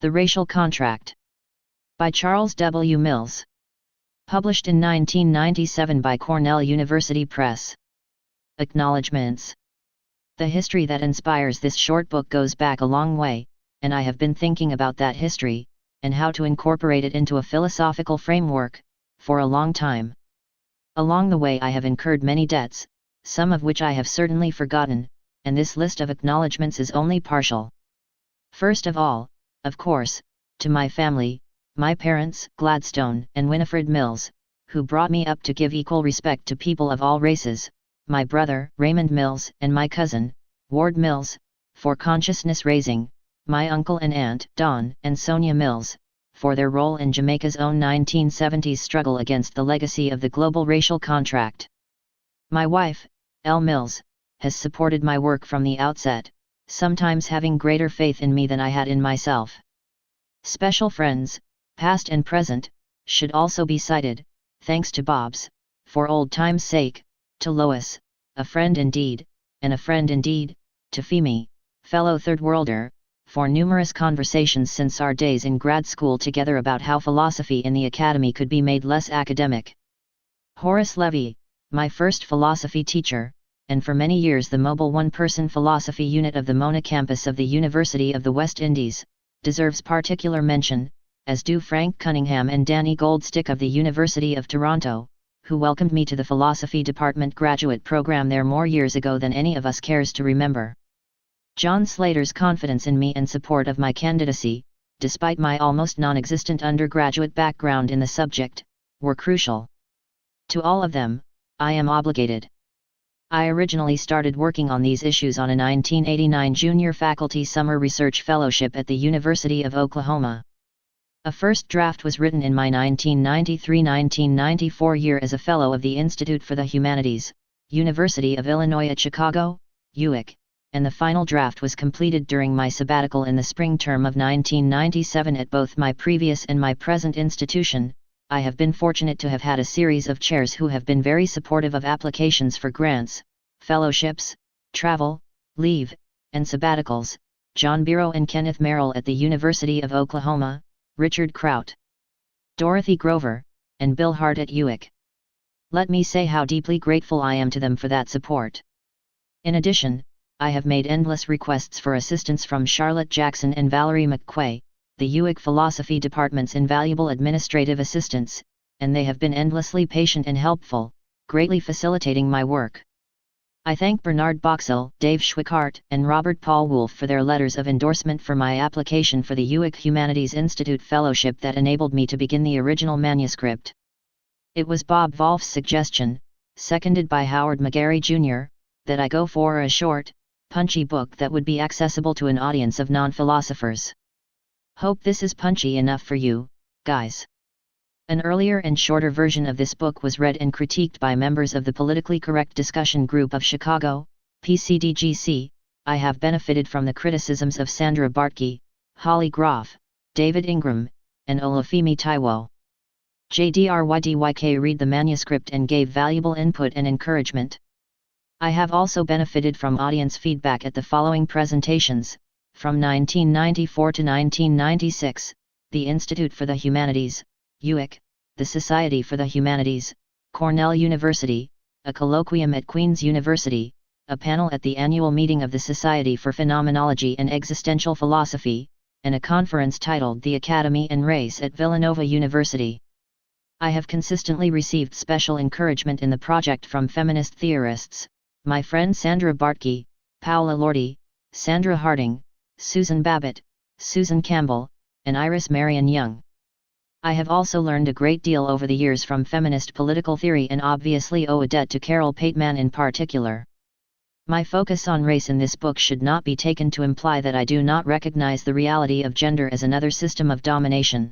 The Racial Contract. By Charles W. Mills. Published in 1997 by Cornell University Press. Acknowledgements. The history that inspires this short book goes back a long way, and I have been thinking about that history, and how to incorporate it into a philosophical framework, for a long time. Along the way I have incurred many debts, some of which I have certainly forgotten, and this list of acknowledgements is only partial. First of all, of course, to my family, my parents, Gladstone and Winifred Mills, who brought me up to give equal respect to people of all races, my brother, Raymond Mills, and my cousin, Ward Mills, for consciousness raising, my uncle and aunt, Don and Sonia Mills, for their role in Jamaica's own 1970s struggle against the legacy of the global racial contract. My wife, Elle Mills, has supported my work from the outset, sometimes having greater faith in me than I had in myself. Special friends, past and present, should also be cited, thanks to Bob's, for old time's sake, to Lois, a friend indeed, and a friend indeed, to Femi, fellow third worlder, for numerous conversations since our days in grad school together about how philosophy in the academy could be made less academic. Horace Levy, my first philosophy teacher, and for many years the mobile one-person philosophy unit of the Mona campus of the University of the West Indies, deserves particular mention, as do Frank Cunningham and Danny Goldstick of the University of Toronto, who welcomed me to the philosophy department graduate program there more years ago than any of us cares to remember. John Slater's confidence in me and support of my candidacy, despite my almost non-existent undergraduate background in the subject, were crucial. To all of them, I am obligated. I originally started working on these issues on a 1989 junior faculty summer research fellowship at the University of Oklahoma. A first draft was written in my 1993-1994 year as a Fellow of the Institute for the Humanities, University of Illinois at Chicago, UIC, and the final draft was completed during my sabbatical in the spring term of 1997 at both my previous and my present institution. I have been fortunate to have had a series of chairs who have been very supportive of applications for grants, fellowships, travel, leave, and sabbaticals, John Biro and Kenneth Merrill at the University of Oklahoma, Richard Kraut, Dorothy Grover, and Bill Hart at UIC. Let me say how deeply grateful I am to them for that support. In addition, I have made endless requests for assistance from Charlotte Jackson and Valerie McQuay, the UIC Philosophy Department's invaluable administrative assistants, and they have been endlessly patient and helpful, greatly facilitating my work. I thank Bernard Boxell, Dave Schwickart, and Robert Paul Wolfe for their letters of endorsement for my application for the UIC Humanities Institute Fellowship that enabled me to begin the original manuscript. It was Bob Wolfe's suggestion, seconded by Howard McGarry Jr., that I go for a short, punchy book that would be accessible to an audience of non-philosophers. Hope this is punchy enough for you, guys. An earlier and shorter version of this book was read and critiqued by members of the Politically Correct Discussion Group of Chicago, PCDGC. I have benefited from the criticisms of Sandra Bartke, Holly Groff, David Ingram, and Olufemi Taiwo. JDRYDYK read the manuscript and gave valuable input and encouragement. I have also benefited from audience feedback at the following presentations: from 1994 to 1996, the Institute for the Humanities, UIC, the Society for the Humanities, Cornell University, a colloquium at Queen's University, a panel at the annual meeting of the Society for Phenomenology and Existential Philosophy, and a conference titled The Academy and Race at Villanova University. I have consistently received special encouragement in the project from feminist theorists, my friend Sandra Bartke, Paola Lordi, Sandra Harding, Susan Babbitt, Susan Campbell, and Iris Marion Young. I have also learned a great deal over the years from feminist political theory and obviously owe a debt to Carol Pateman in particular. My focus on race in this book should not be taken to imply that I do not recognize the reality of gender as another system of domination.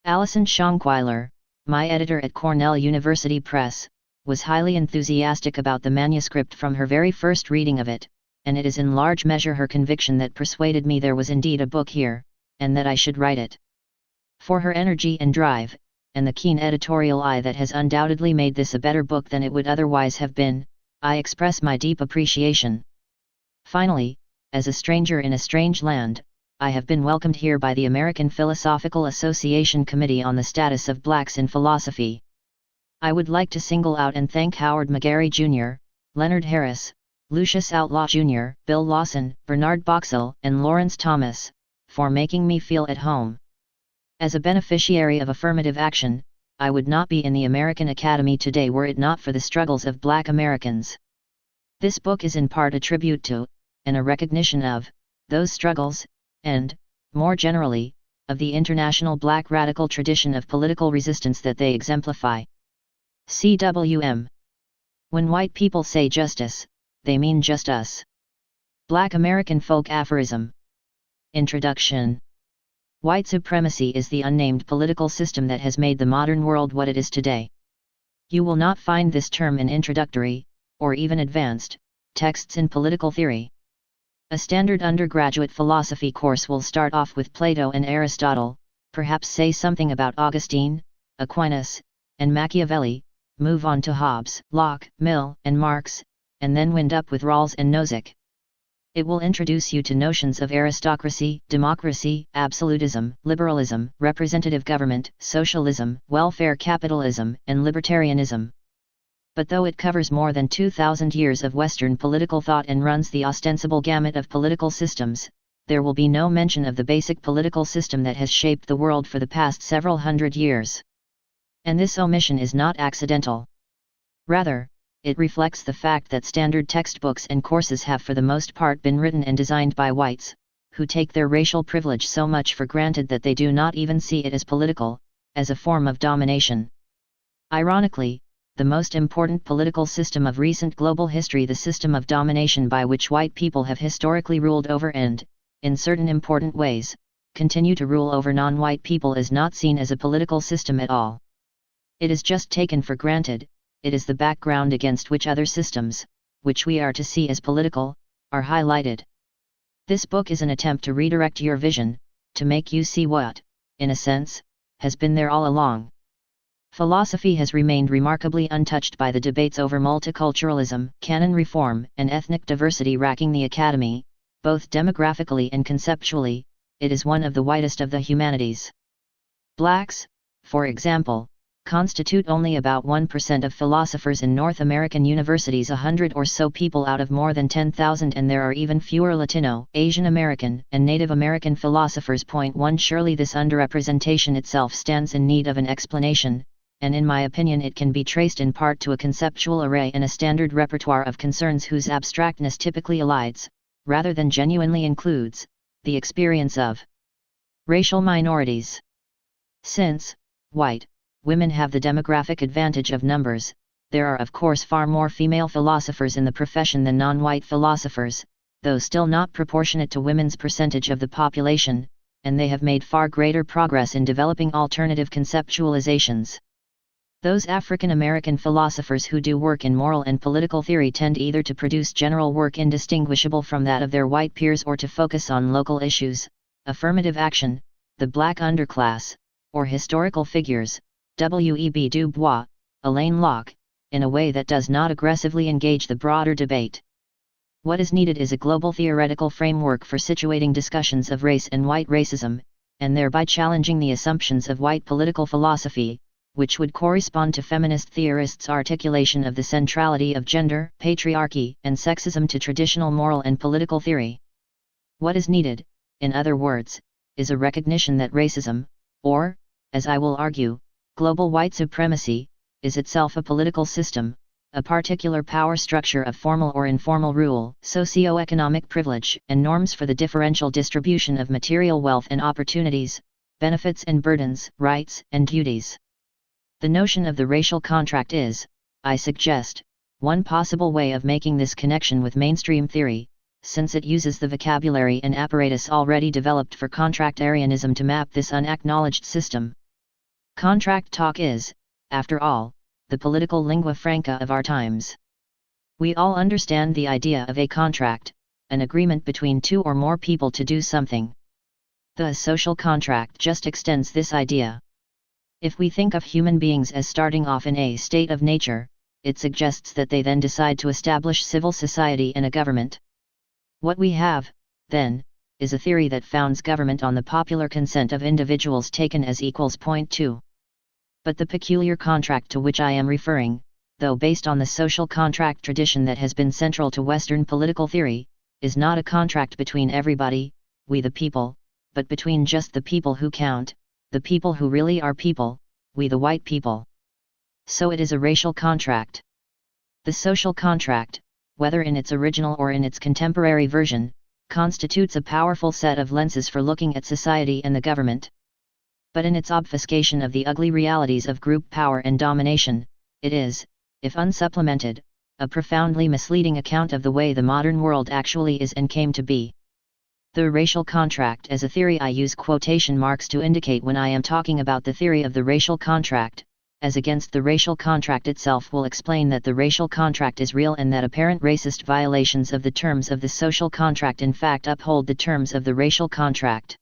Alison Schonkweiler, my editor at Cornell University Press, was highly enthusiastic about the manuscript from her very first reading of it, and it is in large measure her conviction that persuaded me there was indeed a book here, and that I should write it. For her energy and drive, and the keen editorial eye that has undoubtedly made this a better book than it would otherwise have been, I express my deep appreciation. Finally, as a stranger in a strange land, I have been welcomed here by the American Philosophical Association Committee on the Status of Blacks in Philosophy. I would like to single out and thank Howard McGarry Jr., Leonard Harris, Lucius Outlaw Jr., Bill Lawson, Bernard Boxall, and Lawrence Thomas, for making me feel at home. As a beneficiary of affirmative action, I would not be in the American Academy today were it not for the struggles of Black Americans. This book is in part a tribute to, and a recognition of, those struggles, and, more generally, of the international Black radical tradition of political resistance that they exemplify. CWM. When white people say justice, they mean just us. Black American Folk Aphorism. Introduction. White supremacy is the unnamed political system that has made the modern world what it is today. You will not find this term in introductory, or even advanced, texts in political theory. A standard undergraduate philosophy course will start off with Plato and Aristotle, perhaps say something about Augustine, Aquinas, and Machiavelli, move on to Hobbes, Locke, Mill, and Marx, and then wind up with Rawls and Nozick. It will introduce you to notions of aristocracy, democracy, absolutism, liberalism, representative government, socialism, welfare capitalism, and libertarianism. But though it covers more than 2,000 years of Western political thought and runs the ostensible gamut of political systems, there will be no mention of the basic political system that has shaped the world for the past several hundred years. And this omission is not accidental. Rather, it reflects the fact that standard textbooks and courses have for the most part been written and designed by whites, who take their racial privilege so much for granted that they do not even see it as political, as a form of domination. Ironically, the most important political system of recent global history, the system of domination by which white people have historically ruled over and, in certain important ways, continue to rule over non-white people, is not seen as a political system at all. It is just taken for granted. It is the background against which other systems, which we are to see as political, are highlighted. This book is an attempt to redirect your vision, to make you see what, in a sense, has been there all along. Philosophy has remained remarkably untouched by the debates over multiculturalism, canon reform, and ethnic diversity racking the academy, both demographically and conceptually. It is one of the whitest of the humanities. Blacks, for example, constitute only about 1% of philosophers in North American universities, 100 or so people out of more than 10,000, and there are even fewer Latino, Asian American, and Native American philosophers. Point 1. Surely this underrepresentation itself stands in need of an explanation, and in my opinion it can be traced in part to a conceptual array and a standard repertoire of concerns whose abstractness typically elides, rather than genuinely includes, the experience of racial minorities. Since, white women have the demographic advantage of numbers, there are of course far more female philosophers in the profession than non-white philosophers, though still not proportionate to women's percentage of the population, and they have made far greater progress in developing alternative conceptualizations. Those African American philosophers who do work in moral and political theory tend either to produce general work indistinguishable from that of their white peers or to focus on local issues, affirmative action, the black underclass, or historical figures, W.E.B. Du Bois, Alain Locke, in a way that does not aggressively engage the broader debate. What is needed is a global theoretical framework for situating discussions of race and white racism, and thereby challenging the assumptions of white political philosophy, which would correspond to feminist theorists' articulation of the centrality of gender, patriarchy, and sexism to traditional moral and political theory. What is needed, in other words, is a recognition that racism, or, as I will argue, global white supremacy, is itself a political system, a particular power structure of formal or informal rule, socio-economic privilege, and norms for the differential distribution of material wealth and opportunities, benefits and burdens, rights and duties. The notion of the racial contract is, I suggest, one possible way of making this connection with mainstream theory, since it uses the vocabulary and apparatus already developed for contractarianism to map this unacknowledged system. Contract talk is, after all, the political lingua franca of our times. We all understand the idea of a contract, an agreement between two or more people to do something. The social contract just extends this idea. If we think of human beings as starting off in a state of nature, it suggests that they then decide to establish civil society and a government. What we have, then, is a theory that founds government on the popular consent of individuals taken as equals. Point 2. But the peculiar contract to which I am referring, though based on the social contract tradition that has been central to Western political theory, is not a contract between everybody, we the people, but between just the people who count, the people who really are people, we the white people. So it is a racial contract. The social contract, whether in its original or in its contemporary version, constitutes a powerful set of lenses for looking at society and the government. But in its obfuscation of the ugly realities of group power and domination, it is, if unsupplemented, a profoundly misleading account of the way the modern world actually is and came to be. The racial contract as a theory I use quotation marks to indicate when I am talking about the theory of the racial contract, as against the racial contract itself will explain that the racial contract is real and that apparent racist violations of the terms of the social contract in fact uphold the terms of the racial contract.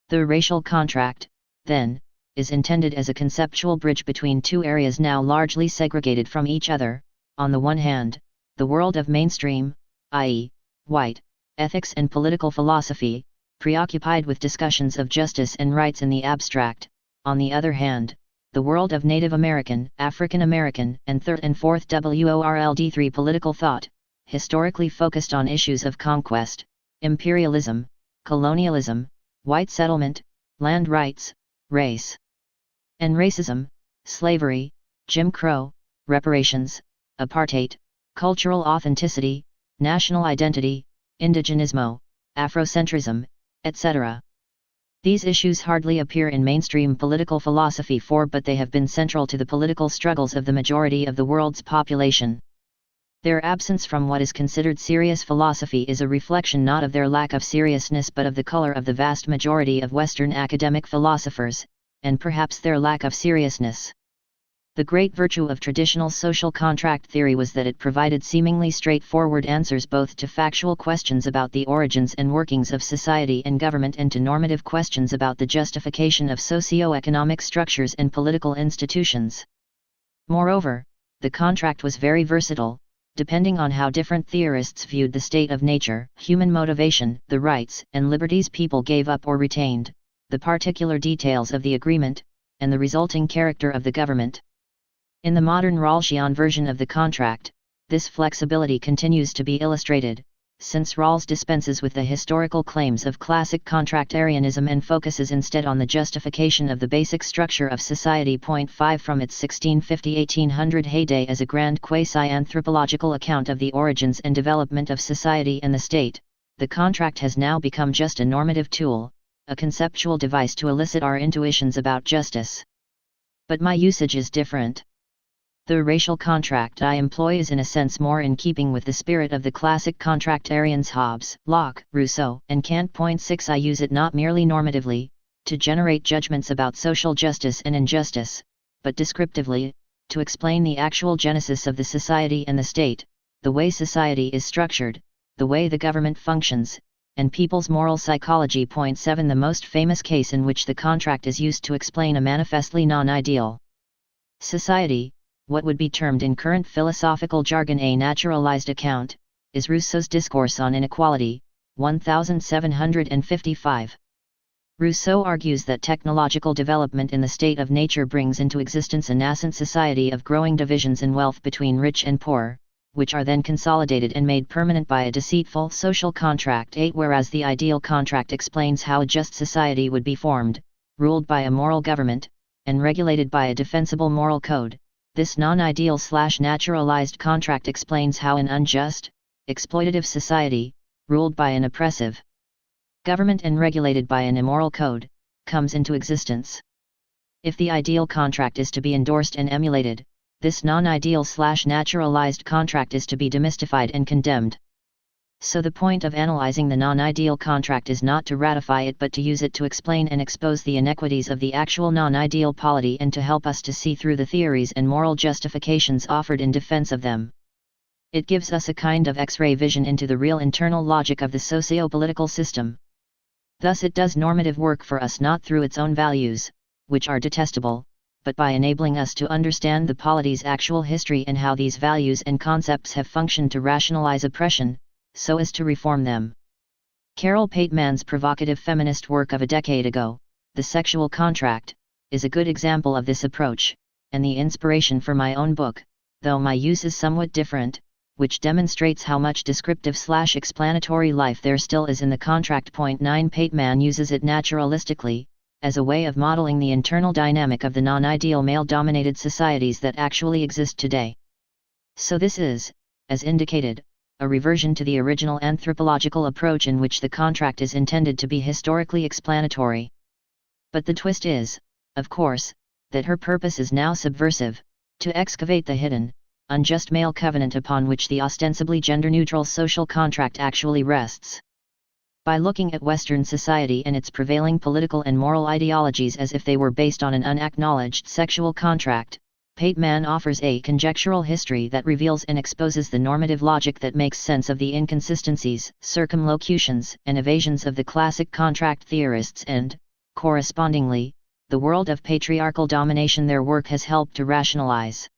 The racial contract, then, is intended as a conceptual bridge between two areas now largely segregated from each other. On the one hand, the world of mainstream, i.e., white, ethics and political philosophy, preoccupied with discussions of justice and rights in the abstract; on the other hand, the world of Native American, African American, and third and fourth world 3 political thought, historically focused on issues of conquest, imperialism, colonialism, white settlement, land rights, race and racism, slavery, Jim Crow, reparations, apartheid, cultural authenticity, national identity, indigenismo, Afrocentrism, etc. These issues hardly appear in mainstream political philosophy but they have been central to the political struggles of the majority of the world's population. Their absence from what is considered serious philosophy is a reflection not of their lack of seriousness but of the color of the vast majority of Western academic philosophers, and perhaps their lack of seriousness. The great virtue of traditional social contract theory was that it provided seemingly straightforward answers both to factual questions about the origins and workings of society and government and to normative questions about the justification of socio-economic structures and political institutions. Moreover, the contract was very versatile, depending on how different theorists viewed the state of nature, human motivation, the rights and liberties people gave up or retained, the particular details of the agreement, and the resulting character of the government. In the modern Rawlsian version of the contract, this flexibility continues to be illustrated, since Rawls dispenses with the historical claims of classic contractarianism and focuses instead on the justification of the basic structure of society. Point 5 From its 1650-1800 heyday as a grand quasi-anthropological account of the origins and development of society and the state, the contract has now become just a normative tool, a conceptual device to elicit our intuitions about justice. But my usage is different. The racial contract I employ is in a sense more in keeping with the spirit of the classic contractarians Hobbes, Locke, Rousseau, and Kant. Point 6 I use it not merely normatively, to generate judgments about social justice and injustice, but descriptively, to explain the actual genesis of the society and the state, the way society is structured, the way the government functions, and people's moral psychology. Point 7 The most famous case in which the contract is used to explain a manifestly non-ideal society, what would be termed in current philosophical jargon a naturalized account, is Rousseau's Discourse on Inequality, 1755. Rousseau argues that technological development in the state of nature brings into existence a nascent society of growing divisions in wealth between rich and poor, which are then consolidated and made permanent by a deceitful social contract. 8 Whereas the ideal contract explains how a just society would be formed, ruled by a moral government, and regulated by a defensible moral code, this non-ideal/naturalized contract explains how an unjust, exploitative society, ruled by an oppressive government and regulated by an immoral code, comes into existence. If the ideal contract is to be endorsed and emulated, this non-ideal/naturalized contract is to be demystified and condemned. So the point of analyzing the non-ideal contract is not to ratify it but to use it to explain and expose the inequities of the actual non-ideal polity and to help us to see through the theories and moral justifications offered in defense of them. It gives us a kind of X-ray vision into the real internal logic of the socio-political system. Thus it does normative work for us not through its own values, which are detestable, but by enabling us to understand the polity's actual history and how these values and concepts have functioned to rationalize oppression, so as to reform them. Carol Pateman's provocative feminist work of a decade ago, The Sexual Contract, is a good example of this approach, and the inspiration for my own book, though my use is somewhat different, which demonstrates how much descriptive/explanatory life there still is in the contract. 9 Pateman uses it naturalistically, as a way of modeling the internal dynamic of the non-ideal male-dominated societies that actually exist today. So this is, as indicated, a reversion to the original anthropological approach in which the contract is intended to be historically explanatory. But the twist is, of course, that her purpose is now subversive, to excavate the hidden, unjust male covenant upon which the ostensibly gender-neutral social contract actually rests. By looking at Western society and its prevailing political and moral ideologies as if they were based on an unacknowledged sexual contract, Pateman offers a conjectural history that reveals and exposes the normative logic that makes sense of the inconsistencies, circumlocutions, and evasions of the classic contract theorists and, correspondingly, the world of patriarchal domination their work has helped to rationalize.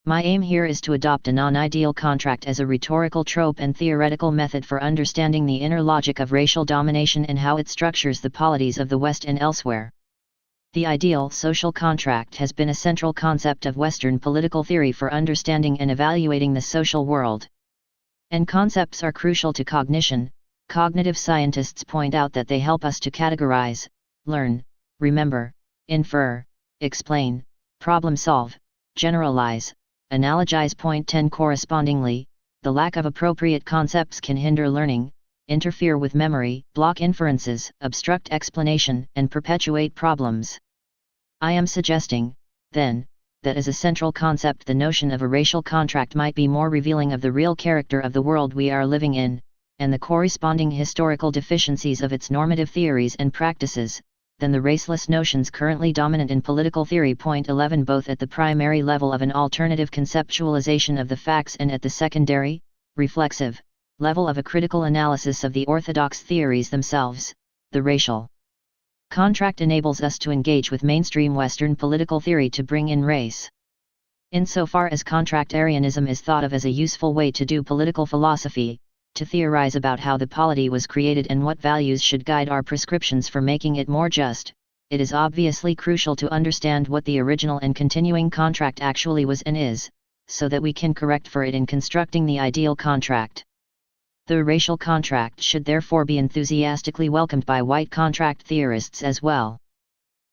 My aim here is to adopt a non-ideal contract as a rhetorical trope and theoretical method for understanding the inner logic of racial domination and how it structures the polities of the West and elsewhere. The ideal social contract has been a central concept of Western political theory for understanding and evaluating the social world. And concepts are crucial to cognition. Cognitive scientists point out that they help us to categorize, learn, remember, infer, explain, problem solve, generalize, analogize. 10 Correspondingly, the lack of appropriate concepts can hinder learning, interfere with memory, block inferences, obstruct explanation, and perpetuate problems. I am suggesting, then, that as a central concept the notion of a racial contract might be more revealing of the real character of the world we are living in, and the corresponding historical deficiencies of its normative theories and practices, than the raceless notions currently dominant in political theory. 11 Both at the primary level of an alternative conceptualization of the facts and at the secondary, reflexive, level of a critical analysis of the orthodox theories themselves, the racial contract enables us to engage with mainstream Western political theory to bring in race. Insofar as contractarianism is thought of as a useful way to do political philosophy, to theorize about how the polity was created and what values should guide our prescriptions for making it more just, it is obviously crucial to understand what the original and continuing contract actually was and is, so that we can correct for it in constructing the ideal contract. The racial contract should therefore be enthusiastically welcomed by white contract theorists as well.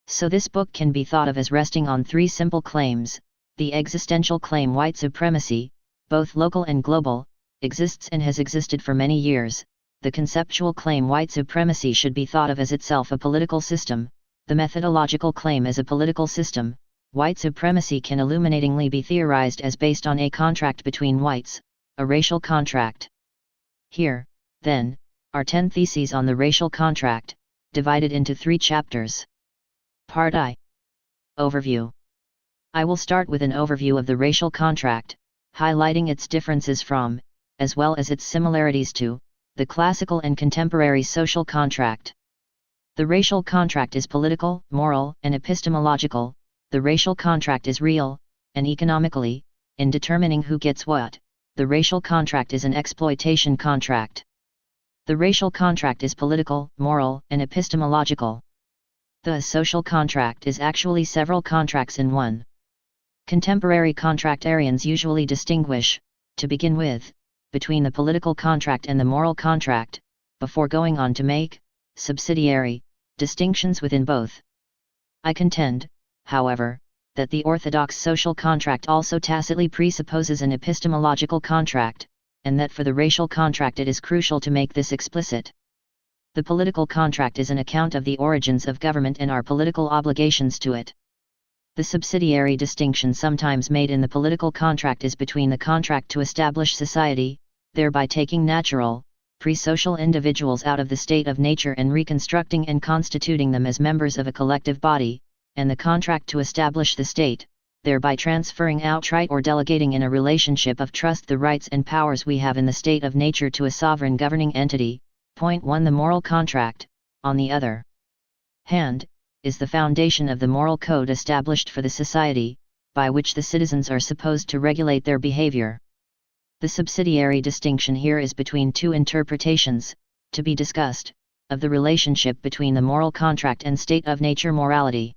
So this book can be thought of as resting on 3 simple claims. The existential claim white supremacy, both local and global, exists and has existed for many years. The conceptual claim white supremacy should be thought of as itself a political system. The methodological claim as a political system, white supremacy can illuminatingly be theorized as based on a contract between whites, a racial contract. Here, then, are 10 theses on the racial contract, divided into 3 chapters. Part I. Overview. I will start with an overview of the racial contract, highlighting its differences from, as well as its similarities to, the classical and contemporary social contract. The racial contract is political, moral, and epistemological. The racial contract is real, and economically, in determining who gets what. The racial contract is an exploitation contract. The racial contract is political, moral, and epistemological. The social contract is actually several contracts in one. Contemporary contractarians usually distinguish, to begin with, between the political contract and the moral contract, before going on to make, subsidiary, distinctions within both. I contend, however, that the orthodox social contract also tacitly presupposes an epistemological contract, and that for the racial contract it is crucial to make this explicit. The political contract is an account of the origins of government and our political obligations to it. The subsidiary distinction sometimes made in the political contract is between the contract to establish society, thereby taking natural, pre-social individuals out of the state of nature and reconstructing and constituting them as members of a collective body, and the contract to establish the state, thereby transferring outright or delegating in a relationship of trust the rights and powers we have in the state of nature to a sovereign governing entity. Point 1 The moral contract, on the other hand, is the foundation of the moral code established for the society, by which the citizens are supposed to regulate their behavior. The subsidiary distinction here is between 2 interpretations, to be discussed, of the relationship between the moral contract and state of nature morality.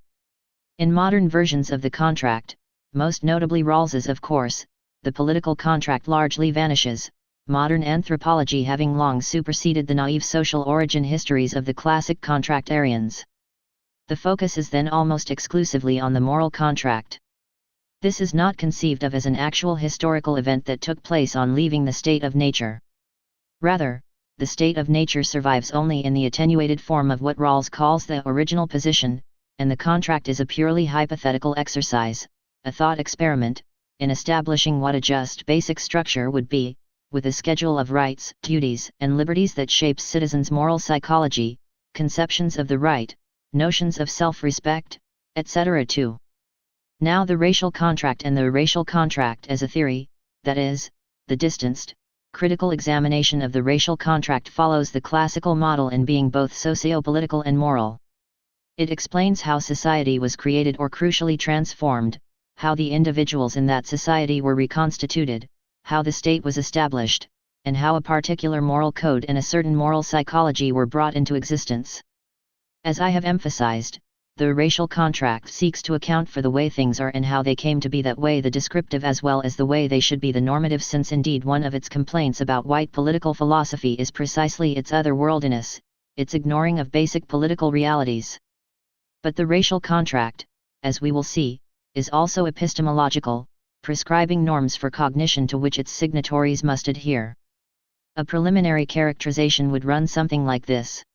In modern versions of the contract, most notably Rawls's of course, the political contract largely vanishes, modern anthropology having long superseded the naive social origin histories of the classic contractarians. The focus is then almost exclusively on the moral contract. This is not conceived of as an actual historical event that took place on leaving the state of nature. Rather, the state of nature survives only in the attenuated form of what Rawls calls the original position, and the contract is a purely hypothetical exercise, a thought experiment, in establishing what a just basic structure would be, with a schedule of rights, duties, and liberties that shapes citizens' moral psychology, conceptions of the right, notions of self-respect, etc. 2. Now the racial contract and the racial contract as a theory, that is, the distanced, critical examination of the racial contract follows the classical model in being both socio-political and moral. It explains how society was created or crucially transformed, how the individuals in that society were reconstituted, how the state was established, and how a particular moral code and a certain moral psychology were brought into existence. As I have emphasized, the racial contract seeks to account for the way things are and how they came to be that way, the descriptive as well as the way they should be the normative, since indeed one of its complaints about white political philosophy is precisely its otherworldliness, its ignoring of basic political realities. But the racial contract, as we will see, is also epistemological, prescribing norms for cognition to which its signatories must adhere. A preliminary characterization would run something like this.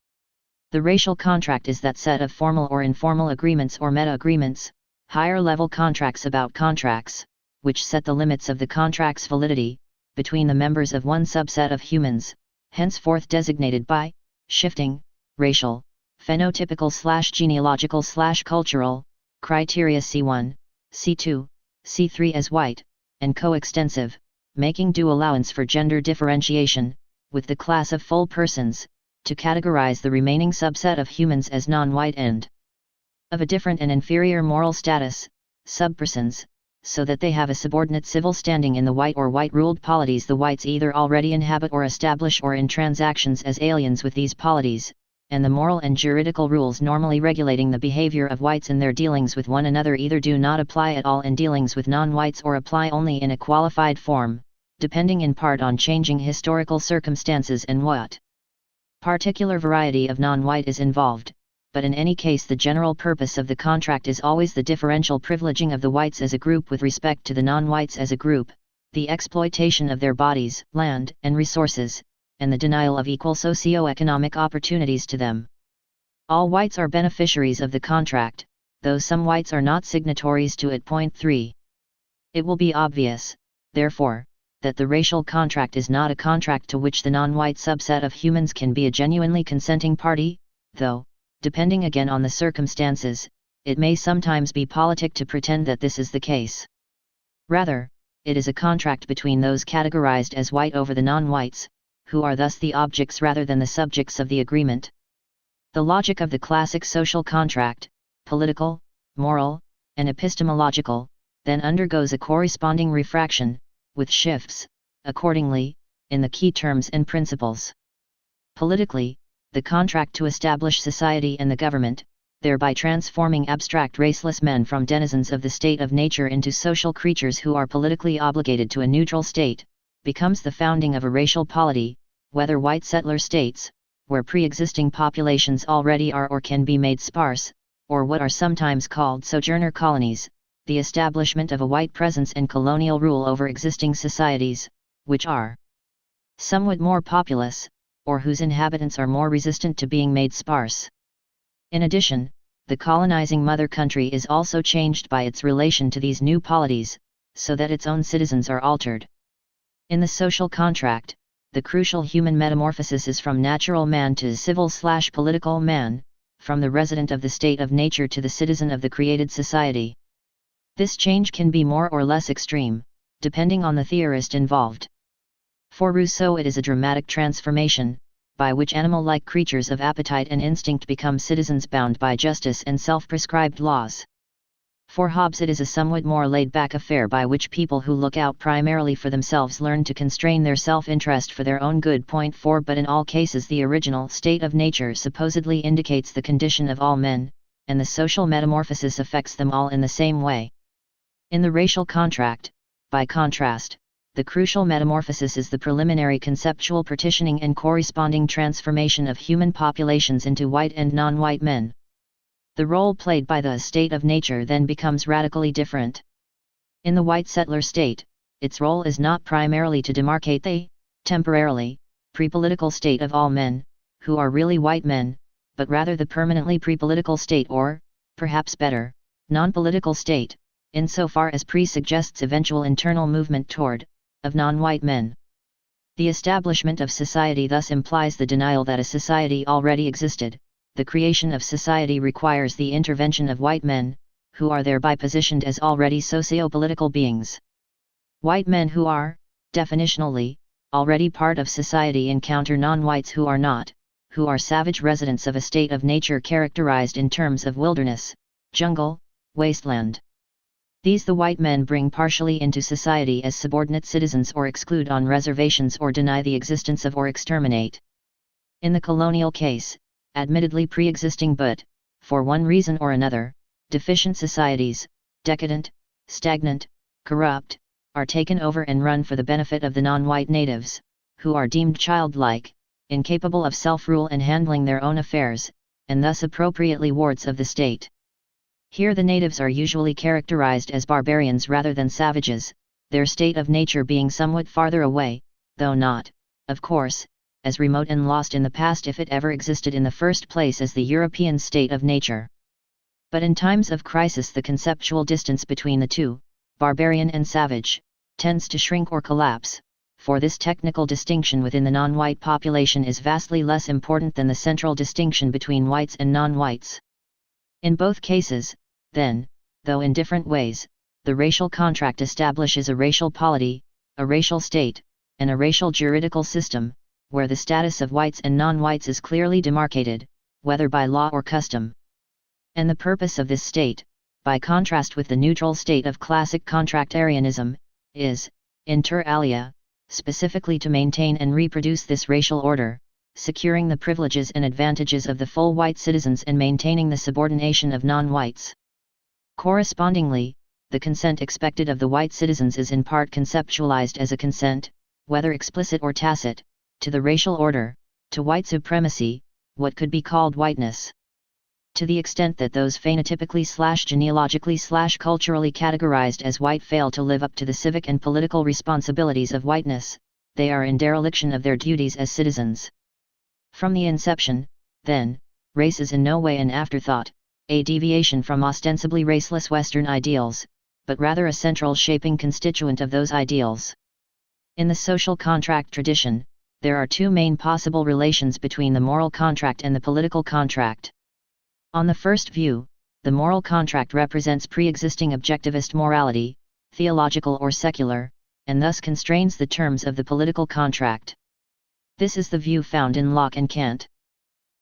The racial contract is that set of formal or informal agreements or meta-agreements, higher-level contracts about contracts, which set the limits of the contract's validity, between the members of one subset of humans, henceforth designated by shifting, racial, phenotypical/genealogical/cultural, criteria C1, C2, C3 as white, and coextensive, making due allowance for gender differentiation, with the class of full persons, to categorize the remaining subset of humans as non-white and of a different and inferior moral status, subpersons, so that they have a subordinate civil standing in the white or white-ruled polities the whites either already inhabit or establish, or in transactions as aliens with these polities, and the moral and juridical rules normally regulating the behavior of whites in their dealings with one another either do not apply at all in dealings with non-whites or apply only in a qualified form, depending in part on changing historical circumstances and what particular variety of non-white is involved, but in any case the general purpose of the contract is always the differential privileging of the whites as a group with respect to the non-whites as a group, the exploitation of their bodies, land, and resources, and the denial of equal socio-economic opportunities to them. All whites are beneficiaries of the contract, though some whites are not signatories to it. Point 3. It will be obvious, therefore, that the racial contract is not a contract to which the non-white subset of humans can be a genuinely consenting party, though, depending again on the circumstances, it may sometimes be politic to pretend that this is the case. Rather, it is a contract between those categorized as white over the non-whites, who are thus the objects rather than the subjects of the agreement. The logic of the classic social contract, political, moral, and epistemological, then undergoes a corresponding refraction, with shifts, accordingly, in the key terms and principles. Politically, the contract to establish society and the government, thereby transforming abstract raceless men from denizens of the state of nature into social creatures who are politically obligated to a neutral state, becomes the founding of a racial polity, whether white settler states, where pre-existing populations already are or can be made sparse, or what are sometimes called sojourner colonies, the establishment of a white presence and colonial rule over existing societies, which are somewhat more populous, or whose inhabitants are more resistant to being made sparse. In addition, the colonizing mother country is also changed by its relation to these new polities, so that its own citizens are altered. In the social contract, the crucial human metamorphosis is from natural man to civil/political man, from the resident of the state of nature to the citizen of the created society. This change can be more or less extreme, depending on the theorist involved. For Rousseau it is a dramatic transformation, by which animal-like creatures of appetite and instinct become citizens bound by justice and self-prescribed laws. For Hobbes it is a somewhat more laid-back affair by which people who look out primarily for themselves learn to constrain their self-interest for their own good. Point 4 But in all cases the original state of nature supposedly indicates the condition of all men, and the social metamorphosis affects them all in the same way. In the racial contract, by contrast, the crucial metamorphosis is the preliminary conceptual partitioning and corresponding transformation of human populations into white and non-white men. The role played by the state of nature then becomes radically different. In the white settler state, its role is not primarily to demarcate the, temporarily, pre-political state of all men, who are really white men, but rather the permanently pre-political state or, perhaps better, non-political state, insofar as pre-suggests eventual internal movement toward, of non-white men. The establishment of society thus implies the denial that a society already existed. The creation of society requires the intervention of white men, who are thereby positioned as already socio-political beings. White men who are, definitionally, already part of society encounter non-whites who are not, who are savage residents of a state of nature characterized in terms of wilderness, jungle, wasteland. These the white men bring partially into society as subordinate citizens or exclude on reservations or deny the existence of or exterminate. In the colonial case, admittedly pre-existing but, for one reason or another, deficient societies, decadent, stagnant, corrupt, are taken over and run for the benefit of the non-white natives, who are deemed childlike, incapable of self-rule and handling their own affairs, and thus appropriately wards of the state. Here the natives are usually characterized as barbarians rather than savages, their state of nature being somewhat farther away, though not, of course, as remote and lost in the past if it ever existed in the first place as the European state of nature. But in times of crisis the conceptual distance between the two, barbarian and savage, tends to shrink or collapse, for this technical distinction within the non-white population is vastly less important than the central distinction between whites and non-whites. In both cases, then, though in different ways, the racial contract establishes a racial polity, a racial state, and a racial juridical system, where the status of whites and non-whites is clearly demarcated, whether by law or custom. And the purpose of this state, by contrast with the neutral state of classic contractarianism, is, inter alia, specifically to maintain and reproduce this racial order, securing the privileges and advantages of the full white citizens and maintaining the subordination of non-whites. Correspondingly, the consent expected of the white citizens is in part conceptualized as a consent, whether explicit or tacit, to the racial order, to white supremacy, what could be called whiteness. To the extent that those phenotypically/genealogically/culturally categorized as white fail to live up to the civic and political responsibilities of whiteness, they are in dereliction of their duties as citizens. From the inception, then, race is in no way an afterthought, a deviation from ostensibly raceless Western ideals, but rather a central shaping constituent of those ideals. In the social contract tradition, there are two main possible relations between the moral contract and the political contract. On the first view, the moral contract represents pre-existing objectivist morality, theological or secular, and thus constrains the terms of the political contract. This is the view found in Locke and Kant.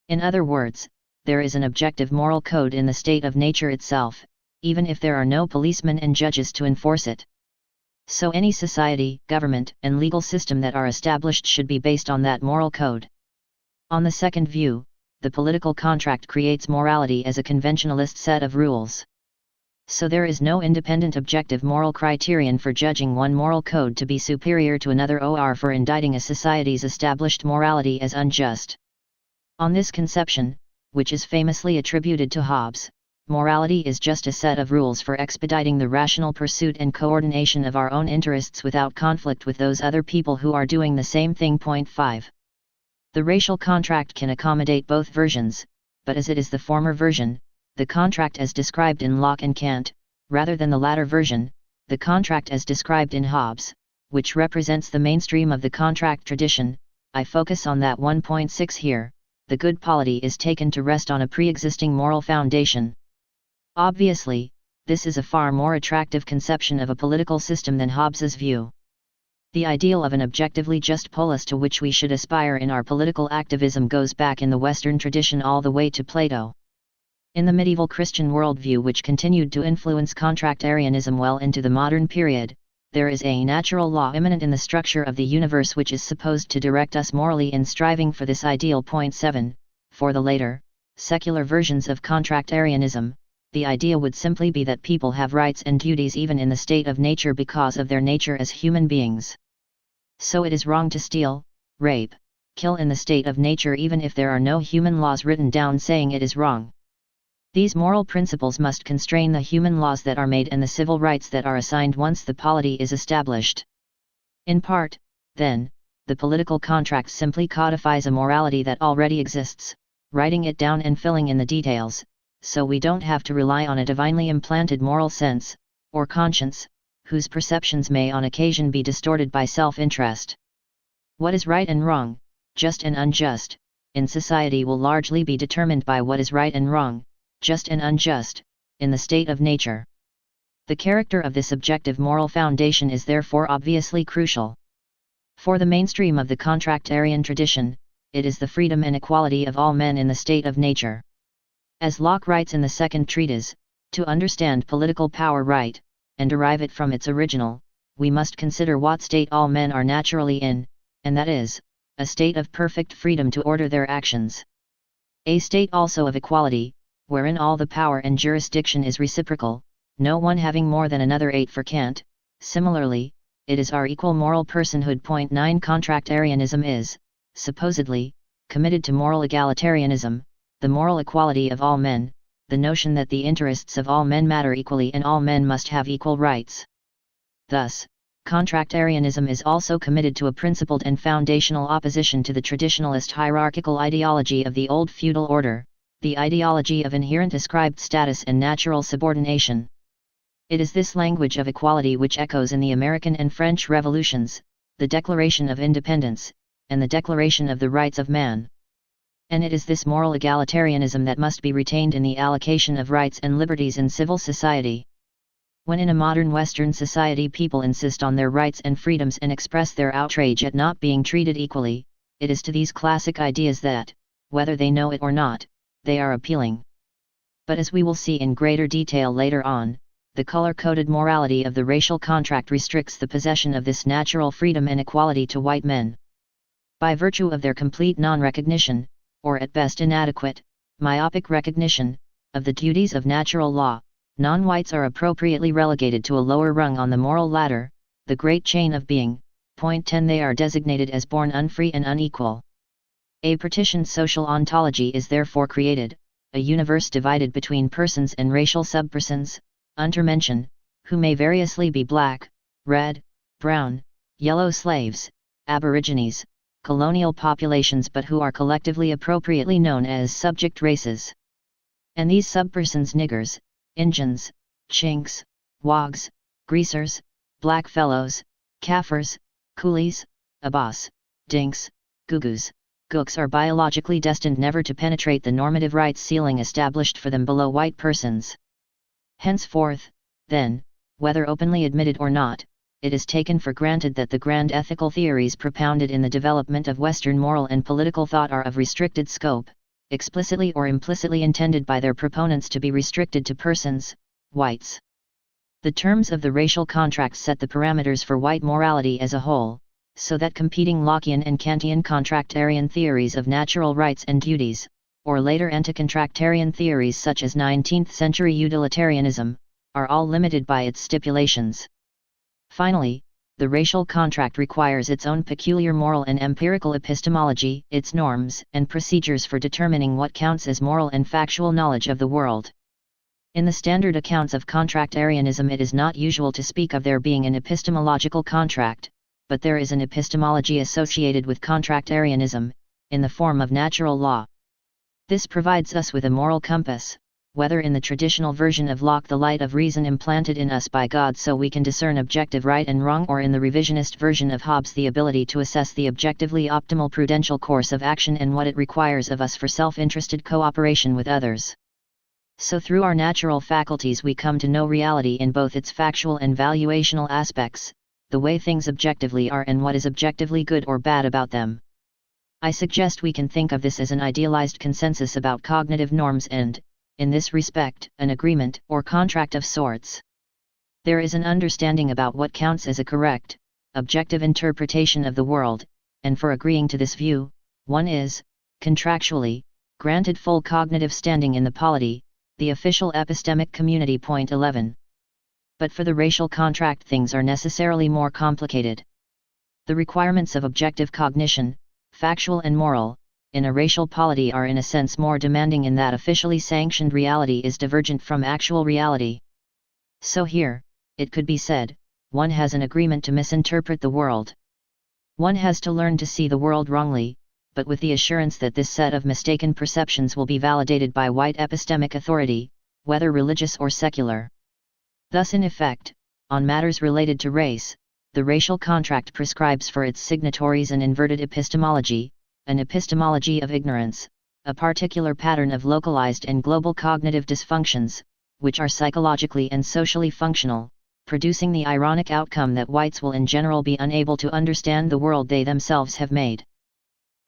In other words, there is an objective moral code in the state of nature itself, even if there are no policemen and judges to enforce it. So any society, government, and legal system that are established should be based on that moral code. On the second view, the political contract creates morality as a conventionalist set of rules. So there is no independent objective moral criterion for judging one moral code to be superior to another or for indicting a society's established morality as unjust. On this conception, which is famously attributed to Hobbes, morality is just a set of rules for expediting the rational pursuit and coordination of our own interests without conflict with those other people who are doing the same thing. 5. The racial contract can accommodate both versions, but as it is the former version, the contract as described in Locke and Kant, rather than the latter version, the contract as described in Hobbes, which represents the mainstream of the contract tradition, I focus on that 1.6 here. The good polity is taken to rest on a pre-existing moral foundation. Obviously, this is a far more attractive conception of a political system than Hobbes's view. The ideal of an objectively just polis to which we should aspire in our political activism goes back in the Western tradition all the way to Plato. In the medieval Christian worldview, which continued to influence contractarianism well into the modern period, there is a natural law immanent in the structure of the universe which is supposed to direct us morally in striving for this ideal. Point 7. For the later, secular versions of contractarianism, the idea would simply be that people have rights and duties even in the state of nature because of their nature as human beings. So it is wrong to steal, rape, kill in the state of nature even if there are no human laws written down saying it is wrong. These moral principles must constrain the human laws that are made and the civil rights that are assigned once the polity is established. In part, then, the political contract simply codifies a morality that already exists, writing it down and filling in the details, so we don't have to rely on a divinely implanted moral sense, or conscience, whose perceptions may on occasion be distorted by self-interest. What is right and wrong, just and unjust, in society will largely be determined by what is right and wrong, just and unjust, in the state of nature. The character of this objective moral foundation is therefore obviously crucial. For the mainstream of the contractarian tradition, it is the freedom and equality of all men in the state of nature. As Locke writes in the second treatise, to understand political power right, and derive it from its original, we must consider what state all men are naturally in, and that is, a state of perfect freedom to order their actions. A state also of equality, wherein all the power and jurisdiction is reciprocal, no one having more than another. 8 for Kant, similarly, it is our equal moral personhood. Point 9. Contractarianism is, supposedly, committed to moral egalitarianism, the moral equality of all men, the notion that the interests of all men matter equally and all men must have equal rights. Thus, contractarianism is also committed to a principled and foundational opposition to the traditionalist hierarchical ideology of the old feudal order, the ideology of inherent ascribed status and natural subordination. It is this language of equality which echoes in the American and French revolutions, the Declaration of Independence, and the Declaration of the Rights of Man. And it is this moral egalitarianism that must be retained in the allocation of rights and liberties in civil society. When in a modern Western society people insist on their rights and freedoms and express their outrage at not being treated equally, it is to these classic ideas that, whether they know it or not, they are appealing. But as we will see in greater detail later on, the color-coded morality of the racial contract restricts the possession of this natural freedom and equality to white men. By virtue of their complete non-recognition, or at best inadequate, myopic recognition, of the duties of natural law, non-whites are appropriately relegated to a lower rung on the moral ladder, the great chain of being. Point 10. They are designated as born unfree and unequal. A partitioned social ontology is therefore created, a universe divided between persons and racial subpersons, untermenschen, who may variously be black, red, brown, yellow slaves, aborigines, colonial populations, but who are collectively appropriately known as subject races. And these subpersons niggers, Injuns, Chinks, Wogs, Greasers, Blackfellows, Kaffirs, Coolies, Abbas, Dinks, Gugus, Gooks are biologically destined never to penetrate the normative rights ceiling established for them below white persons. Henceforth, then, whether openly admitted or not, it is taken for granted that the grand ethical theories propounded in the development of Western moral and political thought are of restricted scope, explicitly or implicitly intended by their proponents to be restricted to persons, whites. The terms of the racial contract set the parameters for white morality as a whole, so that competing Lockean and Kantian contractarian theories of natural rights and duties, or later anti-contractarian theories such as 19th-century utilitarianism, are all limited by its stipulations. Finally, the racial contract requires its own peculiar moral and empirical epistemology, its norms and procedures for determining what counts as moral and factual knowledge of the world. In the standard accounts of contractarianism it is not usual to speak of there being an epistemological contract, but there is an epistemology associated with contractarianism, in the form of natural law. This provides us with a moral compass, whether in the traditional version of Locke the light of reason implanted in us by God so we can discern objective right and wrong, or in the revisionist version of Hobbes the ability to assess the objectively optimal prudential course of action and what it requires of us for self-interested cooperation with others. So through our natural faculties we come to know reality in both its factual and valuational aspects, the way things objectively are and what is objectively good or bad about them. I suggest we can think of this as an idealized consensus about cognitive norms and, in this respect, an agreement or contract of sorts. There is an understanding about what counts as a correct, objective interpretation of the world, and for agreeing to this view, one is, contractually, granted full cognitive standing in the polity, the official epistemic community. Point 11. But for the racial contract things are necessarily more complicated. The requirements of objective cognition, factual and moral, in a racial polity are in a sense more demanding in that officially sanctioned reality is divergent from actual reality. So here, it could be said, one has an agreement to misinterpret the world. One has to learn to see the world wrongly, but with the assurance that this set of mistaken perceptions will be validated by white epistemic authority, whether religious or secular. Thus in effect, on matters related to race, the racial contract prescribes for its signatories an inverted epistemology, an epistemology of ignorance, a particular pattern of localized and global cognitive dysfunctions, which are psychologically and socially functional, producing the ironic outcome that whites will in general be unable to understand the world they themselves have made.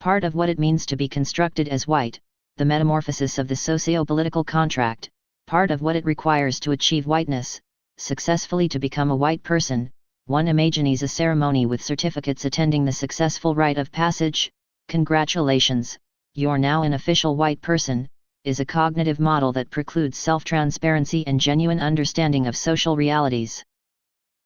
Part of what it means to be constructed as white, the metamorphosis of the socio-political contract, part of what it requires to achieve whiteness, successfully to become a white person, one imagines a ceremony with certificates attending the successful rite of passage. Congratulations, you're now an official white person, is a cognitive model that precludes self-transparency and genuine understanding of social realities.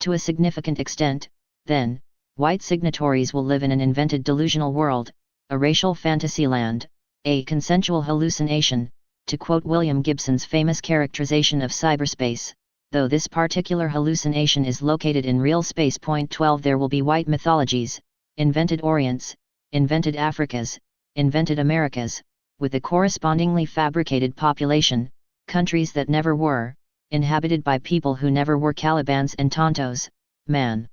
To a significant extent, then, white signatories will live in an invented delusional world, a racial fantasyland, a consensual hallucination, to quote William Gibson's famous characterization of cyberspace, though this particular hallucination is located in real space. Point 12. There will be white mythologies, invented Orients, invented Africas, invented Americas, with a correspondingly fabricated population, countries that never were, inhabited by people who never were, Calibans and Tontos, man.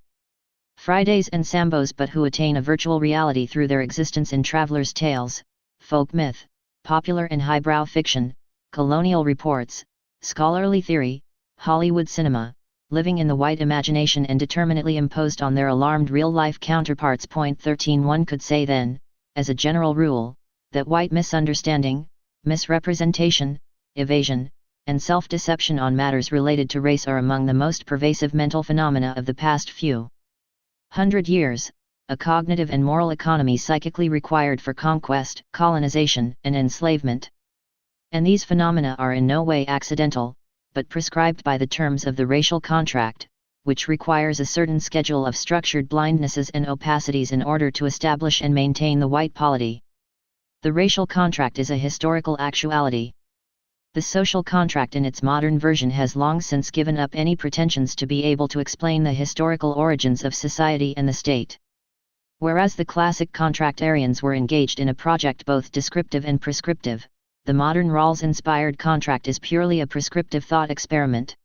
Fridays and Sambos, but who attain a virtual reality through their existence in travelers' tales, folk myth, popular and highbrow fiction, colonial reports, scholarly theory, Hollywood cinema, living in the white imagination and determinately imposed on their alarmed real-life counterparts. Point 13. One could say then, as a general rule, that white misunderstanding, misrepresentation, evasion, and self-deception on matters related to race are among the most pervasive mental phenomena of the past few hundred years, a cognitive and moral economy psychically required for conquest, colonization, and enslavement. And these phenomena are in no way accidental, but prescribed by the terms of the racial contract, which requires a certain schedule of structured blindnesses and opacities in order to establish and maintain the white polity. The racial contract is a historical actuality. The social contract in its modern version has long since given up any pretensions to be able to explain the historical origins of society and the state. Whereas the classic contractarians were engaged in a project both descriptive and prescriptive, the modern Rawls-inspired contract is purely a prescriptive thought experiment.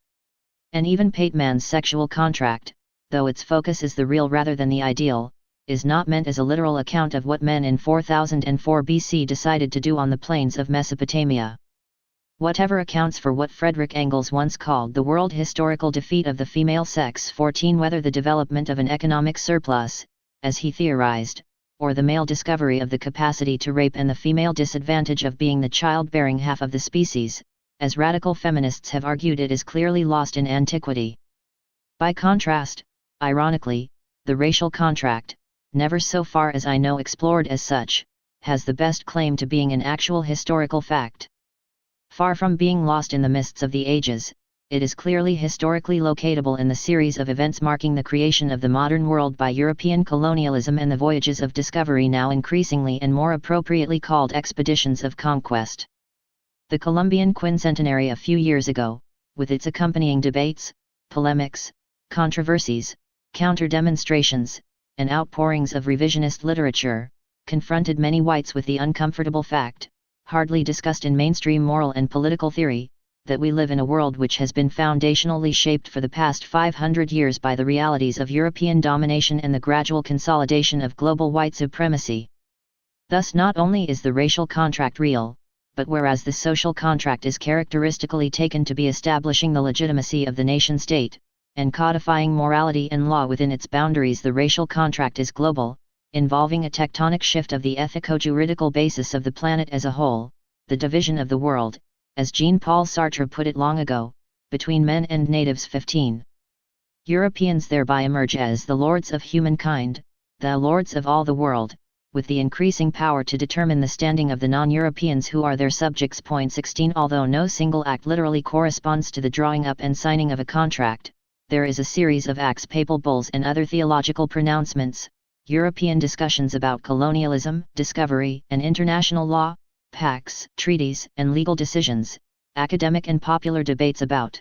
And even Pateman's sexual contract, though its focus is the real rather than the ideal, is not meant as a literal account of what men in 4004 BC decided to do on the plains of Mesopotamia. Whatever accounts for what Frederick Engels once called the world historical defeat of the female sex. 14. Whether the development of an economic surplus, as he theorized, or the male discovery of the capacity to rape and the female disadvantage of being the childbearing half of the species, as radical feminists have argued, it is clearly lost in antiquity. By contrast, ironically, the racial contract, never so far as I know explored as such, has the best claim to being an actual historical fact. Far from being lost in the mists of the ages, it is clearly historically locatable in the series of events marking the creation of the modern world by European colonialism and the voyages of discovery, now increasingly and more appropriately called expeditions of conquest. The Columbian quincentenary a few years ago, with its accompanying debates, polemics, controversies, counter-demonstrations, and outpourings of revisionist literature, confronted many whites with the uncomfortable fact, hardly discussed in mainstream moral and political theory, that we live in a world which has been foundationally shaped for the past 500 years by the realities of European domination and the gradual consolidation of global white supremacy. Thus not only is the racial contract real, but whereas the social contract is characteristically taken to be establishing the legitimacy of the nation-state, and codifying morality and law within its boundaries, the racial contract is global, involving a tectonic shift of the ethico-juridical basis of the planet as a whole, the division of the world, as Jean-Paul Sartre put it long ago, between men and natives 15. Europeans thereby emerge as the lords of humankind, the lords of all the world, with the increasing power to determine the standing of the non-Europeans who are their subjects. 16 Although no single act literally corresponds to the drawing up and signing of a contract, there is a series of acts, papal bulls and other theological pronouncements, European discussions about colonialism, discovery, and international law, pacts, treaties, and legal decisions, academic and popular debates about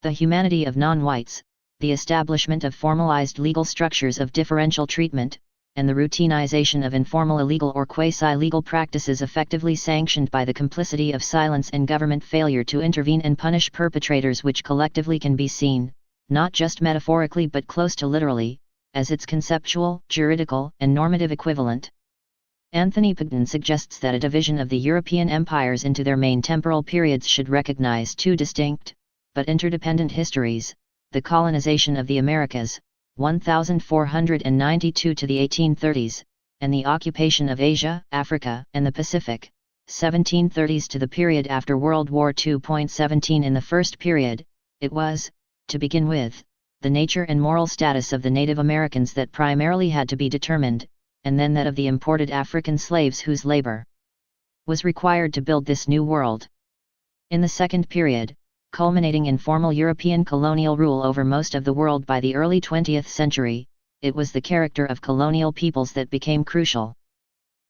the humanity of non-whites, the establishment of formalized legal structures of differential treatment, and the routinization of informal illegal or quasi-legal practices effectively sanctioned by the complicity of silence and government failure to intervene and punish perpetrators, which collectively can be seen, not just metaphorically but close to literally, as its conceptual, juridical, and normative equivalent. Anthony Pagden suggests that a division of the European empires into their main temporal periods should recognize two distinct, but interdependent histories: the colonization of the Americas, 1492 to the 1830s, and the occupation of Asia, Africa, and the Pacific, 1730s to the period after World War II. 17 In the first period, it was, to begin with, the nature and moral status of the Native Americans that primarily had to be determined, and then that of the imported African slaves whose labor was required to build this new world. In the second period, culminating in formal European colonial rule over most of the world by the early 20th century, it was the character of colonial peoples that became crucial.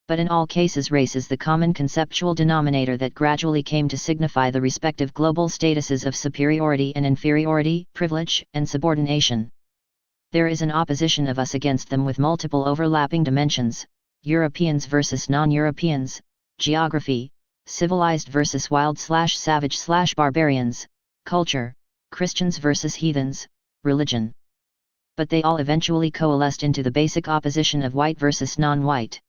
But in all cases race is the common conceptual denominator that gradually came to signify the respective global statuses of superiority and inferiority, privilege and subordination. There is an opposition of us against them with multiple overlapping dimensions: Europeans versus non-Europeans, geography, civilized versus wild/savage/barbarians, culture, Christians versus heathens, religion. But they all eventually coalesced into the basic opposition of white versus non-white.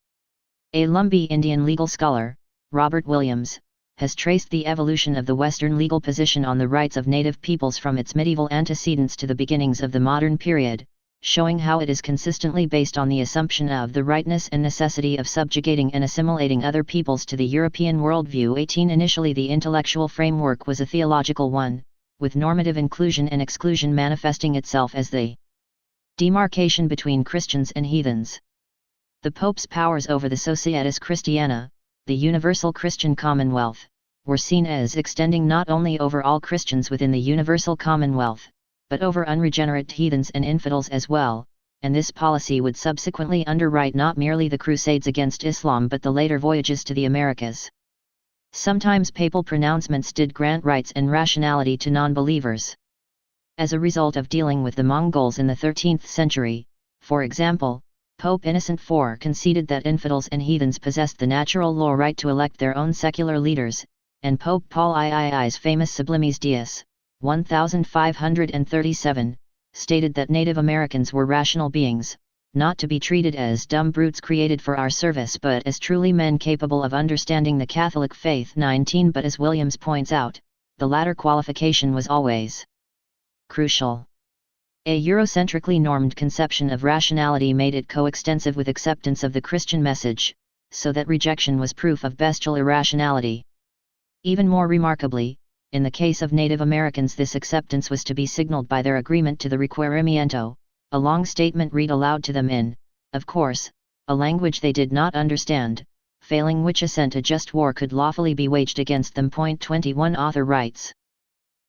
A Lumbee Indian legal scholar, Robert Williams, has traced the evolution of the Western legal position on the rights of native peoples from its medieval antecedents to the beginnings of the modern period, showing how it is consistently based on the assumption of the rightness and necessity of subjugating and assimilating other peoples to the European worldview. 18 Initially the intellectual framework was a theological one, with normative inclusion and exclusion manifesting itself as the demarcation between Christians and heathens. The Pope's powers over the Societas Christiana, the universal Christian commonwealth, were seen as extending not only over all Christians within the universal commonwealth, but over unregenerate heathens and infidels as well, and this policy would subsequently underwrite not merely the Crusades against Islam but the later voyages to the Americas. Sometimes papal pronouncements did grant rights and rationality to non-believers. As a result of dealing with the Mongols in the 13th century, for example, Pope Innocent IV conceded that infidels and heathens possessed the natural law right to elect their own secular leaders, and Pope Paul III's famous Sublimis Deus, 1537, stated that Native Americans were rational beings, not to be treated as dumb brutes created for our service but as truly men capable of understanding the Catholic faith. 19 But as Williams points out, the latter qualification was always crucial. A Eurocentrically normed conception of rationality made it coextensive with acceptance of the Christian message, so that rejection was proof of bestial irrationality. Even more remarkably, in the case of Native Americans this acceptance was to be signaled by their agreement to the requerimiento, a long statement read aloud to them in, of course, a language they did not understand, failing which assent a just war could lawfully be waged against them. 21 Author writes: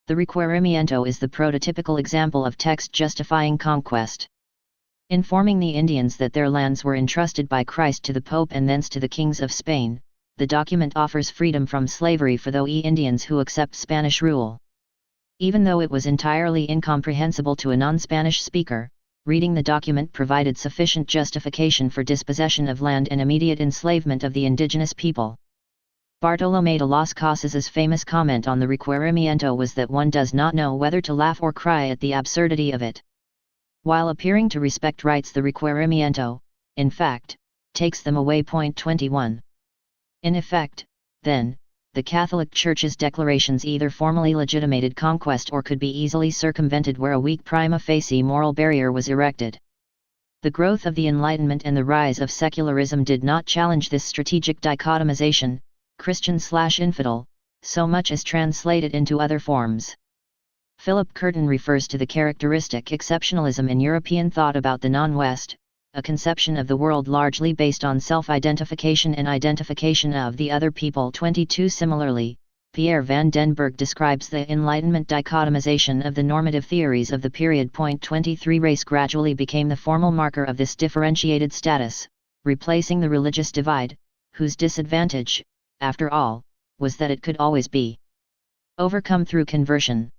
the requerimiento is the prototypical example of text justifying conquest. Informing the Indians that their lands were entrusted by Christ to the Pope and thence to the kings of Spain, the document offers freedom from slavery for those Indians who accept Spanish rule. Even though it was entirely incomprehensible to a non-Spanish speaker, reading the document provided sufficient justification for dispossession of land and immediate enslavement of the indigenous people. Bartolomé de las Casas's famous comment on the requerimiento was that one does not know whether to laugh or cry at the absurdity of it. While appearing to respect rights, the requerimiento, in fact, takes them away. 21 In effect, then, the Catholic Church's declarations either formally legitimated conquest or could be easily circumvented where a weak prima facie moral barrier was erected. The growth of the Enlightenment and the rise of secularism did not challenge this strategic dichotomization, Christian/infidel, so much as translate it into other forms. Philip Curtin refers to the characteristic exceptionalism in European thought about the non-West, a conception of the world largely based on self-identification and identification of the other people. 22 Similarly, Pierre van den Berg describes the Enlightenment dichotomization of the normative theories of the period. 23 Race gradually became the formal marker of this differentiated status, replacing the religious divide, whose disadvantage, after all, was that it could always be overcome through conversion.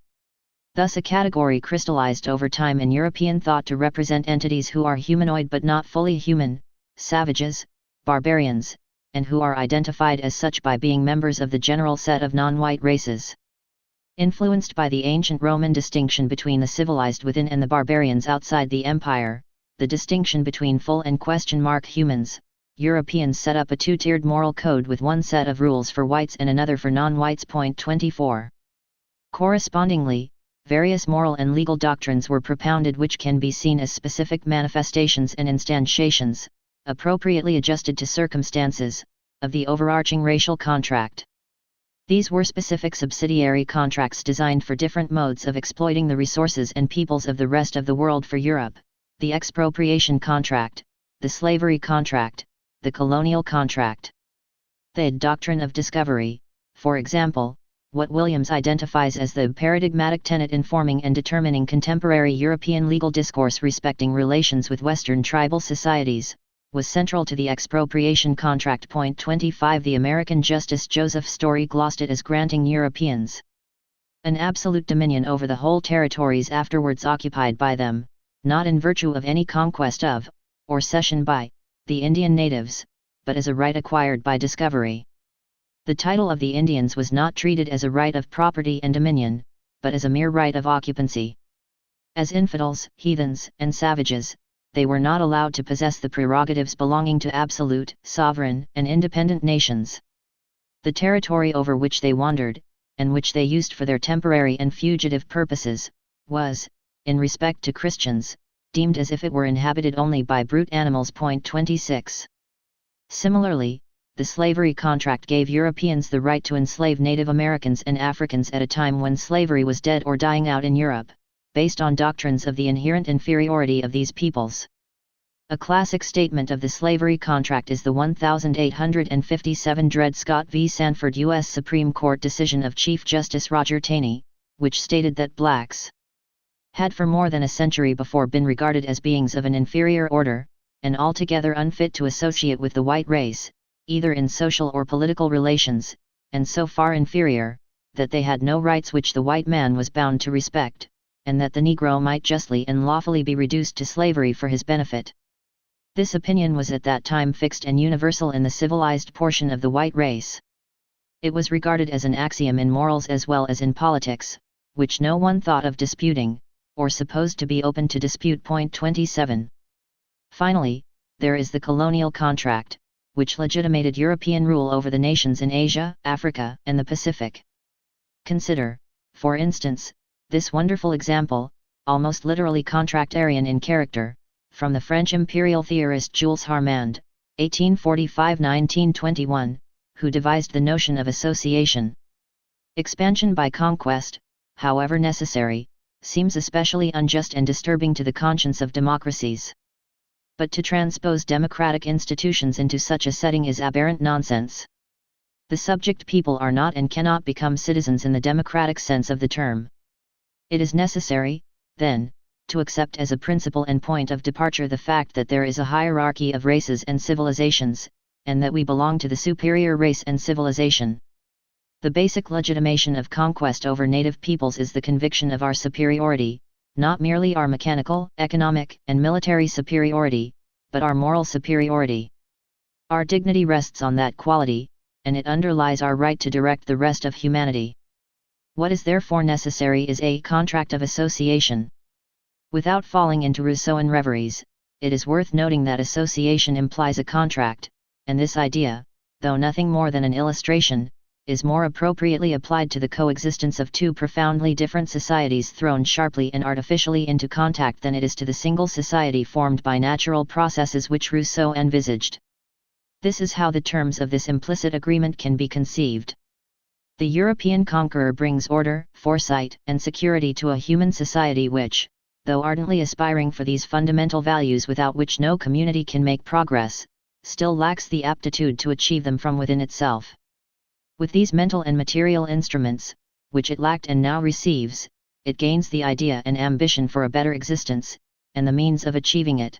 Thus a category crystallized over time in European thought to represent entities who are humanoid but not fully human, savages, barbarians, and who are identified as such by being members of the general set of non-white races. Influenced by the ancient Roman distinction between the civilized within and the barbarians outside the empire, the distinction between full and humans, Europeans set up a two-tiered moral code with one set of rules for whites and another for non-whites. 24. Correspondingly, various moral and legal doctrines were propounded which can be seen as specific manifestations and instantiations, appropriately adjusted to circumstances, of the overarching racial contract. These were specific subsidiary contracts designed for different modes of exploiting the resources and peoples of the rest of the world. For Europe, the expropriation contract, the slavery contract, the colonial contract. The doctrine of discovery, for example, what Williams identifies as the paradigmatic tenet informing and determining contemporary European legal discourse respecting relations with Western tribal societies, was central to the expropriation contract. 25 The American Justice Joseph Story glossed it as granting Europeans an absolute dominion over the whole territories afterwards occupied by them, not in virtue of any conquest of, or cession by, the Indian natives, but as a right acquired by discovery. The title of the Indians was not treated as a right of property and dominion, but as a mere right of occupancy. As infidels, heathens, and savages, they were not allowed to possess the prerogatives belonging to absolute, sovereign, and independent nations. The territory over which they wandered, and which they used for their temporary and fugitive purposes, was, in respect to Christians, deemed as if it were inhabited only by brute animals. 26. Similarly, the slavery contract gave Europeans the right to enslave Native Americans and Africans at a time when slavery was dead or dying out in Europe, based on doctrines of the inherent inferiority of these peoples. A classic statement of the slavery contract is the 1857 Dred Scott v. Sanford U.S. Supreme Court decision of Chief Justice Roger Taney, which stated that blacks had for more than a century before been regarded as beings of an inferior order, and altogether unfit to associate with the white race, either in social or political relations, and so far inferior, that they had no rights which the white man was bound to respect, and that the Negro might justly and lawfully be reduced to slavery for his benefit. This opinion was at that time fixed and universal in the civilized portion of the white race. It was regarded as an axiom in morals as well as in politics, which no one thought of disputing, or supposed to be open to dispute. 27. Finally, there is the colonial contract, which legitimated European rule over the nations in Asia, Africa, and the Pacific. Consider, for instance, this wonderful example, almost literally contractarian in character, from the French imperial theorist Jules Harmand, 1845–1921, who devised the notion of association. Expansion by conquest, however necessary, seems especially unjust and disturbing to the conscience of democracies. But to transpose democratic institutions into such a setting is aberrant nonsense. The subject people are not and cannot become citizens in the democratic sense of the term. It is necessary, then, to accept as a principle and point of departure the fact that there is a hierarchy of races and civilizations, and that we belong to the superior race and civilization. The basic legitimation of conquest over native peoples is the conviction of our superiority, not merely our mechanical, economic, and military superiority, but our moral superiority. Our dignity rests on that quality, and it underlies our right to direct the rest of humanity. What is therefore necessary is a contract of association. Without falling into Rousseauan reveries, it is worth noting that association implies a contract, and this idea, though nothing more than an illustration, is more appropriately applied to the coexistence of two profoundly different societies thrown sharply and artificially into contact than it is to the single society formed by natural processes which Rousseau envisaged. This is how the terms of this implicit agreement can be conceived. The European conqueror brings order, foresight, and security to a human society which, though ardently aspiring for these fundamental values without which no community can make progress, still lacks the aptitude to achieve them from within itself. With these mental and material instruments, which it lacked and now receives, it gains the idea and ambition for a better existence, and the means of achieving it.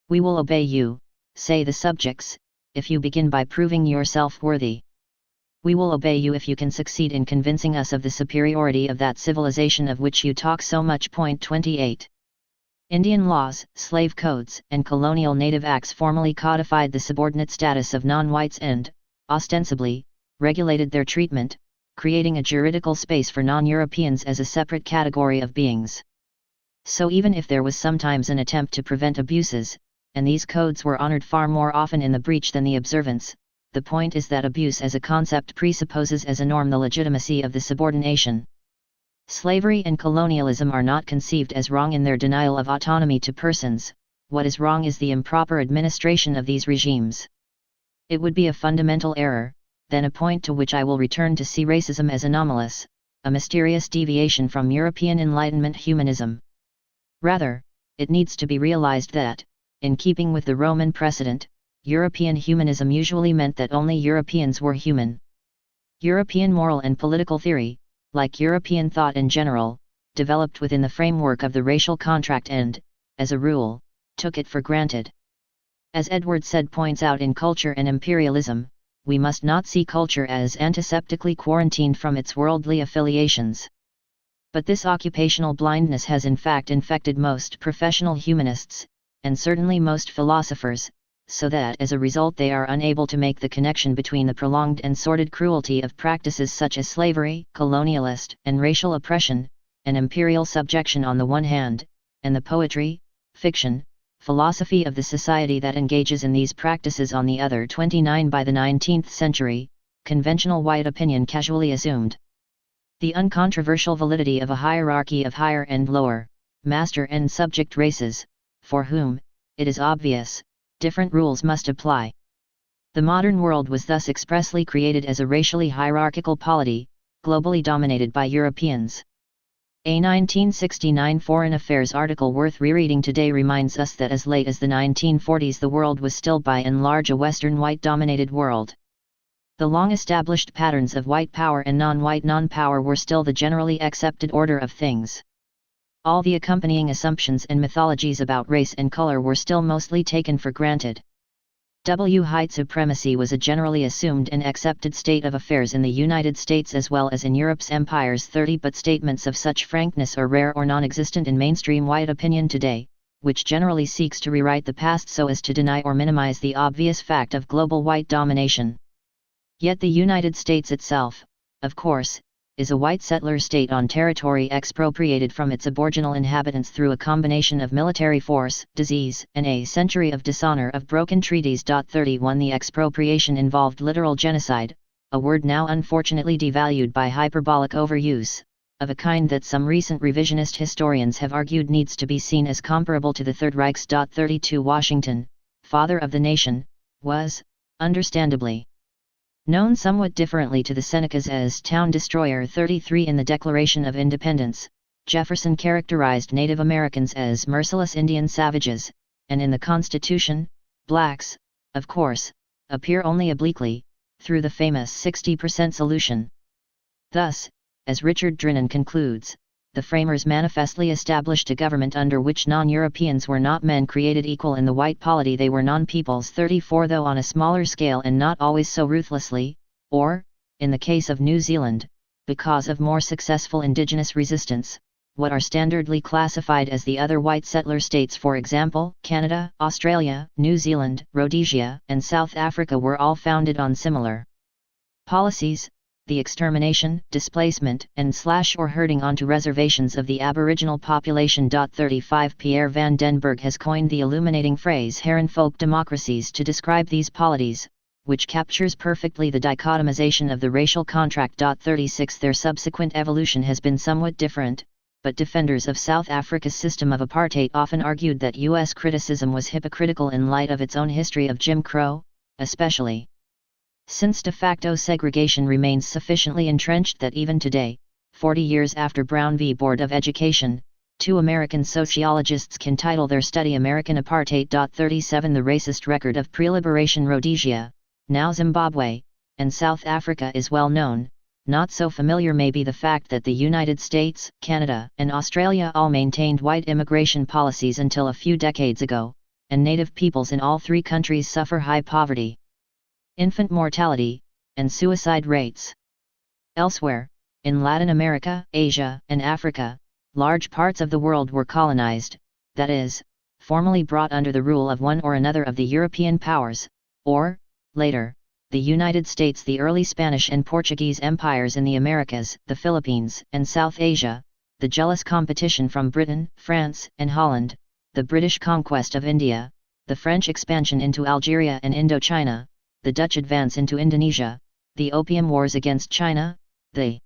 We will obey you, say the subjects, if you begin by proving yourself worthy. We will obey you if you can succeed in convincing us of the superiority of that civilization of which you talk so much. 28. Indian laws, slave codes, and colonial native acts formally codified the subordinate status of non-whites and, ostensibly, regulated their treatment, creating a juridical space for non-Europeans as a separate category of beings. So even if there was sometimes an attempt to prevent abuses, and these codes were honored far more often in the breach than the observance, the point is that abuse as a concept presupposes as a norm the legitimacy of the subordination. Slavery and colonialism are not conceived as wrong in their denial of autonomy to persons. What is wrong is the improper administration of these regimes. It would be a fundamental error, then a point to which I will return, to see racism as anomalous, a mysterious deviation from European Enlightenment humanism. Rather, it needs to be realized that, in keeping with the Roman precedent, European humanism usually meant that only Europeans were human. European moral and political theory, like European thought in general, developed within the framework of the racial contract and, as a rule, took it for granted. As Edward Said points out in Culture and Imperialism, we must not see culture as antiseptically quarantined from its worldly affiliations. But this occupational blindness has in fact infected most professional humanists, and certainly most philosophers, so that as a result they are unable to make the connection between the prolonged and sordid cruelty of practices such as slavery, colonialist and racial oppression, and imperial subjection on the one hand, and the poetry, fiction, philosophy of the society that engages in these practices on the other. 29. By the 19th century, conventional white opinion casually assumed the uncontroversial validity of a hierarchy of higher and lower, master and subject races, for whom, it is obvious, different rules must apply. The modern world was thus expressly created as a racially hierarchical polity, globally dominated by Europeans. A 1969 Foreign Affairs article worth rereading today reminds us that as late as the 1940s the world was still by and large a Western white-dominated world. The long-established patterns of white power and non-white non-power were still the generally accepted order of things. All the accompanying assumptions and mythologies about race and color were still mostly taken for granted. White supremacy was a generally assumed and accepted state of affairs in the United States as well as in Europe's empires. 30. But statements of such frankness are rare or non-existent in mainstream white opinion today, which generally seeks to rewrite the past so as to deny or minimize the obvious fact of global white domination. Yet the United States itself, of course, is a white settler state on territory expropriated from its aboriginal inhabitants through a combination of military force, disease, and a century of dishonor of broken treaties. 31. The expropriation involved literal genocide, a word now unfortunately devalued by hyperbolic overuse, of a kind that some recent revisionist historians have argued needs to be seen as comparable to the Third Reich's. 32. Washington, father of the nation, was, understandably, known somewhat differently to the Senecas as town destroyer. 33. In the Declaration of Independence, Jefferson characterized Native Americans as merciless Indian savages, and in the Constitution, blacks, of course, appear only obliquely, through the famous 60% solution. Thus, as Richard Drinan concludes, the framers manifestly established a government under which non-Europeans were not men created equal in the white polity, they were non-peoples. 34. Though on a smaller scale and not always so ruthlessly, or, in the case of New Zealand, because of more successful indigenous resistance, what are standardly classified as the other white settler states, for example, Canada, Australia, New Zealand, Rhodesia, and South Africa, were all founded on similar policies, the extermination, displacement, and or herding onto reservations of the Aboriginal population. 35. Pierre van den Berg has coined the illuminating phrase Herrenfolk democracies to describe these polities, which captures perfectly the dichotomization of the racial contract. 36. Their subsequent evolution has been somewhat different, but defenders of South Africa's system of apartheid often argued that U.S. criticism was hypocritical in light of its own history of Jim Crow, especially since de facto segregation remains sufficiently entrenched that even today, 40 years after Brown v. Board of Education, 2 American sociologists can title their study American Apartheid. 37 The racist record of pre-liberation Rhodesia, now Zimbabwe, and South Africa is well known. Not so familiar may be the fact that the United States, Canada, and Australia all maintained white immigration policies until a few decades ago, and native peoples in all 3 countries suffer high poverty, infant mortality, and suicide rates. Elsewhere, in Latin America, Asia, and Africa, large parts of the world were colonized, that is, formally brought under the rule of one or another of the European powers, or, later, the United States. The early Spanish and Portuguese empires in the Americas, the Philippines, and South Asia, the jealous competition from Britain, France, and Holland, the British conquest of India, the French expansion into Algeria and Indochina, the Dutch advance into Indonesia, the Opium Wars against China, the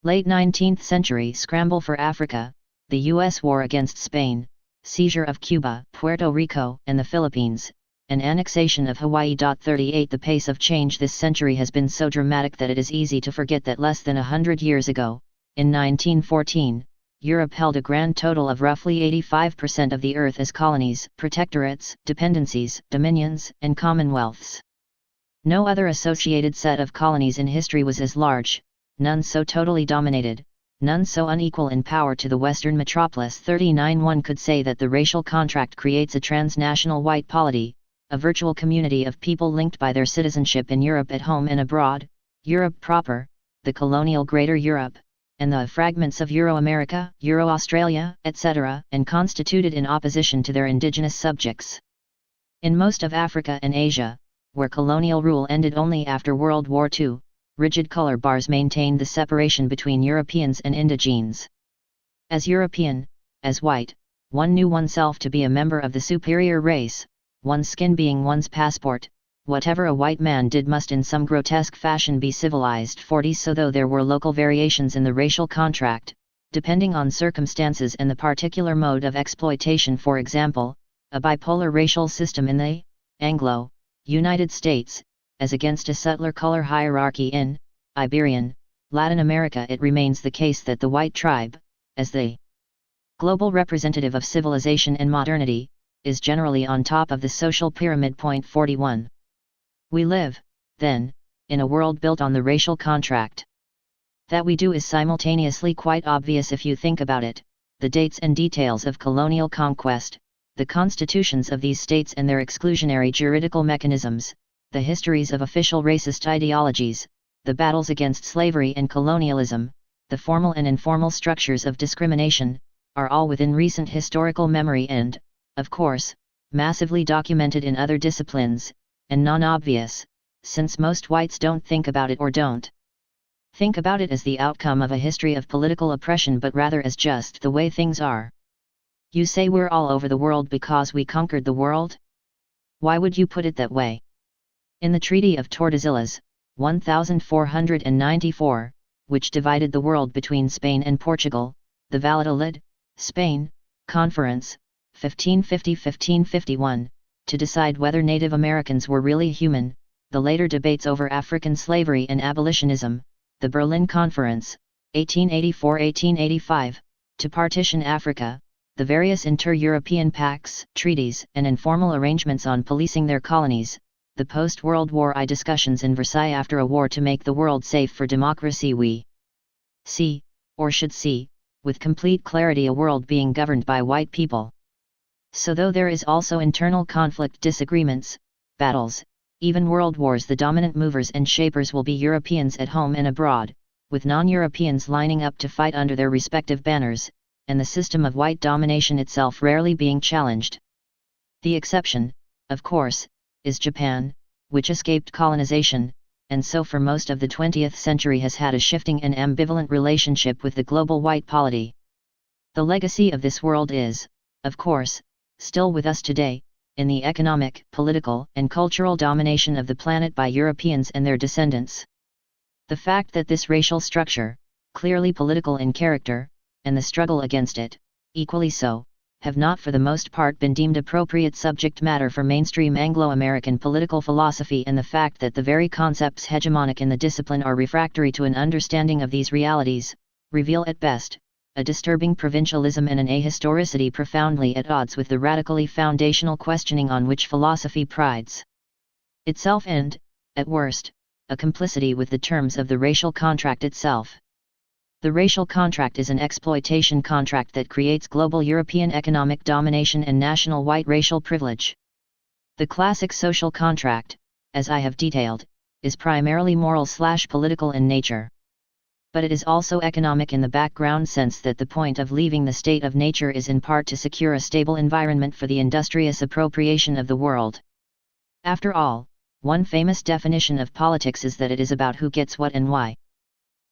late 19th century scramble for Africa, the U.S. war against Spain, seizure of Cuba, Puerto Rico, and the Philippines, and annexation of Hawaii. 38 The pace of change this century has been so dramatic that it is easy to forget that less than 100 years ago, in 1914, Europe held a grand total of roughly 85% of the earth as colonies, protectorates, dependencies, dominions, and commonwealths. No other associated set of colonies in history was as large, none so totally dominated, none so unequal in power to the western metropolis. 39 One could say that the racial contract creates a transnational white polity, a virtual community of people linked by their citizenship in Europe at home and abroad, Europe proper, the colonial Greater Europe, and the fragments of Euro-America, Euro-Australia, etc., and constituted in opposition to their indigenous subjects. In most of Africa and Asia, where colonial rule ended only after World War II, rigid color bars maintained the separation between Europeans and indigenes. As European, as white, one knew oneself to be a member of the superior race, one's skin being one's passport. Whatever a white man did must in some grotesque fashion be civilized. 40 So though there were local variations in the racial contract, depending on circumstances and the particular mode of exploitation, for example, a bipolar racial system in the Anglo-United States, as against a subtler color hierarchy in Iberian, Latin America, it remains the case that the white tribe, as the global representative of civilization and modernity, is generally on top of the social pyramid. 41. We live, then, in a world built on the racial contract. That we do is simultaneously quite obvious if you think about it. The dates and details of colonial conquest, the constitutions of these states and their exclusionary juridical mechanisms, the histories of official racist ideologies, the battles against slavery and colonialism, the formal and informal structures of discrimination, are all within recent historical memory and, of course, massively documented in other disciplines, and non-obvious, since most whites don't think about it or don't think about it as the outcome of a history of political oppression, but rather as just the way things are. You say we're all over the world because we conquered the world? Why would you put it that way? In the Treaty of Tordesillas, 1494, which divided the world between Spain and Portugal, the Valladolid, Spain, Conference, 1550–1551, to decide whether Native Americans were really human, the later debates over African slavery and abolitionism, the Berlin Conference, 1884–1885, to partition Africa, the various inter-European pacts, treaties, and informal arrangements on policing their colonies, the post-World War I discussions in Versailles after a war to make the world safe for democracy. We see, or should see, with complete clarity a world being governed by white people. So though there is also internal conflict, disagreements, battles, even world wars, the dominant movers and shapers will be Europeans at home and abroad, with non-Europeans lining up to fight under their respective banners, and the system of white domination itself rarely being challenged. The exception, of course, is Japan, which escaped colonization, and so for most of the 20th century has had a shifting and ambivalent relationship with the global white polity. The legacy of this world is, of course, still with us today, in the economic, political, and cultural domination of the planet by Europeans and their descendants. The fact that this racial structure, clearly political in character, and the struggle against it, equally so, have not for the most part been deemed appropriate subject matter for mainstream Anglo-American political philosophy, and the fact that the very concepts hegemonic in the discipline are refractory to an understanding of these realities, reveal at best, a disturbing provincialism and an ahistoricity profoundly at odds with the radically foundational questioning on which philosophy prides itself and, at worst, a complicity with the terms of the racial contract itself. The racial contract is an exploitation contract that creates global European economic domination and national white racial privilege. The classic social contract, as I have detailed, is primarily moral/political in nature. But it is also economic in the background sense that the point of leaving the state of nature is in part to secure a stable environment for the industrious appropriation of the world. After all, one famous definition of politics is that it is about who gets what and why.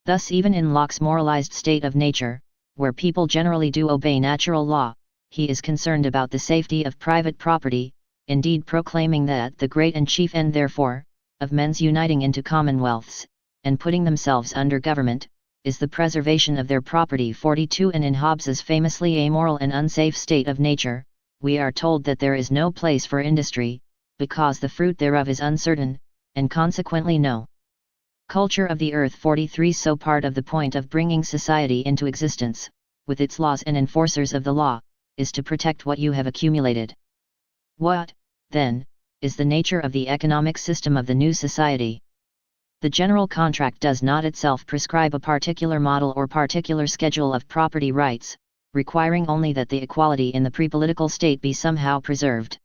Thus even in Locke's moralized state of nature, where people generally do obey natural law, he is concerned about the safety of private property, indeed proclaiming that the great and chief end therefore, of men's uniting into commonwealths, and putting themselves under government, is the preservation of their property. 42. And in Hobbes's famously amoral and unsafe state of nature, we are told that there is no place for industry, because the fruit thereof is uncertain, and consequently no culture of the earth. 43. So part of the point of bringing society into existence, with its laws and enforcers of the law, is to protect what you have accumulated. What, then, is the nature of the economic system of the new society? The general contract does not itself prescribe a particular model or particular schedule of property rights, requiring only that the equality in the pre-political state be somehow preserved.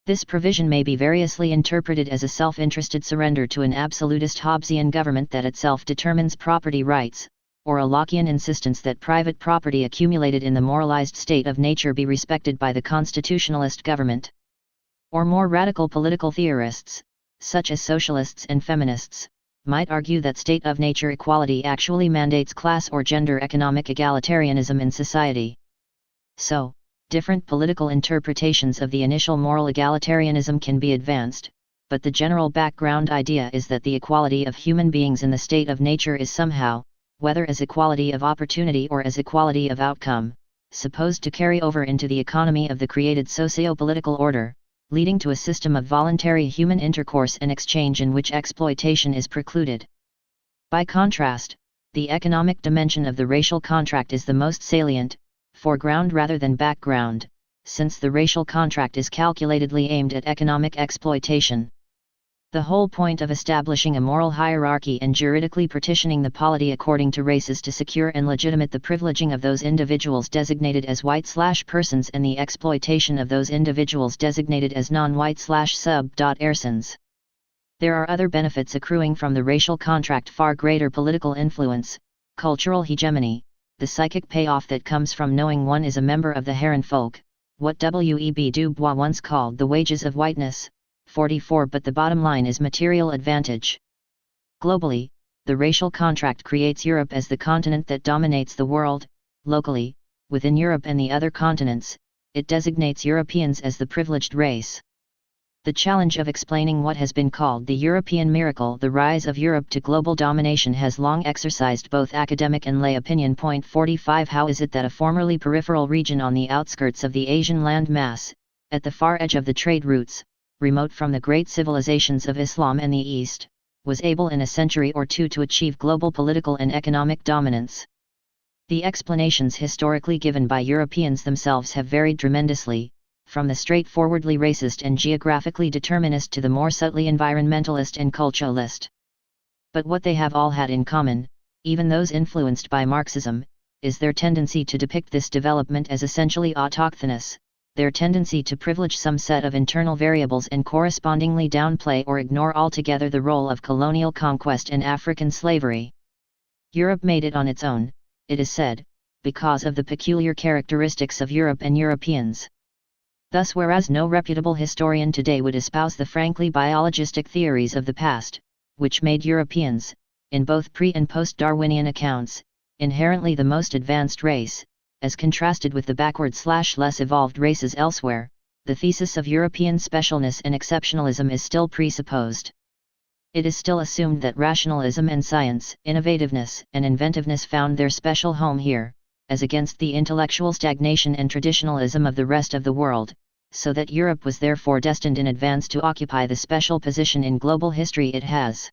This provision may be variously interpreted as a self-interested surrender to an absolutist Hobbesian government that itself determines property rights, or a Lockean insistence that private property accumulated in the moralized state of nature be respected by the constitutionalist government. Or more radical political theorists, such as socialists and feminists, might argue that state of nature equality actually mandates class or gender economic egalitarianism in society. So, different political interpretations of the initial moral egalitarianism can be advanced, but the general background idea is that the equality of human beings in the state of nature is somehow, whether as equality of opportunity or as equality of outcome, supposed to carry over into the economy of the created socio-political order, leading to a system of voluntary human intercourse and exchange in which exploitation is precluded. By contrast, the economic dimension of the racial contract is the most salient, foreground rather than background, since the racial contract is calculatedly aimed at economic exploitation. The whole point of establishing a moral hierarchy and juridically partitioning the polity according to race is to secure and legitimate the privileging of those individuals designated as white/persons and the exploitation of those individuals designated as non-white/sub.ersons. There are other benefits accruing from the racial contract: far greater political influence, cultural hegemony, the psychic payoff that comes from knowing one is a member of the Herrenfolk, what W.E.B. Du Bois once called the wages of whiteness. 44. But the bottom line is material advantage. Globally, the racial contract creates Europe as the continent that dominates the world. Locally, within Europe and the other continents, it designates Europeans as the privileged race. The challenge of explaining what has been called the European miracle, the rise of Europe to global domination, has long exercised both academic and lay opinion. 45. How is it that a formerly peripheral region on the outskirts of the Asian land mass, at the far edge of the trade routes, remote from the great civilizations of Islam and the East, was able in a century or two to achieve global political and economic dominance? The explanations historically given by Europeans themselves have varied tremendously, from the straightforwardly racist and geographically determinist to the more subtly environmentalist and culturalist. But what they have all had in common, even those influenced by Marxism, is their tendency to depict this development as essentially autochthonous, their tendency to privilege some set of internal variables and correspondingly downplay or ignore altogether the role of colonial conquest and African slavery. Europe made it on its own, it is said, because of the peculiar characteristics of Europe and Europeans. Thus, whereas no reputable historian today would espouse the frankly biologistic theories of the past, which made Europeans, in both pre- and post-Darwinian accounts, inherently the most advanced race, as contrasted with the backward/less evolved races elsewhere, the thesis of European specialness and exceptionalism is still presupposed. It is still assumed that rationalism and science, innovativeness and inventiveness found their special home here, as against the intellectual stagnation and traditionalism of the rest of the world, so that Europe was therefore destined in advance to occupy the special position in global history it has.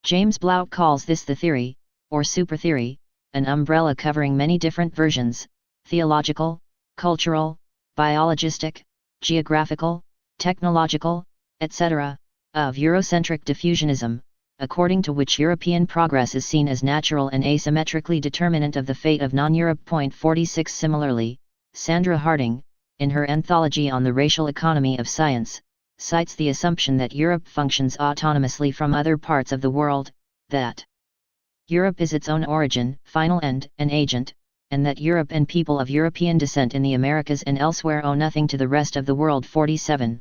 James Blount calls this the theory, or supertheory, an umbrella covering many different versions, theological, cultural, biologistic, geographical, technological, etc., of Eurocentric diffusionism, according to which European progress is seen as natural and asymmetrically determinant of the fate of non-Europe. 46 Similarly, Sandra Harding, in her anthology on the racial economy of science, cites the assumption that Europe functions autonomously from other parts of the world, that Europe is its own origin, final end, and agent, and that Europe and people of European descent in the Americas and elsewhere owe nothing to the rest of the world. 47.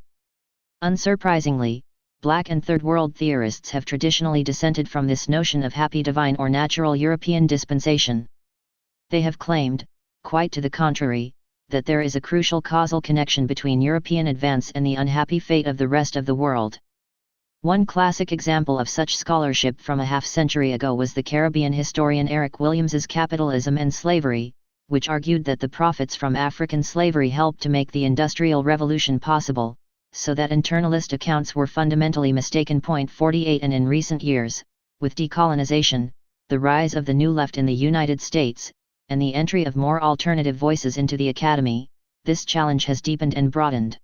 Unsurprisingly, Black and Third World theorists have traditionally dissented from this notion of happy divine or natural European dispensation. They have claimed, quite to the contrary, that there is a crucial causal connection between European advance and the unhappy fate of the rest of the world. One classic example of such scholarship from a half-century ago was the Caribbean historian Eric Williams's Capitalism and Slavery, which argued that the profits from African slavery helped to make the Industrial Revolution possible, so that internalist accounts were fundamentally mistaken. 48 And in recent years, with decolonization, the rise of the New Left in the United States, and the entry of more alternative voices into the academy, this challenge has deepened and broadened.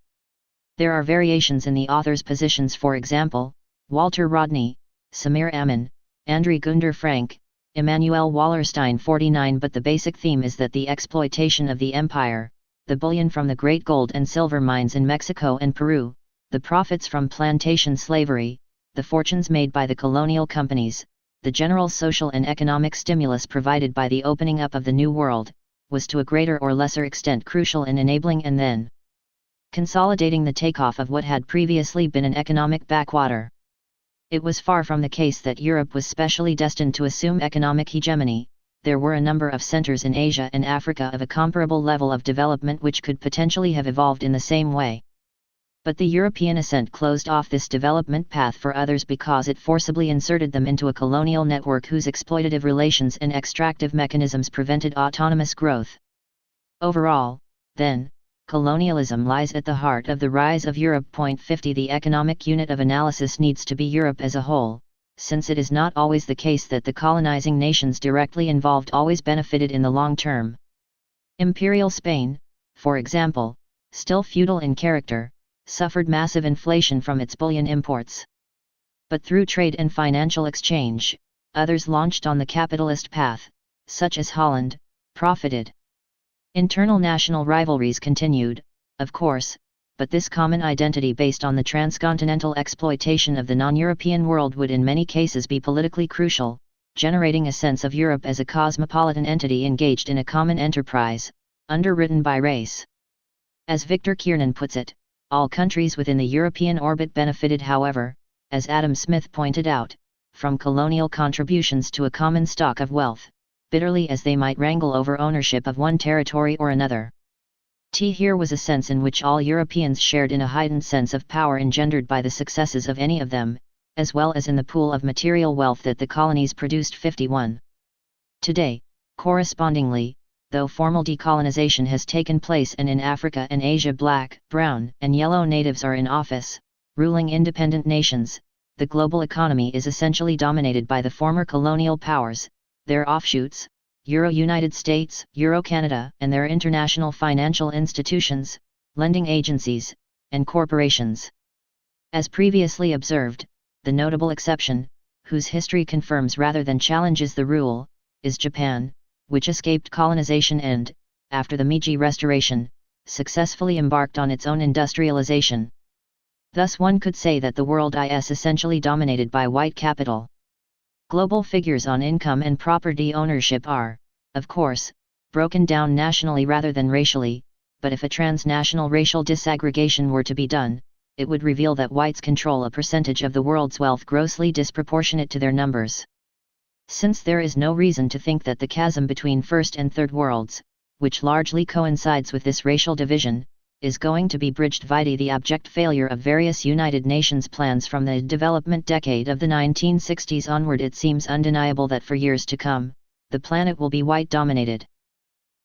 There are variations in the author's positions, for example, Walter Rodney, Samir Amin, André Gunder Frank, Emmanuel Wallerstein. 49 But the basic theme is that the exploitation of the empire, the bullion from the great gold and silver mines in Mexico and Peru, the profits from plantation slavery, the fortunes made by the colonial companies, the general social and economic stimulus provided by the opening up of the New World, was to a greater or lesser extent crucial in enabling and then consolidating the takeoff of what had previously been an economic backwater. It was far from the case that Europe was specially destined to assume economic hegemony. There were a number of centers in Asia and Africa of a comparable level of development which could potentially have evolved in the same way. But the European ascent closed off this development path for others because it forcibly inserted them into a colonial network whose exploitative relations and extractive mechanisms prevented autonomous growth. Overall, then, colonialism lies at the heart of the rise of Europe. 50 The economic unit of analysis needs to be Europe as a whole, since it is not always the case that the colonizing nations directly involved always benefited in the long term. Imperial Spain, for example, still feudal in character, suffered massive inflation from its bullion imports. But through trade and financial exchange, others launched on the capitalist path, such as Holland, profited. Internal national rivalries continued, of course, but this common identity based on the transcontinental exploitation of the non-European world would in many cases be politically crucial, generating a sense of Europe as a cosmopolitan entity engaged in a common enterprise, underwritten by race. As Victor Kiernan puts it, all countries within the European orbit benefited, however, as Adam Smith pointed out, from colonial contributions to a common stock of wealth, bitterly as they might wrangle over ownership of one territory or another. Here was a sense in which all Europeans shared in a heightened sense of power engendered by the successes of any of them, as well as in the pool of material wealth that the colonies produced. 51. Today, correspondingly, though formal decolonization has taken place and in Africa and Asia black, brown, and yellow natives are in office, ruling independent nations, the global economy is essentially dominated by the former colonial powers, their offshoots, Euro-United States, Euro-Canada, and their international financial institutions, lending agencies, and corporations. As previously observed, the notable exception, whose history confirms rather than challenges the rule, is Japan, which escaped colonization and, after the Meiji Restoration, successfully embarked on its own industrialization. Thus one could say that the world is essentially dominated by white capital. Global figures on income and property ownership are, of course, broken down nationally rather than racially, but if a transnational racial disaggregation were to be done, it would reveal that whites control a percentage of the world's wealth grossly disproportionate to their numbers. Since there is no reason to think that the chasm between first and third worlds, which largely coincides with this racial division, is going to be bridged via the abject failure of various United Nations plans from the development decade of the 1960s onward, it seems undeniable that for years to come, the planet will be white-dominated.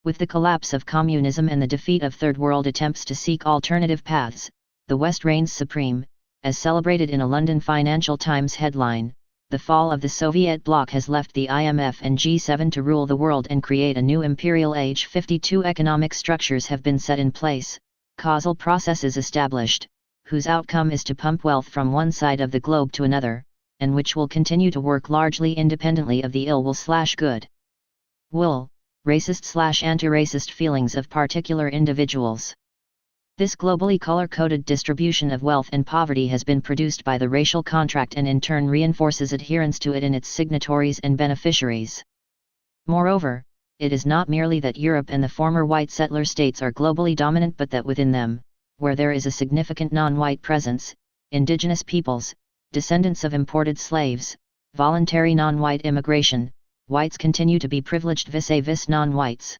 With the collapse of communism and the defeat of Third World attempts to seek alternative paths, the West reigns supreme, as celebrated in a London Financial Times headline. The fall of the Soviet bloc has left the IMF and G7 to rule the world and create a new imperial age. 52 economic structures have been set in place, causal processes established, whose outcome is to pump wealth from one side of the globe to another, and which will continue to work largely independently of the ill will/good will, racist/anti-racist feelings of particular individuals. This globally color-coded distribution of wealth and poverty has been produced by the racial contract and in turn reinforces adherence to it in its signatories and beneficiaries. Moreover, it is not merely that Europe and the former white settler states are globally dominant but that within them, where there is a significant non-white presence, indigenous peoples, descendants of imported slaves, voluntary non-white immigration, whites continue to be privileged vis-a-vis non-whites.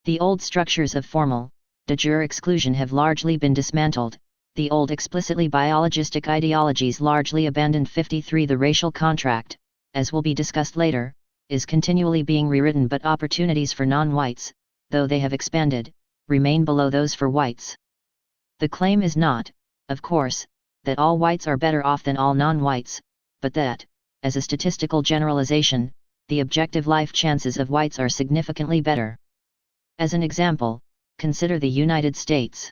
The old structures of formal, de jure exclusion have largely been dismantled, the old explicitly biologistic ideologies largely abandoned. 53 The racial contract, as will be discussed later, is continually being rewritten, but opportunities for non-whites, though they have expanded, remain below those for whites. The claim is not, of course, that all whites are better off than all non-whites, but that, as a statistical generalization, the objective life chances of whites are significantly better. As an example, consider the United States.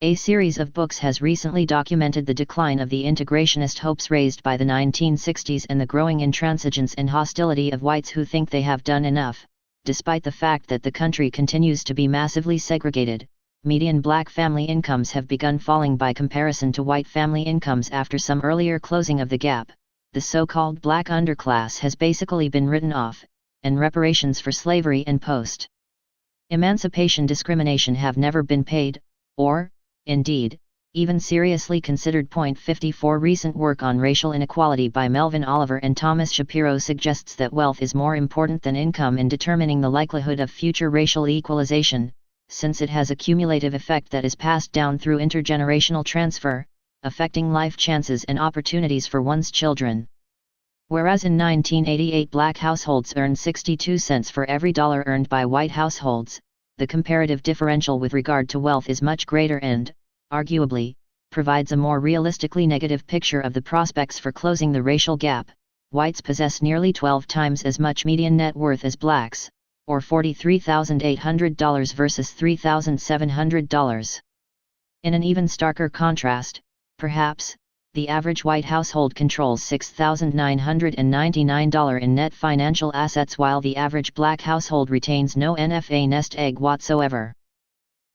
A series of books has recently documented the decline of the integrationist hopes raised by the 1960s and the growing intransigence and hostility of whites who think they have done enough, despite the fact that the country continues to be massively segregated. Median black family incomes have begun falling by comparison to white family incomes after some earlier closing of the gap. The so-called black underclass has basically been written off, and reparations for slavery and post-emancipation discrimination have never been paid, or, indeed, even seriously considered. 54 Recent work on racial inequality by Melvin Oliver and Thomas Shapiro suggests that wealth is more important than income in determining the likelihood of future racial equalization, since it has a cumulative effect that is passed down through intergenerational transfer, affecting life chances and opportunities for one's children. Whereas in 1988 black households earned 62 cents for every dollar earned by white households, the comparative differential with regard to wealth is much greater and, arguably, provides a more realistically negative picture of the prospects for closing the racial gap. Whites possess nearly 12 times as much median net worth as blacks, or $43,800 versus $3,700. In an even starker contrast, perhaps, the average white household controls $6,999 in net financial assets while the average black household retains no NFA nest egg whatsoever.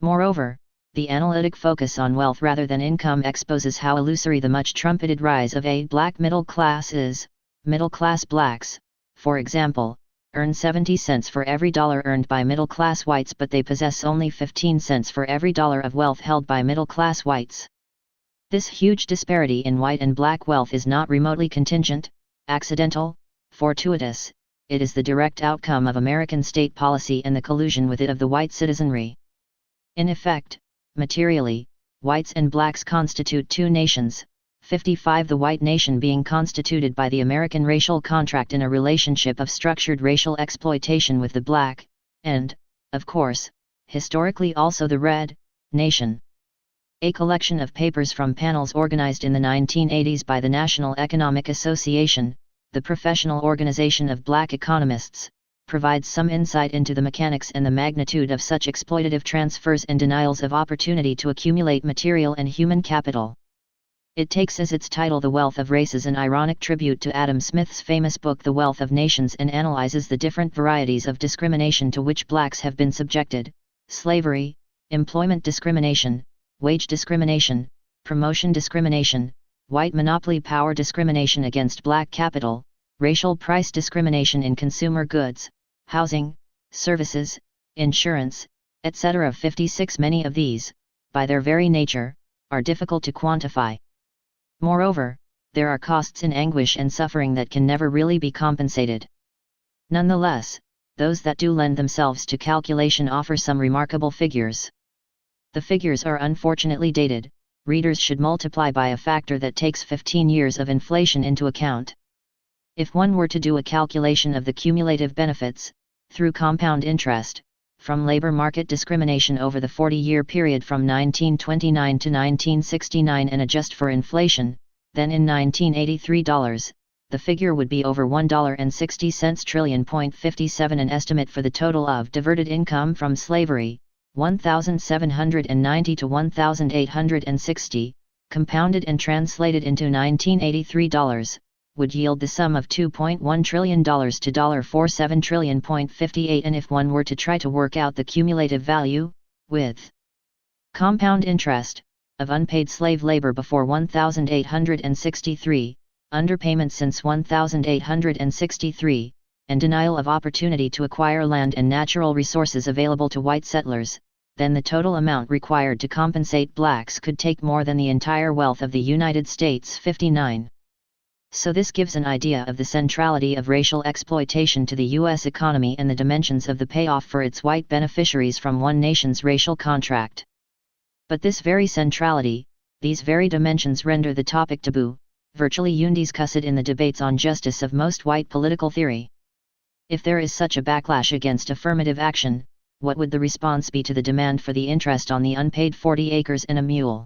Moreover, the analytic focus on wealth rather than income exposes how illusory the much-trumpeted rise of a black middle class is. Middle-class blacks, for example, earn 70 cents for every dollar earned by middle-class whites, but they possess only 15 cents for every dollar of wealth held by middle-class whites. This huge disparity in white and black wealth is not remotely contingent, accidental, fortuitous, it is the direct outcome of American state policy and the collusion with it of the white citizenry. In effect, materially, whites and blacks constitute two nations, 55 the white nation being constituted by the American racial contract in a relationship of structured racial exploitation with the black, and, of course, historically also the red, nation. A collection of papers from panels organized in the 1980s by the National Economic Association, the professional organization of black economists, provides some insight into the mechanics and the magnitude of such exploitative transfers and denials of opportunity to accumulate material and human capital. It takes as its title The Wealth of Races, an ironic tribute to Adam Smith's famous book The Wealth of Nations, and analyzes the different varieties of discrimination to which blacks have been subjected: slavery, employment discrimination, wage discrimination, promotion discrimination, white monopoly power discrimination against black capital, racial price discrimination in consumer goods, housing, services, insurance, etc. 56 Many of these, by their very nature, are difficult to quantify. Moreover, there are costs in anguish and suffering that can never really be compensated. Nonetheless, those that do lend themselves to calculation offer some remarkable figures. The figures are unfortunately dated. Readers should multiply by a factor that takes 15 years of inflation into account. If one were to do a calculation of the cumulative benefits, through compound interest, from labor market discrimination over the 40-year period from 1929 to 1969 and adjust for inflation, then in 1983 dollars, the figure would be over $1.60 trillion. 57 An estimate for the total of diverted income from slavery, 1,790 to 1,860, compounded and translated into 1983 dollars, would yield the sum of $2.1 trillion to $47 trillion. 58 And if one were to try to work out the cumulative value, with compound interest, of unpaid slave labor before 1863, underpayment since 1863, and denial of opportunity to acquire land and natural resources available to white settlers, then the total amount required to compensate blacks could take more than the entire wealth of the United States. 59. So this gives an idea of the centrality of racial exploitation to the U.S. economy and the dimensions of the payoff for its white beneficiaries from one nation's racial contract. But this very centrality, these very dimensions render the topic taboo, virtually undiscussed in the debates on justice of most white political theory. If there is such a backlash against affirmative action, what would the response be to the demand for the interest on the unpaid 40 acres and a mule?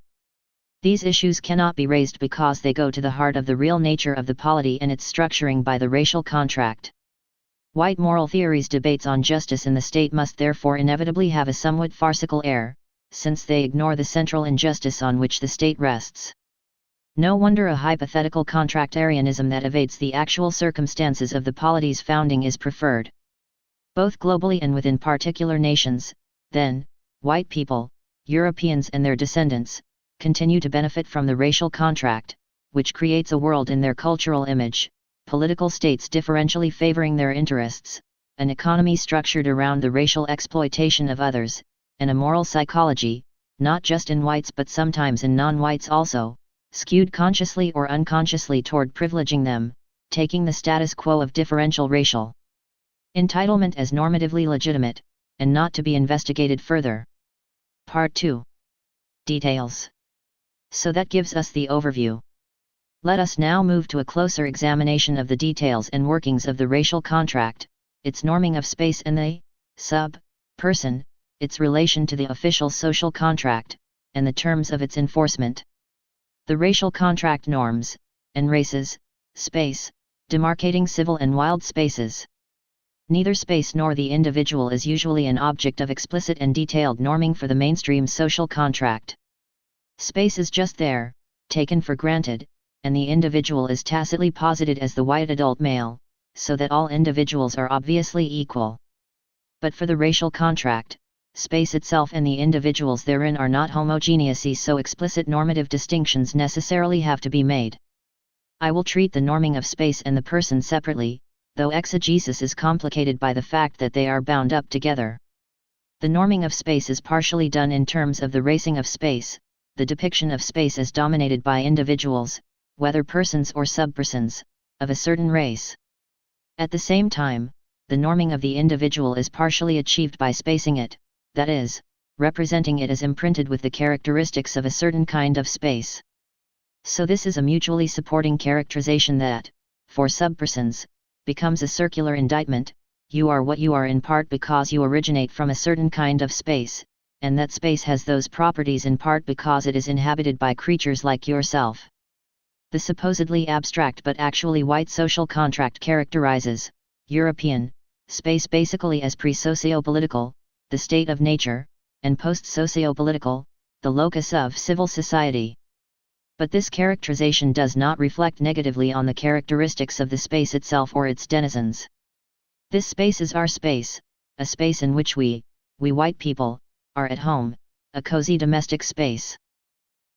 These issues cannot be raised because they go to the heart of the real nature of the polity and its structuring by the racial contract. White moral theory's debates on justice in the state must therefore inevitably have a somewhat farcical air, since they ignore the central injustice on which the state rests. No wonder a hypothetical contractarianism that evades the actual circumstances of the polity's founding is preferred. Both globally and within particular nations, then, white people, Europeans and their descendants, continue to benefit from the racial contract, which creates a world in their cultural image, political states differentially favoring their interests, an economy structured around the racial exploitation of others, and a moral psychology, not just in whites but sometimes in non-whites also, skewed consciously or unconsciously toward privileging them, taking the status quo of differential racial entitlement as normatively legitimate, and not to be investigated further. Part 2. Details. So that gives us the overview. Let us now move to a closer examination of the details and workings of the racial contract, its norming of space and the sub-person, its relation to the official social contract, and the terms of its enforcement. The racial contract norms, and races, space, demarcating civil and wild spaces. Neither space nor the individual is usually an object of explicit and detailed norming for the mainstream social contract. Space is just there, taken for granted, and the individual is tacitly posited as the white adult male, so that all individuals are obviously equal. But for the racial contract, space itself and the individuals therein are not homogeneous, so explicit normative distinctions necessarily have to be made. I will treat the norming of space and the person separately, though exegesis is complicated by the fact that they are bound up together. The norming of space is partially done in terms of the racing of space, the depiction of space as dominated by individuals, whether persons or subpersons, of a certain race. At the same time, the norming of the individual is partially achieved by spacing it, that is, representing it as imprinted with the characteristics of a certain kind of space. So this is a mutually supporting characterization that, for subpersons, becomes a circular indictment: you are what you are in part because you originate from a certain kind of space, and that space has those properties in part because it is inhabited by creatures like yourself. The supposedly abstract but actually white social contract characterizes European space basically as pre-socio-political, the state of nature, and post-socio-political, the locus of civil society. But this characterization does not reflect negatively on the characteristics of the space itself or its denizens. This space is our space, a space in which we white people, are at home, a cozy domestic space.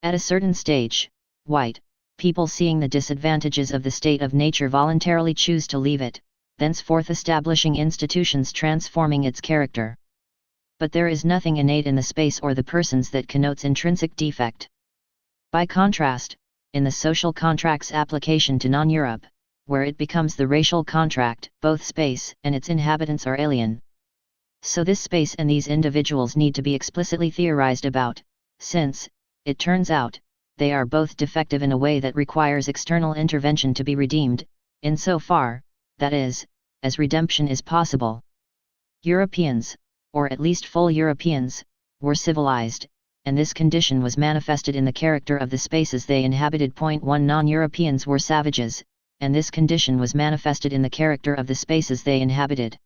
At a certain stage, white people, seeing the disadvantages of the state of nature, voluntarily choose to leave it, thenceforth establishing institutions transforming its character. But there is nothing innate in the space or the persons that connotes intrinsic defect. By contrast, in the social contract's application to non-Europe, where it becomes the racial contract, both space and its inhabitants are alien. So this space and these individuals need to be explicitly theorized about, since, it turns out, they are both defective in a way that requires external intervention to be redeemed, insofar, that is, as redemption is possible. Europeans, or at least full Europeans, were civilized, and this condition was manifested in the character of the spaces they inhabited. 1 Non-Europeans were savages, and this condition was manifested in the character of the spaces they inhabited.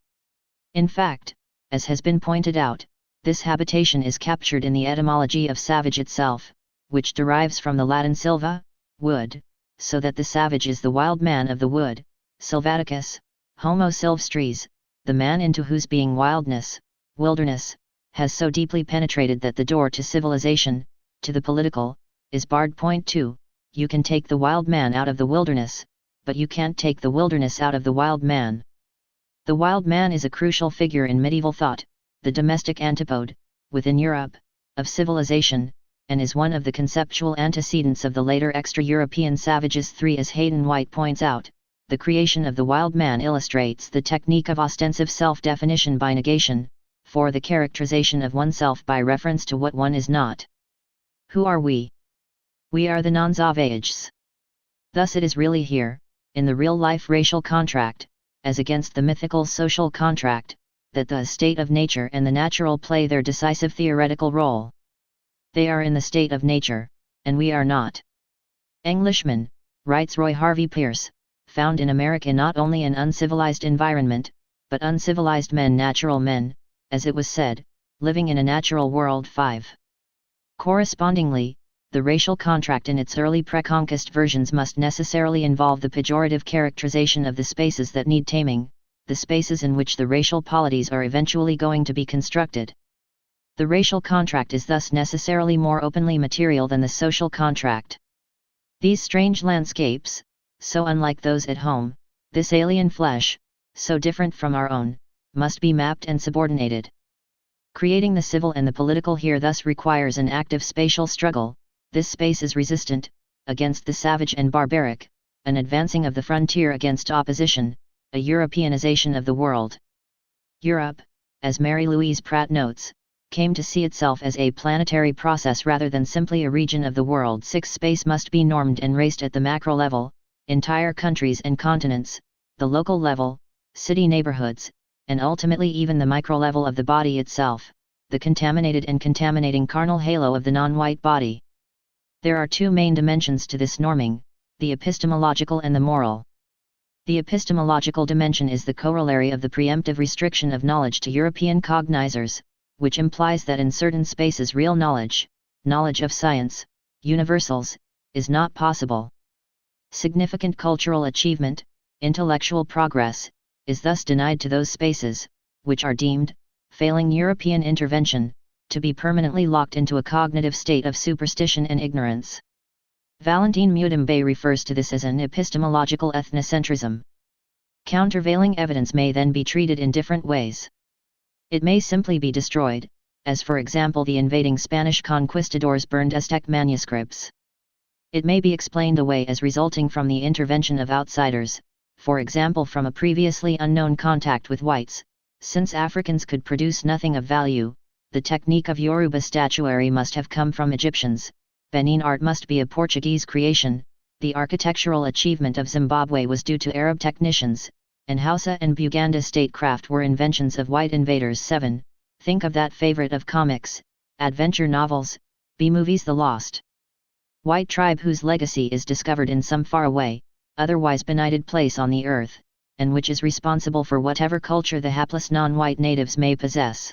In fact, as has been pointed out, this habitation is captured in the etymology of savage itself, which derives from the Latin silva, wood, so that the savage is the wild man of the wood, silvaticus, homo silvestris, the man into whose being wildness, wilderness, has so deeply penetrated that the door to civilization, to the political, is barred. 2 You can take the wild man out of the wilderness, but you can't take the wilderness out of the wild man. The wild man is a crucial figure in medieval thought, the domestic antipode, within Europe, of civilization, and is one of the conceptual antecedents of the later extra-European savages. 3 As Hayden White points out, the creation of the wild man illustrates the technique of ostensive self-definition by negation, for the characterization of oneself by reference to what one is not. Who are we? We are the non-savages. Thus it is really here, in the real-life racial contract, as against the mythical social contract, that the state of nature and the natural play their decisive theoretical role. They are in the state of nature, and we are not. Englishman, writes Roy Harvey Pierce, found in America not only an uncivilized environment, but uncivilized men, natural men, as it was said, living in a natural world. 5 Correspondingly, the racial contract in its early pre-conquest versions must necessarily involve the pejorative characterization of the spaces that need taming, the spaces in which the racial polities are eventually going to be constructed. The racial contract is thus necessarily more openly material than the social contract. These strange landscapes, so unlike those at home, this alien flesh, so different from our own, must be mapped and subordinated. Creating the civil and the political here thus requires an active spatial struggle. This space is resistant, against the savage and barbaric, an advancing of the frontier against opposition, a Europeanization of the world. Europe, as Mary Louise Pratt notes, came to see itself as a planetary process rather than simply a region of the world. 6 Space must be normed and raced at the macro level, entire countries and continents, the local level, city neighborhoods, and ultimately even the micro level of the body itself, the contaminated and contaminating carnal halo of the non-white body. There are 2 main dimensions to this norming, the epistemological and the moral. The epistemological dimension is the corollary of the preemptive restriction of knowledge to European cognizers, which implies that in certain spaces real knowledge, knowledge of science, universals, is not possible. Significant cultural achievement, intellectual progress, is thus denied to those spaces, which are deemed, failing European intervention, to be permanently locked into a cognitive state of superstition and ignorance. Valentine Mudimbe refers to this as an epistemological ethnocentrism. Countervailing evidence may then be treated in different ways. It may simply be destroyed, as for example the invading Spanish conquistadors burned Aztec manuscripts. It may be explained away as resulting from the intervention of outsiders, for example from a previously unknown contact with whites. Since Africans could produce nothing of value, the technique of Yoruba statuary must have come from Egyptians, Benin art must be a Portuguese creation, the architectural achievement of Zimbabwe was due to Arab technicians, and Hausa and Buganda statecraft were inventions of white invaders. 7 Think of that favorite of comics, adventure novels, B-movies, the lost white tribe whose legacy is discovered in some faraway, otherwise benighted place on the earth, and which is responsible for whatever culture the hapless non-white natives may possess.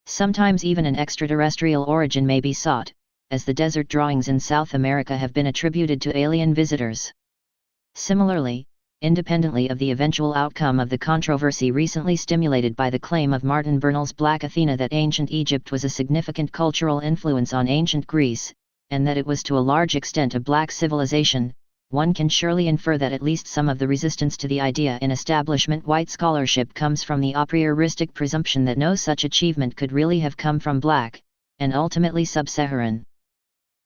Sometimes even an extraterrestrial origin may be sought, as the desert drawings in South America have been attributed to alien visitors. Similarly, independently of the eventual outcome of the controversy recently stimulated by the claim of Martin Bernal's Black Athena that ancient Egypt was a significant cultural influence on ancient Greece, and that it was to a large extent a black civilization, one can surely infer that at least some of the resistance to the idea in establishment white scholarship comes from the a prioristic presumption that no such achievement could really have come from black, and ultimately sub-Saharan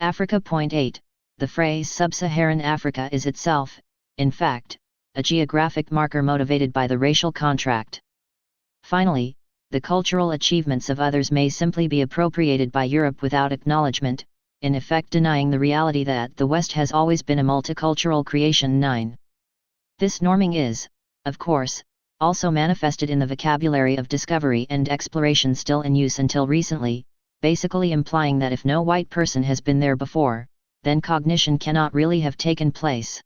Africa. 8 The phrase sub-Saharan Africa is itself, in fact, a geographic marker motivated by the racial contract. Finally, the cultural achievements of others may simply be appropriated by Europe without acknowledgement, in effect denying the reality that the West has always been a multicultural creation. 9 This norming is, of course, also manifested in the vocabulary of discovery and exploration still in use until recently, basically implying that if no white person has been there before, then cognition cannot really have taken place.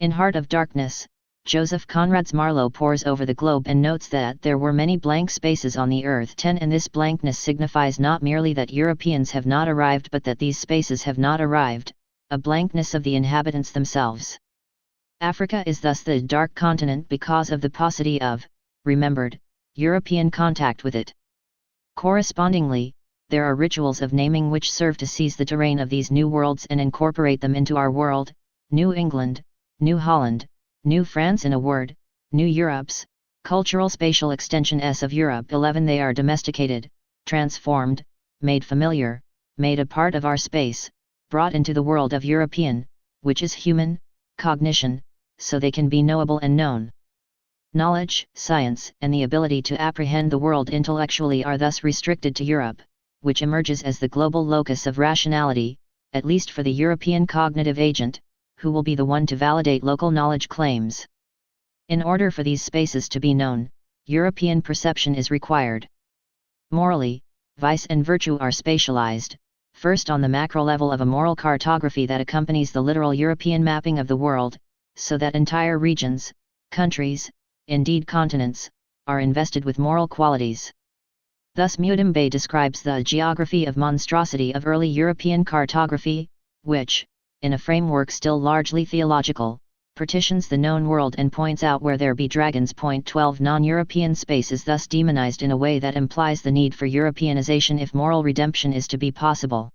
In Heart of Darkness, Joseph Conrad's Marlowe pores over the globe and notes that there were many blank spaces on the Earth 10, and this blankness signifies not merely that Europeans have not arrived but that these spaces have not arrived, a blankness of the inhabitants themselves. Africa is thus the dark continent because of the paucity of, remembered, European contact with it. Correspondingly, there are rituals of naming which serve to seize the terrain of these new worlds and incorporate them into our world, New England, New Holland, New France, in a word, New Europe's, cultural spatial extension S of Europe. 11 They are domesticated, transformed, made familiar, made a part of our space, brought into the world of European, which is human, cognition, so they can be knowable and known. Knowledge, science, and the ability to apprehend the world intellectually are thus restricted to Europe, which emerges as the global locus of rationality, at least for the European cognitive agent, who will be the one to validate local knowledge claims. In order for these spaces to be known, European perception is required. Morally, vice and virtue are spatialized, first on the macro level of a moral cartography that accompanies the literal European mapping of the world, so that entire regions, countries, indeed continents, are invested with moral qualities. Thus Muidam describes the geography of monstrosity of early European cartography, which, in a framework still largely theological, partitions the known world and points out where there be dragons. 12 Non-European space is thus demonized in a way that implies the need for Europeanization if moral redemption is to be possible.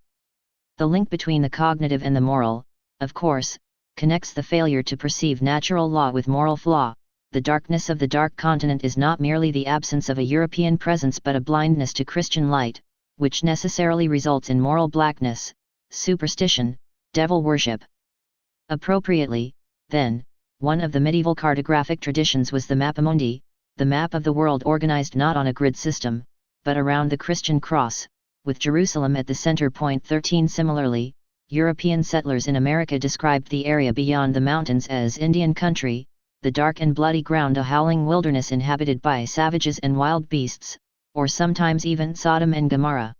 The link between the cognitive and the moral, of course, connects the failure to perceive natural law with moral flaw. The darkness of the dark continent is not merely the absence of a European presence but a blindness to Christian light, which necessarily results in moral blackness, superstition, devil worship. Appropriately, then, one of the medieval cartographic traditions was the Mappamundi, the map of the world organized not on a grid system, but around the Christian cross, with Jerusalem at the center. 13 Similarly, European settlers in America described the area beyond the mountains as Indian country, the dark and bloody ground a howling wilderness inhabited by savages and wild beasts, or sometimes even Sodom and Gomorrah.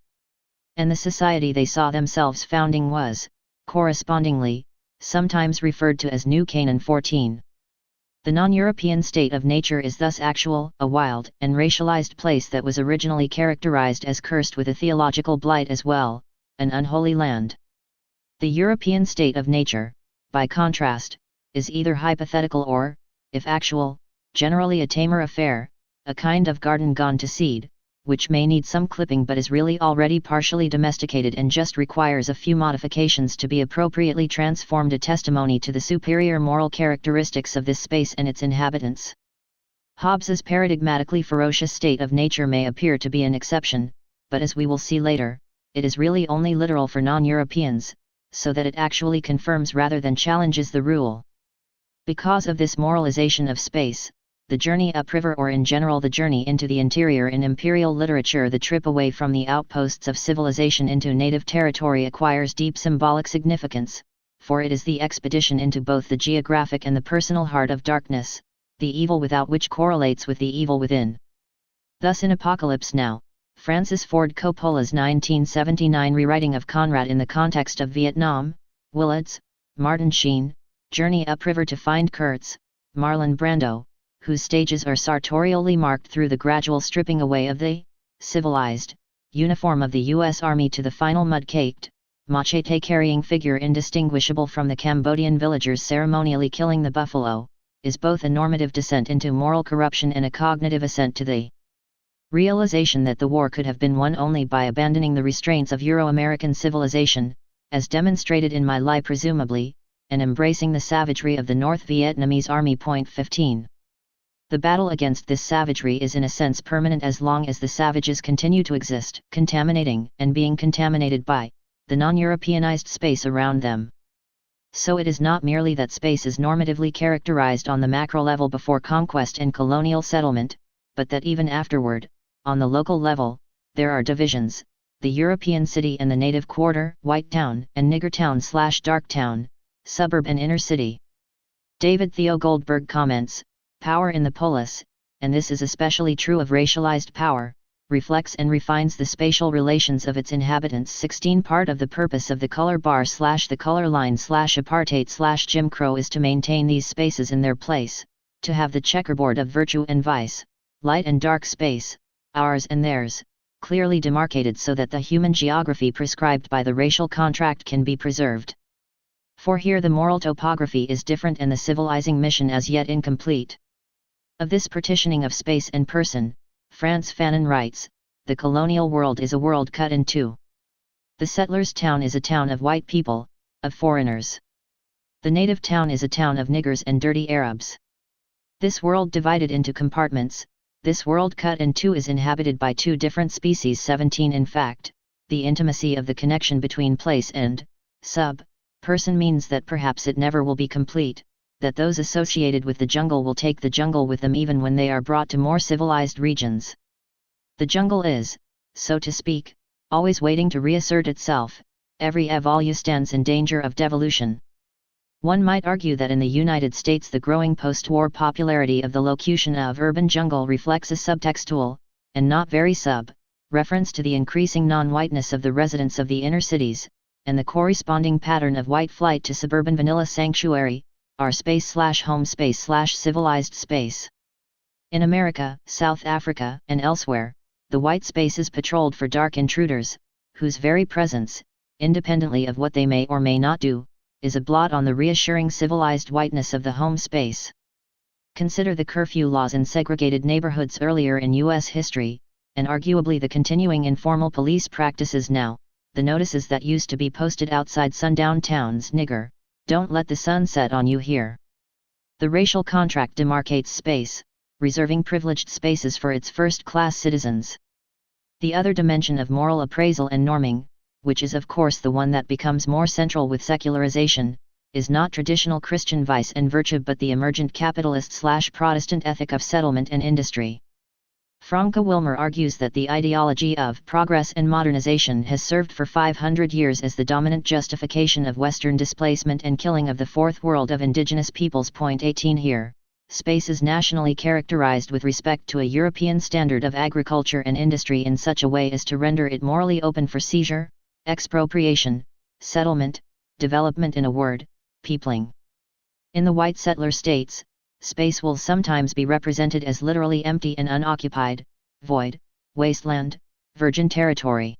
And the society they saw themselves founding was, correspondingly, sometimes referred to as New Canaan. 14. The non-European state of nature is thus actual, a wild and racialized place that was originally characterized as cursed with a theological blight as well, an unholy land. The European state of nature, by contrast, is either hypothetical or, if actual, generally a tamer affair, a kind of garden gone to seed, which may need some clipping but is really already partially domesticated and just requires a few modifications to be appropriately transformed, a testimony to the superior moral characteristics of this space and its inhabitants. Hobbes's paradigmatically ferocious state of nature may appear to be an exception, but as we will see later, it is really only literal for non-Europeans, so that it actually confirms rather than challenges the rule. Because of this moralization of space, the journey upriver, or in general the journey into the interior in imperial literature, the trip away from the outposts of civilization into native territory, acquires deep symbolic significance, for it is the expedition into both the geographic and the personal heart of darkness, the evil without which correlates with the evil within. Thus in Apocalypse Now, Francis Ford Coppola's 1979 rewriting of Conrad in the context of Vietnam, Willard's, Martin Sheen, Journey Upriver to find Kurtz, Marlon Brando, whose stages are sartorially marked through the gradual stripping away of the civilized uniform of the U.S. Army to the final mud-caked, machete-carrying figure indistinguishable from the Cambodian villagers ceremonially killing the buffalo, is both a normative descent into moral corruption and a cognitive ascent to the realization that the war could have been won only by abandoning the restraints of Euro-American civilization, as demonstrated in My Lai presumably, and embracing the savagery of the North Vietnamese Army. 15. The battle against this savagery is in a sense permanent as long as the savages continue to exist, contaminating and being contaminated by the non-Europeanized space around them. So it is not merely that space is normatively characterized on the macro level before conquest and colonial settlement, but that even afterward, on the local level, there are divisions, the European city and the native quarter, white town and nigger town/dark town, suburb and inner city. David Theo Goldberg comments, Power in the Polis, and this is especially true of racialized power, reflects and refines the spatial relations of its inhabitants. 16 Part of the purpose of the color bar / the color line / apartheid / Jim Crow is to maintain these spaces in their place, to have the checkerboard of virtue and vice, light and dark space, ours and theirs, clearly demarcated so that the human geography prescribed by the racial contract can be preserved. For here the moral topography is different and the civilizing mission as yet incomplete. Of this partitioning of space and person, Frantz Fanon writes, "The colonial world is a world cut in two. The settler's town is a town of white people, of foreigners. The native town is a town of niggers and dirty Arabs. This world divided into compartments, this world cut in two is inhabited by two different species." 17 In fact, the intimacy of the connection between place and person means that perhaps it never will be complete, that those associated with the jungle will take the jungle with them even when they are brought to more civilized regions. The jungle is, so to speak, always waiting to reassert itself. Every evolve stands in danger of devolution. One might argue that in the United States the growing post-war popularity of the locution of urban jungle reflects a subtextual, and not very reference to the increasing non-whiteness of the residents of the inner cities, and the corresponding pattern of white flight to suburban vanilla sanctuary, our space / home space / civilized space. In America, South Africa, and elsewhere, the white space is patrolled for dark intruders, whose very presence, independently of what they may or may not do, is a blot on the reassuring civilized whiteness of the home space. Consider the curfew laws in segregated neighborhoods earlier in U.S. history, and arguably the continuing informal police practices now, the notices that used to be posted outside sundown towns: "Nigger, don't let the sun set on you here." The racial contract demarcates space, reserving privileged spaces for its first-class citizens. The other dimension of moral appraisal and norming, which is of course the one that becomes more central with secularization, is not traditional Christian vice and virtue but the emergent capitalist / Protestant ethic of settlement and industry. Franca Wilmer argues that the ideology of progress and modernization has served for 500 years as the dominant justification of Western displacement and killing of the Fourth World of indigenous peoples. 18 Here, space is nationally characterized with respect to a European standard of agriculture and industry in such a way as to render it morally open for seizure, expropriation, settlement, development, in a word, peopling. In the white settler states, space will sometimes be represented as literally empty and unoccupied, void, wasteland, virgin territory.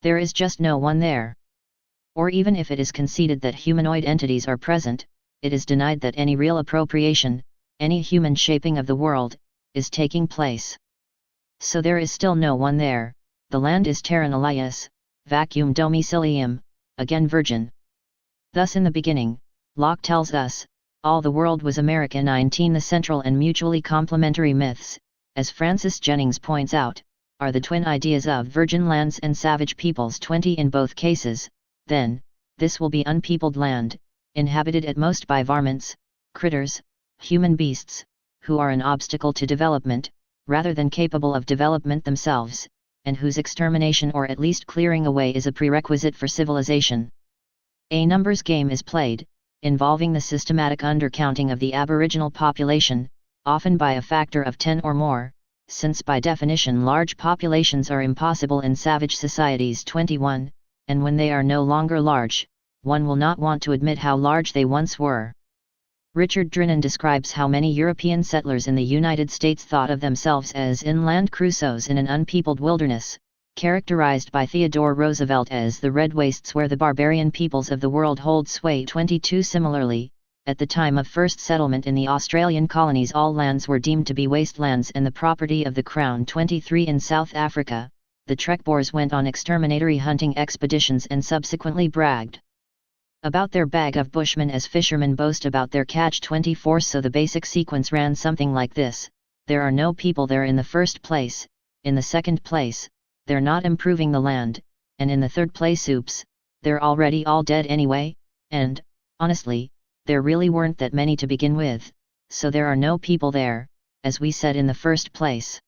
There is just no one there. Or even if it is conceded that humanoid entities are present, it is denied that any real appropriation, any human shaping of the world, is taking place. So there is still no one there. The land is terra nullius, vacuum domicilium, again virgin. Thus in the beginning, Locke tells us, all the world was America. 19 The central and mutually complementary myths, as Francis Jennings points out, are the twin ideas of virgin lands and savage peoples. 20 In both cases, then, this will be unpeopled land, inhabited at most by varmints, critters, human beasts, who are an obstacle to development, rather than capable of development themselves, and whose extermination or at least clearing away is a prerequisite for civilization. A numbers game is played, involving the systematic undercounting of the aboriginal population, often by a factor of 10 or more, since by definition large populations are impossible in savage societies. 21, and when they are no longer large, one will not want to admit how large they once were. Richard Drinan describes how many European settlers in the United States thought of themselves as inland Crusoes in an unpeopled wilderness, characterized by Theodore Roosevelt as the red wastes where the barbarian peoples of the world hold sway. 22 Similarly, at the time of first settlement in the Australian colonies all lands were deemed to be wastelands and the property of the Crown. 23 In South Africa, the Trek Boers went on exterminatory hunting expeditions and subsequently bragged about their bag of bushmen as fishermen boast about their catch. 24 So the basic sequence ran something like this: there are no people there in the first place, in the second place, they're not improving the land, and in the third place, oops, they're already all dead anyway, and, honestly, there really weren't that many to begin with, so there are no people there, as we said in the first place.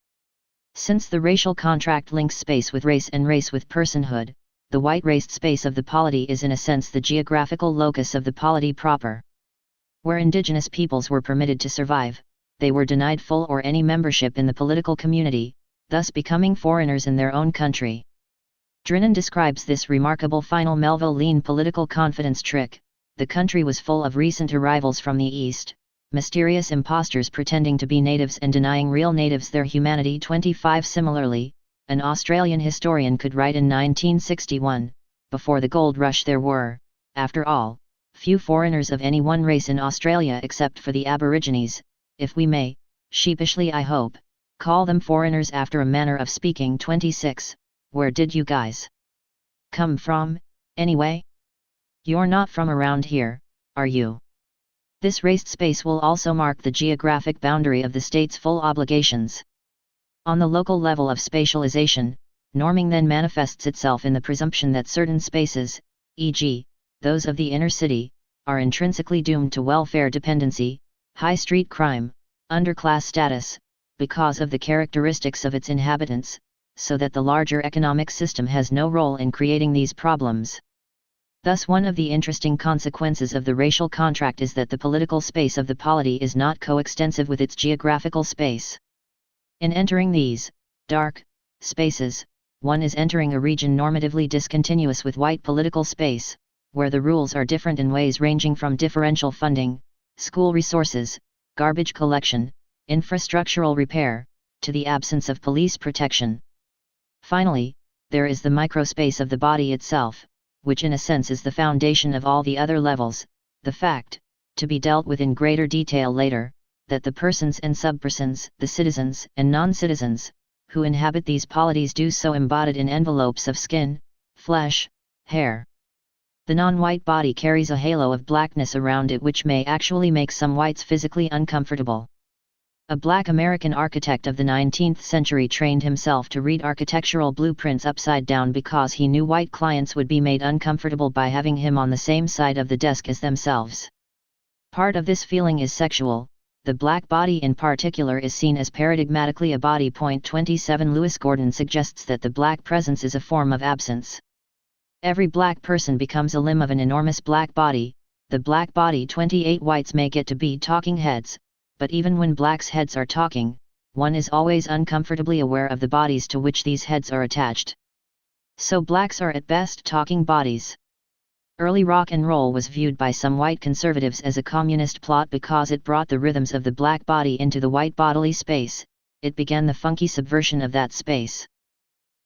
Since the racial contract links space with race and race with personhood, the white-raced space of the polity is in a sense the geographical locus of the polity proper. Where indigenous peoples were permitted to survive, they were denied full or any membership in the political community, thus becoming foreigners in their own country. Drinan describes this remarkable final Melville-Lean political confidence trick. The country was full of recent arrivals from the East, mysterious impostors pretending to be natives and denying real natives their humanity. 25 Similarly, an Australian historian could write in 1961, before the gold rush there were, after all, few foreigners of any one race in Australia except for the Aborigines, if we may, sheepishly I hope, call them foreigners after a manner of speaking. 26 Where did you guys come from, anyway? You're not from around here, are you? This raised space will also mark the geographic boundary of the state's full obligations. On the local level of spatialization, norming then manifests itself in the presumption that certain spaces, e.g., those of the inner city, are intrinsically doomed to welfare dependency, high street crime, underclass status, because of the characteristics of its inhabitants, so that the larger economic system has no role in creating these problems. Thus one of the interesting consequences of the racial contract is that the political space of the polity is not coextensive with its geographical space. In entering these dark spaces, one is entering a region normatively discontinuous with white political space, where the rules are different in ways ranging from differential funding, school resources, garbage collection, infrastructural repair, to the absence of police protection. Finally, there is the microspace of the body itself, which in a sense is the foundation of all the other levels, the fact, to be dealt with in greater detail later, that the persons and subpersons, the citizens and non-citizens, who inhabit these polities do so embodied in envelopes of skin, flesh, hair. The non-white body carries a halo of blackness around it which may actually make some whites physically uncomfortable. A black American architect of the 19th century trained himself to read architectural blueprints upside down because he knew white clients would be made uncomfortable by having him on the same side of the desk as themselves. Part of this feeling is sexual. The black body in particular is seen as paradigmatically a body. 27 Lewis Gordon suggests that the black presence is a form of absence. Every black person becomes a limb of an enormous black body. The black body. 28 Whites may get to be talking heads, but even when blacks' heads are talking, one is always uncomfortably aware of the bodies to which these heads are attached. So blacks are at best talking bodies. Early rock and roll was viewed by some white conservatives as a communist plot because it brought the rhythms of the black body into the white bodily space. It began the funky subversion of that space.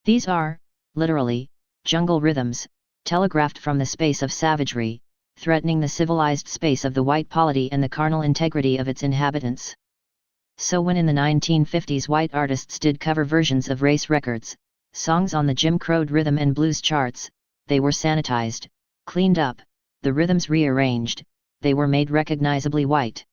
These are, literally, jungle rhythms, telegraphed from the space of savagery, threatening the civilized space of the white polity and the carnal integrity of its inhabitants. So when in the 1950s white artists did cover versions of race records, songs on the Jim Crowed rhythm and blues charts, they were sanitized, cleaned up, the rhythms rearranged, they were made recognizably white.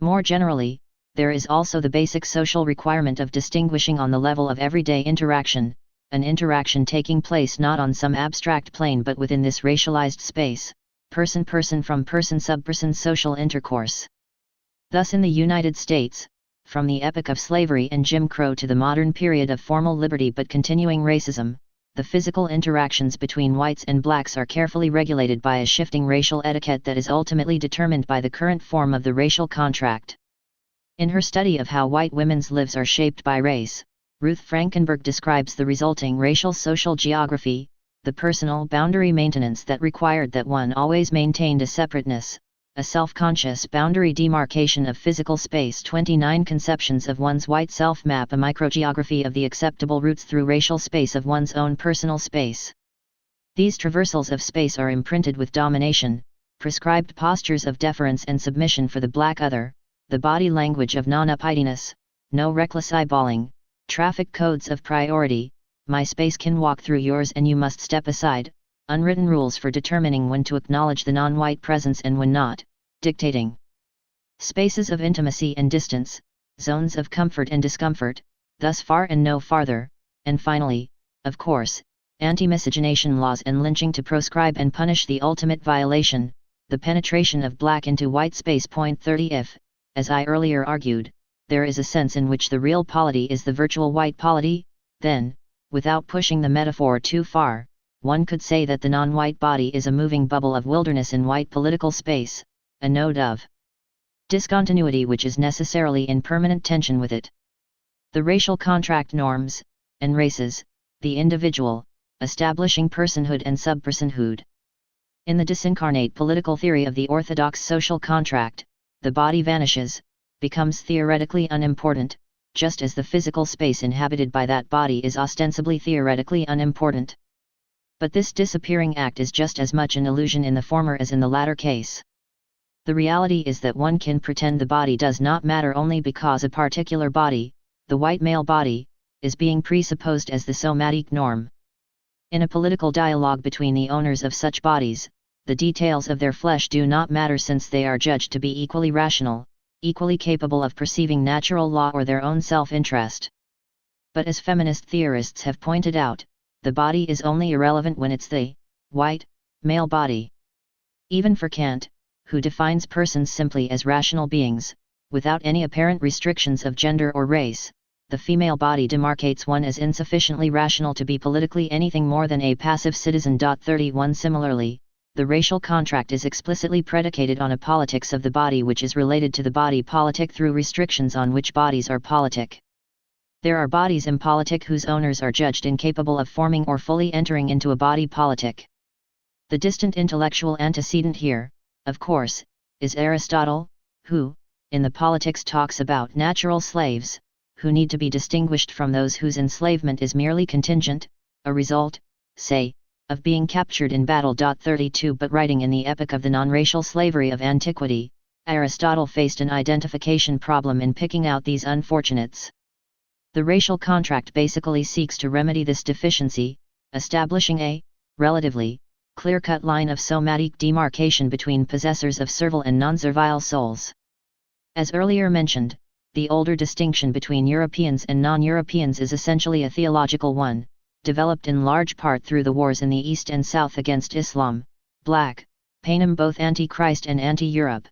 More generally, there is also the basic social requirement of distinguishing on the level of everyday interaction, an interaction taking place not on some abstract plane but within this racialized space, person from person subperson social intercourse. Thus in the United States, from the epoch of slavery and Jim Crow to the modern period of formal liberty but continuing racism, the physical interactions between whites and blacks are carefully regulated by a shifting racial etiquette that is ultimately determined by the current form of the racial contract. In her study of how white women's lives are shaped by race, Ruth Frankenberg describes the resulting racial social geography, the personal boundary maintenance that required that one always maintained a separateness, a self-conscious boundary demarcation of physical space. 29 Conceptions of one's white self map a microgeography of the acceptable routes through racial space of one's own personal space. These traversals of space are imprinted with domination, prescribed postures of deference and submission for the black other, the body language of non-uppityness, no reckless eyeballing, traffic codes of priority, my space can walk through yours and you must step aside, unwritten rules for determining when to acknowledge the non-white presence and when not, dictating spaces of intimacy and distance, zones of comfort and discomfort, thus far and no farther, and finally, of course, anti-miscegenation laws and lynching to proscribe and punish the ultimate violation, the penetration of black into white space. 30 If, as I earlier argued, there is a sense in which the real polity is the virtual white polity, then, without pushing the metaphor too far, one could say that the non-white body is a moving bubble of wilderness in white political space, a node of discontinuity which is necessarily in permanent tension with it. The racial contract norms, and races, the individual, establishing personhood and subpersonhood. In the disincarnate political theory of the orthodox social contract, the body vanishes, becomes theoretically unimportant, just as the physical space inhabited by that body is ostensibly theoretically unimportant. But this disappearing act is just as much an illusion in the former as in the latter case. The reality is that one can pretend the body does not matter only because a particular body, the white male body, is being presupposed as the somatic norm. In a political dialogue between the owners of such bodies, the details of their flesh do not matter since they are judged to be equally rational, equally capable of perceiving natural law or their own self-interest. But as feminist theorists have pointed out, the body is only irrelevant when it's the white male body. Even for Kant, who defines persons simply as rational beings, without any apparent restrictions of gender or race, the female body demarcates one as insufficiently rational to be politically anything more than a passive citizen. 31 Similarly, the racial contract is explicitly predicated on a politics of the body which is related to the body politic through restrictions on which bodies are politic. There are bodies impolitic whose owners are judged incapable of forming or fully entering into a body politic. The distant intellectual antecedent here, of course, is Aristotle, who, in the Politics talks about natural slaves, who need to be distinguished from those whose enslavement is merely contingent, a result, say, of being captured in battle. 32 But writing in the epoch of the non-racial slavery of antiquity, Aristotle faced an identification problem in picking out these unfortunates. The racial contract basically seeks to remedy this deficiency, establishing a, relatively, clear-cut line of somatic demarcation between possessors of servile and non-servile souls. As earlier mentioned, the older distinction between Europeans and non-Europeans is essentially a theological one, developed in large part through the wars in the East and South against Islam, Black, Panem both anti-Christ and anti-Europe.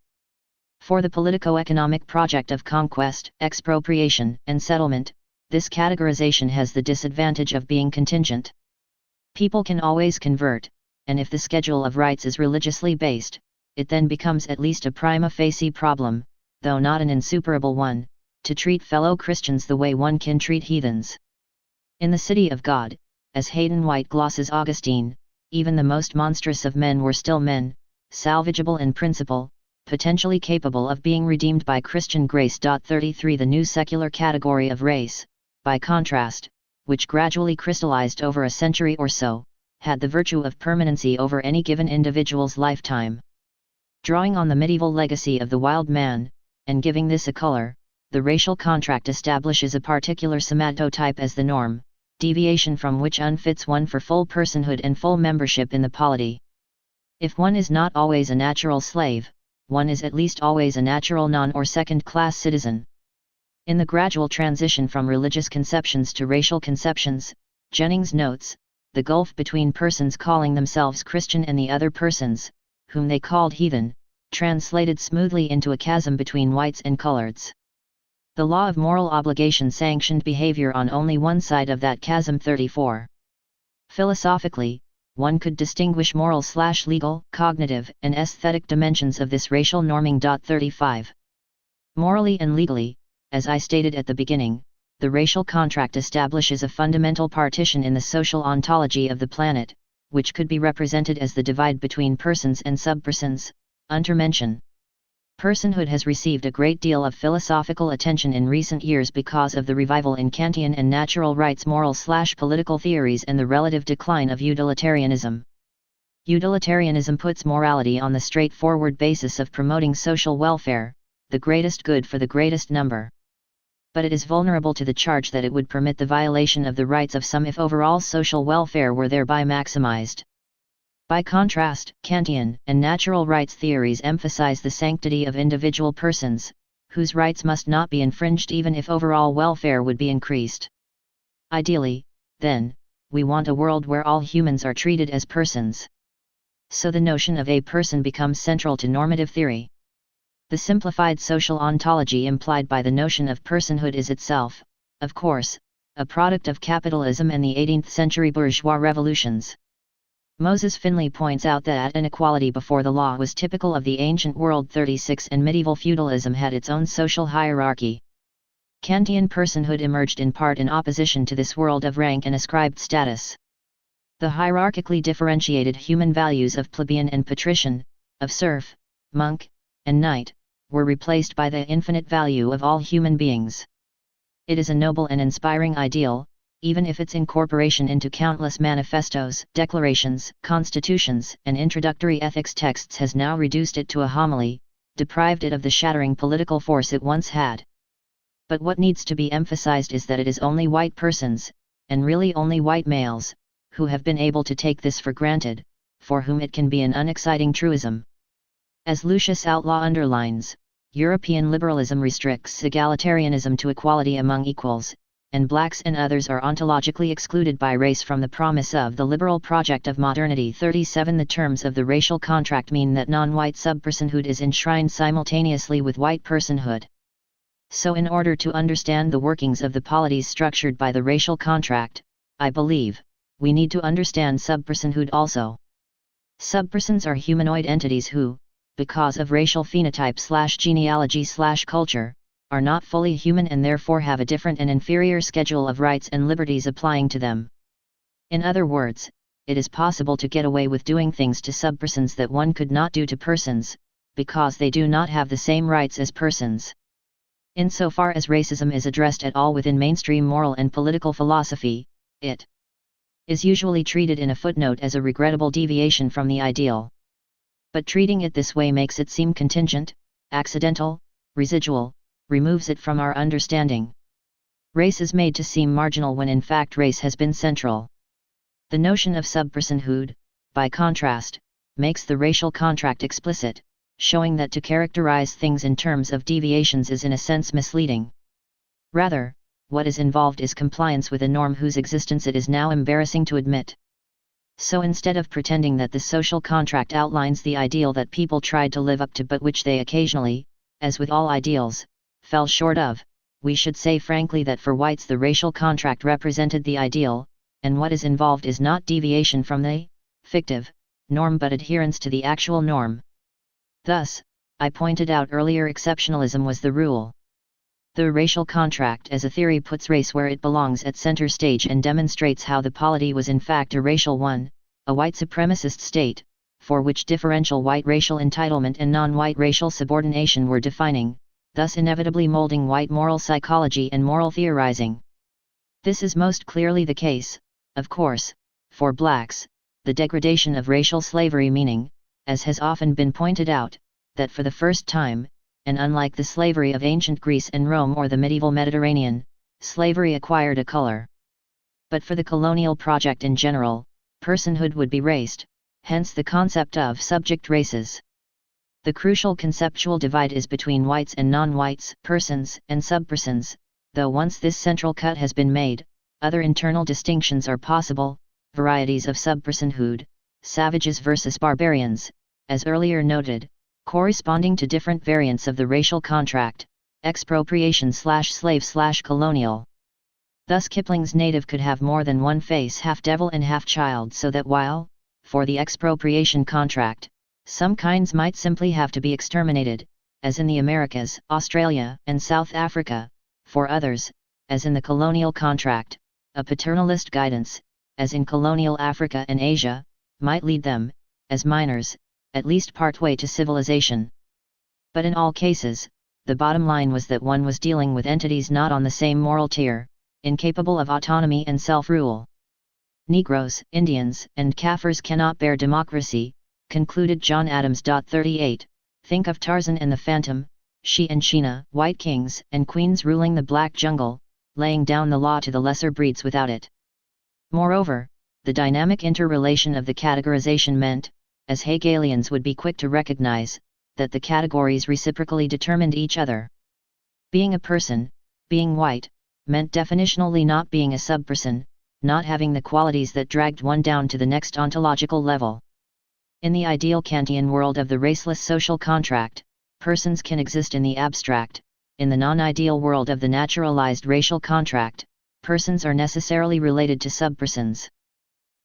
For the politico-economic project of conquest, expropriation, and settlement, this categorization has the disadvantage of being contingent. People can always convert, and if the schedule of rights is religiously based, it then becomes at least a prima facie problem, though not an insuperable one, to treat fellow Christians the way one can treat heathens. In the city of God, as Hayden White glosses Augustine, even the most monstrous of men were still men, salvageable in principle, potentially capable of being redeemed by Christian grace. 33 The new secular category of race, by contrast, which gradually crystallized over a century or so, had the virtue of permanency over any given individual's lifetime. Drawing on the medieval legacy of the wild man, and giving this a color, the racial contract establishes a particular somatotype as the norm, deviation from which unfits one for full personhood and full membership in the polity. If one is not always a natural slave, one is at least always a natural non- or second-class citizen. In the gradual transition from religious conceptions to racial conceptions, Jennings notes, the gulf between persons calling themselves Christian and the other persons, whom they called heathen, translated smoothly into a chasm between whites and coloreds. The law of moral obligation sanctioned behavior on only one side of that chasm. 34. Philosophically, one could distinguish moral/legal, cognitive, and aesthetic dimensions of this racial norming. 35. Morally and legally, as I stated at the beginning, the racial contract establishes a fundamental partition in the social ontology of the planet, which could be represented as the divide between persons and subpersons, untermenschen. Personhood has received a great deal of philosophical attention in recent years because of the revival in Kantian and natural rights moral/political theories and the relative decline of utilitarianism. Utilitarianism puts morality on the straightforward basis of promoting social welfare, the greatest good for the greatest number. But it is vulnerable to the charge that it would permit the violation of the rights of some if overall social welfare were thereby maximized. By contrast, Kantian and natural rights theories emphasize the sanctity of individual persons, whose rights must not be infringed even if overall welfare would be increased. Ideally, then, we want a world where all humans are treated as persons. So the notion of a person becomes central to normative theory. The simplified social ontology implied by the notion of personhood is itself, of course, a product of capitalism and the 18th century bourgeois revolutions. Moses Finley points out that inequality before the law was typical of the ancient world. 36 And medieval feudalism had its own social hierarchy. Kantian personhood emerged in part in opposition to this world of rank and ascribed status. The hierarchically differentiated human values of plebeian and patrician, of serf, monk, and knight, were replaced by the infinite value of all human beings. It is a noble and inspiring ideal, even if its incorporation into countless manifestos, declarations, constitutions, and introductory ethics texts has now reduced it to a homily, deprived it of the shattering political force it once had. But what needs to be emphasized is that it is only white persons, and really only white males, who have been able to take this for granted, for whom it can be an unexciting truism. As Lucius Outlaw underlines, European liberalism restricts egalitarianism to equality among equals, and blacks and others are ontologically excluded by race from the promise of the liberal project of modernity. 37 The terms of the racial contract mean that non-white subpersonhood is enshrined simultaneously with white personhood. So in order to understand the workings of the polities structured by the racial contract, I believe, we need to understand subpersonhood also. Subpersons are humanoid entities who, because of racial phenotype/genealogy/culture, are not fully human and therefore have a different and inferior schedule of rights and liberties applying to them. In other words, it is possible to get away with doing things to subpersons that one could not do to persons, because they do not have the same rights as persons. Insofar as racism is addressed at all within mainstream moral and political philosophy, it is usually treated in a footnote as a regrettable deviation from the ideal. But treating it this way makes it seem contingent, accidental, residual, removes it from our understanding. Race is made to seem marginal when in fact race has been central. The notion of subpersonhood, by contrast, makes the racial contract explicit, showing that to characterize things in terms of deviations is in a sense misleading. Rather, what is involved is compliance with a norm whose existence it is now embarrassing to admit. So instead of pretending that the social contract outlines the ideal that people tried to live up to but which they occasionally, as with all ideals, fell short of, we should say frankly that for whites the racial contract represented the ideal, and what is involved is not deviation from the fictive norm but adherence to the actual norm. Thus, I pointed out earlier, exceptionalism was the rule. The racial contract as a theory puts race where it belongs at center stage and demonstrates how the polity was in fact a racial one, a white supremacist state, for which differential white racial entitlement and non-white racial subordination were defining, thus inevitably molding white moral psychology and moral theorizing. This is most clearly the case, of course, for blacks, the degradation of racial slavery meaning, as has often been pointed out, that for the first time, and unlike the slavery of ancient Greece and Rome or the medieval Mediterranean, slavery acquired a color. But for the colonial project in general, personhood would be raced, hence the concept of subject races. The crucial conceptual divide is between whites and non-whites, persons and subpersons, though once this central cut has been made, other internal distinctions are possible, varieties of subpersonhood, savages versus barbarians, as earlier noted, corresponding to different variants of the racial contract, expropriation/slave/colonial. Thus Kipling's native could have more than one face, half devil and half child, so that while, for the expropriation contract, some kinds might simply have to be exterminated, as in the Americas, Australia, and South Africa, for others, as in the colonial contract, a paternalist guidance, as in colonial Africa and Asia, might lead them, as minors, at least partway to civilization. But in all cases, the bottom line was that one was dealing with entities not on the same moral tier, incapable of autonomy and self-rule. Negroes, Indians, and Kaffirs cannot bear democracy, concluded John Adams. 38. Think of Tarzan and the Phantom, she and Sheena, white kings and queens ruling the black jungle, laying down the law to the lesser breeds without it. Moreover, the dynamic interrelation of the categorization meant, as Hegelians would be quick to recognize, that the categories reciprocally determined each other. Being a person, being white, meant definitionally not being a subperson, not having the qualities that dragged one down to the next ontological level. In the ideal Kantian world of the raceless social contract, persons can exist in the abstract. In the non-ideal world of the naturalized racial contract, persons are necessarily related to subpersons.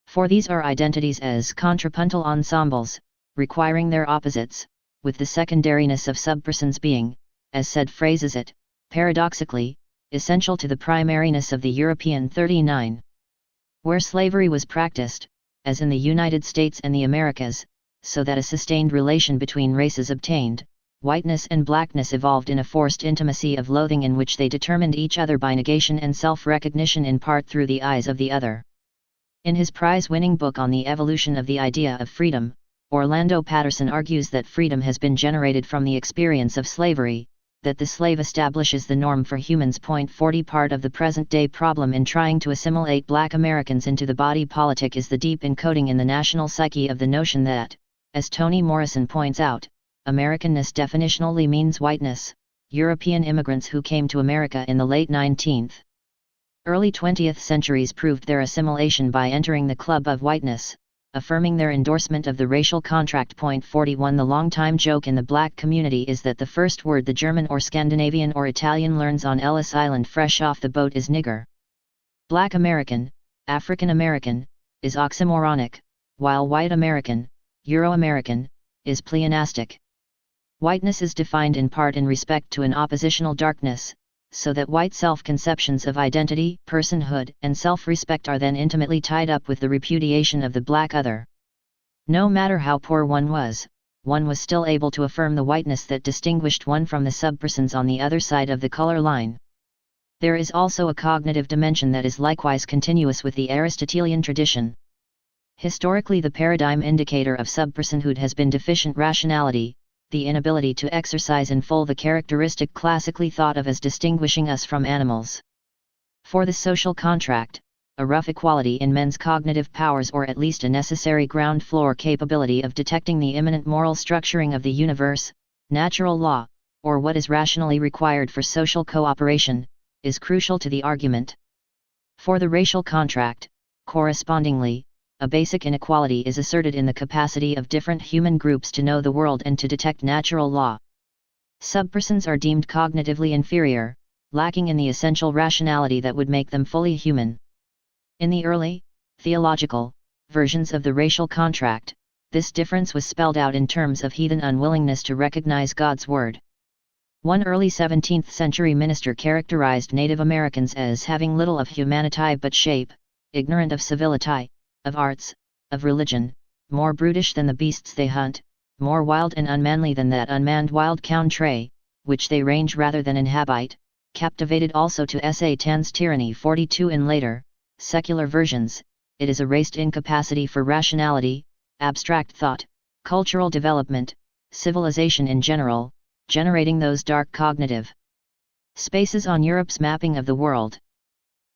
For these are identities as contrapuntal ensembles, requiring their opposites, with the secondariness of subpersons being, as said phrases it, paradoxically, essential to the primariness of the European 39. Where slavery was practiced, as in the United States and the Americas, so that a sustained relation between races obtained, whiteness and blackness evolved in a forced intimacy of loathing in which they determined each other by negation and self-recognition in part through the eyes of the other. In his prize-winning book on the evolution of the idea of freedom, Orlando Patterson argues that freedom has been generated from the experience of slavery, that the slave establishes the norm for humans. 40 Part of the present-day problem in trying to assimilate Black Americans into the body politic is the deep encoding in the national psyche of the notion that, as Toni Morrison points out, Americanness definitionally means whiteness. European immigrants who came to America in the late 19th, early 20th centuries proved their assimilation by entering the club of whiteness, affirming their endorsement of the racial contract. 41 The long-time joke in the black community is that the first word the German or Scandinavian or Italian learns on Ellis Island fresh off the boat is nigger. Black American, African American, is oxymoronic, while white American, Euro-American, is pleonastic. Whiteness is defined in part in respect to an oppositional darkness, so that white self-conceptions of identity, personhood, and self-respect are then intimately tied up with the repudiation of the black other. No matter how poor one was still able to affirm the whiteness that distinguished one from the subpersons on the other side of the color line. There is also a cognitive dimension that is likewise continuous with the Aristotelian tradition. Historically, the paradigm indicator of subpersonhood has been deficient rationality, the inability to exercise in full the characteristic classically thought of as distinguishing us from animals. For the social contract, a rough equality in men's cognitive powers, or at least a necessary ground floor capability of detecting the immanent moral structuring of the universe, natural law, or what is rationally required for social cooperation, is crucial to the argument. For the racial contract, correspondingly, a basic inequality is asserted in the capacity of different human groups to know the world and to detect natural law. Subpersons are deemed cognitively inferior, lacking in the essential rationality that would make them fully human. In the early, theological, versions of the racial contract, this difference was spelled out in terms of heathen unwillingness to recognize God's word. One early 17th century minister characterized Native Americans as having little of humanity but shape, ignorant of civility, of arts, of religion, more brutish than the beasts they hunt, more wild and unmanly than that unmanned wild country, which they range rather than inhabit, captivated also to Satan's tyranny. 42 In later, secular versions, it is a raised incapacity for rationality, abstract thought, cultural development, civilization in general, generating those dark cognitive spaces on Europe's mapping of the world.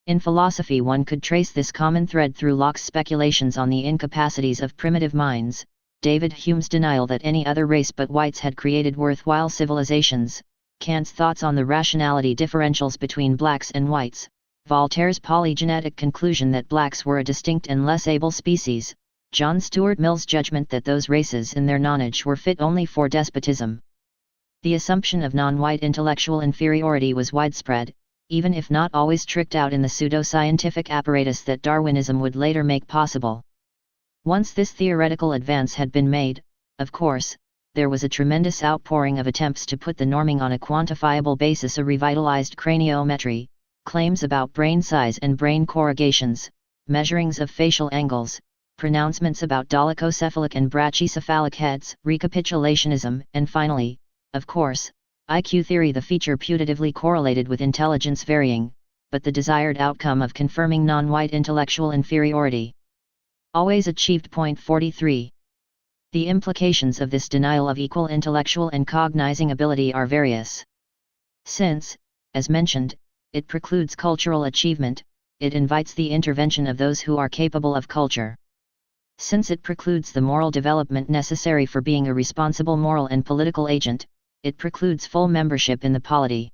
In philosophy, one could trace this common thread through Locke's speculations on the incapacities of primitive minds, David Hume's denial that any other race but whites had created worthwhile civilizations, Kant's thoughts on the rationality differentials between blacks and whites, Voltaire's polygenetic conclusion that blacks were a distinct and less able species, John Stuart Mill's judgment that those races in their nonage were fit only for despotism. The assumption of non-white intellectual inferiority was widespread, even if not always tricked out in the pseudo-scientific apparatus that Darwinism would later make possible. Once this theoretical advance had been made, of course, there was a tremendous outpouring of attempts to put the norming on a quantifiable basis. A revitalized craniometry, claims about brain size and brain corrugations, measurings of facial angles, pronouncements about dolichocephalic and brachycephalic heads, recapitulationism, and finally, of course, IQ theory, the feature putatively correlated with intelligence varying, but the desired outcome of confirming non-white intellectual inferiority. Always achieved. 43. The implications of this denial of equal intellectual and cognizing ability are various. Since, as mentioned, it precludes cultural achievement, it invites the intervention of those who are capable of culture. Since it precludes the moral development necessary for being a responsible moral and political agent, it precludes full membership in the polity.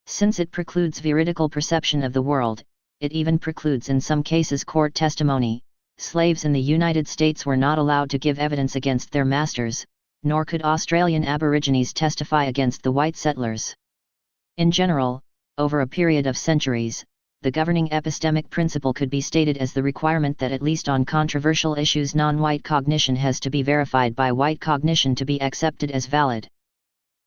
Since it precludes veridical perception of the world, it even precludes in some cases court testimony. Slaves in the United States were not allowed to give evidence against their masters, nor could Australian Aborigines testify against the white settlers. In general, over a period of centuries, the governing epistemic principle could be stated as the requirement that at least on controversial issues non-white cognition has to be verified by white cognition to be accepted as valid.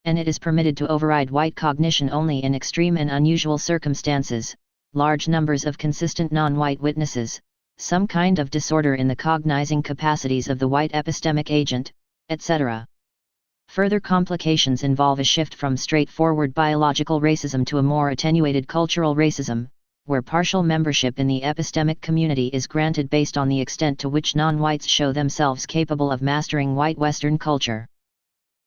And it is permitted to override white cognition only in extreme and unusual circumstances, large numbers of consistent non-white witnesses, some kind of disorder in the cognizing capacities of the white epistemic agent, etc. Further complications involve a shift from straightforward biological racism to a more attenuated cultural racism, where partial membership in the epistemic community is granted based on the extent to which non-whites show themselves capable of mastering white Western culture.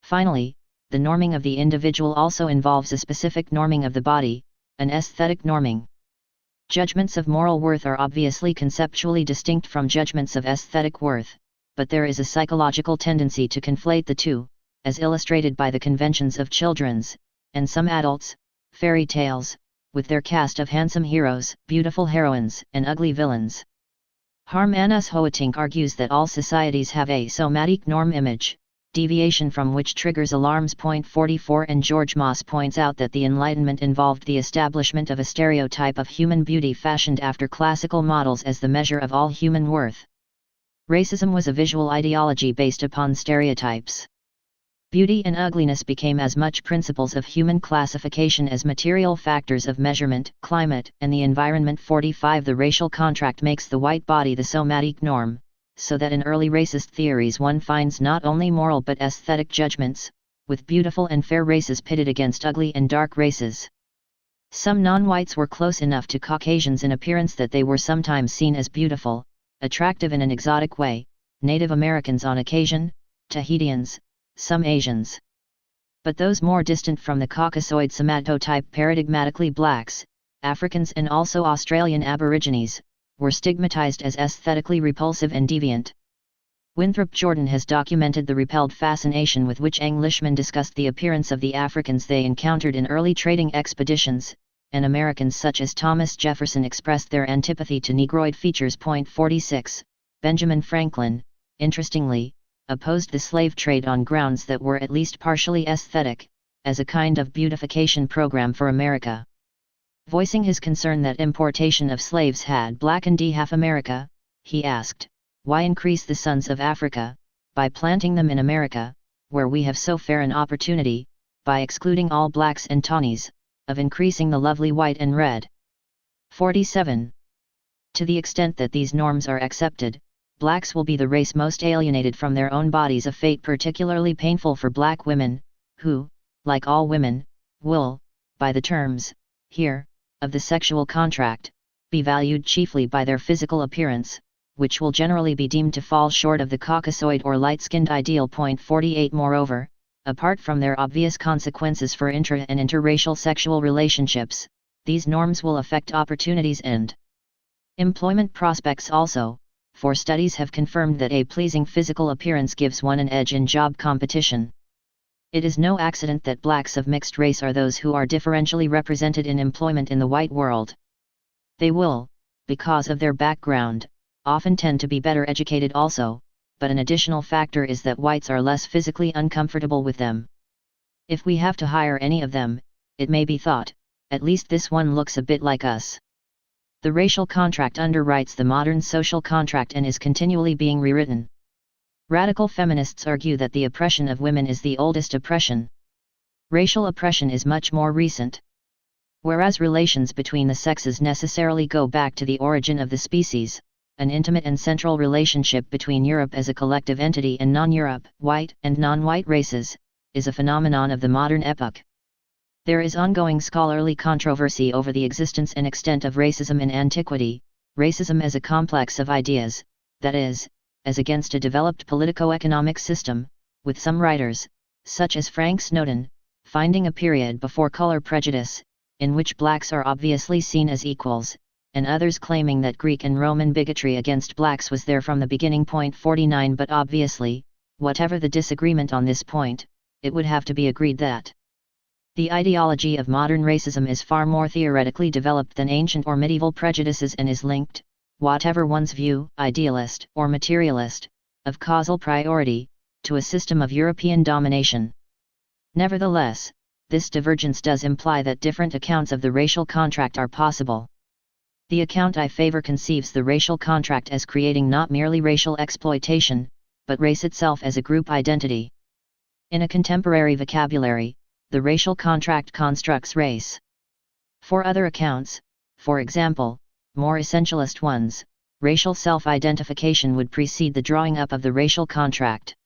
Finally, the norming of the individual also involves a specific norming of the body, an aesthetic norming. Judgments of moral worth are obviously conceptually distinct from judgments of aesthetic worth, but there is a psychological tendency to conflate the two, as illustrated by the conventions of children's, and some adults, fairy tales, with their cast of handsome heroes, beautiful heroines, and ugly villains. Harmanus Hoetink argues that all societies have a somatic norm image, deviation from which triggers alarms. 44 And George Moss points out that the Enlightenment involved the establishment of a stereotype of human beauty fashioned after classical models as the measure of all human worth. Racism was a visual ideology based upon stereotypes. Beauty and ugliness became as much principles of human classification as material factors of measurement, climate, and the environment. 45 The racial contract makes the white body the somatic norm, so that in early racist theories one finds not only moral but aesthetic judgments, with beautiful and fair races pitted against ugly and dark races. Some non-whites were close enough to Caucasians in appearance that they were sometimes seen as beautiful, attractive in an exotic way, Native Americans on occasion, Tahitians, some Asians. But those more distant from the Caucasoid somatotype, paradigmatically blacks, Africans and also Australian Aborigines, were stigmatized as aesthetically repulsive and deviant. Winthrop Jordan has documented the repelled fascination with which Englishmen discussed the appearance of the Africans they encountered in early trading expeditions, and Americans such as Thomas Jefferson expressed their antipathy to Negroid features. 46 Benjamin Franklin, interestingly, opposed the slave trade on grounds that were at least partially aesthetic, as a kind of beautification program for America. Voicing his concern that importation of slaves had blackened half America, he asked, "Why increase the sons of Africa, by planting them in America, where we have so fair an opportunity, by excluding all blacks and tawnies, of increasing the lovely white and red?" 47. To the extent that these norms are accepted, blacks will be the race most alienated from their own bodies, a fate particularly painful for black women, who, like all women, will, by the terms, here, of the sexual contract, be valued chiefly by their physical appearance, which will generally be deemed to fall short of the Caucasoid or light-skinned ideal. 48 Moreover, apart from their obvious consequences for intra- and interracial sexual relationships, these norms will affect opportunities and employment prospects also, for studies have confirmed that a pleasing physical appearance gives one an edge in job competition. It is no accident that blacks of mixed race are those who are differentially represented in employment in the white world. They will, because of their background, often tend to be better educated also, but an additional factor is that whites are less physically uncomfortable with them. If we have to hire any of them, it may be thought, at least this one looks a bit like us. The racial contract underwrites the modern social contract and is continually being rewritten. Radical feminists argue that the oppression of women is the oldest oppression. Racial oppression is much more recent. Whereas relations between the sexes necessarily go back to the origin of the species, an intimate and central relationship between Europe as a collective entity and non-Europe, white and non-white races, is a phenomenon of the modern epoch. There is ongoing scholarly controversy over the existence and extent of racism in antiquity, racism as a complex of ideas, that is, as against a developed politico-economic system, with some writers, such as Frank Snowden, finding a period before color prejudice, in which blacks are obviously seen as equals, and others claiming that Greek and Roman bigotry against blacks was there from the beginning. 49 But obviously, whatever the disagreement on this point, it would have to be agreed that the ideology of modern racism is far more theoretically developed than ancient or medieval prejudices and is linked, whatever one's view, idealist or materialist, of causal priority, to a system of European domination. Nevertheless, this divergence does imply that different accounts of the racial contract are possible. The account I favor conceives the racial contract as creating not merely racial exploitation, but race itself as a group identity. In a contemporary vocabulary, the racial contract constructs race. For other accounts, for example, more essentialist ones, racial self-identification would precede the drawing up of the racial contract.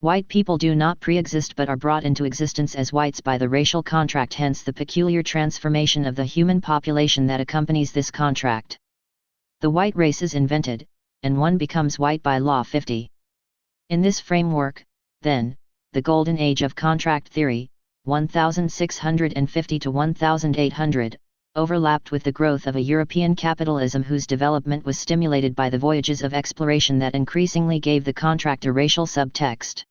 White people do not pre-exist but are brought into existence as whites by the racial contract, hence the peculiar transformation of the human population that accompanies this contract. The white race is invented, and one becomes white by Law 50. In this framework, then, the golden age of contract theory, 1650 to 1800, overlapped with the growth of a European capitalism whose development was stimulated by the voyages of exploration that increasingly gave the contract a racial subtext.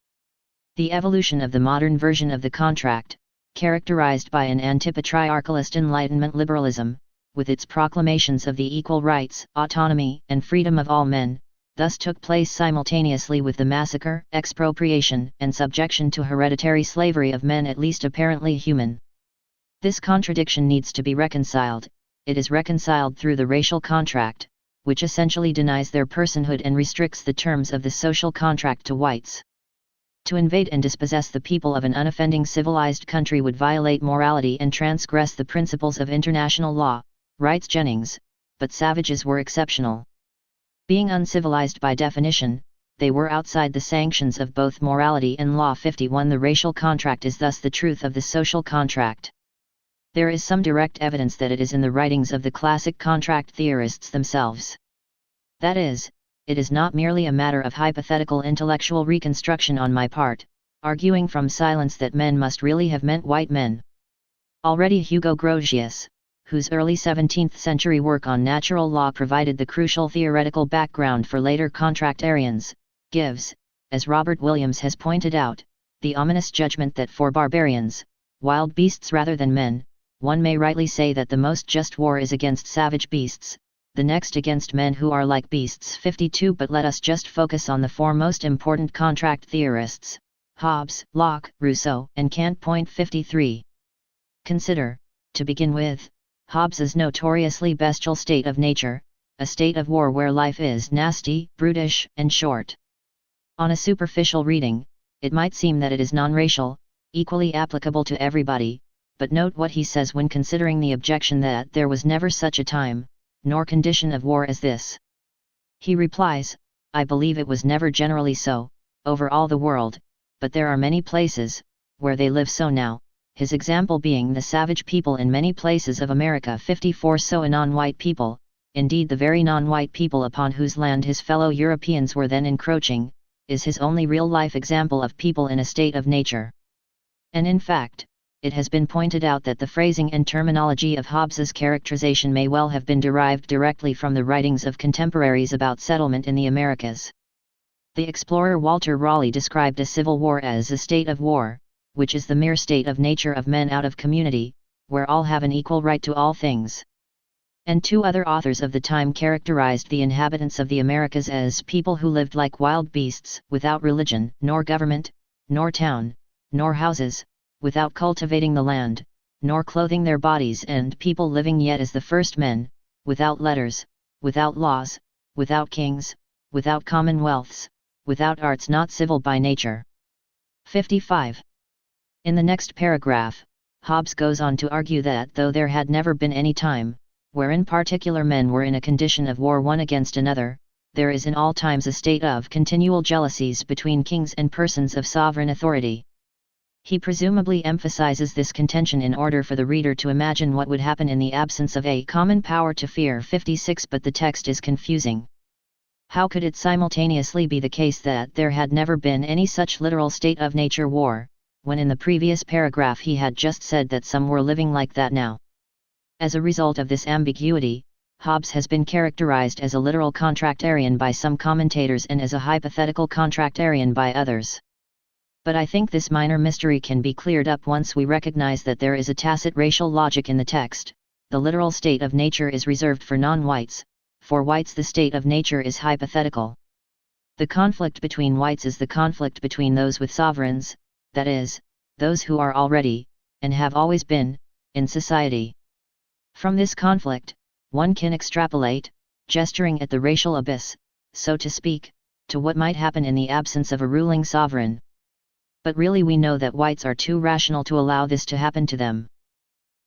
The evolution of the modern version of the contract, characterized by an anti-patriarchalist Enlightenment liberalism, with its proclamations of the equal rights, autonomy, and freedom of all men, thus took place simultaneously with the massacre, expropriation, and subjection to hereditary slavery of men at least apparently human. This contradiction needs to be reconciled. It is reconciled through the racial contract, which essentially denies their personhood and restricts the terms of the social contract to whites. To invade and dispossess the people of an unoffending civilized country would violate morality and transgress the principles of international law, writes Jennings, but savages were exceptional. Being uncivilized by definition, they were outside the sanctions of both morality and Law 51. The racial contract is thus the truth of the social contract. There is some direct evidence that it is in the writings of the classic contract theorists themselves. That is, it is not merely a matter of hypothetical intellectual reconstruction on my part, arguing from silence that men must really have meant white men. Already Hugo Grotius, whose early 17th century work on natural law provided the crucial theoretical background for later contractarians, gives, as Robert Williams has pointed out, the ominous judgment that for barbarians, wild beasts rather than men, one may rightly say that the most just war is against savage beasts, the next against men who are like beasts. 52. But let us just focus on the four most important contract theorists, Hobbes, Locke, Rousseau, and Kant. 53. Consider, to begin with, Hobbes's notoriously bestial state of nature, a state of war where life is nasty, brutish, and short. On a superficial reading, it might seem that it is non-racial, equally applicable to everybody, but note what he says when considering the objection that there was never such a time, nor condition of war as this. He replies, I believe it was never generally so, over all the world, but there are many places, where they live so now, his example being the savage people in many places of America. 54. So a non-white people, indeed the very non-white people upon whose land his fellow Europeans were then encroaching, is his only real-life example of people in a state of nature. And in fact, it has been pointed out that the phrasing and terminology of Hobbes's characterization may well have been derived directly from the writings of contemporaries about settlement in the Americas. The explorer Walter Raleigh described a civil war as a state of war, which is the mere state of nature of men out of community, where all have an equal right to all things. And two other authors of the time characterized the inhabitants of the Americas as people who lived like wild beasts, without religion, nor government, nor town, nor houses, without cultivating the land, nor clothing their bodies, and people living yet as the first men, without letters, without laws, without kings, without commonwealths, without arts, not civil by nature. 55. In the next paragraph, Hobbes goes on to argue that though there had never been any time, wherein particular men were in a condition of war one against another, there is in all times a state of continual jealousies between kings and persons of sovereign authority. He presumably emphasizes this contention in order for the reader to imagine what would happen in the absence of a common power to fear. 56. But the text is confusing. How could it simultaneously be the case that there had never been any such literal state of nature war, when in the previous paragraph he had just said that some were living like that now? As a result of this ambiguity, Hobbes has been characterized as a literal contractarian by some commentators and as a hypothetical contractarian by others. But I think this minor mystery can be cleared up once we recognize that there is a tacit racial logic in the text. The literal state of nature is reserved for non-whites, for whites the state of nature is hypothetical. The conflict between whites is the conflict between those with sovereigns, that is, those who are already, and have always been, in society. From this conflict, One can extrapolate, gesturing at the racial abyss, so to speak, to what might happen in the absence of a ruling sovereign. But really we know that whites are too rational to allow this to happen to them.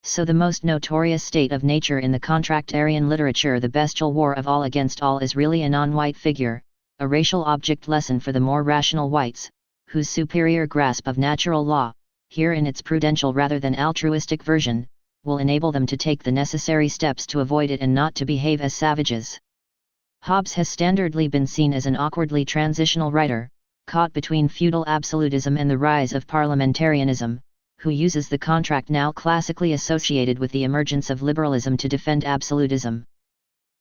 So the most notorious state of nature in the contractarian literature, the bestial war of all against all, is really a non-white figure, a racial object lesson for the more rational whites, whose superior grasp of natural law, here in its prudential rather than altruistic version, will enable them to take the necessary steps to avoid it and not to behave as savages. Hobbes has standardly been seen as an awkwardly transitional writer, caught between feudal absolutism and the rise of parliamentarianism, who uses the contract now classically associated with the emergence of liberalism to defend absolutism.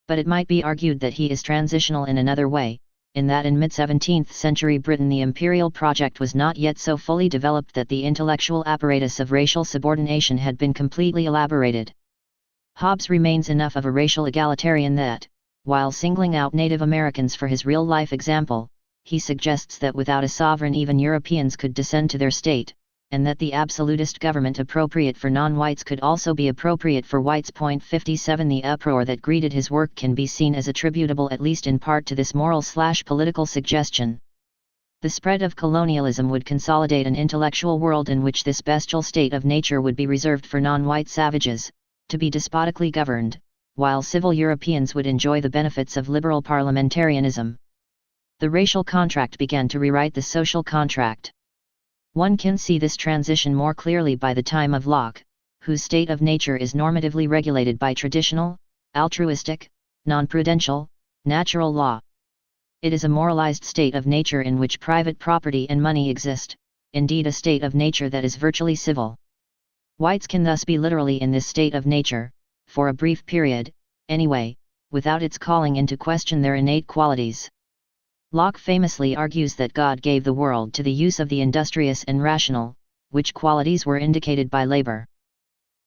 But it might be argued that he is transitional in another way, in that in mid-17th century Britain the imperial project was not yet so fully developed that the intellectual apparatus of racial subordination had been completely elaborated. Hobbes remains enough of a racial egalitarian that, while singling out Native Americans for his real-life example, he suggests that without a sovereign even Europeans could descend to their state, and that the absolutist government appropriate for non-whites could also be appropriate for whites. 57 The uproar that greeted his work can be seen as attributable at least in part to this moral/political suggestion. The spread of colonialism would consolidate an intellectual world in which this bestial state of nature would be reserved for non-white savages, to be despotically governed, while civil Europeans would enjoy the benefits of liberal parliamentarianism. The racial contract began to rewrite the social contract. One can see this transition more clearly by the time of Locke, whose state of nature is normatively regulated by traditional, altruistic, non-prudential, natural law. It is a moralized state of nature in which private property and money exist, indeed a state of nature that is virtually civil. Whites can thus be literally in this state of nature, for a brief period, anyway, without its calling into question their innate qualities. Locke famously argues that God gave the world to the use of the industrious and rational, which qualities were indicated by labor.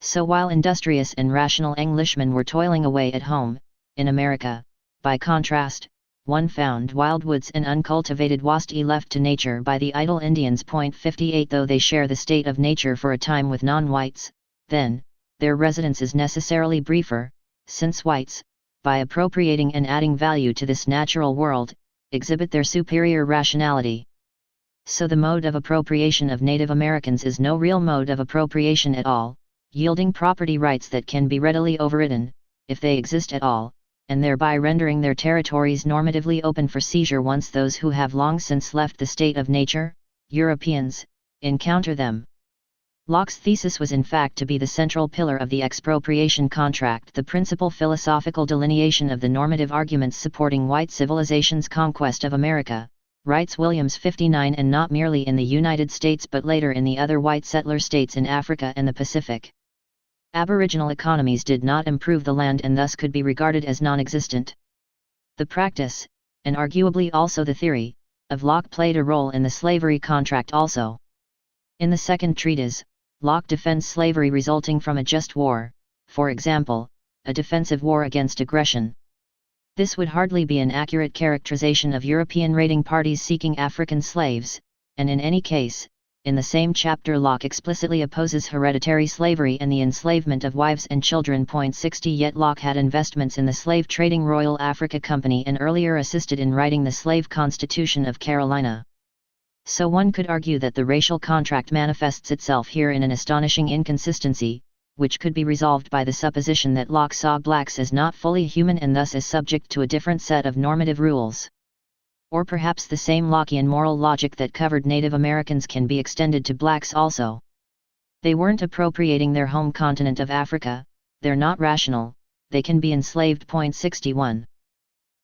So while industrious and rational Englishmen were toiling away at home, in America, by contrast, one found wild woods and uncultivated wastes left to nature by the idle Indians. 58 Though they share the state of nature for a time with non-whites, then, their residence is necessarily briefer, since whites, by appropriating and adding value to this natural world, exhibit their superior rationality. So the mode of appropriation of Native Americans is no real mode of appropriation at all, yielding property rights that can be readily overridden, if they exist at all, and thereby rendering their territories normatively open for seizure once those who have long since left the state of nature, Europeans, encounter them. Locke's thesis was in fact to be the central pillar of the expropriation contract, the principal philosophical delineation of the normative arguments supporting white civilization's conquest of America, writes Williams. 59 And not merely in the United States but later in the other white settler states in Africa and the Pacific. Aboriginal economies did not improve the land and thus could be regarded as non-existent. The practice, and arguably also the theory, of Locke played a role in the slavery contract also. In the second treatise, Locke defends slavery resulting from a just war, for example, a defensive war against aggression. This would hardly be an accurate characterization of European raiding parties seeking African slaves, and in any case, in the same chapter Locke explicitly opposes hereditary slavery and the enslavement of wives and children. 60 Yet Locke had investments in the slave-trading Royal Africa Company and earlier assisted in writing the Slave Constitution of Carolina. So one could argue that the racial contract manifests itself here in an astonishing inconsistency, which could be resolved by the supposition that Locke saw blacks as not fully human and thus as subject to a different set of normative rules. Or perhaps the same Lockean moral logic that covered Native Americans can be extended to blacks also. They weren't appropriating their home continent of Africa, they're not rational, they can be enslaved. 61.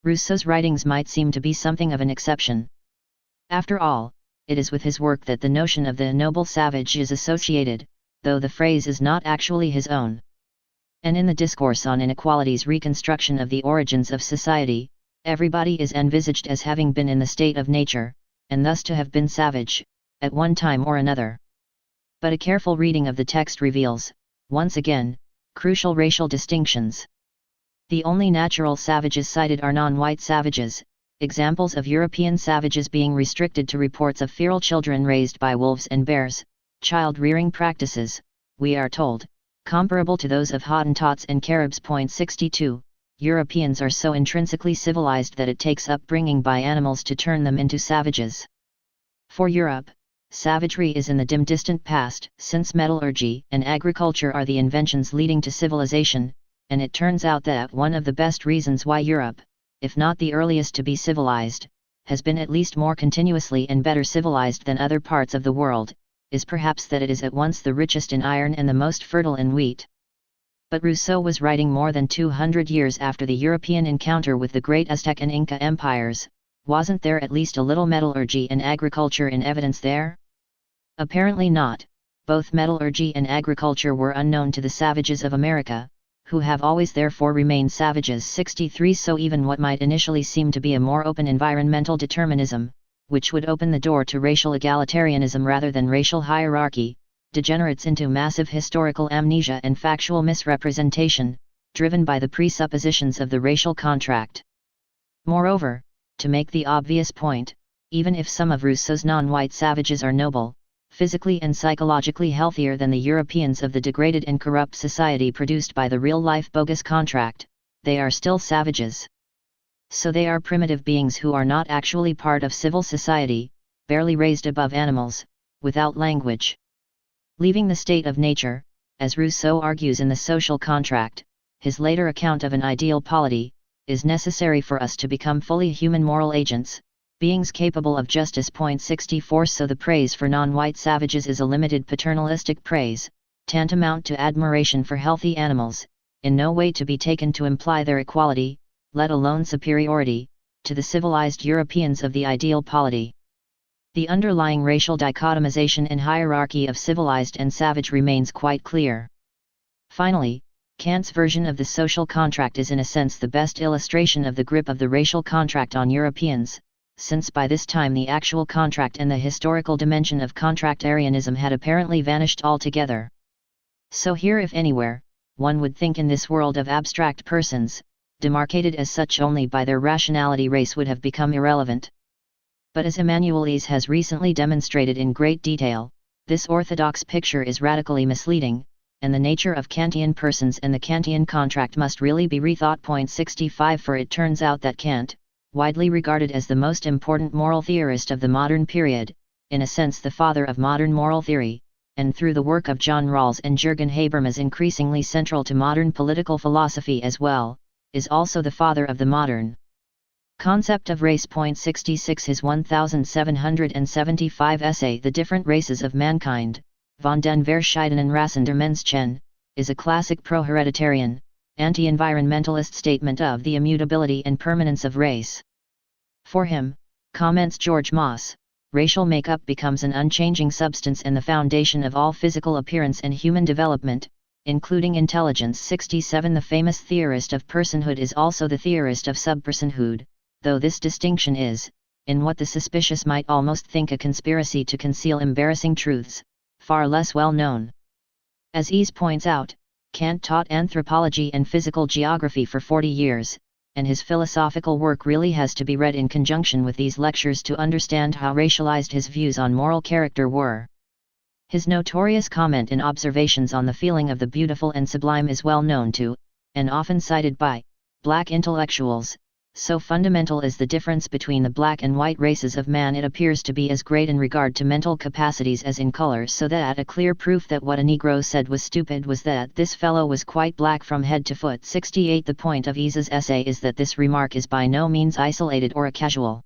Rousseau's writings might seem to be something of an exception. After all, it is with his work that the notion of the noble savage is associated, though the phrase is not actually his own. And in the Discourse on Inequality's reconstruction of the origins of society, everybody is envisaged as having been in the state of nature, and thus to have been savage, at one time or another. But a careful reading of the text reveals, once again, crucial racial distinctions. The only natural savages cited are non-white savages, examples of European savages being restricted to reports of feral children raised by wolves and bears, child-rearing practices, we are told, comparable to those of Hottentots and Caribs. 62. Europeans are so intrinsically civilized that it takes upbringing by animals to turn them into savages. For Europe, savagery is in the dim distant past, since metallurgy and agriculture are the inventions leading to civilization, and it turns out that one of the best reasons why Europe, if not the earliest to be civilized, has been at least more continuously and better civilized than other parts of the world, is perhaps that it is at once the richest in iron and the most fertile in wheat. But Rousseau was writing more than 200 years after the European encounter with the great Aztec and Inca empires. Wasn't there at least a little metallurgy and agriculture in evidence there? Apparently not. Both metallurgy and agriculture were unknown to the savages of America, who have always therefore remained savages. 63. So even what might initially seem to be a more open environmental determinism, which would open the door to racial egalitarianism rather than racial hierarchy, degenerates into massive historical amnesia and factual misrepresentation, driven by the presuppositions of the racial contract. Moreover, to make the obvious point, even if some of Rousseau's non-white savages are noble, physically and psychologically healthier than the Europeans of the degraded and corrupt society produced by the real-life bogus contract, they are still savages. So they are primitive beings who are not actually part of civil society, barely raised above animals, without language. Leaving the state of nature, as Rousseau argues in The Social Contract, his later account of an ideal polity, is necessary for us to become fully human moral agents, beings capable of justice. 64. So the praise for non-white savages is a limited paternalistic praise, tantamount to admiration for healthy animals, in no way to be taken to imply their equality, let alone superiority, to the civilized Europeans of the ideal polity. The underlying racial dichotomization and hierarchy of civilized and savage remains quite clear. Finally, Kant's version of the social contract is in a sense the best illustration of the grip of the racial contract on Europeans, since by this time the actual contract and the historical dimension of contractarianism had apparently vanished altogether. So here, if anywhere, one would think in this world of abstract persons, demarcated as such only by their rationality, race would have become irrelevant. But as Emanuelis has recently demonstrated in great detail, this orthodox picture is radically misleading, and the nature of Kantian persons and the Kantian contract must really be rethought. 65. For it turns out that Kant, widely regarded as the most important moral theorist of the modern period, in a sense the father of modern moral theory, and through the work of John Rawls and Jürgen Habermas increasingly central to modern political philosophy as well, is also the father of the modern concept of race. 66. His 1775 essay The Different Races of Mankind, von den verschiedenen Rassen der Menschen, is a classic pro-hereditarian, anti-environmentalist statement of the immutability and permanence of race. For him, comments George Moss, racial makeup becomes an unchanging substance and the foundation of all physical appearance and human development, including intelligence. 67. The famous theorist of personhood is also the theorist of subpersonhood, though this distinction is, in what the suspicious might almost think a conspiracy to conceal embarrassing truths, far less well known. As Ease points out, Kant taught anthropology and physical geography for 40 years, and his philosophical work really has to be read in conjunction with these lectures to understand how racialized his views on moral character were. His notorious comment in Observations on the Feeling of the Beautiful and Sublime is well known to, and often cited by, black intellectuals. So fundamental is the difference between the black and white races of man, it appears to be as great in regard to mental capacities as in color, so that a clear proof that what a Negro said was stupid was that this fellow was quite black from head to foot. 68. The point of Ease's essay is that this remark is by no means isolated or a casual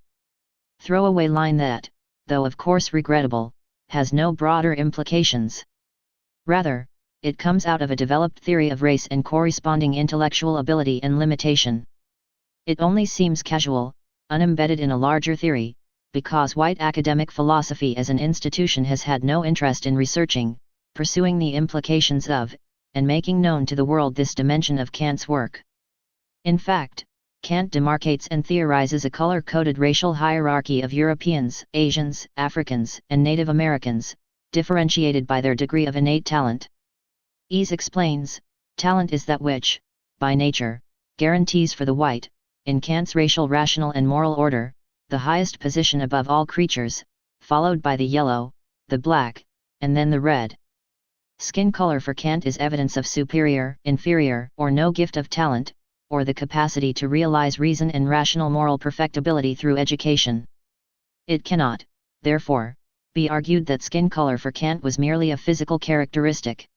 throwaway line that, though of course regrettable, has no broader implications. Rather, it comes out of a developed theory of race and corresponding intellectual ability and limitation. It only seems casual, unembedded in a larger theory, because white academic philosophy as an institution has had no interest in researching, pursuing the implications of, and making known to the world this dimension of Kant's work. In fact, Kant demarcates and theorizes a color-coded racial hierarchy of Europeans, Asians, Africans, and Native Americans, differentiated by their degree of innate talent. Ease explains, talent is that which, by nature, guarantees for the white, in Kant's racial rational and moral order, the highest position above all creatures, followed by the yellow, the black, and then the red. Skin color for Kant is evidence of superior, inferior, or no gift of talent, or the capacity to realize reason and rational moral perfectibility through education. It cannot, therefore, be argued that skin color for Kant was merely a physical characteristic.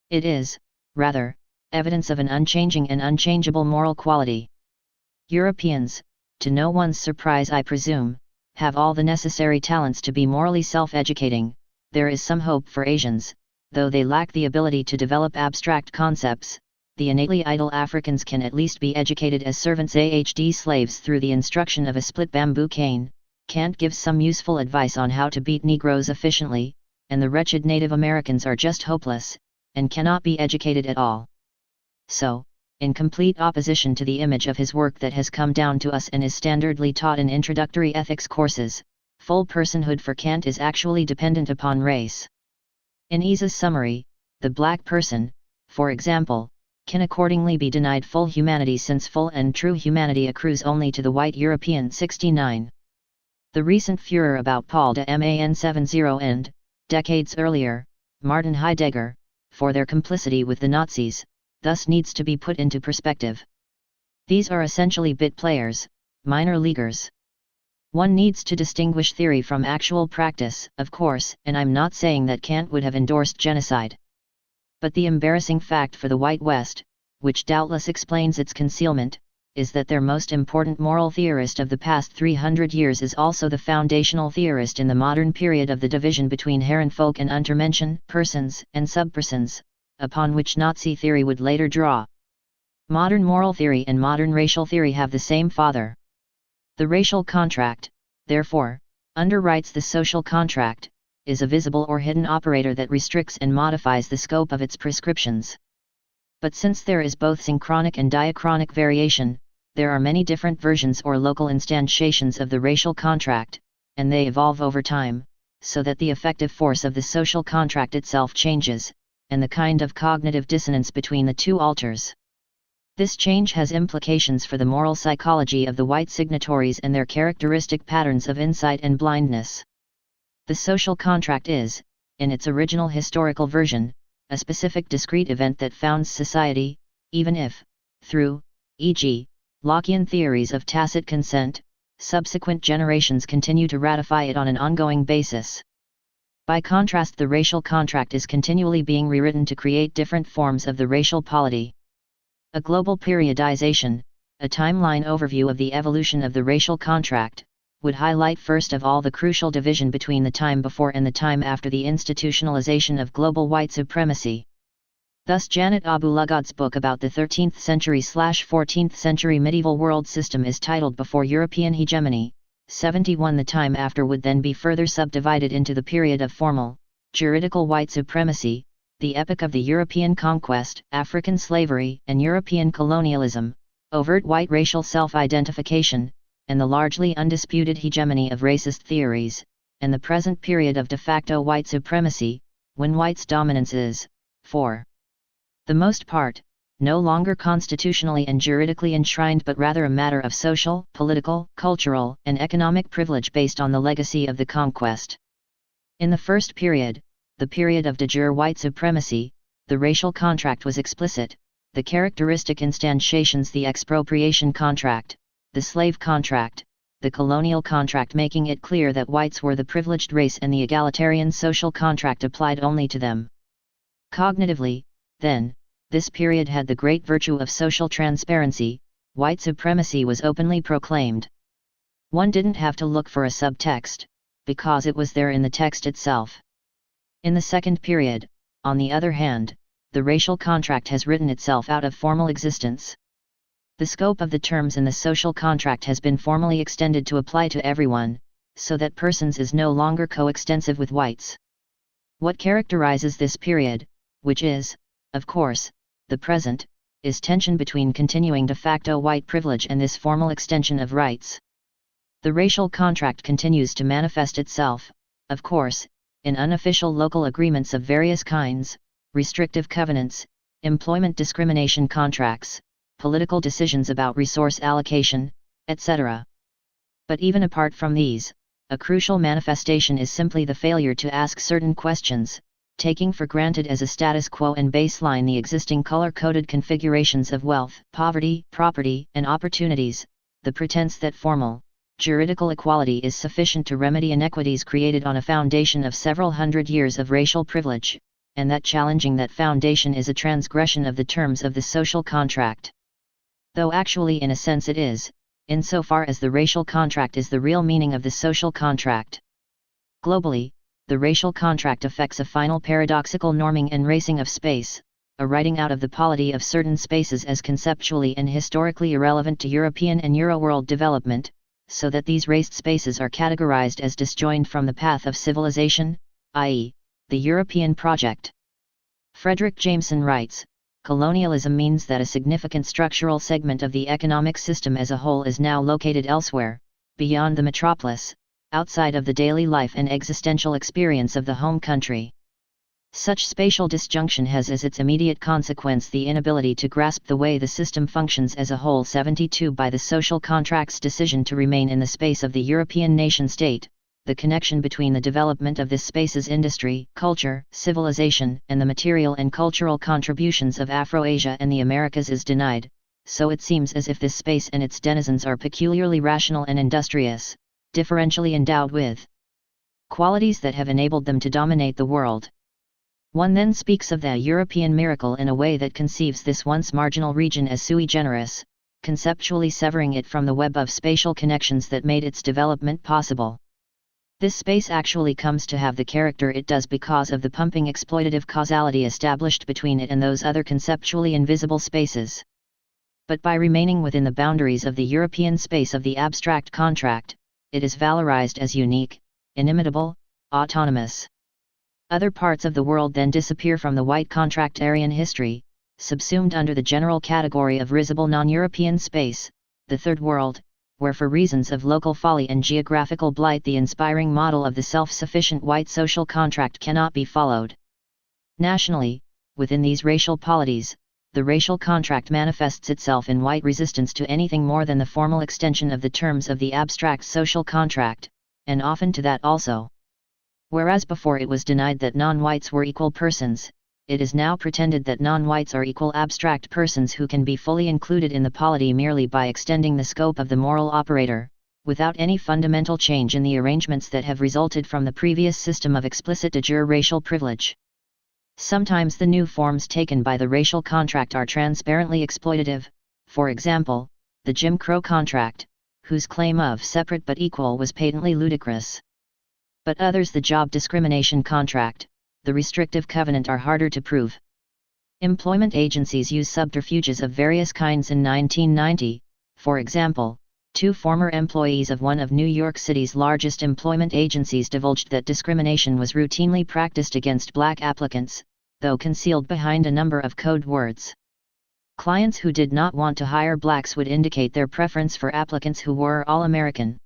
It is, rather, evidence of an unchanging and unchangeable moral quality. Europeans, to no one's surprise I presume, have all the necessary talents to be morally self-educating. There is some hope for Asians, though they lack the ability to develop abstract concepts. The innately idle Africans can at least be educated as servants ahd slaves through the instruction of a split bamboo cane. Kant gives some useful advice on how to beat Negroes efficiently, and the wretched Native Americans are just hopeless, and cannot be educated at all. So, in complete opposition to the image of his work that has come down to us and is standardly taught in introductory ethics courses, full personhood for Kant is actually dependent upon race. In Isa's summary, the black person, for example, can accordingly be denied full humanity since full and true humanity accrues only to the white European. 69. The recent furor about Paul de Man 70 and, decades earlier, Martin Heidegger, for their complicity with the Nazis, thus needs to be put into perspective. These are essentially bit players, minor leaguers. One needs to distinguish theory from actual practice, of course, and I'm not saying that Kant would have endorsed genocide. But the embarrassing fact for the White West, which doubtless explains its concealment, is that their most important moral theorist of the past 300 years is also the foundational theorist in the modern period of the division between Herrenvolk and Untermenschen, persons and subpersons, upon which Nazi theory would later draw. Modern moral theory and modern racial theory have the same father. The racial contract, therefore, underwrites the social contract, is a visible or hidden operator that restricts and modifies the scope of its prescriptions. But since there is both synchronic and diachronic variation, there are many different versions or local instantiations of the racial contract, and they evolve over time, so that the effective force of the social contract itself changes, and the kind of cognitive dissonance between the two alters. This change has implications for the moral psychology of the white signatories and their characteristic patterns of insight and blindness. The social contract is, in its original historical version, a specific discrete event that founds society, even if, through, e.g., Lockean theories of tacit consent, subsequent generations continue to ratify it on an ongoing basis. By contrast, the racial contract is continually being rewritten to create different forms of the racial polity. A global periodization, a timeline overview of the evolution of the racial contract, would highlight first of all the crucial division between the time before and the time after the institutionalization of global white supremacy. Thus Janet Abu-Lughod's book about the 13th century/14th century medieval world system is titled Before European Hegemony, 71. The time after would then be further subdivided into the period of formal, juridical white supremacy, the epoch of the European conquest, African slavery, and European colonialism, overt white racial self-identification, and the largely undisputed hegemony of racist theories, and the present period of de facto white supremacy, when white's dominance is, for the most part, no longer constitutionally and juridically enshrined but rather a matter of social, political, cultural, and economic privilege based on the legacy of the conquest. In the first period, the period of de jure white supremacy, the racial contract was explicit, the characteristic instantiations the expropriation contract, the slave contract, the colonial contract, making it clear that whites were the privileged race and the egalitarian social contract applied only to them. Cognitively, then, this period had the great virtue of social transparency. White supremacy was openly proclaimed. One didn't have to look for a subtext, because it was there in the text itself. In the second period, on the other hand, the racial contract has written itself out of formal existence. The scope of the terms in the social contract has been formally extended to apply to everyone, so that persons is no longer coextensive with whites. What characterizes this period, which is, of course, the present, is tension between continuing de facto white privilege and this formal extension of rights. The racial contract continues to manifest itself, of course, in unofficial local agreements of various kinds, restrictive covenants, employment discrimination contracts, political decisions about resource allocation, etc. But even apart from these, a crucial manifestation is simply the failure to ask certain questions, taking for granted as a status quo and baseline the existing color-coded configurations of wealth, poverty, property, and opportunities, the pretense that formal, juridical equality is sufficient to remedy inequities created on a foundation of several hundred years of racial privilege, and that challenging that foundation is a transgression of the terms of the social contract. Though actually in a sense it is, insofar as the racial contract is the real meaning of the social contract. Globally, the racial contract affects a final paradoxical norming and racing of space, a writing out of the polity of certain spaces as conceptually and historically irrelevant to European and Euro-world development, so that these raced spaces are categorized as disjoined from the path of civilization, i.e., the European project. Frederick Jameson writes, colonialism means that a significant structural segment of the economic system as a whole is now located elsewhere, beyond the metropolis, outside of the daily life and existential experience of the home country. Such spatial disjunction has as its immediate consequence the inability to grasp the way the system functions as a whole. 72 By the social contract's decision to remain in the space of the European nation-state, the connection between the development of this space's industry, culture, civilization, and the material and cultural contributions of Afro-Asia and the Americas is denied, so it seems as if this space and its denizens are peculiarly rational and industrious, differentially endowed with qualities that have enabled them to dominate the world. One then speaks of the European miracle in a way that conceives this once marginal region as sui generis, conceptually severing it from the web of spatial connections that made its development possible. This space actually comes to have the character it does because of the pumping exploitative causality established between it and those other conceptually invisible spaces. But by remaining within the boundaries of the European space of the abstract contract, it is valorized as unique, inimitable, autonomous. Other parts of the world then disappear from the white contractarian history, subsumed under the general category of risible non-European space, the Third World, where for reasons of local folly and geographical blight the inspiring model of the self-sufficient white social contract cannot be followed. Nationally, within these racial polities, the racial contract manifests itself in white resistance to anything more than the formal extension of the terms of the abstract social contract, and often to that also. Whereas before it was denied that non-whites were equal persons, it is now pretended that non-whites are equal abstract persons who can be fully included in the polity merely by extending the scope of the moral operator, without any fundamental change in the arrangements that have resulted from the previous system of explicit de jure racial privilege. Sometimes the new forms taken by the racial contract are transparently exploitative, for example, the Jim Crow contract, whose claim of separate but equal was patently ludicrous. But others, the job discrimination contract, the restrictive covenant, are harder to prove. Employment agencies use subterfuges of various kinds. In 1990, for example, 2 former employees of one of New York City's largest employment agencies divulged that discrimination was routinely practiced against black applicants, though concealed behind a number of code words. Clients who did not want to hire blacks would indicate their preference for applicants who were all American.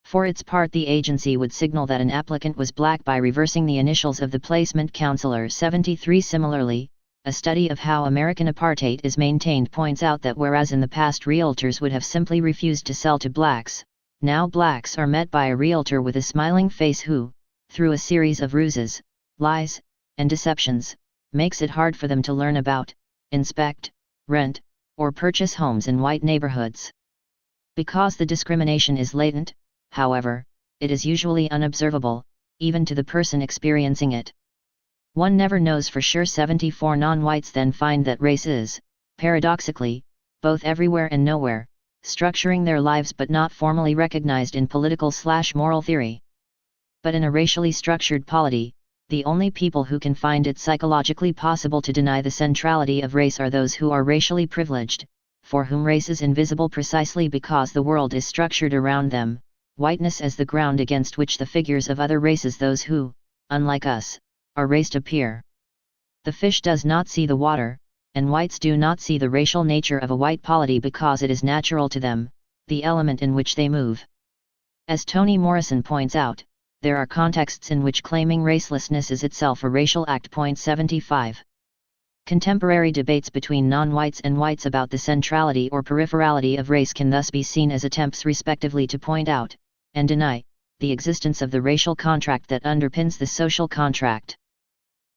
For its part, the agency would signal that an applicant was black by reversing the initials of the placement counselor. 73 Similarly, a study of how American apartheid is maintained points out that whereas in the past realtors would have simply refused to sell to blacks, now blacks are met by a realtor with a smiling face who, through a series of ruses, lies, and deceptions, makes it hard for them to learn about, inspect, rent, or purchase homes in white neighborhoods. Because the discrimination is latent, however, it is usually unobservable, even to the person experiencing it. One never knows for sure. 74 Non-whites then find that race is, paradoxically, both everywhere and nowhere, structuring their lives but not formally recognized in political/moral theory. But in a racially structured polity, the only people who can find it psychologically possible to deny the centrality of race are those who are racially privileged, for whom race is invisible precisely because the world is structured around them. Whiteness as the ground against which the figures of other races, those who, unlike us, are raced, appear. The fish does not see the water, and whites do not see the racial nature of a white polity because it is natural to them, the element in which they move. As Toni Morrison points out, there are contexts in which claiming racelessness is itself a racial act. 75. Contemporary debates between non-whites and whites about the centrality or peripherality of race can thus be seen as attempts respectively to point out, and deny, the existence of the racial contract that underpins the social contract.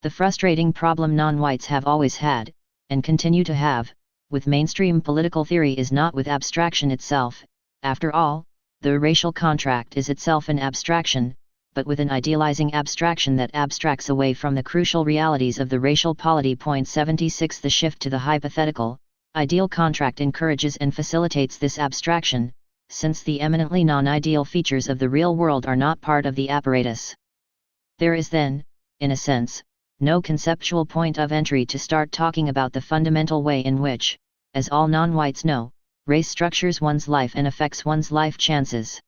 The frustrating problem non-whites have always had, and continue to have, with mainstream political theory is not with abstraction itself. After all, the racial contract is itself an abstraction, but with an idealizing abstraction that abstracts away from the crucial realities of the racial polity. 76 The shift to the hypothetical, ideal contract encourages and facilitates this abstraction, since the eminently non-ideal features of the real world are not part of the apparatus. There is then, in a sense, no conceptual point of entry to start talking about the fundamental way in which, as all non-whites know, race structures one's life and affects one's life chances.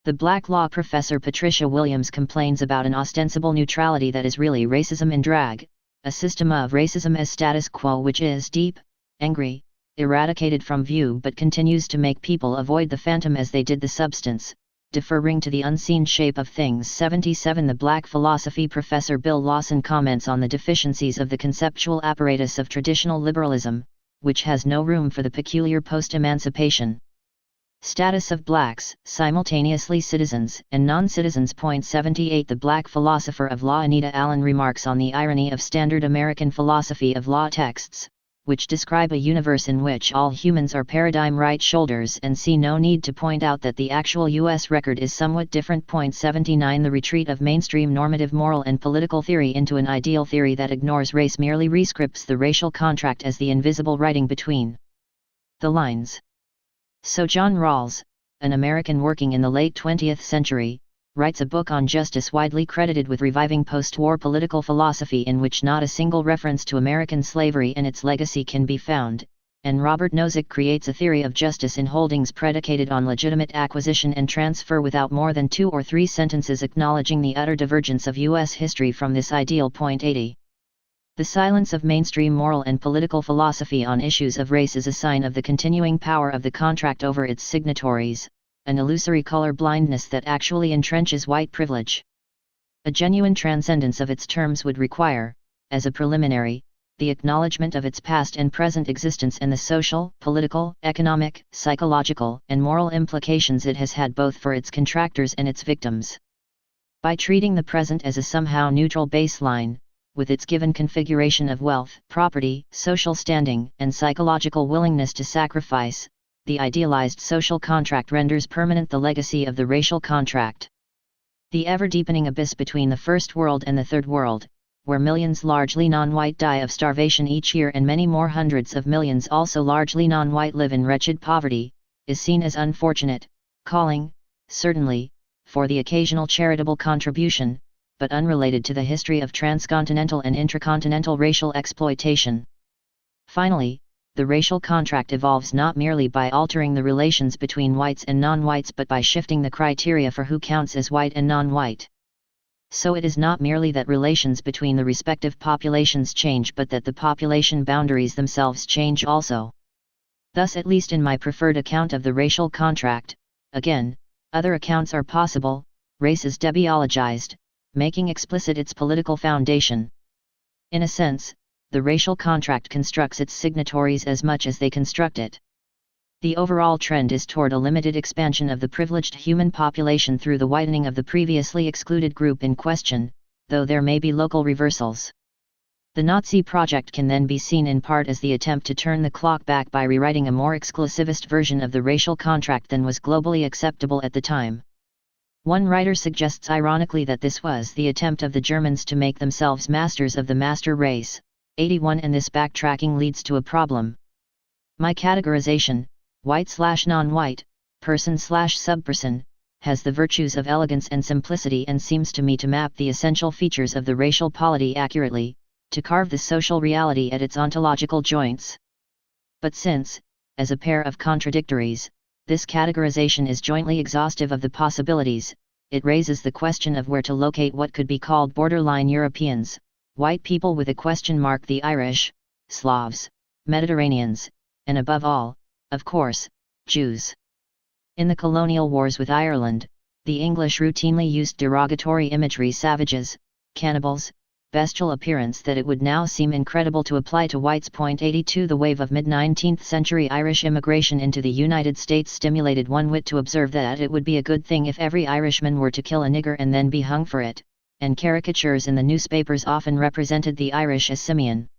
The black law professor Patricia Williams complains about an ostensible neutrality that is really racism in drag, a system of racism as status quo which is deep, angry, eradicated from view but continues to make people avoid the phantom as they did the substance, deferring to the unseen shape of things. 77 The black philosophy professor Bill Lawson comments on the deficiencies of the conceptual apparatus of traditional liberalism, which has no room for the peculiar post-emancipation status of blacks, simultaneously citizens and non-citizens. 78 The black philosopher of law Anita Allen remarks on the irony of standard American philosophy of law texts, which describe a universe in which all humans are paradigm right shoulders and see no need to point out that the actual U.S. record is somewhat different. 79 The retreat of mainstream normative moral and political theory into an ideal theory that ignores race merely rescripts the racial contract as the invisible writing between the lines. So John Rawls, an American working in the late 20th century, writes a book on justice widely credited with reviving post-war political philosophy in which not a single reference to American slavery and its legacy can be found, and Robert Nozick creates a theory of justice in holdings predicated on legitimate acquisition and transfer without more than 2 or 3 sentences acknowledging the utter divergence of U.S. history from this ideal. 80. The silence of mainstream moral and political philosophy on issues of race is a sign of the continuing power of the contract over its signatories, an illusory color blindness that actually entrenches white privilege. A genuine transcendence of its terms would require, as a preliminary, the acknowledgement of its past and present existence and the social, political, economic, psychological, and moral implications it has had both for its contractors and its victims. By treating the present as a somehow neutral baseline, with its given configuration of wealth, property, social standing, and psychological willingness to sacrifice, the idealized social contract renders permanent the legacy of the racial contract. The ever-deepening abyss between the First World and the Third World, where millions largely non-white die of starvation each year and many more hundreds of millions also largely non-white live in wretched poverty, is seen as unfortunate, calling, certainly, for the occasional charitable contribution, but unrelated to the history of transcontinental and intracontinental racial exploitation. Finally, the racial contract evolves not merely by altering the relations between whites and non-whites but by shifting the criteria for who counts as white and non-white. So it is not merely that relations between the respective populations change but that the population boundaries themselves change also. Thus, at least in my preferred account of the racial contract, again, other accounts are possible, race is debiologized, making explicit its political foundation. In a sense, the racial contract constructs its signatories as much as they construct it. The overall trend is toward a limited expansion of the privileged human population through the widening of the previously excluded group in question, though there may be local reversals. The Nazi project can then be seen in part as the attempt to turn the clock back by rewriting a more exclusivist version of the racial contract than was globally acceptable at the time. One writer suggests ironically that this was the attempt of the Germans to make themselves masters of the master race. 81 And this backtracking leads to a problem. My categorization, white/non-white, person/subperson, has the virtues of elegance and simplicity and seems to me to map the essential features of the racial polity accurately, to carve the social reality at its ontological joints. But since, as a pair of contradictories, this categorization is jointly exhaustive of the possibilities, it raises the question of where to locate what could be called borderline Europeans, white people with a question mark, the Irish, Slavs, Mediterraneans, and above all, of course, Jews. In the colonial wars with Ireland, the English routinely used derogatory imagery, savages, cannibals, bestial appearance that it would now seem incredible to apply to whites. 82 The wave of mid-19th century Irish immigration into the United States stimulated one wit to observe that it would be a good thing if every Irishman were to kill a nigger and then be hung for it, and caricatures in the newspapers often represented the Irish as simian.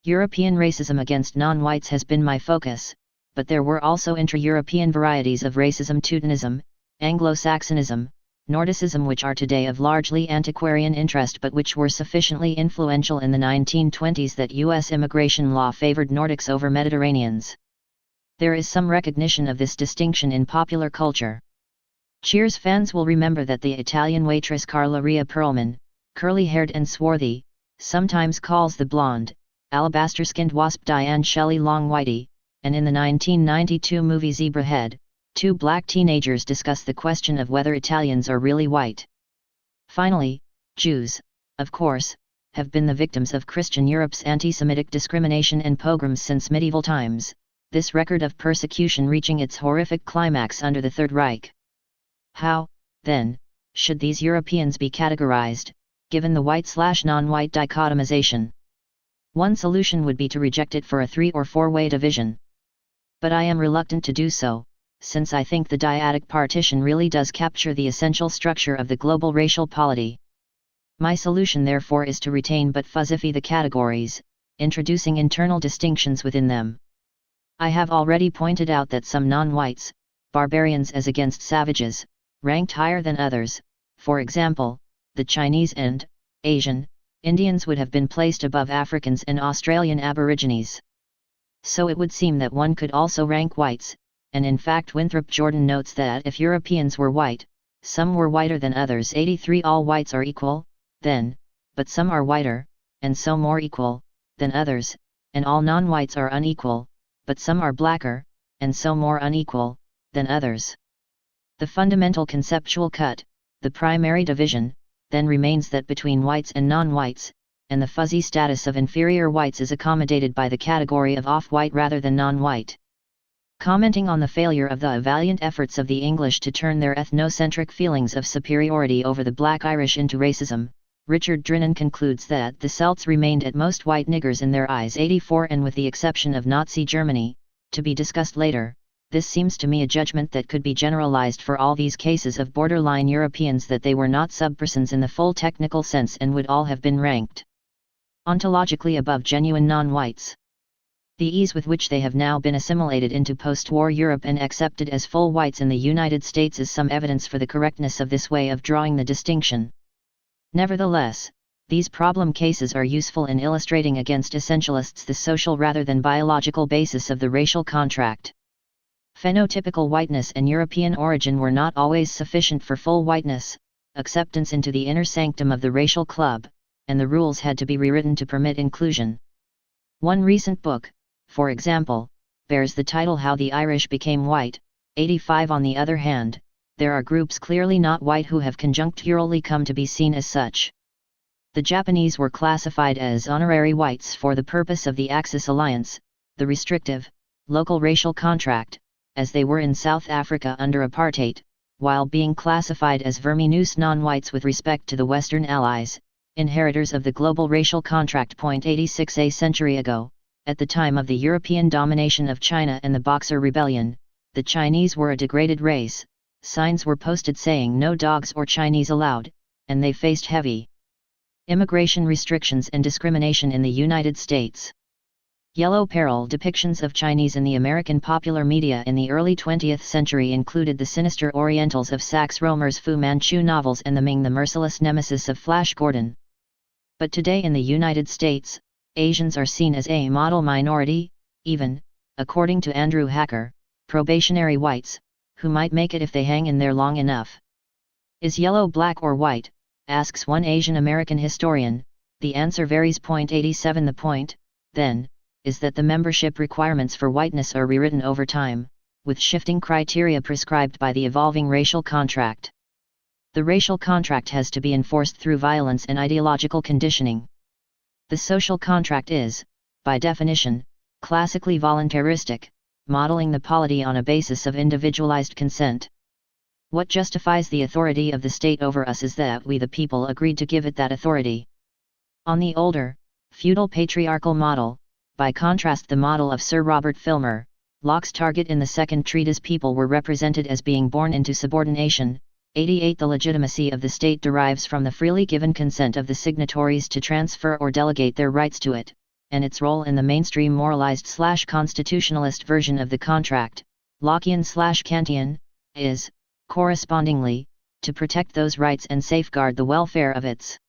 European racism against non-whites has been my focus, but there were also intra-European varieties of racism: Teutonism, Anglo-Saxonism, Nordicism, which are today of largely antiquarian interest but which were sufficiently influential in the 1920s that U.S. immigration law favored Nordics over Mediterraneans. There is some recognition of this distinction in popular culture. Cheers fans will remember that the Italian waitress Carla Ria Perlman, curly-haired and swarthy, sometimes calls the blonde, alabaster-skinned wasp Diane Shelley long whitey, and in the 1992 movie Zebrahead, two black teenagers discuss the question of whether Italians are really white. Finally, Jews, of course, have been the victims of Christian Europe's anti-Semitic discrimination and pogroms since medieval times, this record of persecution reaching its horrific climax under the Third Reich. How, then, should these Europeans be categorized, given the white/non-white dichotomization? One solution would be to reject it for a 3- or 4-way division. But I am reluctant to do so, since I think the dyadic partition really does capture the essential structure of the global racial polity. My solution therefore is to retain but fuzzify the categories, introducing internal distinctions within them. I have already pointed out that some non-whites, barbarians as against savages, ranked higher than others. For example, the Chinese and Asian Indians would have been placed above Africans and Australian Aborigines. So it would seem that one could also rank whites, and in fact Winthrop Jordan notes that if Europeans were white, some were whiter than others. 83 All whites are equal, then, but some are whiter, and so more equal, than others, and all non-whites are unequal, but some are blacker, and so more unequal, than others. The fundamental conceptual cut, the primary division, then remains that between whites and non-whites, and the fuzzy status of inferior whites is accommodated by the category of off-white rather than non-white. Commenting on the failure of the valiant efforts of the English to turn their ethnocentric feelings of superiority over the black Irish into racism, Richard Drinan concludes that the Celts remained at most white niggers in their eyes. 84 And with the exception of Nazi Germany, to be discussed later, this seems to me a judgment that could be generalized for all these cases of borderline Europeans, that they were not subpersons in the full technical sense and would all have been ranked ontologically above genuine non-whites. The ease with which they have now been assimilated into post-war Europe and accepted as full whites in the United States is some evidence for the correctness of this way of drawing the distinction. Nevertheless, these problem cases are useful in illustrating against essentialists the social rather than biological basis of the racial contract. Phenotypical whiteness and European origin were not always sufficient for full whiteness, acceptance into the inner sanctum of the racial club, and the rules had to be rewritten to permit inclusion. One recent book, for example, bears the title How the Irish Became White. 85 On the other hand, there are groups clearly not white who have conjuncturally come to be seen as such. The Japanese were classified as honorary whites for the purpose of the Axis alliance, the restrictive, local racial contract, as they were in South Africa under apartheid, while being classified as verminous non-whites with respect to the Western Allies, inheritors of the global racial contract. 86 A century ago, at the time of the European domination of China and the Boxer Rebellion, the Chinese were a degraded race, signs were posted saying no dogs or Chinese allowed, and they faced heavy immigration restrictions and discrimination in the United States. Yellow peril depictions of Chinese in the American popular media in the early 20th century included the sinister Orientals of Sax Rohmer's Fu Manchu novels and the Ming, the merciless nemesis of Flash Gordon. But today in the United States, Asians are seen as a model minority, even, according to Andrew Hacker, probationary whites, who might make it if they hang in there long enough. Is yellow black or white? Asks one Asian American historian. The answer varies. 87 The point, then, is that the membership requirements for whiteness are rewritten over time, with shifting criteria prescribed by the evolving racial contract. The racial contract has to be enforced through violence and ideological conditioning. The social contract is, by definition, classically voluntaristic, modeling the polity on a basis of individualized consent. What justifies the authority of the state over us is that we the people agreed to give it that authority. On the older, feudal patriarchal model, by contrast the model of Sir Robert Filmer, Locke's target in the second treatise, people were represented as being born into subordination, 88. The legitimacy of the state derives from the freely given consent of the signatories to transfer or delegate their rights to it, and its role in the mainstream moralized/constitutionalist version of the contract, Lockean/Kantian, is, correspondingly, to protect those rights and safeguard the welfare of its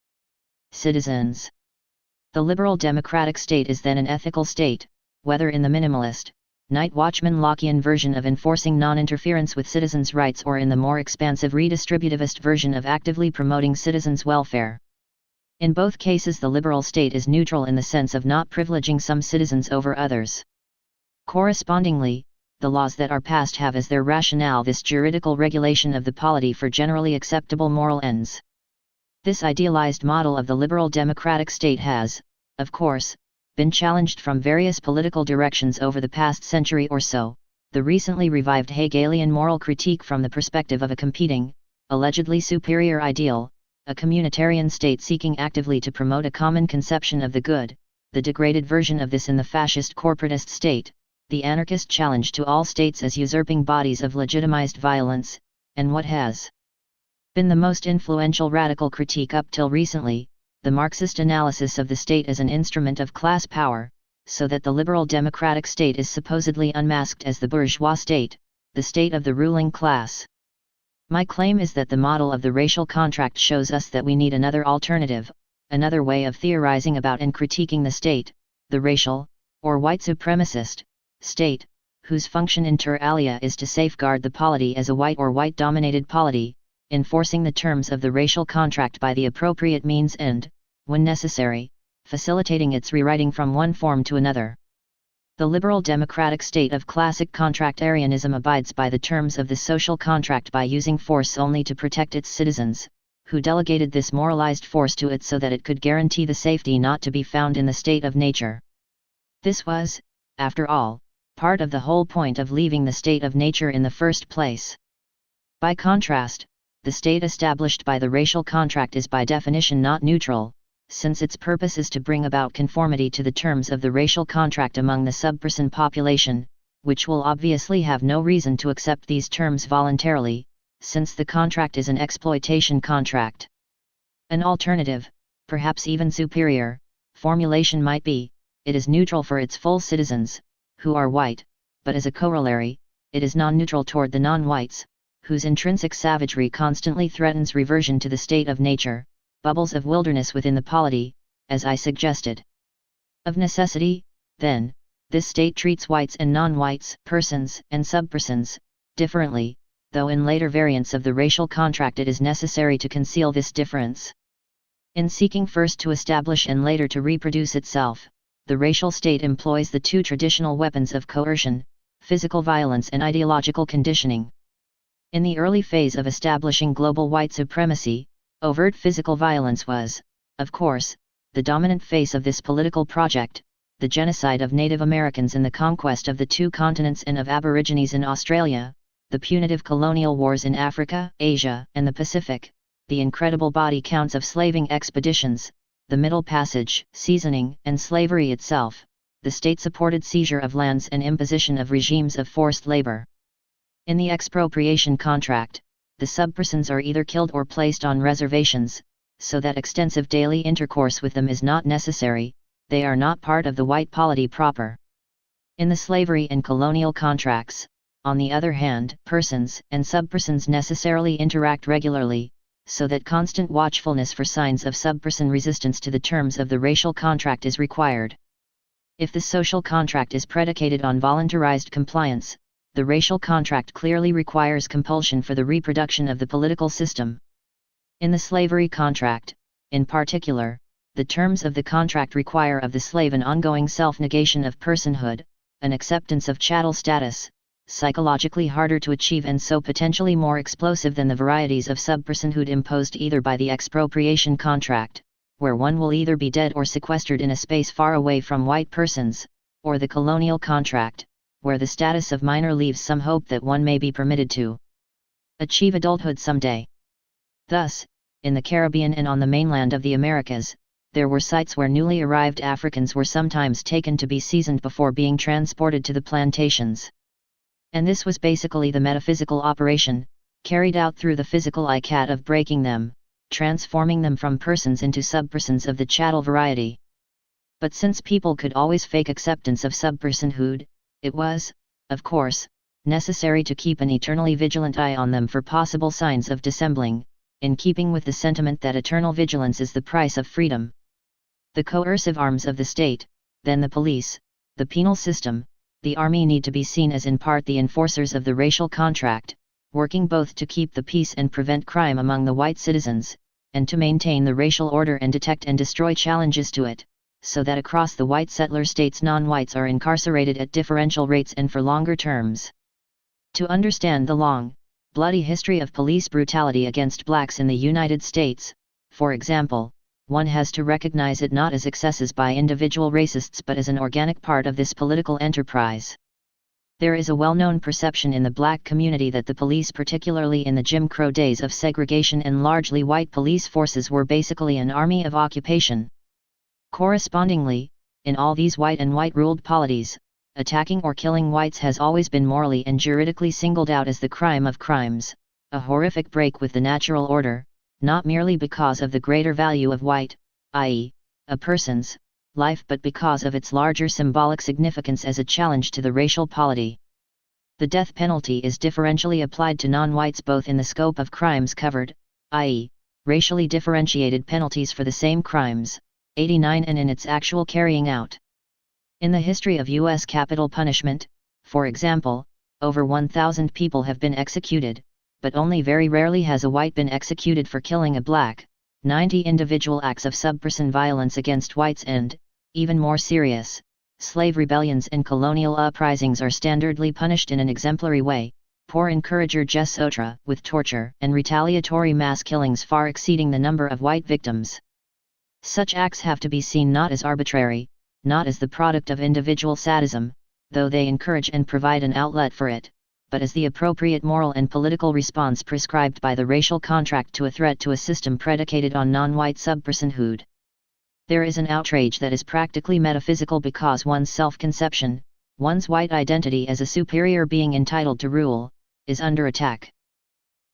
citizens. The liberal democratic state is then an ethical state, whether in the minimalist, night watchman Lockean version of enforcing non-interference with citizens' rights or in the more expansive redistributivist version of actively promoting citizens' welfare. In both cases the liberal state is neutral in the sense of not privileging some citizens over others. Correspondingly, the laws that are passed have as their rationale this juridical regulation of the polity for generally acceptable moral ends. This idealized model of the liberal democratic state has, of course, been challenged from various political directions over the past century or so, the recently revived Hegelian moral critique from the perspective of a competing, allegedly superior ideal, a communitarian state seeking actively to promote a common conception of the good, the degraded version of this in the fascist corporatist state, the anarchist challenge to all states as usurping bodies of legitimized violence, and what has been the most influential radical critique up till recently, the Marxist analysis of the state as an instrument of class power, so that the liberal democratic state is supposedly unmasked as the bourgeois state, the state of the ruling class. My claim is that the model of the racial contract shows us that we need another alternative, another way of theorizing about and critiquing the state, the racial, or white supremacist, state, whose function inter alia is to safeguard the polity as a white or white-dominated polity, enforcing the terms of the racial contract by the appropriate means and, when necessary, facilitating its rewriting from one form to another. The liberal democratic state of classic contractarianism abides by the terms of the social contract by using force only to protect its citizens, who delegated this moralized force to it so that it could guarantee the safety not to be found in the state of nature. This was, after all, part of the whole point of leaving the state of nature in the first place. By contrast, the state established by the racial contract is by definition not neutral, since its purpose is to bring about conformity to the terms of the racial contract among the sub-person population, which will obviously have no reason to accept these terms voluntarily, since the contract is an exploitation contract. An alternative, perhaps even superior, formulation might be, it is neutral for its full citizens, who are white, but as a corollary, it is non-neutral toward the non-whites, whose intrinsic savagery constantly threatens reversion to the state of nature, bubbles of wilderness within the polity, as I suggested. Of necessity, then, this state treats whites and non-whites, persons and sub-persons, differently, though in later variants of the racial contract it is necessary to conceal this difference. In seeking first to establish and later to reproduce itself, the racial state employs the two traditional weapons of coercion, physical violence and ideological conditioning. In the early phase of establishing global white supremacy, overt physical violence was, of course, the dominant face of this political project, the genocide of Native Americans in the conquest of the two continents and of Aborigines in Australia, the punitive colonial wars in Africa, Asia, and the Pacific, the incredible body counts of slaving expeditions, the Middle Passage, seasoning, and slavery itself, the state-supported seizure of lands and imposition of regimes of forced labor. In the expropriation contract, the subpersons are either killed or placed on reservations, so that extensive daily intercourse with them is not necessary, they are not part of the white polity proper. In the slavery and colonial contracts, on the other hand, persons and subpersons necessarily interact regularly, so that constant watchfulness for signs of subperson resistance to the terms of the racial contract is required. If the social contract is predicated on voluntarized compliance, the racial contract clearly requires compulsion for the reproduction of the political system. In the slavery contract, in particular, the terms of the contract require of the slave an ongoing self-negation of personhood, an acceptance of chattel status, psychologically harder to achieve and so potentially more explosive than the varieties of subpersonhood imposed either by the expropriation contract, where one will either be dead or sequestered in a space far away from white persons, or the colonial contract, where the status of minor leaves some hope that one may be permitted to achieve adulthood someday. Thus, in the Caribbean and on the mainland of the Americas, there were sites where newly arrived Africans were sometimes taken to be seasoned before being transported to the plantations. And this was basically the metaphysical operation, carried out through the physical ICAT of breaking them, transforming them from persons into subpersons of the chattel variety. But since people could always fake acceptance of subpersonhood, it was, of course, necessary to keep an eternally vigilant eye on them for possible signs of dissembling, in keeping with the sentiment that eternal vigilance is the price of freedom. The coercive arms of the state, then the police, the penal system, the army need to be seen as in part the enforcers of the racial contract, working both to keep the peace and prevent crime among the white citizens, and to maintain the racial order and detect and destroy challenges to it, so that across the white settler states non-whites are incarcerated at differential rates and for longer terms. To understand the long, bloody history of police brutality against blacks in the United States, for example, one has to recognize it not as excesses by individual racists but as an organic part of this political enterprise. There is a well-known perception in the black community that the police, particularly in the Jim Crow days of segregation and largely white police forces, were basically an army of occupation. Correspondingly, in all these white and white-ruled polities, attacking or killing whites has always been morally and juridically singled out as the crime of crimes, a horrific break with the natural order, not merely because of the greater value of white, i.e., a person's, life, but because of its larger symbolic significance as a challenge to the racial polity. The death penalty is differentially applied to non-whites both in the scope of crimes covered, i.e., racially differentiated penalties for the same crimes, 89, and in its actual carrying out. In the history of U.S. capital punishment, for example, over 1,000 people have been executed, but only very rarely has a white been executed for killing a black. 90 individual acts of subperson violence against whites and, even more serious, slave rebellions and colonial uprisings are standardly punished in an exemplary way, pour encourager Jess Otra, with torture and retaliatory mass killings far exceeding the number of white victims. Such acts have to be seen not as arbitrary, not as the product of individual sadism, though they encourage and provide an outlet for it, but as the appropriate moral and political response prescribed by the racial contract to a threat to a system predicated on non-white subpersonhood. There is an outrage that is practically metaphysical because one's self-conception, one's white identity as a superior being entitled to rule, is under attack.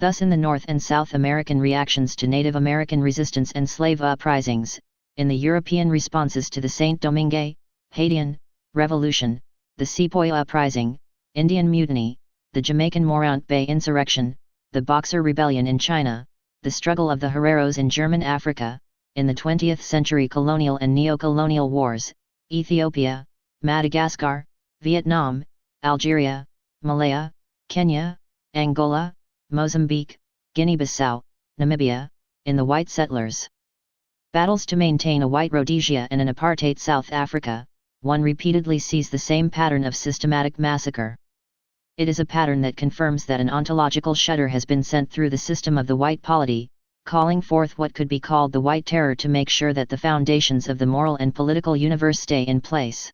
Thus in the North and South American reactions to Native American resistance and slave uprisings, in the European responses to the Saint-Domingue, Haitian, Revolution, the Sepoy Uprising, Indian Mutiny, the Jamaican Morant Bay Insurrection, the Boxer Rebellion in China, the struggle of the Hereros in German Africa, in the 20th century colonial and neo-colonial wars, Ethiopia, Madagascar, Vietnam, Algeria, Malaya, Kenya, Angola, Mozambique, Guinea-Bissau, Namibia, in the white settlers' battles to maintain a white Rhodesia and an apartheid South Africa, one repeatedly sees the same pattern of systematic massacre. It is a pattern that confirms that an ontological shudder has been sent through the system of the white polity, calling forth what could be called the white terror to make sure that the foundations of the moral and political universe stay in place.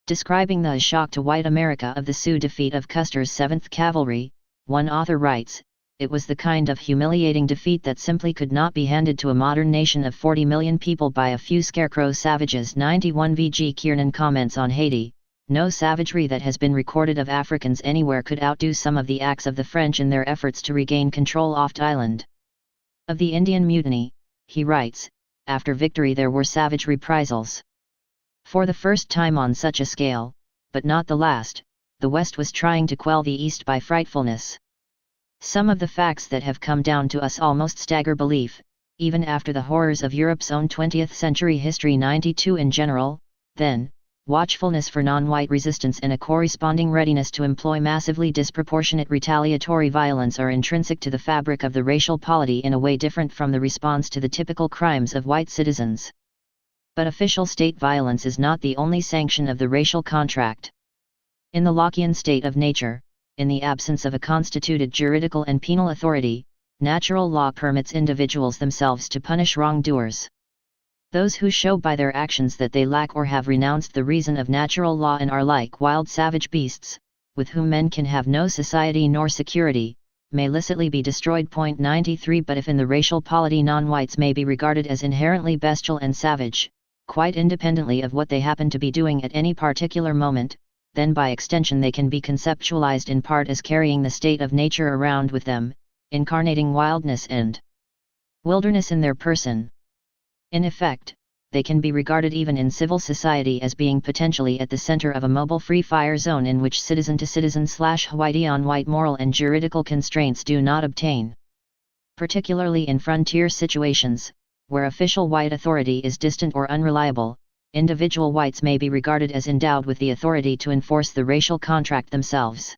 Describing the shock to white America of the Sioux defeat of Custer's 7th Cavalry, one author writes, "It was the kind of humiliating defeat that simply could not be handed to a modern nation of 40 million people by a few scarecrow savages." 91 V.G. Kiernan comments on Haiti, "No savagery that has been recorded of Africans anywhere could outdo some of the acts of the French in their efforts to regain control off island." Of the Indian Mutiny, he writes, "After victory there were savage reprisals. For the first time on such a scale, but not the last, the West was trying to quell the East by frightfulness. Some of the facts that have come down to us almost stagger belief, even after the horrors of Europe's own 20th century history. 92 In general, then, watchfulness for non-white resistance and a corresponding readiness to employ massively disproportionate retaliatory violence are intrinsic to the fabric of the racial polity in a way different from the response to the typical crimes of white citizens. But official state violence is not the only sanction of the racial contract. In the Lockean state of nature, in the absence of a constituted juridical and penal authority, natural law permits individuals themselves to punish wrongdoers. Those who show by their actions that they lack or have renounced the reason of natural law and are like wild savage beasts, with whom men can have no society nor security, may licitly be destroyed. 93 But if in the racial polity non-whites may be regarded as inherently bestial and savage, quite independently of what they happen to be doing at any particular moment, then by extension they can be conceptualized in part as carrying the state of nature around with them, incarnating wildness and wilderness in their person. In effect, they can be regarded even in civil society as being potentially at the center of a mobile free fire zone in which citizen-to-citizen / white-on-white moral and juridical constraints do not obtain. Particularly in frontier situations, where official white authority is distant or unreliable, individual whites may be regarded as endowed with the authority to enforce the racial contract themselves.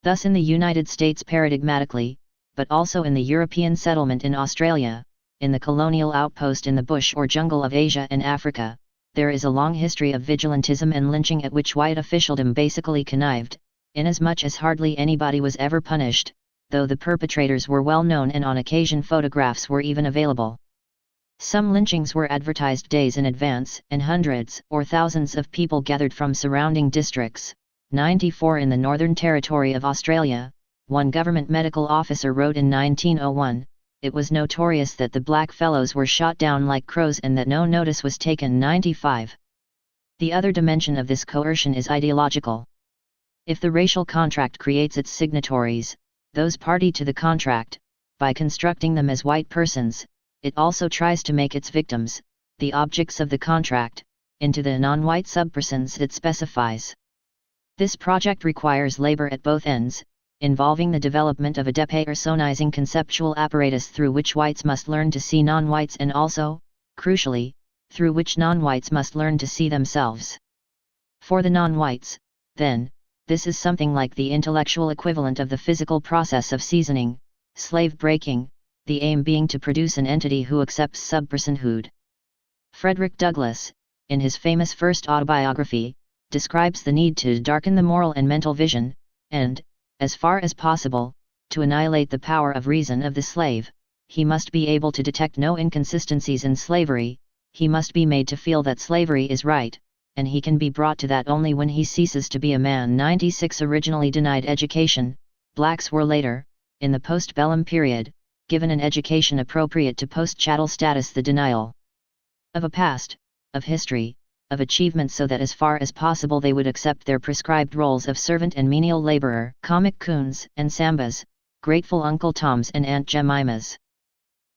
Thus in the United States paradigmatically, but also in the European settlement in Australia, in the colonial outpost in the bush or jungle of Asia and Africa, there is a long history of vigilantism and lynching at which white officialdom basically connived, inasmuch as hardly anybody was ever punished, though the perpetrators were well known and on occasion photographs were even available. Some lynchings were advertised days in advance, and hundreds or thousands of people gathered from surrounding districts. 94 in the Northern Territory of Australia, one government medical officer wrote in 1901, "It was notorious that the black fellows were shot down like crows and that no notice was taken." 95. The other dimension of this coercion is ideological. If the racial contract creates its signatories, those party to the contract, by constructing them as white persons, it also tries to make its victims, the objects of the contract, into the non-white subpersons it specifies. This project requires labor at both ends, involving the development of a depersonizing conceptual apparatus through which whites must learn to see non-whites and also, crucially, through which non-whites must learn to see themselves. For the non-whites, then, this is something like the intellectual equivalent of the physical process of seasoning, slave breaking, the aim being to produce an entity who accepts subpersonhood. Frederick Douglass, in his famous first autobiography, describes the need to darken the moral and mental vision, and, as far as possible, to annihilate the power of reason of the slave. He must be able to detect no inconsistencies in slavery, he must be made to feel that slavery is right, and he can be brought to that only when he ceases to be a man. 96 Originally denied education, blacks were later, in the postbellum period, given an education appropriate to post-chattel status. The denial of a past, of history, of achievement, so that as far as possible they would accept their prescribed roles of servant and menial laborer, comic coons and sambas, grateful Uncle Toms and Aunt Jemimas.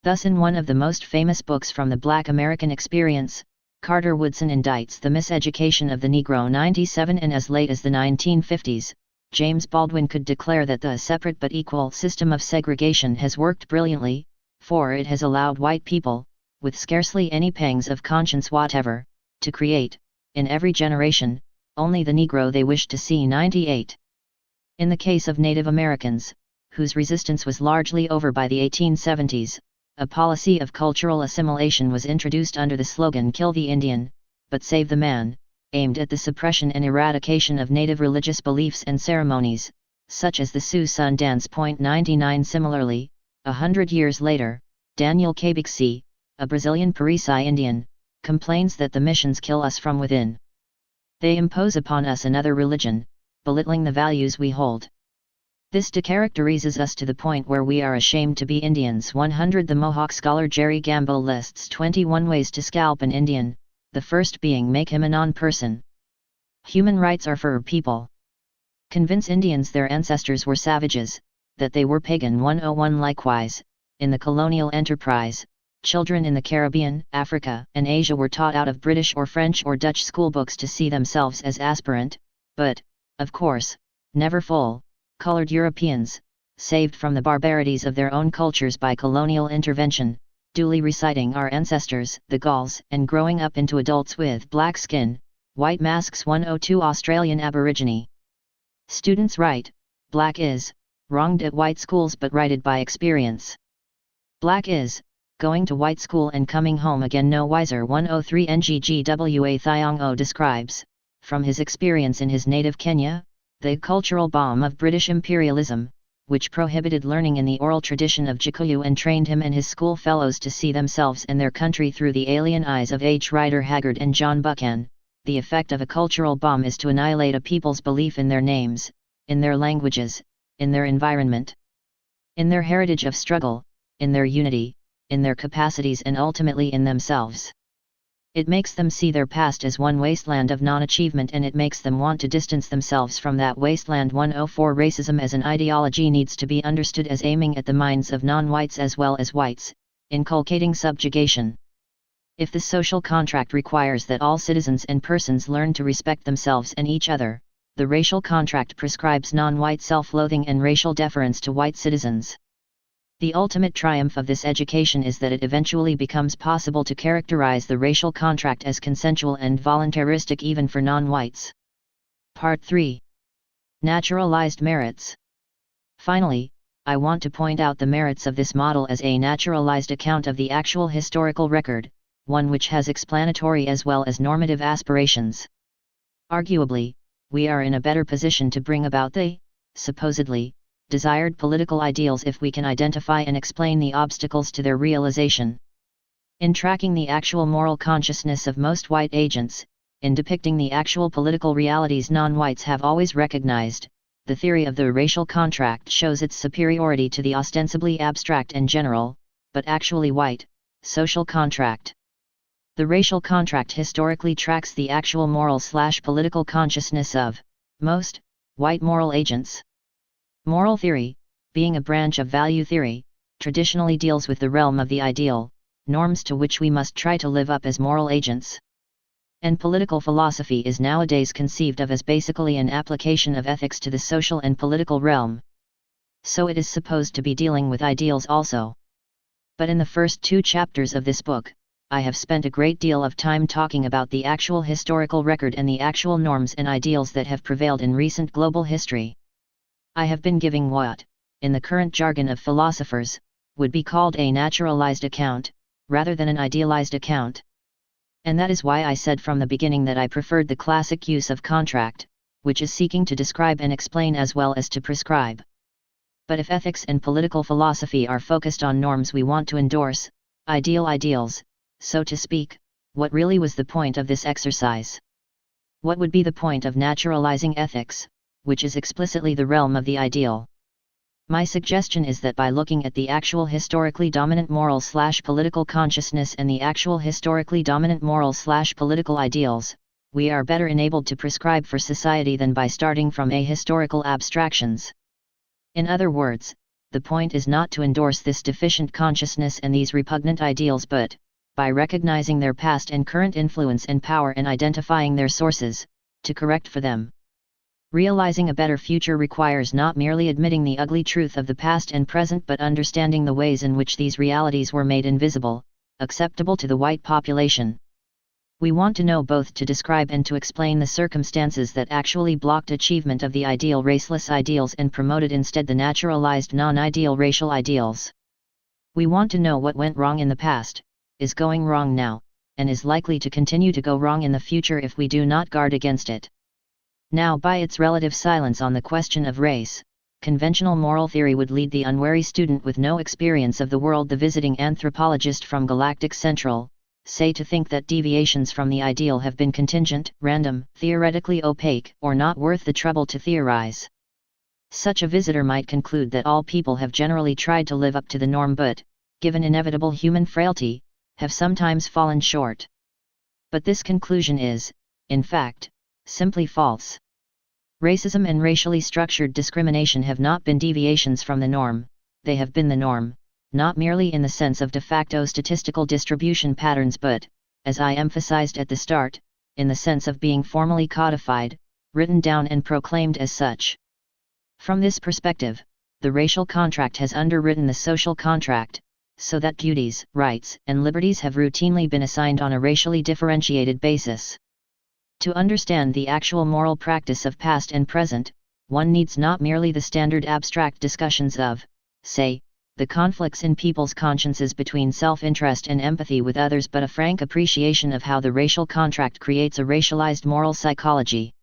Thus in one of the most famous books from the Black American experience, Carter Woodson indicts the miseducation of the Negro. 97 And as late as the 1950s, James Baldwin could declare that the separate but equal system of segregation has worked brilliantly, for it has allowed white people, with scarcely any pangs of conscience whatever, to create, in every generation, only the Negro they wished to see. 98. In the case of Native Americans, whose resistance was largely over by the 1870s, a policy of cultural assimilation was introduced under the slogan "Kill the Indian, but save the man," aimed at the suppression and eradication of native religious beliefs and ceremonies, such as the Sioux Sun Dance. 99 Similarly, 100 years later, Daniel Kabixi, a Brazilian Parisai Indian, complains that the missions kill us from within. They impose upon us another religion, belittling the values we hold. This decharacterizes us to the point where we are ashamed to be Indians. 100 The Mohawk scholar Jerry Gamble lists 21 ways to scalp an Indian, the first being make him a non-person. Human rights are for people. Convince Indians their ancestors were savages, that they were pagan. 101 Likewise, in the colonial enterprise, children in the Caribbean, Africa, and Asia were taught out of British or French or Dutch schoolbooks to see themselves as aspirant, but, of course, never full, colored Europeans, saved from the barbarities of their own cultures by colonial intervention, duly reciting our ancestors, the Gauls, and growing up into adults with black skin, white masks. 102 Australian Aborigine students write, "Black is, wronged at white schools but righted by experience. Black is, going to white school and coming home again no wiser." 103 Nggwa Thiong'o describes, from his experience in his native Kenya, the cultural bomb of British imperialism, which prohibited learning in the oral tradition of Gikuyu and trained him and his school fellows to see themselves and their country through the alien eyes of H. Rider Haggard and John Buchan. The effect of a cultural bomb is to annihilate a people's belief in their names, in their languages, in their environment, in their heritage of struggle, in their unity, in their capacities and ultimately in themselves. It makes them see their past as one wasteland of non-achievement, and it makes them want to distance themselves from that wasteland. 104 Racism as an ideology needs to be understood as aiming at the minds of non-whites as well as whites, inculcating subjugation. If the social contract requires that all citizens and persons learn to respect themselves and each other, the racial contract prescribes non-white self-loathing and racial deference to white citizens. The ultimate triumph of this education is that it eventually becomes possible to characterize the racial contract as consensual and voluntaristic even for non-whites. Part 3. Naturalized merits. Finally, I want to point out the merits of this model as a naturalized account of the actual historical record, one which has explanatory as well as normative aspirations. Arguably, we are in a better position to bring about the, supposedly, desired political ideals if we can identify and explain the obstacles to their realization. In tracking the actual moral consciousness of most white agents, in depicting the actual political realities non-whites have always recognized, the theory of the racial contract shows its superiority to the ostensibly abstract and general, but actually white, social contract. The racial contract historically tracks the actual moral/political consciousness of most white moral agents. Moral theory, being a branch of value theory, traditionally deals with the realm of the ideal, norms to which we must try to live up as moral agents. And political philosophy is nowadays conceived of as basically an application of ethics to the social and political realm. So it is supposed to be dealing with ideals also. But in the first 2 chapters of this book, I have spent a great deal of time talking about the actual historical record and the actual norms and ideals that have prevailed in recent global history. I have been giving what, in the current jargon of philosophers, would be called a naturalized account, rather than an idealized account. And that is why I said from the beginning that I preferred the classic use of contract, which is seeking to describe and explain as well as to prescribe. But if ethics and political philosophy are focused on norms we want to endorse, ideals, so to speak, what really was the point of this exercise? What would be the point of naturalizing ethics, which is explicitly the realm of the ideal? My suggestion is that by looking at the actual historically dominant moral/political consciousness and the actual historically dominant moral/political ideals, we are better enabled to prescribe for society than by starting from ahistorical abstractions. In other words, the point is not to endorse this deficient consciousness and these repugnant ideals but, by recognizing their past and current influence and power and identifying their sources, to correct for them. Realizing a better future requires not merely admitting the ugly truth of the past and present but understanding the ways in which these realities were made invisible, acceptable to the white population. We want to know both to describe and to explain the circumstances that actually blocked achievement of the ideal raceless ideals and promoted instead the naturalized non-ideal racial ideals. We want to know what went wrong in the past, is going wrong now, and is likely to continue to go wrong in the future if we do not guard against it. Now, by its relative silence on the question of race, conventional moral theory would lead the unwary student with no experience of the world, the visiting anthropologist from Galactic Central, say, to think that deviations from the ideal have been contingent, random, theoretically opaque, or not worth the trouble to theorize. Such a visitor might conclude that all people have generally tried to live up to the norm but, given inevitable human frailty, have sometimes fallen short. But this conclusion is, in fact, simply false. Racism and racially structured discrimination have not been deviations from the norm, they have been the norm, not merely in the sense of de facto statistical distribution patterns but, as I emphasized at the start, in the sense of being formally codified, written down and proclaimed as such. From this perspective, the racial contract has underwritten the social contract, so that duties, rights, and liberties have routinely been assigned on a racially differentiated basis. To understand the actual moral practice of past and present, one needs not merely the standard abstract discussions of, say, the conflicts in people's consciences between self-interest and empathy with others but a frank appreciation of how the racial contract creates a racialized moral psychology.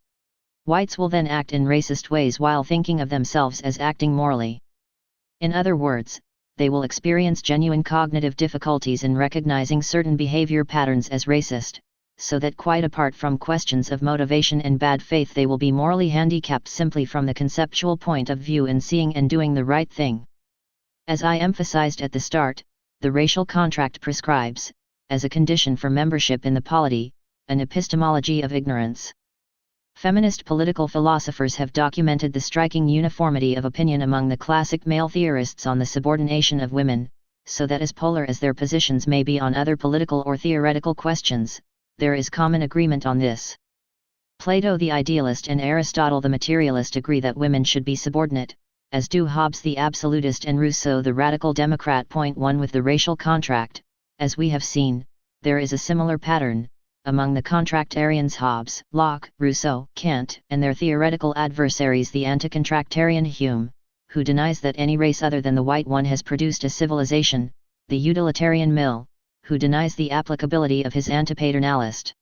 Whites will then act in racist ways while thinking of themselves as acting morally. In other words, they will experience genuine cognitive difficulties in recognizing certain behavior patterns as racist, so that quite apart from questions of motivation and bad faith they will be morally handicapped simply from the conceptual point of view in seeing and doing the right thing. As I emphasized at the start, the racial contract prescribes, as a condition for membership in the polity, an epistemology of ignorance. Feminist political philosophers have documented the striking uniformity of opinion among the classic male theorists on the subordination of women, so that as polar as their positions may be on other political or theoretical questions, there is common agreement on this. Plato the idealist and Aristotle the materialist agree that women should be subordinate, as do Hobbes the absolutist and Rousseau the radical democrat. 1 With the racial contract, as we have seen, there is a similar pattern, among the contractarians Hobbes, Locke, Rousseau, Kant, and their theoretical adversaries the anti-contractarian Hume, who denies that any race other than the white one has produced a civilization, the utilitarian Mill, who denies the applicability of his antipaternalist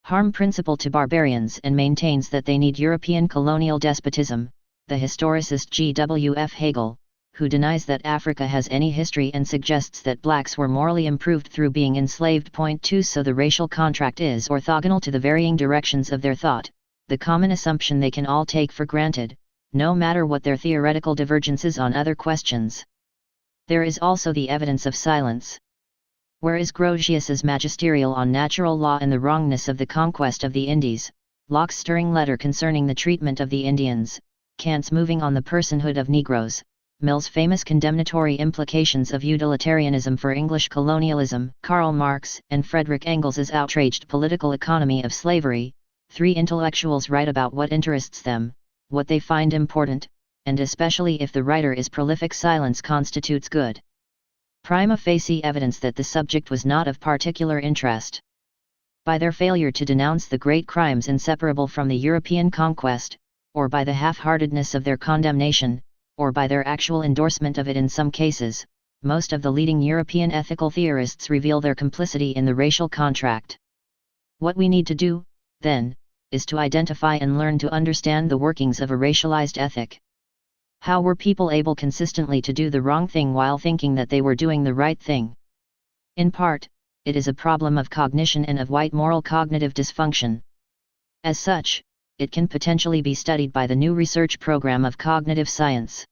harm principle to barbarians and maintains that they need European colonial despotism, the historicist G.W.F. Hegel, who denies that Africa has any history and suggests that blacks were morally improved through being enslaved. 2 So the racial contract is orthogonal to the varying directions of their thought, the common assumption they can all take for granted, no matter what their theoretical divergences on other questions. There is also the evidence of silence. Whereas Grotius's magisterial on natural law and the wrongness of the conquest of the Indies, Locke's stirring letter concerning the treatment of the Indians, Kant's moving on the personhood of Negroes, Mill's famous condemnatory implications of utilitarianism for English colonialism, Karl Marx and Frederick Engels's outraged political economy of slavery, three intellectuals write about what interests them, what they find important, and especially if the writer is prolific, silence constitutes good prima facie evidence that the subject was not of particular interest. By their failure to denounce the great crimes inseparable from the European conquest, or by the half-heartedness of their condemnation, or by their actual endorsement of it in some cases, most of the leading European ethical theorists reveal their complicity in the racial contract. What we need to do, then, is to identify and learn to understand the workings of a racialized ethic. How were people able consistently to do the wrong thing while thinking that they were doing the right thing? In part, it is a problem of cognition and of white moral cognitive dysfunction. As such, it can potentially be studied by the new research program of cognitive science.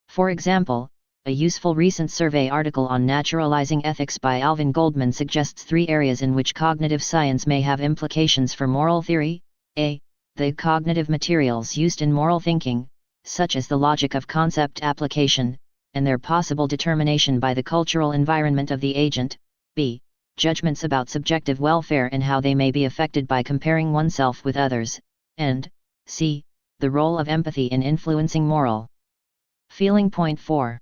For example, a useful recent survey article on naturalizing ethics by Alvin Goldman suggests 3 areas in which cognitive science may have implications for moral theory. A. The cognitive materials used in moral thinking, such as the logic of concept application, and their possible determination by the cultural environment of the agent. B. Judgments about subjective welfare and how they may be affected by comparing oneself with others. And C. The role of empathy in influencing moral feeling. 4.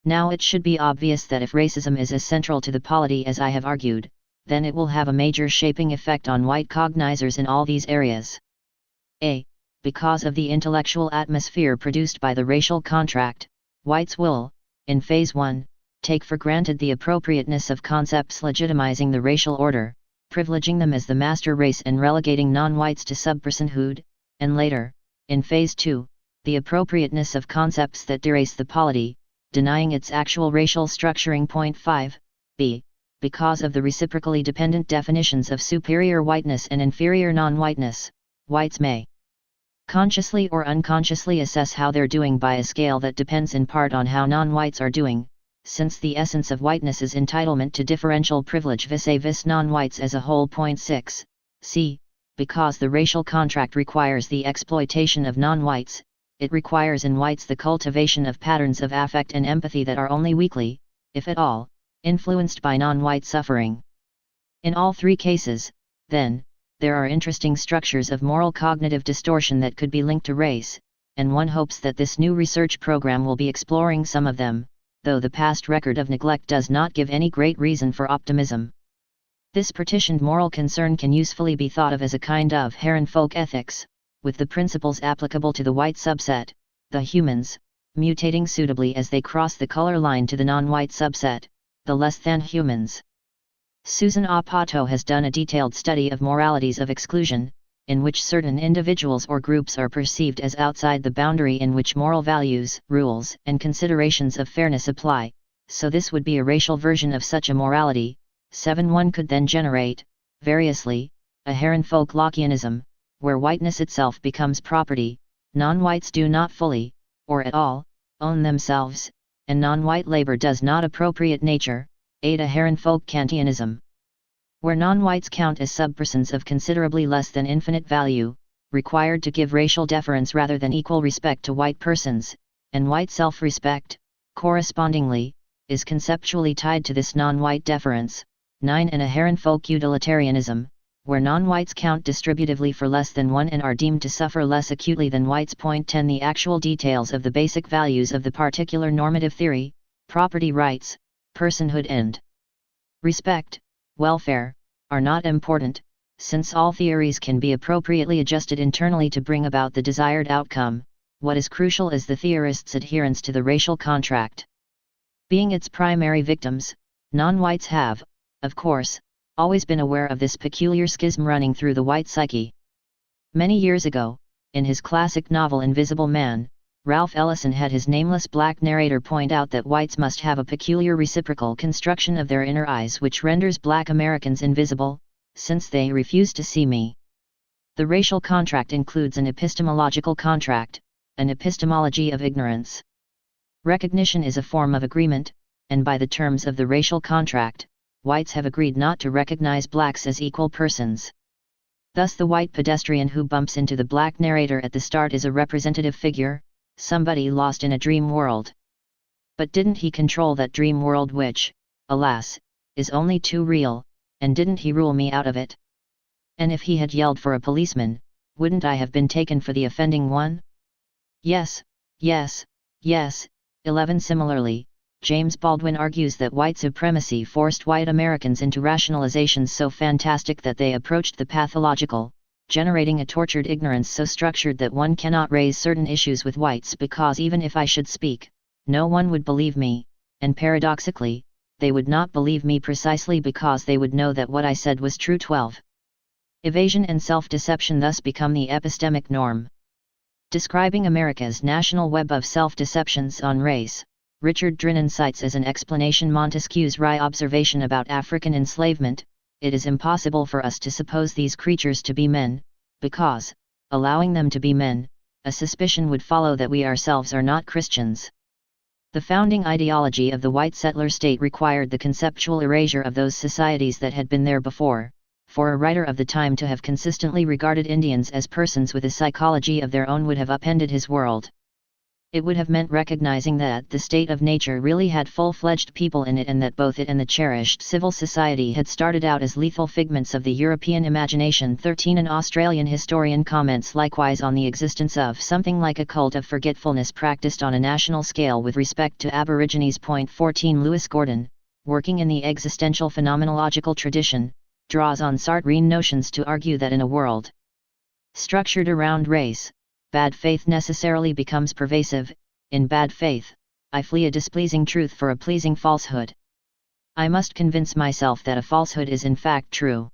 Now it should be obvious that if racism is as central to the polity as I have argued, then it will have a major shaping effect on white cognizers in all these areas. A. Because of the intellectual atmosphere produced by the racial contract, whites will, in Phase 1, take for granted the appropriateness of concepts legitimizing the racial order, privileging them as the master race and relegating non-whites to subpersonhood, and later, in Phase 2, the appropriateness of concepts that derace the polity, denying its actual racial structuring. 5. B. Because of the reciprocally dependent definitions of superior whiteness and inferior non-whiteness, whites may consciously or unconsciously assess how they're doing by a scale that depends in part on how non-whites are doing, since the essence of whiteness is entitlement to differential privilege vis-a-vis non-whites as a whole. 6. C. Because the racial contract requires the exploitation of non-whites, it requires in whites the cultivation of patterns of affect and empathy that are only weakly, if at all, influenced by non-white suffering. In all 3 cases, then, there are interesting structures of moral cognitive distortion that could be linked to race, and one hopes that this new research program will be exploring some of them, though the past record of neglect does not give any great reason for optimism. This partitioned moral concern can usefully be thought of as a kind of Herrenfolk ethics, with the principles applicable to the white subset, the humans, mutating suitably as they cross the color line to the non-white subset, the less than humans. Susan Apato has done a detailed study of moralities of exclusion, in which certain individuals or groups are perceived as outside the boundary in which moral values, rules, and considerations of fairness apply, so this would be a racial version of such a morality. 7. One could then generate, variously, a Herrenfolk Lockeanism, where whiteness itself becomes property, non-whites do not fully, or at all, own themselves, and non-white labor does not appropriate nature, 8. Herrenfolk Kantianism. Where non-whites count as subpersons of considerably less than infinite value, required to give racial deference rather than equal respect to white persons, and white self-respect, correspondingly, is conceptually tied to this non-white deference. 9. Herrenfolk Utilitarianism, where non-whites count distributively for less than one and are deemed to suffer less acutely than whites. 10. The actual details of the basic values of the particular normative theory, property rights, personhood and respect, welfare, are not important, since all theories can be appropriately adjusted internally to bring about the desired outcome. What is crucial is the theorist's adherence to the racial contract. Being its primary victims, non-whites have, of course, always been aware of this peculiar schism running through the white psyche. Many years ago, in his classic novel Invisible Man, Ralph Ellison had his nameless black narrator point out that whites must have a peculiar reciprocal construction of their inner eyes which renders black Americans invisible, since they refuse to see me. The racial contract includes an epistemological contract, an epistemology of ignorance. Recognition is a form of agreement, and by the terms of the racial contract, whites have agreed not to recognize blacks as equal persons. Thus the white pedestrian who bumps into the black narrator at the start is a representative figure, somebody lost in a dream world. But didn't he control that dream world which, alas, is only too real, and didn't he rule me out of it? And if he had yelled for a policeman, wouldn't I have been taken for the offending one? Yes, yes, yes. 11. Similarly, James Baldwin argues that white supremacy forced white Americans into rationalizations so fantastic that they approached the pathological, generating a tortured ignorance so structured that one cannot raise certain issues with whites because even if I should speak, no one would believe me, and paradoxically, they would not believe me precisely because they would know that what I said was true. 12. Evasion and self-deception thus become the epistemic norm. Describing America's national web of self-deceptions on race, Richard Drinan cites as an explanation Montesquieu's wry observation about African enslavement: it is impossible for us to suppose these creatures to be men, because, allowing them to be men, a suspicion would follow that we ourselves are not Christians. The founding ideology of the white settler state required the conceptual erasure of those societies that had been there before. For a writer of the time to have consistently regarded Indians as persons with a psychology of their own would have upended his world. It would have meant recognizing that the state of nature really had full-fledged people in it and that both it and the cherished civil society had started out as lethal figments of the European imagination. 13. An Australian historian comments likewise on the existence of something like a cult of forgetfulness practiced on a national scale with respect to Aborigines. 14. Lewis Gordon, working in the existential phenomenological tradition, draws on Sartrean notions to argue that in a world structured around race, bad faith necessarily becomes pervasive. In bad faith, I flee a displeasing truth for a pleasing falsehood. I must convince myself that a falsehood is in fact true.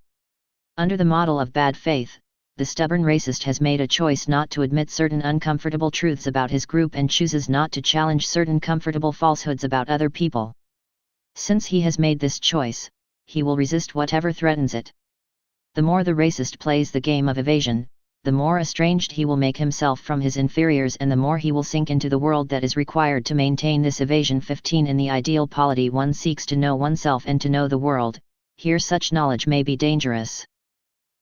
Under the model of bad faith, the stubborn racist has made a choice not to admit certain uncomfortable truths about his group and chooses not to challenge certain comfortable falsehoods about other people. Since he has made this choice, he will resist whatever threatens it. The more the racist plays the game of evasion, the more estranged he will make himself from his inferiors and the more he will sink into the world that is required to maintain this evasion. 15. In the ideal polity one seeks to know oneself and to know the world, here such knowledge may be dangerous.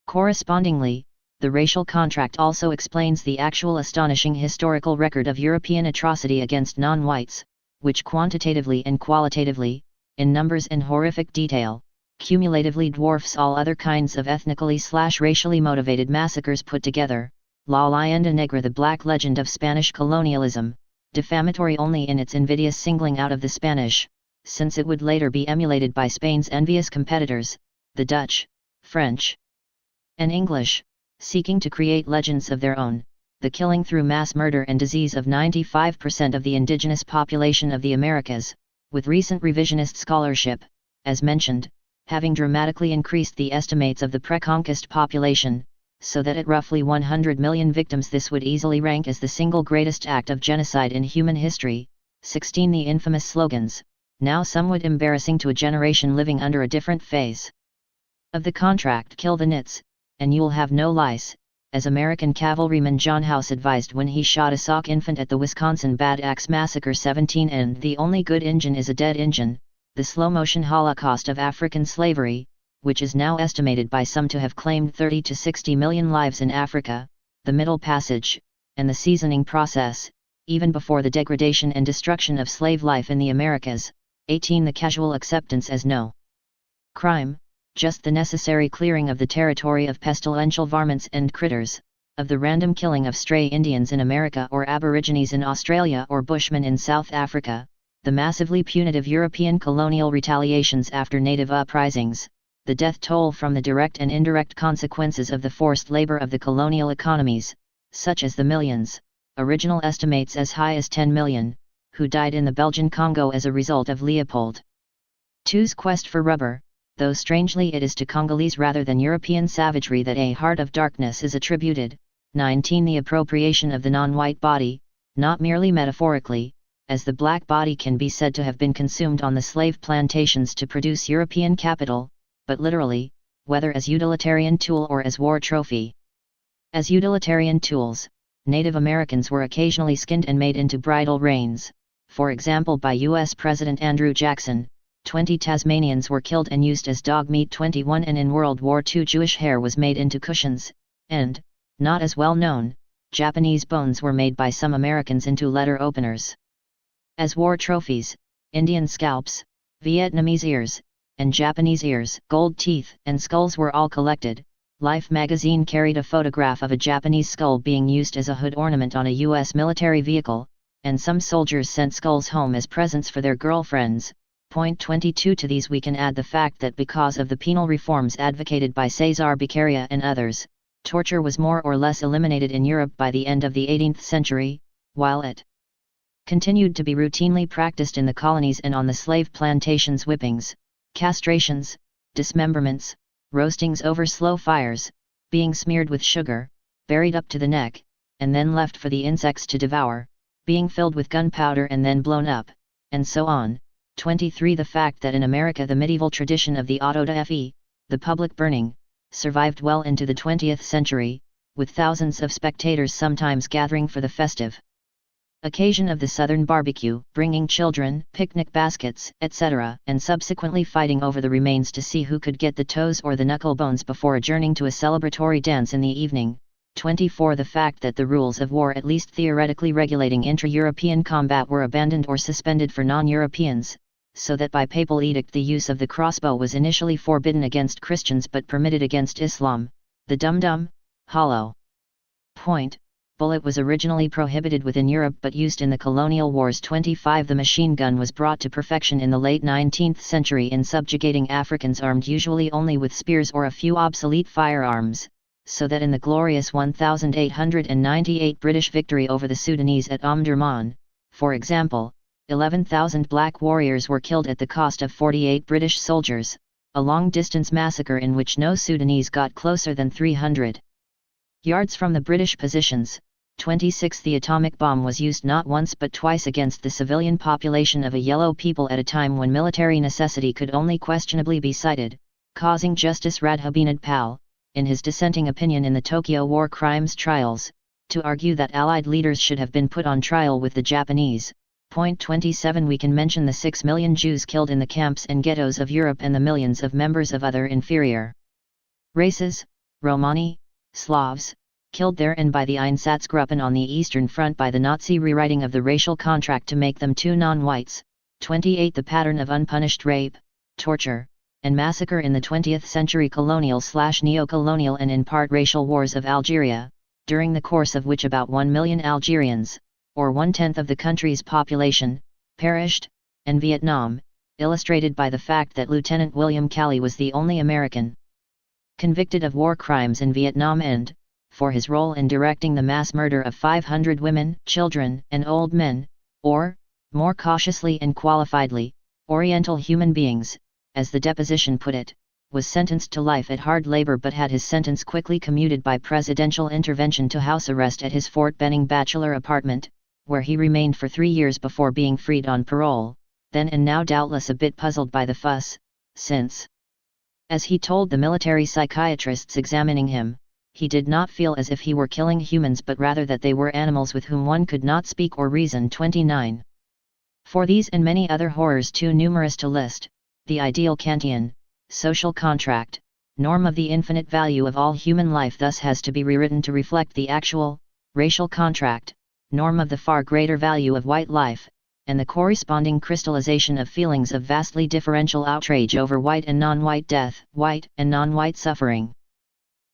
Correspondingly, the racial contract also explains the actual astonishing historical record of European atrocity against non-whites, which quantitatively and qualitatively, in numbers and horrific detail, cumulatively dwarfs all other kinds of ethnically/racially motivated massacres put together. La Leyenda Negra, the black legend of Spanish colonialism, defamatory only in its invidious singling out of the Spanish, since it would later be emulated by Spain's envious competitors, the Dutch, French, and English, seeking to create legends of their own, the killing through mass murder and disease of 95% of the indigenous population of the Americas, with recent revisionist scholarship, as mentioned, having dramatically increased the estimates of the pre-conquest population, so that at roughly 100 million victims this would easily rank as the single greatest act of genocide in human history. 16. The infamous slogans, now somewhat embarrassing to a generation living under a different phase of the contract: kill the nits, and you'll have no lice, as American cavalryman John House advised when he shot a Sauk infant at the Wisconsin Bad Axe Massacre. 17. And the only good Injun is a dead Injun, the slow-motion Holocaust of African slavery, which is now estimated by some to have claimed 30 to 60 million lives in Africa, the Middle Passage, and the seasoning process, even before the degradation and destruction of slave life in the Americas. 18. The casual acceptance as no crime, just the necessary clearing of the territory of pestilential varmints and critters, of the random killing of stray Indians in America or Aborigines in Australia or Bushmen in South Africa, the massively punitive European colonial retaliations after native uprisings, the death toll from the direct and indirect consequences of the forced labor of the colonial economies, such as the millions, original estimates as high as 10 million, who died in the Belgian Congo as a result of Leopold II's quest for rubber, though strangely it is to Congolese rather than European savagery that a heart of darkness is attributed. 19. The appropriation of the non-white body, not merely metaphorically, as the black body can be said to have been consumed on the slave plantations to produce European capital, but literally, whether as utilitarian tool or as war trophy. As utilitarian tools, Native Americans were occasionally skinned and made into bridle reins, for example by U.S. President Andrew Jackson. 20 Tasmanians were killed and used as dog meat. 21 And in World War II Jewish hair was made into cushions, and, not as well known, Japanese bones were made by some Americans into letter openers. As war trophies, Indian scalps, Vietnamese ears, and Japanese ears, gold teeth, and skulls were all collected. Life magazine carried a photograph of a Japanese skull being used as a hood ornament on a U.S. military vehicle, and some soldiers sent skulls home as presents for their girlfriends. Point 22 To these we can add the fact that because of the penal reforms advocated by Cesare Beccaria and others, torture was more or less eliminated in Europe by the end of the 18th century, while it continued to be routinely practiced in the colonies and on the slave plantations. Whippings, castrations, dismemberments, roastings over slow fires, being smeared with sugar, buried up to the neck, and then left for the insects to devour, being filled with gunpowder and then blown up, and so on. 23 The fact that in America the medieval tradition of the auto da fe, the public burning, survived well into the 20th century, with thousands of spectators sometimes gathering for the festive occasion of the southern barbecue, bringing children, picnic baskets, etc., and subsequently fighting over the remains to see who could get the toes or the knuckle bones before adjourning to a celebratory dance in the evening. 24 The fact that the rules of war, at least theoretically regulating intra-European combat, were abandoned or suspended for non-Europeans, so that by papal edict the use of the crossbow was initially forbidden against Christians but permitted against Islam. The dum-dum, hollow point bullet was originally prohibited within Europe but used in the colonial wars. 25 The machine gun was brought to perfection in the late 19th century in subjugating Africans armed usually only with spears or a few obsolete firearms, so that in the glorious 1898 British victory over the Sudanese at Omdurman, for example, 11,000 black warriors were killed at the cost of 48 British soldiers, a long-distance massacre in which no Sudanese got closer than 300 yards from the British positions. 26 The atomic bomb was used not once but twice against the civilian population of a yellow people at a time when military necessity could only questionably be cited, causing Justice Radhabinod Pal, in his dissenting opinion in the Tokyo War Crimes trials, to argue that Allied leaders should have been put on trial with the Japanese. Point 27 We can mention the 6 million Jews killed in the camps and ghettos of Europe and the millions of members of other inferior races, Romani, Slavs, killed there and by the Einsatzgruppen on the Eastern Front by the Nazi rewriting of the racial contract to make them two non-whites. 28 The pattern of unpunished rape, torture, and massacre in the 20th century colonial/neo-colonial and in part racial wars of Algeria, during the course of which about 1 million Algerians, or 1/10 of the country's population, perished, and Vietnam, illustrated by the fact that Lieutenant William Calley was the only American convicted of war crimes in Vietnam and, for his role in directing the mass murder of 500 women, children, and old men, or, more cautiously and qualifiedly, Oriental human beings, as the deposition put it, was sentenced to life at hard labor but had his sentence quickly commuted by presidential intervention to house arrest at his Fort Benning bachelor apartment, where he remained for 3 years before being freed on parole, then and now doubtless a bit puzzled by the fuss, since, as he told the military psychiatrists examining him, he did not feel as if he were killing humans but rather that they were animals with whom one could not speak or reason. 29. For these and many other horrors too numerous to list, the ideal Kantian, social contract, norm of the infinite value of all human life thus has to be rewritten to reflect the actual, racial contract, norm of the far greater value of white life, and the corresponding crystallization of feelings of vastly differential outrage over white and non-white death, white and non-white suffering.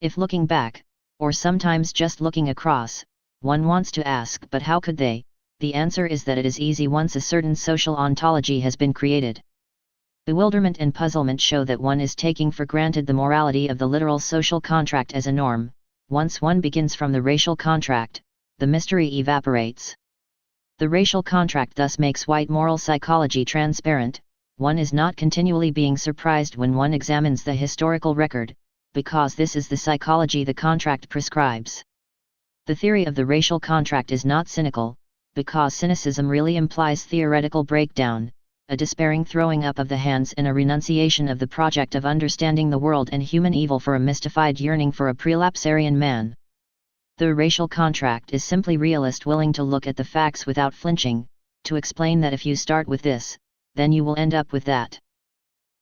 If looking back, or sometimes just looking across, one wants to ask but how could they, the answer is that it is easy once a certain social ontology has been created. Bewilderment and puzzlement show that one is taking for granted the morality of the literal social contract as a norm. Once one begins from the racial contract, the mystery evaporates. The racial contract thus makes white moral psychology transparent. One is not continually being surprised when one examines the historical record, because this is the psychology the contract prescribes. The theory of the racial contract is not cynical, because cynicism really implies theoretical breakdown, a despairing throwing up of the hands and a renunciation of the project of understanding the world and human evil for a mystified yearning for a prelapsarian man. The racial contract is simply realist willing to look at the facts without flinching, to explain that if you start with this, then you will end up with that.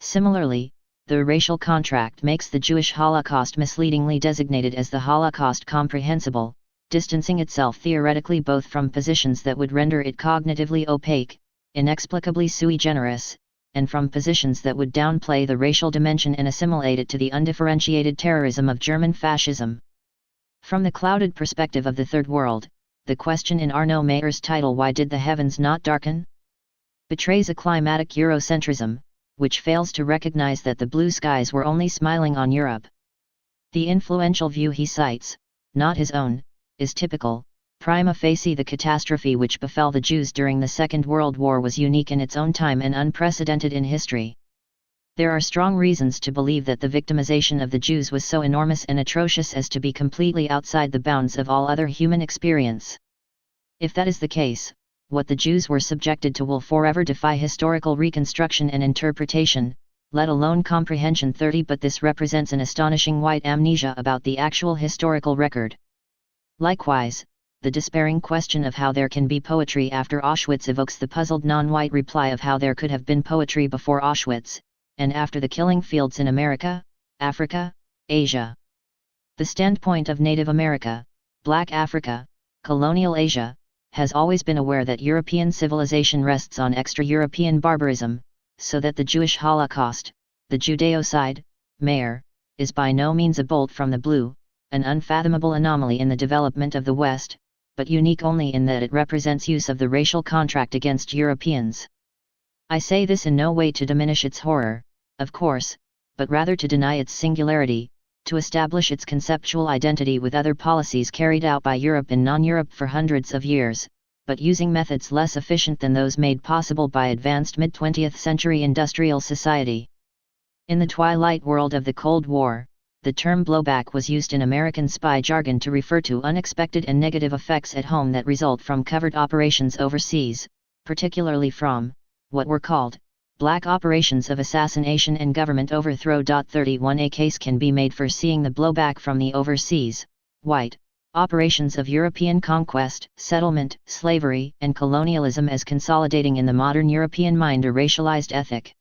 Similarly, the racial contract makes the Jewish Holocaust misleadingly designated as the Holocaust comprehensible, distancing itself theoretically both from positions that would render it cognitively opaque, inexplicably sui generis, and from positions that would downplay the racial dimension and assimilate it to the undifferentiated terrorism of German fascism. From the clouded perspective of the Third World, the question in Arno Mayer's title "Why Did the Heavens Not Darken?" betrays a climatic Eurocentrism, which fails to recognize that the blue skies were only smiling on Europe. The influential view he cites, not his own, is typical. Prima facie, the catastrophe which befell the Jews during the Second World War was unique in its own time and unprecedented in history. There are strong reasons to believe that the victimization of the Jews was so enormous and atrocious as to be completely outside the bounds of all other human experience. If that is the case, what the Jews were subjected to will forever defy historical reconstruction and interpretation, let alone comprehension. 30 But this represents an astonishing white amnesia about the actual historical record. Likewise, the despairing question of how there can be poetry after Auschwitz evokes the puzzled non-white reply of how there could have been poetry before Auschwitz, and after the killing fields in America, Africa, Asia. The standpoint of Native America, Black Africa, colonial Asia, has always been aware that European civilization rests on extra-European barbarism, so that the Jewish Holocaust, the Judeocide, Mayer, is by no means a bolt from the blue, an unfathomable anomaly in the development of the West, but unique only in that it represents use of the racial contract against Europeans. I say this in no way to diminish its horror, of course, but rather to deny its singularity, to establish its conceptual identity with other policies carried out by Europe and non-Europe for hundreds of years, but using methods less efficient than those made possible by advanced mid-20th century industrial society. In the twilight world of the Cold War, the term blowback was used in American spy jargon to refer to unexpected and negative effects at home that result from covert operations overseas, particularly from what were called black operations of assassination and government overthrow. 31 A case can be made for seeing the blowback from the overseas, white, operations of European conquest, settlement, slavery, and colonialism as consolidating in the modern European mind a racialized ethic.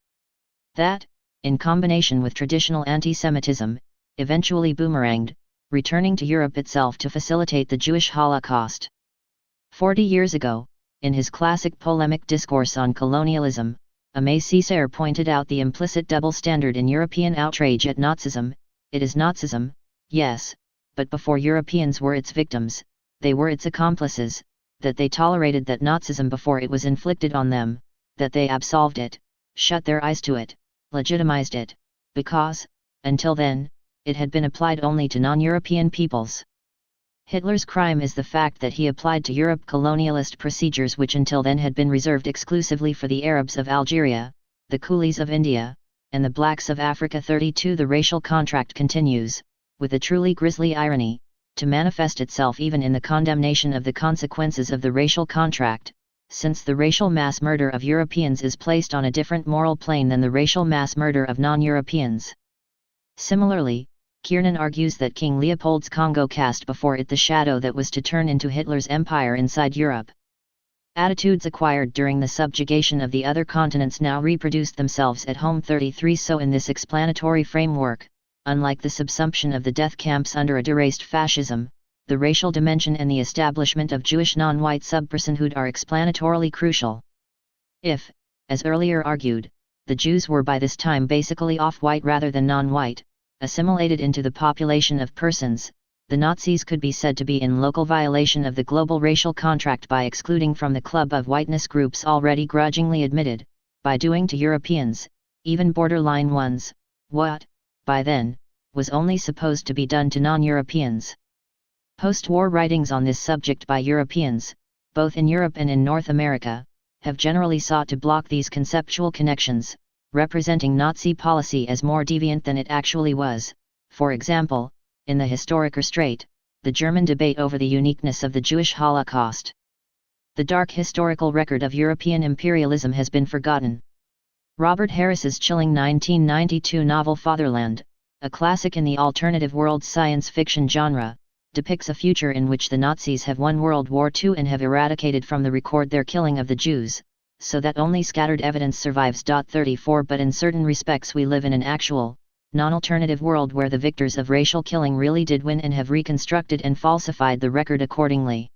That, in combination with traditional anti-Semitism, eventually boomeranged, returning to Europe itself to facilitate the Jewish Holocaust. 40 years ago, in his classic polemic discourse on colonialism, Aimé Césaire pointed out the implicit double standard in European outrage at Nazism. It is Nazism, yes, but before Europeans were its victims, they were its accomplices, that they tolerated that Nazism before it was inflicted on them, that they absolved it, shut their eyes to it, legitimized it, because, until then, it had been applied only to non-European peoples. Hitler's crime is the fact that he applied to Europe colonialist procedures which until then had been reserved exclusively for the Arabs of Algeria, the coolies of India, and the blacks of Africa. 32 The racial contract continues, with a truly grisly irony, to manifest itself even in the condemnation of the consequences of the racial contract, since the racial mass murder of Europeans is placed on a different moral plane than the racial mass murder of non-Europeans. Similarly, Kiernan argues that King Leopold's Congo cast before it the shadow that was to turn into Hitler's empire inside Europe. Attitudes acquired during the subjugation of the other continents now reproduced themselves at home. 33 So in this explanatory framework, unlike the subsumption of the death camps under a deraced fascism, the racial dimension and the establishment of Jewish non-white subpersonhood are explanatorily crucial. If, as earlier argued, the Jews were by this time basically off-white rather than non-white, assimilated into the population of persons, the Nazis could be said to be in local violation of the global racial contract by excluding from the club of whiteness groups already grudgingly admitted, by doing to Europeans, even borderline ones, what, by then, was only supposed to be done to non-Europeans. Post-war writings on this subject by Europeans, both in Europe and in North America, have generally sought to block these conceptual connections, representing Nazi policy as more deviant than it actually was. For example, in the Historic Restraint, the German debate over the uniqueness of the Jewish Holocaust. The dark historical record of European imperialism has been forgotten. Robert Harris's chilling 1992 novel Fatherland, a classic in the alternative world science fiction genre, depicts a future in which the Nazis have won World War II and have eradicated from the record their killing of the Jews, so that only scattered evidence survives. 34 But in certain respects we live in an actual, non-alternative world where the victors of racial killing really did win and have reconstructed and falsified the record accordingly.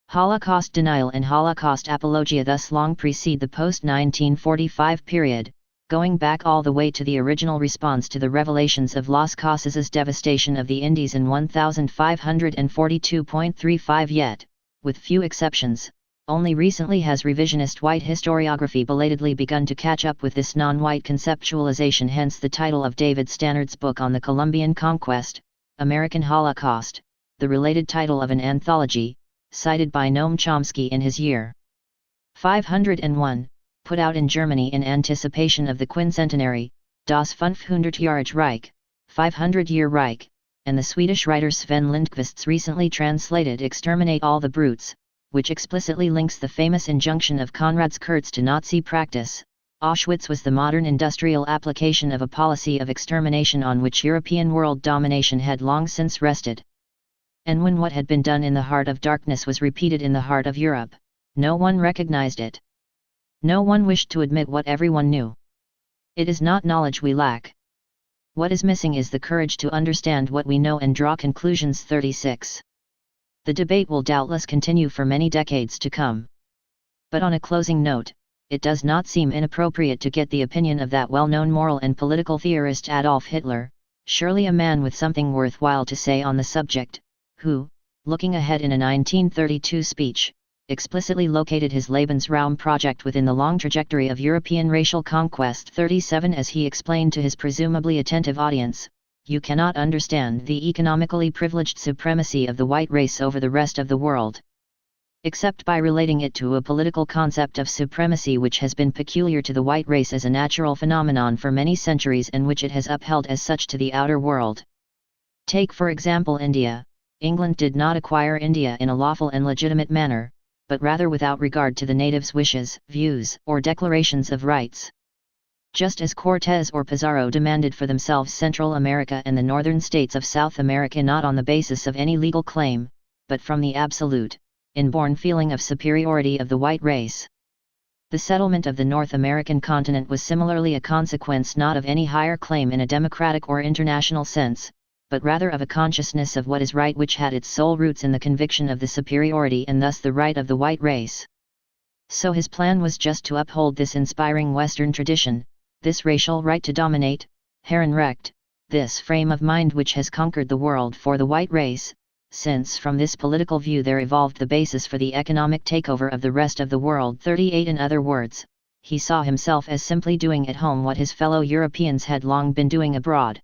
Holocaust denial and Holocaust apologia thus long precede the post-1945 period, going back all the way to the original response to the revelations of Las Casas's devastation of the Indies in 1542.35. Yet, with few exceptions, only recently has revisionist white historiography belatedly begun to catch up with this non-white conceptualization. Hence the title of David Stannard's book on the Colombian Conquest, American Holocaust, the related title of an anthology, cited by Noam Chomsky in his year 501, put out in Germany in anticipation of the quincentenary, Das 500-Jahrige Reich, 500-Year Reich, and the Swedish writer Sven Lindqvist's recently translated Exterminate All the Brutes, which explicitly links the famous injunction of Konrad's Kurz to Nazi practice. Auschwitz was the modern industrial application of a policy of extermination on which European world domination had long since rested. And when what had been done in the heart of darkness was repeated in the heart of Europe, no one recognized it. No one wished to admit what everyone knew. It is not knowledge we lack. What is missing is the courage to understand what we know and draw conclusions. 36. The debate will doubtless continue for many decades to come. But on a closing note, it does not seem inappropriate to get the opinion of that well-known moral and political theorist Adolf Hitler, surely a man with something worthwhile to say on the subject, who, looking ahead in a 1932 speech, explicitly located his Lebensraum project within the long trajectory of European racial conquest. 37 As he explained to his presumably attentive audience, you cannot understand the economically privileged supremacy of the white race over the rest of the world, except by relating it to a political concept of supremacy which has been peculiar to the white race as a natural phenomenon for many centuries and which it has upheld as such to the outer world. Take for example India. England did not acquire India in a lawful and legitimate manner, but rather without regard to the natives' wishes, views, or declarations of rights. Just as Cortés or Pizarro demanded for themselves Central America and the northern states of South America not on the basis of any legal claim, but from the absolute, inborn feeling of superiority of the white race. The settlement of the North American continent was similarly a consequence not of any higher claim in a democratic or international sense, but rather of a consciousness of what is right which had its sole roots in the conviction of the superiority and thus the right of the white race. So his plan was just to uphold this inspiring Western tradition, this racial right to dominate, Herrenrecht, this frame of mind which has conquered the world for the white race, since from this political view there evolved the basis for the economic takeover of the rest of the world. 38 In other words, he saw himself as simply doing at home what his fellow Europeans had long been doing abroad.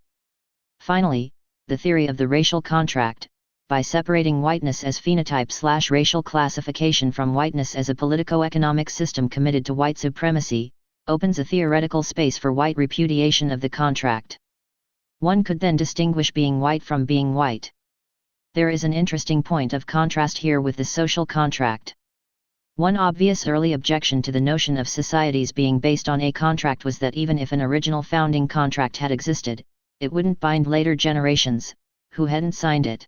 Finally, the theory of the racial contract, by separating whiteness as phenotype/racial classification from whiteness as a politico-economic system committed to white supremacy, opens a theoretical space for white repudiation of the contract. One could then distinguish being white from being white. There is an interesting point of contrast here with the social contract. One obvious early objection to the notion of societies being based on a contract was that even if an original founding contract had existed, it wouldn't bind later generations, who hadn't signed it.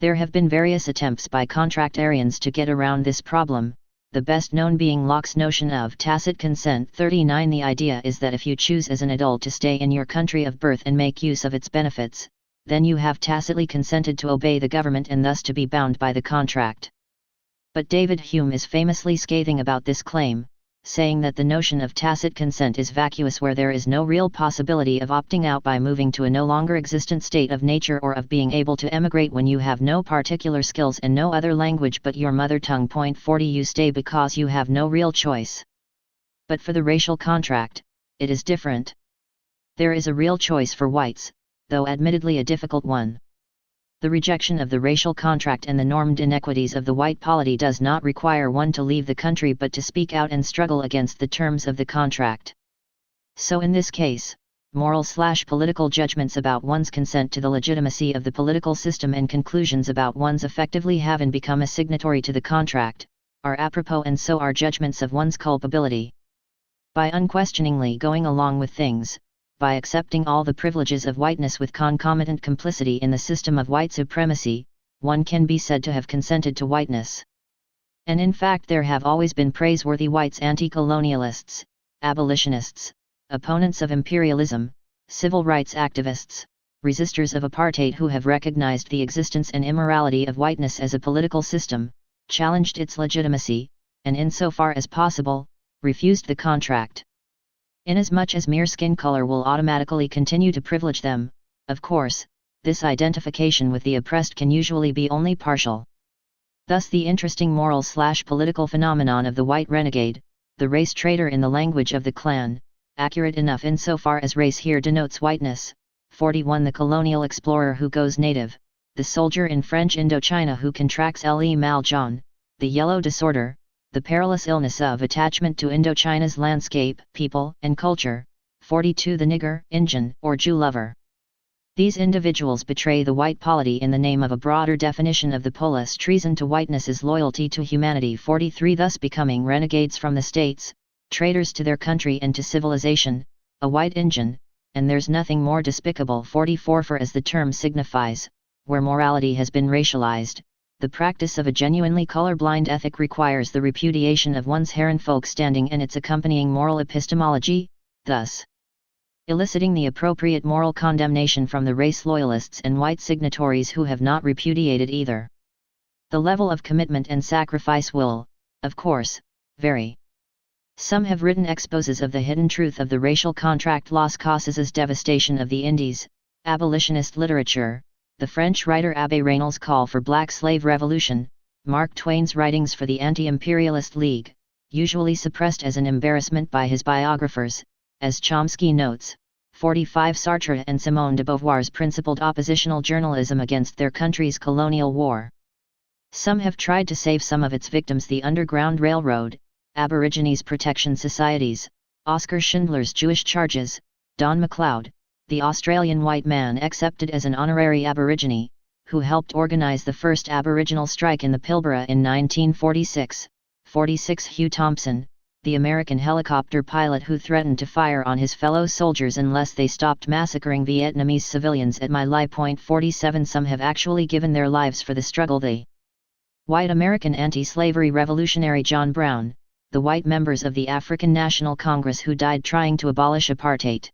There have been various attempts by contractarians to get around this problem, the best known being Locke's notion of tacit consent. 39 The idea is that if you choose as an adult to stay in your country of birth and make use of its benefits, then you have tacitly consented to obey the government and thus to be bound by the contract. But David Hume is famously scathing about this claim, saying that the notion of tacit consent is vacuous where there is no real possibility of opting out by moving to a no longer existent state of nature or of being able to emigrate when you have no particular skills and no other language but your mother tongue. 40 You stay because you have no real choice. But for the racial contract, it is different. There is a real choice for whites, though admittedly a difficult one. The rejection of the racial contract and the normed inequities of the white polity does not require one to leave the country but to speak out and struggle against the terms of the contract. So in this case, moral/political judgments about one's consent to the legitimacy of the political system and conclusions about one's effectively having become a signatory to the contract, are apropos, and so are judgments of one's culpability. By unquestioningly going along with things, by accepting all the privileges of whiteness with concomitant complicity in the system of white supremacy, one can be said to have consented to whiteness. And in fact there have always been praiseworthy whites, anti-colonialists, abolitionists, opponents of imperialism, civil rights activists, resistors of apartheid who have recognized the existence and immorality of whiteness as a political system, challenged its legitimacy, and insofar as possible, refused the contract. Inasmuch as mere skin color will automatically continue to privilege them, of course, this identification with the oppressed can usually be only partial. Thus the interesting moral/political phenomenon of the white renegade, the race traitor in the language of the Klan, accurate enough insofar as race here denotes whiteness. 41 The colonial explorer who goes native, the soldier in French Indochina who contracts le mal jaune, the yellow disorder, the perilous illness of attachment to Indochina's landscape, people, and culture. 42 The nigger, Injun, or Jew lover. These individuals betray the white polity in the name of a broader definition of the polis. Treason to whiteness is loyalty to humanity. 43 Thus becoming renegades from the states, traitors to their country and to civilization, a white Injun, and there's nothing more despicable. 44 For as the term signifies, where morality has been racialized, the practice of a genuinely colorblind ethic requires the repudiation of one's Herrenfolk standing and its accompanying moral epistemology, thus eliciting the appropriate moral condemnation from the race loyalists and white signatories who have not repudiated either. The level of commitment and sacrifice will, of course, vary. Some have written exposés of the hidden truth of the racial contract. Las Casas' devastation of the Indies, abolitionist literature, the French writer Abbé Raynal's call for black slave revolution, Mark Twain's writings for the Anti-Imperialist League, usually suppressed as an embarrassment by his biographers, as Chomsky notes. 45 Sartre and Simone de Beauvoir's principled oppositional journalism against their country's colonial war. Some have tried to save some of its victims: the Underground Railroad, Aborigines Protection Societies, Oscar Schindler's Jewish Charges, Don MacLeod, the Australian white man accepted as an honorary Aborigine, who helped organize the first Aboriginal strike in the Pilbara in 1946. 46 Hugh Thompson, the American helicopter pilot who threatened to fire on his fellow soldiers unless they stopped massacring Vietnamese civilians at My Lai. 47 Some have actually given their lives for the struggle. The white American anti-slavery revolutionary John Brown, the white members of the African National Congress who died trying to abolish apartheid.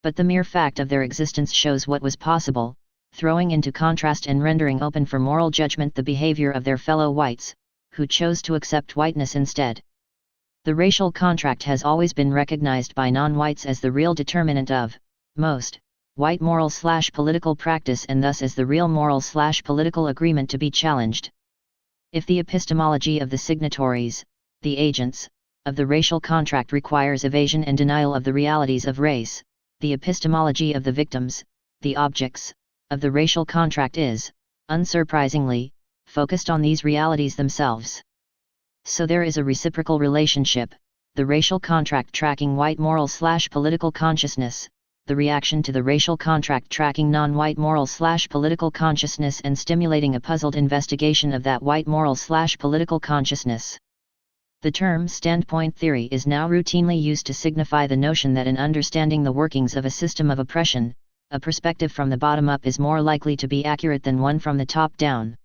But the mere fact of their existence shows what was possible, throwing into contrast and rendering open for moral judgment the behavior of their fellow whites, who chose to accept whiteness instead. The racial contract has always been recognized by non-whites as the real determinant of most white moral/political practice, and thus as the real moral/political agreement to be challenged. If the epistemology of the signatories, the agents, of the racial contract requires evasion and denial of the realities of race, the epistemology of the victims, the objects, of the racial contract is, unsurprisingly, focused on these realities themselves. So there is a reciprocal relationship, the racial contract tracking white moral/political consciousness, the reaction to the racial contract tracking non-white moral/political consciousness and stimulating a puzzled investigation of that white moral/political consciousness. The term standpoint theory is now routinely used to signify the notion that in understanding the workings of a system of oppression, a perspective from the bottom up is more likely to be accurate than one from the top down.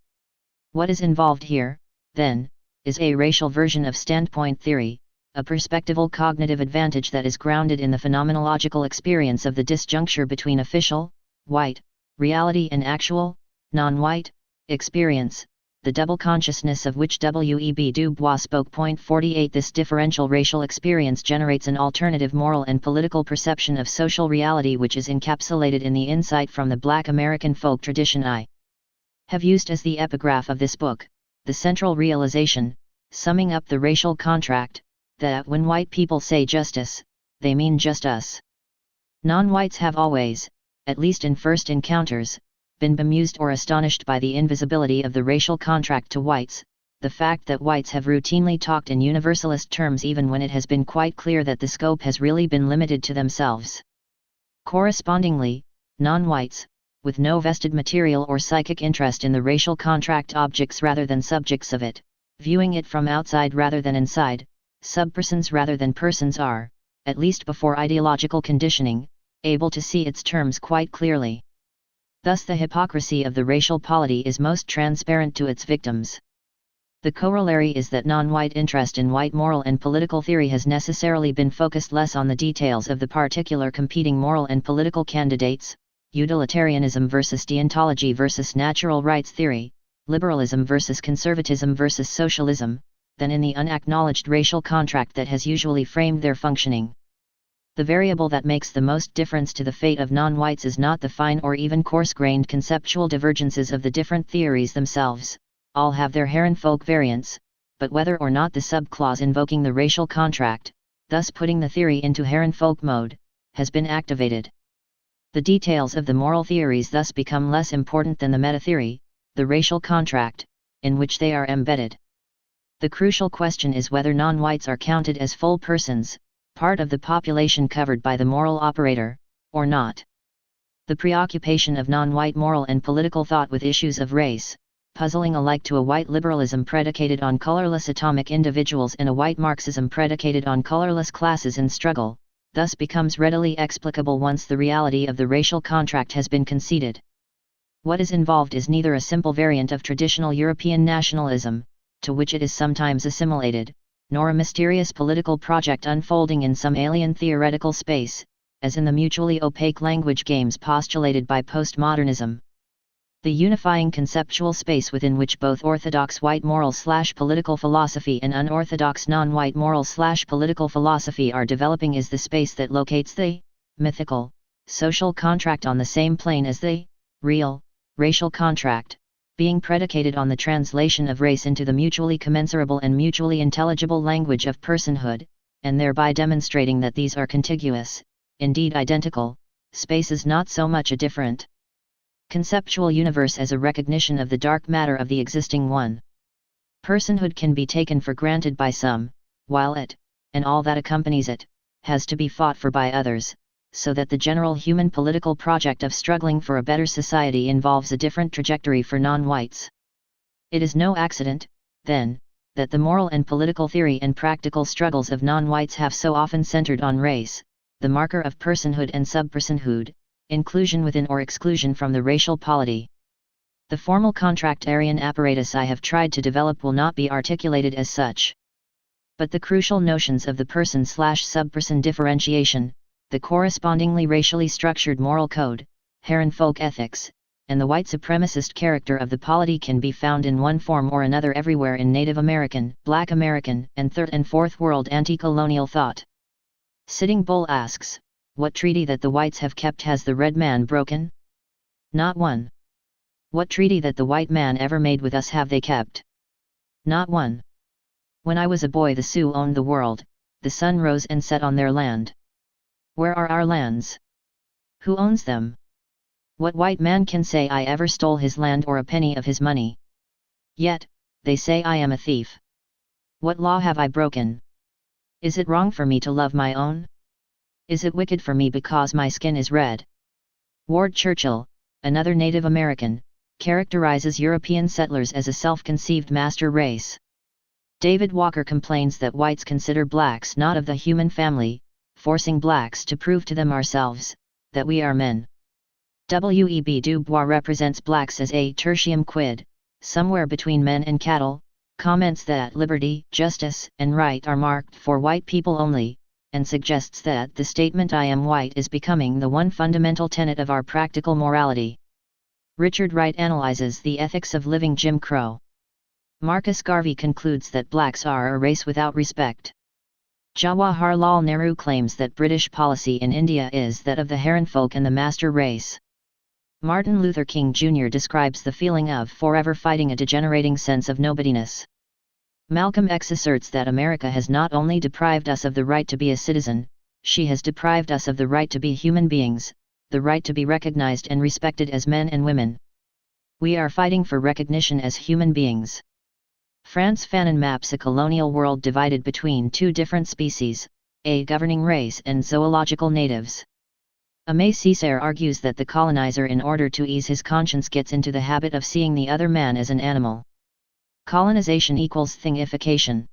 What is involved here, then, is a racial version of standpoint theory, a perspectival cognitive advantage that is grounded in the phenomenological experience of the disjuncture between official, white, reality and actual, non-white, experience, the double consciousness of which W.E.B. Du Bois spoke. 48 This differential racial experience generates an alternative moral and political perception of social reality which is encapsulated in the insight from the Black American folk tradition I have used as the epigraph of this book, the central realization, summing up the racial contract, that when white people say justice, they mean just us. Non-whites have always, at least in first encounters, been bemused or astonished by the invisibility of the racial contract to whites, the fact that whites have routinely talked in universalist terms even when it has been quite clear that the scope has really been limited to themselves. Correspondingly, non-whites, with no vested material or psychic interest in the racial contract objects rather than subjects of it, viewing it from outside rather than inside, subpersons rather than persons are, at least before ideological conditioning, able to see its terms quite clearly. Thus the hypocrisy of the racial polity is most transparent to its victims. The corollary is that non-white interest in white moral and political theory has necessarily been focused less on the details of the particular competing moral and political candidates, utilitarianism versus deontology versus natural rights theory, liberalism versus conservatism versus socialism, than in the unacknowledged racial contract that has usually framed their functioning. The variable that makes the most difference to the fate of non-whites is not the fine or even coarse-grained conceptual divergences of the different theories themselves, all have their Herrenfolk variants, but whether or not the subclause invoking the racial contract, thus putting the theory into Herrenfolk mode, has been activated. The details of the moral theories thus become less important than the meta-theory, the racial contract, in which they are embedded. The crucial question is whether non-whites are counted as full persons, part of the population covered by the moral operator, or not. The preoccupation of non-white moral and political thought with issues of race, puzzling alike to a white liberalism predicated on colorless atomic individuals and a white Marxism predicated on colorless classes in struggle, thus becomes readily explicable once the reality of the racial contract has been conceded. What is involved is neither a simple variant of traditional European nationalism, to which it is sometimes assimilated, nor a mysterious political project unfolding in some alien theoretical space, as in the mutually opaque language games postulated by postmodernism. The unifying conceptual space within which both orthodox white moral/political philosophy and unorthodox non-white moral/political philosophy are developing is the space that locates the mythical social contract on the same plane as the real racial contract, being predicated on the translation of race into the mutually commensurable and mutually intelligible language of personhood, and thereby demonstrating that these are contiguous, indeed identical, spaces, not so much a different conceptual universe as a recognition of the dark matter of the existing one. Personhood can be taken for granted by some, while it, and all that accompanies it, has to be fought for by others, so that the general human political project of struggling for a better society involves a different trajectory for non-whites. It is no accident, then, that the moral and political theory and practical struggles of non-whites have so often centered on race, the marker of personhood and subpersonhood, inclusion within or exclusion from the racial polity. The formal contractarian apparatus I have tried to develop will not be articulated as such. But the crucial notions of the person/subperson differentiation, the correspondingly racially structured moral code, Herrenfolk ethics, and the white supremacist character of the polity can be found in one form or another everywhere in Native American, Black American, and Third and Fourth World anti-colonial thought. Sitting Bull asks, what treaty that the whites have kept has the red man broken? Not one. What treaty that the white man ever made with us have they kept? Not one. When I was a boy the Sioux owned the world, the sun rose and set on their land. Where are our lands? Who owns them? What white man can say I ever stole his land or a penny of his money? Yet, they say I am a thief. What law have I broken? Is it wrong for me to love my own? Is it wicked for me because my skin is red? Ward Churchill, another Native American, characterizes European settlers as a self-conceived master race. David Walker complains that whites consider blacks not of the human family, forcing blacks to prove to them ourselves, that we are men. W.E.B. Du Bois represents blacks as a tertium quid, somewhere between men and cattle, comments that liberty, justice, and right are marked for white people only, and suggests that the statement "I am white" is becoming the one fundamental tenet of our practical morality. Richard Wright analyzes the ethics of living Jim Crow. Marcus Garvey concludes that blacks are a race without respect. Jawaharlal Nehru claims that British policy in India is that of the heronfolk and the master race. Martin Luther King Jr. describes the feeling of forever fighting a degenerating sense of nobodiness. Malcolm X asserts that America has not only deprived us of the right to be a citizen, she has deprived us of the right to be human beings, the right to be recognized and respected as men and women. We are fighting for recognition as human beings. Frantz Fanon maps a colonial world divided between two different species, a governing race and zoological natives. Aimé Césaire argues that the colonizer, in order to ease his conscience, gets into the habit of seeing the other man as an animal. Colonization equals thingification.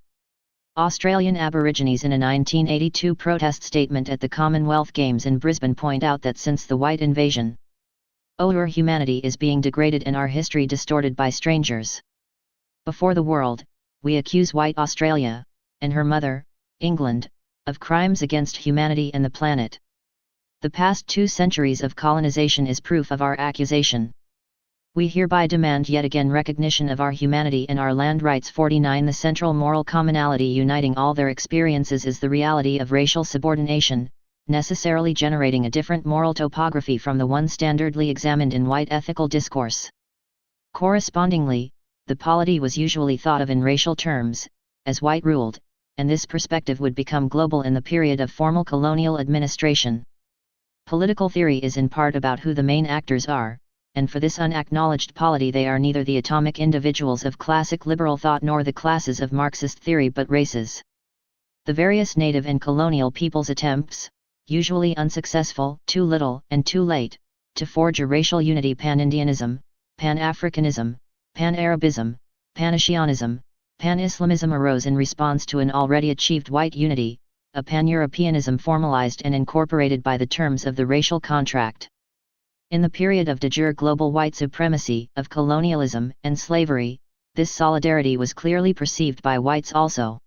Australian Aborigines in a 1982 protest statement at the Commonwealth Games in Brisbane point out that since the white invasion, our humanity is being degraded and our history distorted by strangers. Before the world, we accuse white Australia, and her mother, England, of crimes against humanity and the planet. The past 2 centuries of colonization is proof of our accusation. We hereby demand yet again recognition of our humanity and our land rights. 49 The central moral commonality uniting all their experiences is the reality of racial subordination, necessarily generating a different moral topography from the one standardly examined in white ethical discourse. Correspondingly, the polity was usually thought of in racial terms, as white ruled, and this perspective would become global in the period of formal colonial administration. Political theory is in part about who the main actors are, and for this unacknowledged polity they are neither the atomic individuals of classic liberal thought nor the classes of Marxist theory but races. The various native and colonial peoples' attempts, usually unsuccessful, too little and too late, to forge a racial unity, pan-Indianism, pan-Africanism, pan-Arabism, pan-Asianism, pan-Islamism, arose in response to an already achieved white unity, a pan-Europeanism formalized and incorporated by the terms of the racial contract. In the period of de jure global white supremacy, of colonialism and slavery, this solidarity was clearly perceived by whites also.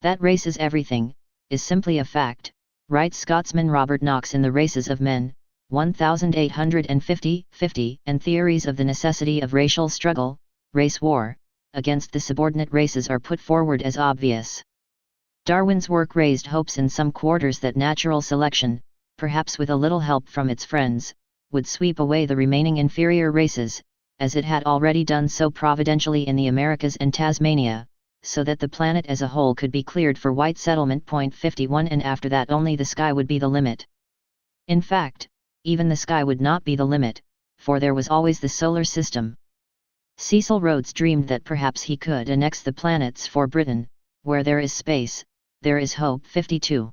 That race is everything, is simply a fact, writes Scotsman Robert Knox in The Races of Men, 1850, and theories of the necessity of racial struggle, race war, against the subordinate races are put forward as obvious. Darwin's work raised hopes in some quarters that natural selection, perhaps with a little help from its friends, would sweep away the remaining inferior races, as it had already done so providentially in the Americas and Tasmania, so that the planet as a whole could be cleared for white settlement. 51 And after that only the sky would be the limit. In fact, even the sky would not be the limit, for there was always the solar system. Cecil Rhodes dreamed that perhaps he could annex the planets for Britain. Where there is space, there is hope. 52.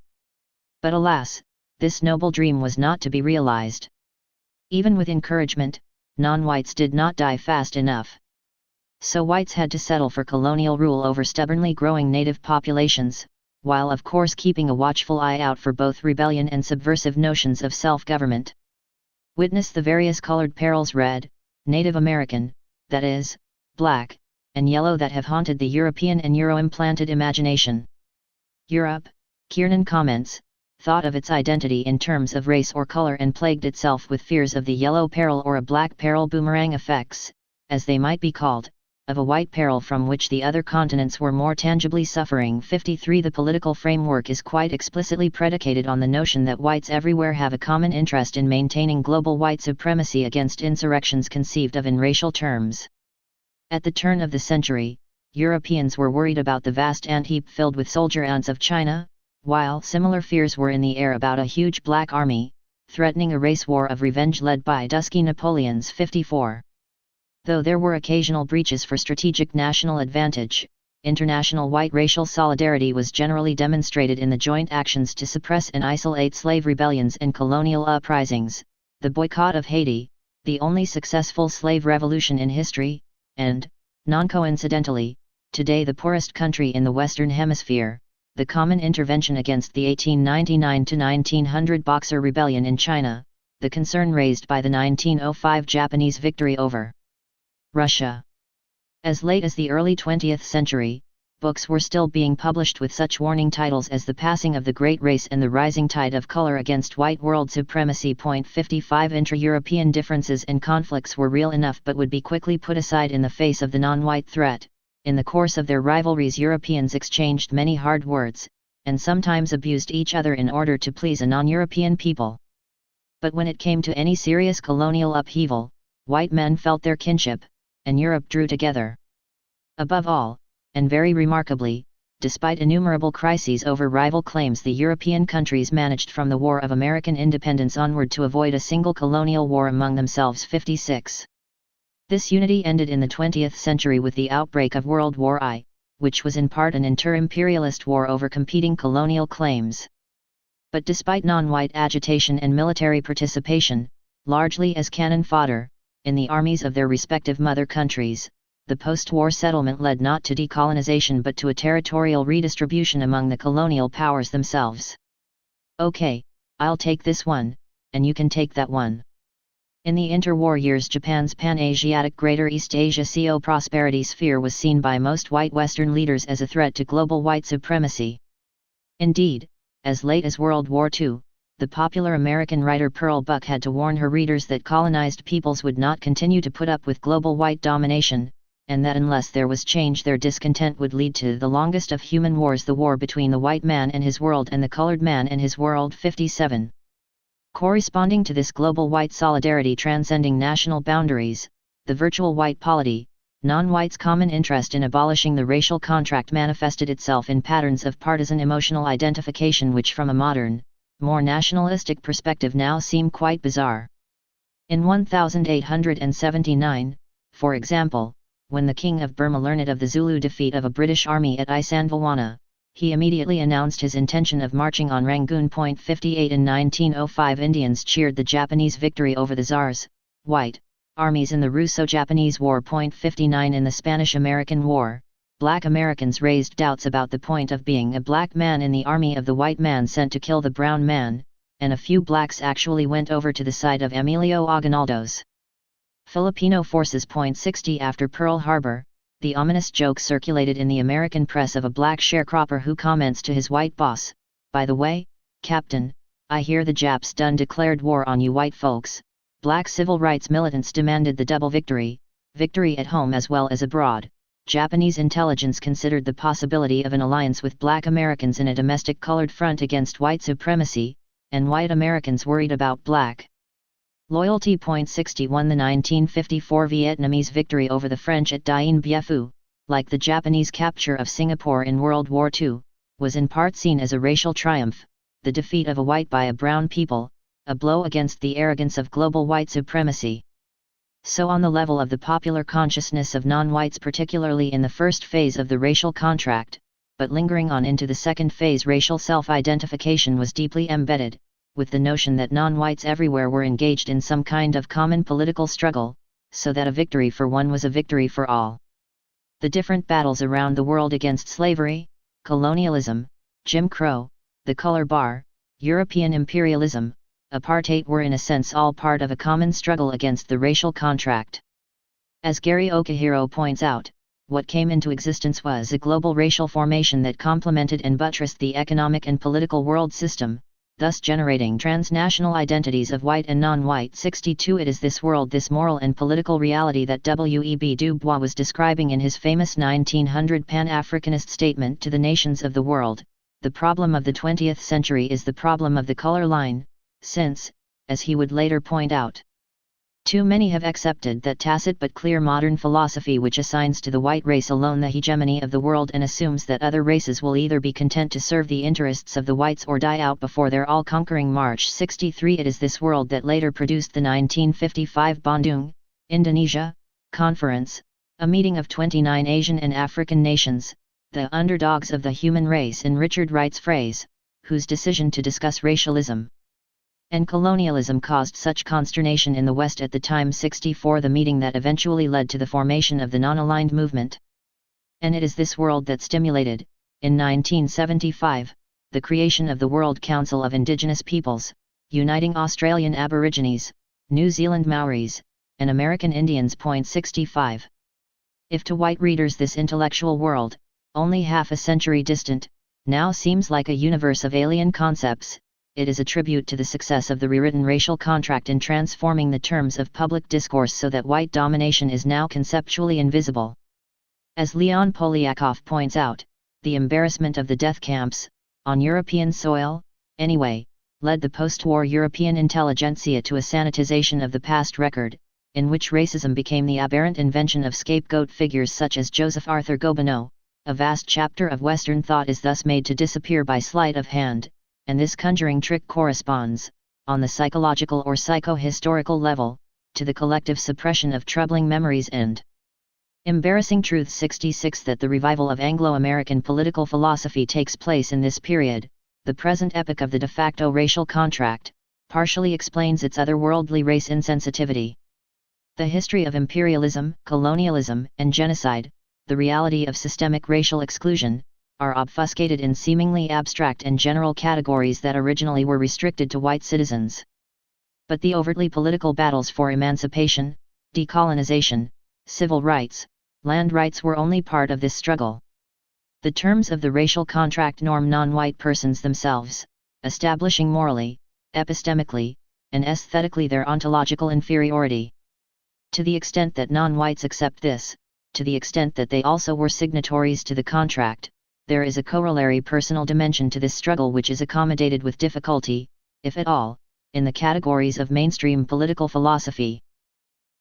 But alas, this noble dream was not to be realized. Even with encouragement, non-whites did not die fast enough. So whites had to settle for colonial rule over stubbornly growing native populations, while of course keeping a watchful eye out for both rebellion and subversive notions of self-government. Witness the various colored perils: red, Native American, that is, black, and yellow, that have haunted the European and Euro-implanted imagination. Europe, Kiernan comments, thought of its identity in terms of race or color and plagued itself with fears of the yellow peril or a black peril, boomerang effects, as they might be called, of a white peril from which the other continents were more tangibly suffering. 53 The political framework is quite explicitly predicated on the notion that whites everywhere have a common interest in maintaining global white supremacy against insurrections conceived of in racial terms. At the turn of the century, Europeans were worried about the vast ant-heap filled with soldier ants of China, while similar fears were in the air about a huge black army, threatening a race war of revenge led by dusky Napoleons. 54. Though there were occasional breaches for strategic national advantage, international white racial solidarity was generally demonstrated in the joint actions to suppress and isolate slave rebellions and colonial uprisings, the boycott of Haiti, the only successful slave revolution in history, and, non-coincidentally, today the poorest country in the Western Hemisphere, the common intervention against the 1899–1900 Boxer Rebellion in China, the concern raised by the 1905 Japanese victory over Russia. As late as the early 20th century, books were still being published with such warning titles as The Passing of the Great Race and The Rising Tide of Color Against White World Supremacy. 55 Intra-European differences and conflicts were real enough but would be quickly put aside in the face of the non-white threat. In the course of their rivalries, Europeans exchanged many hard words, and sometimes abused each other in order to please a non-European people. But when it came to any serious colonial upheaval, white men felt their kinship, and Europe drew together. Above all, and very remarkably, despite innumerable crises over rival claims, the European countries managed from the War of American Independence onward to avoid a single colonial war among themselves. 56. This unity ended in the 20th century with the outbreak of World War I, which was in part an inter-imperialist war over competing colonial claims. But despite non-white agitation and military participation, largely as cannon fodder, in the armies of their respective mother countries, the post-war settlement led not to decolonization but to a territorial redistribution among the colonial powers themselves. Okay, I'll take this one, and you can take that one. In the interwar years, Japan's Pan-Asiatic Greater East Asia CO prosperity sphere was seen by most white Western leaders as a threat to global white supremacy. Indeed, as late as World War II, the popular American writer Pearl Buck had to warn her readers that colonized peoples would not continue to put up with global white domination, and that unless there was change their discontent would lead to the longest of human wars, the war between the white man and his world and the colored man and his world. 57. Corresponding to this global white solidarity transcending national boundaries, the virtual white polity, non-whites' common interest in abolishing the racial contract manifested itself in patterns of partisan emotional identification which from a modern, more nationalistic perspective now seem quite bizarre. In 1879, for example, when the King of Burma learned of the Zulu defeat of a British army at Isandlwana, he immediately announced his intention of marching on Rangoon. 58 In 1905, Indians cheered the Japanese victory over the Tsar's white armies in the Russo-Japanese War. 59 In the Spanish-American War, black Americans raised doubts about the point of being a black man in the army of the white man sent to kill the brown man, and a few blacks actually went over to the side of Emilio Aguinaldo's Filipino forces. 60 After Pearl Harbor, the ominous joke circulated in the American press of a black sharecropper who comments to his white boss, "By the way, Captain, I hear the Japs done declared war on you white folks." Black civil rights militants demanded the double victory at home as well as abroad. Japanese intelligence considered the possibility of an alliance with black Americans in a domestic colored front against white supremacy, and white Americans worried about black loyalty. 61 The 1954 Vietnamese victory over the French at Dien Bien Phu, like the Japanese capture of Singapore in World War II, was in part seen as a racial triumph, the defeat of a white by a brown people, a blow against the arrogance of global white supremacy. So on the level of the popular consciousness of non-whites, particularly in the first phase of the racial contract, but lingering on into the second phase, racial self-identification was deeply embedded, with the notion that non-whites everywhere were engaged in some kind of common political struggle, so that a victory for one was a victory for all. The different battles around the world against slavery, colonialism, Jim Crow, the color bar, European imperialism, apartheid were in a sense all part of a common struggle against the racial contract. As Gary Okihiro points out, what came into existence was a global racial formation that complemented and buttressed the economic and political world system, thus generating transnational identities of white and non-white. 62 It is this world, this moral and political reality that W.E.B. Du Bois was describing in his famous 1900 Pan-Africanist statement to the nations of the world. The problem of the 20th century is the problem of the color line, since, as he would later point out, too many have accepted that tacit but clear modern philosophy which assigns to the white race alone the hegemony of the world and assumes that other races will either be content to serve the interests of the whites or die out before their all-conquering march. 63 It is this world that later produced the 1955 Bandung, Indonesia, Conference, a meeting of 29 Asian and African nations, the underdogs of the human race in Richard Wright's phrase, whose decision to discuss racialism and colonialism caused such consternation in the West at the time. 64 The meeting that eventually led to the formation of the non-aligned movement. And it is this world that stimulated, in 1975, the creation of the World Council of Indigenous Peoples, uniting Australian Aborigines, New Zealand Maoris, and American Indians. 65 If to white readers this intellectual world, only half a century distant, now seems like a universe of alien concepts, it is a tribute to the success of the rewritten racial contract in transforming the terms of public discourse so that white domination is now conceptually invisible. As Leon Poliakov points out, the embarrassment of the death camps, on European soil, anyway, led the post-war European intelligentsia to a sanitization of the past record, in which racism became the aberrant invention of scapegoat figures such as Joseph Arthur Gobineau. A vast chapter of Western thought is thus made to disappear by sleight of hand, and this conjuring trick corresponds, on the psychological or psycho-historical level, to the collective suppression of troubling memories and embarrassing truths. 66 That the revival of Anglo-American political philosophy takes place in this period, the present epoch of the de facto racial contract, partially explains its otherworldly race insensitivity. The history of imperialism, colonialism, and genocide, the reality of systemic racial exclusion, are obfuscated in seemingly abstract and general categories that originally were restricted to white citizens. But the overtly political battles for emancipation, decolonization, civil rights, land rights were only part of this struggle. The terms of the racial contract norm non-white persons themselves, establishing morally, epistemically, and aesthetically their ontological inferiority. To the extent that non-whites accept this, to the extent that they also were signatories to the contract, there is a corollary personal dimension to this struggle which is accommodated with difficulty, if at all, in the categories of mainstream political philosophy.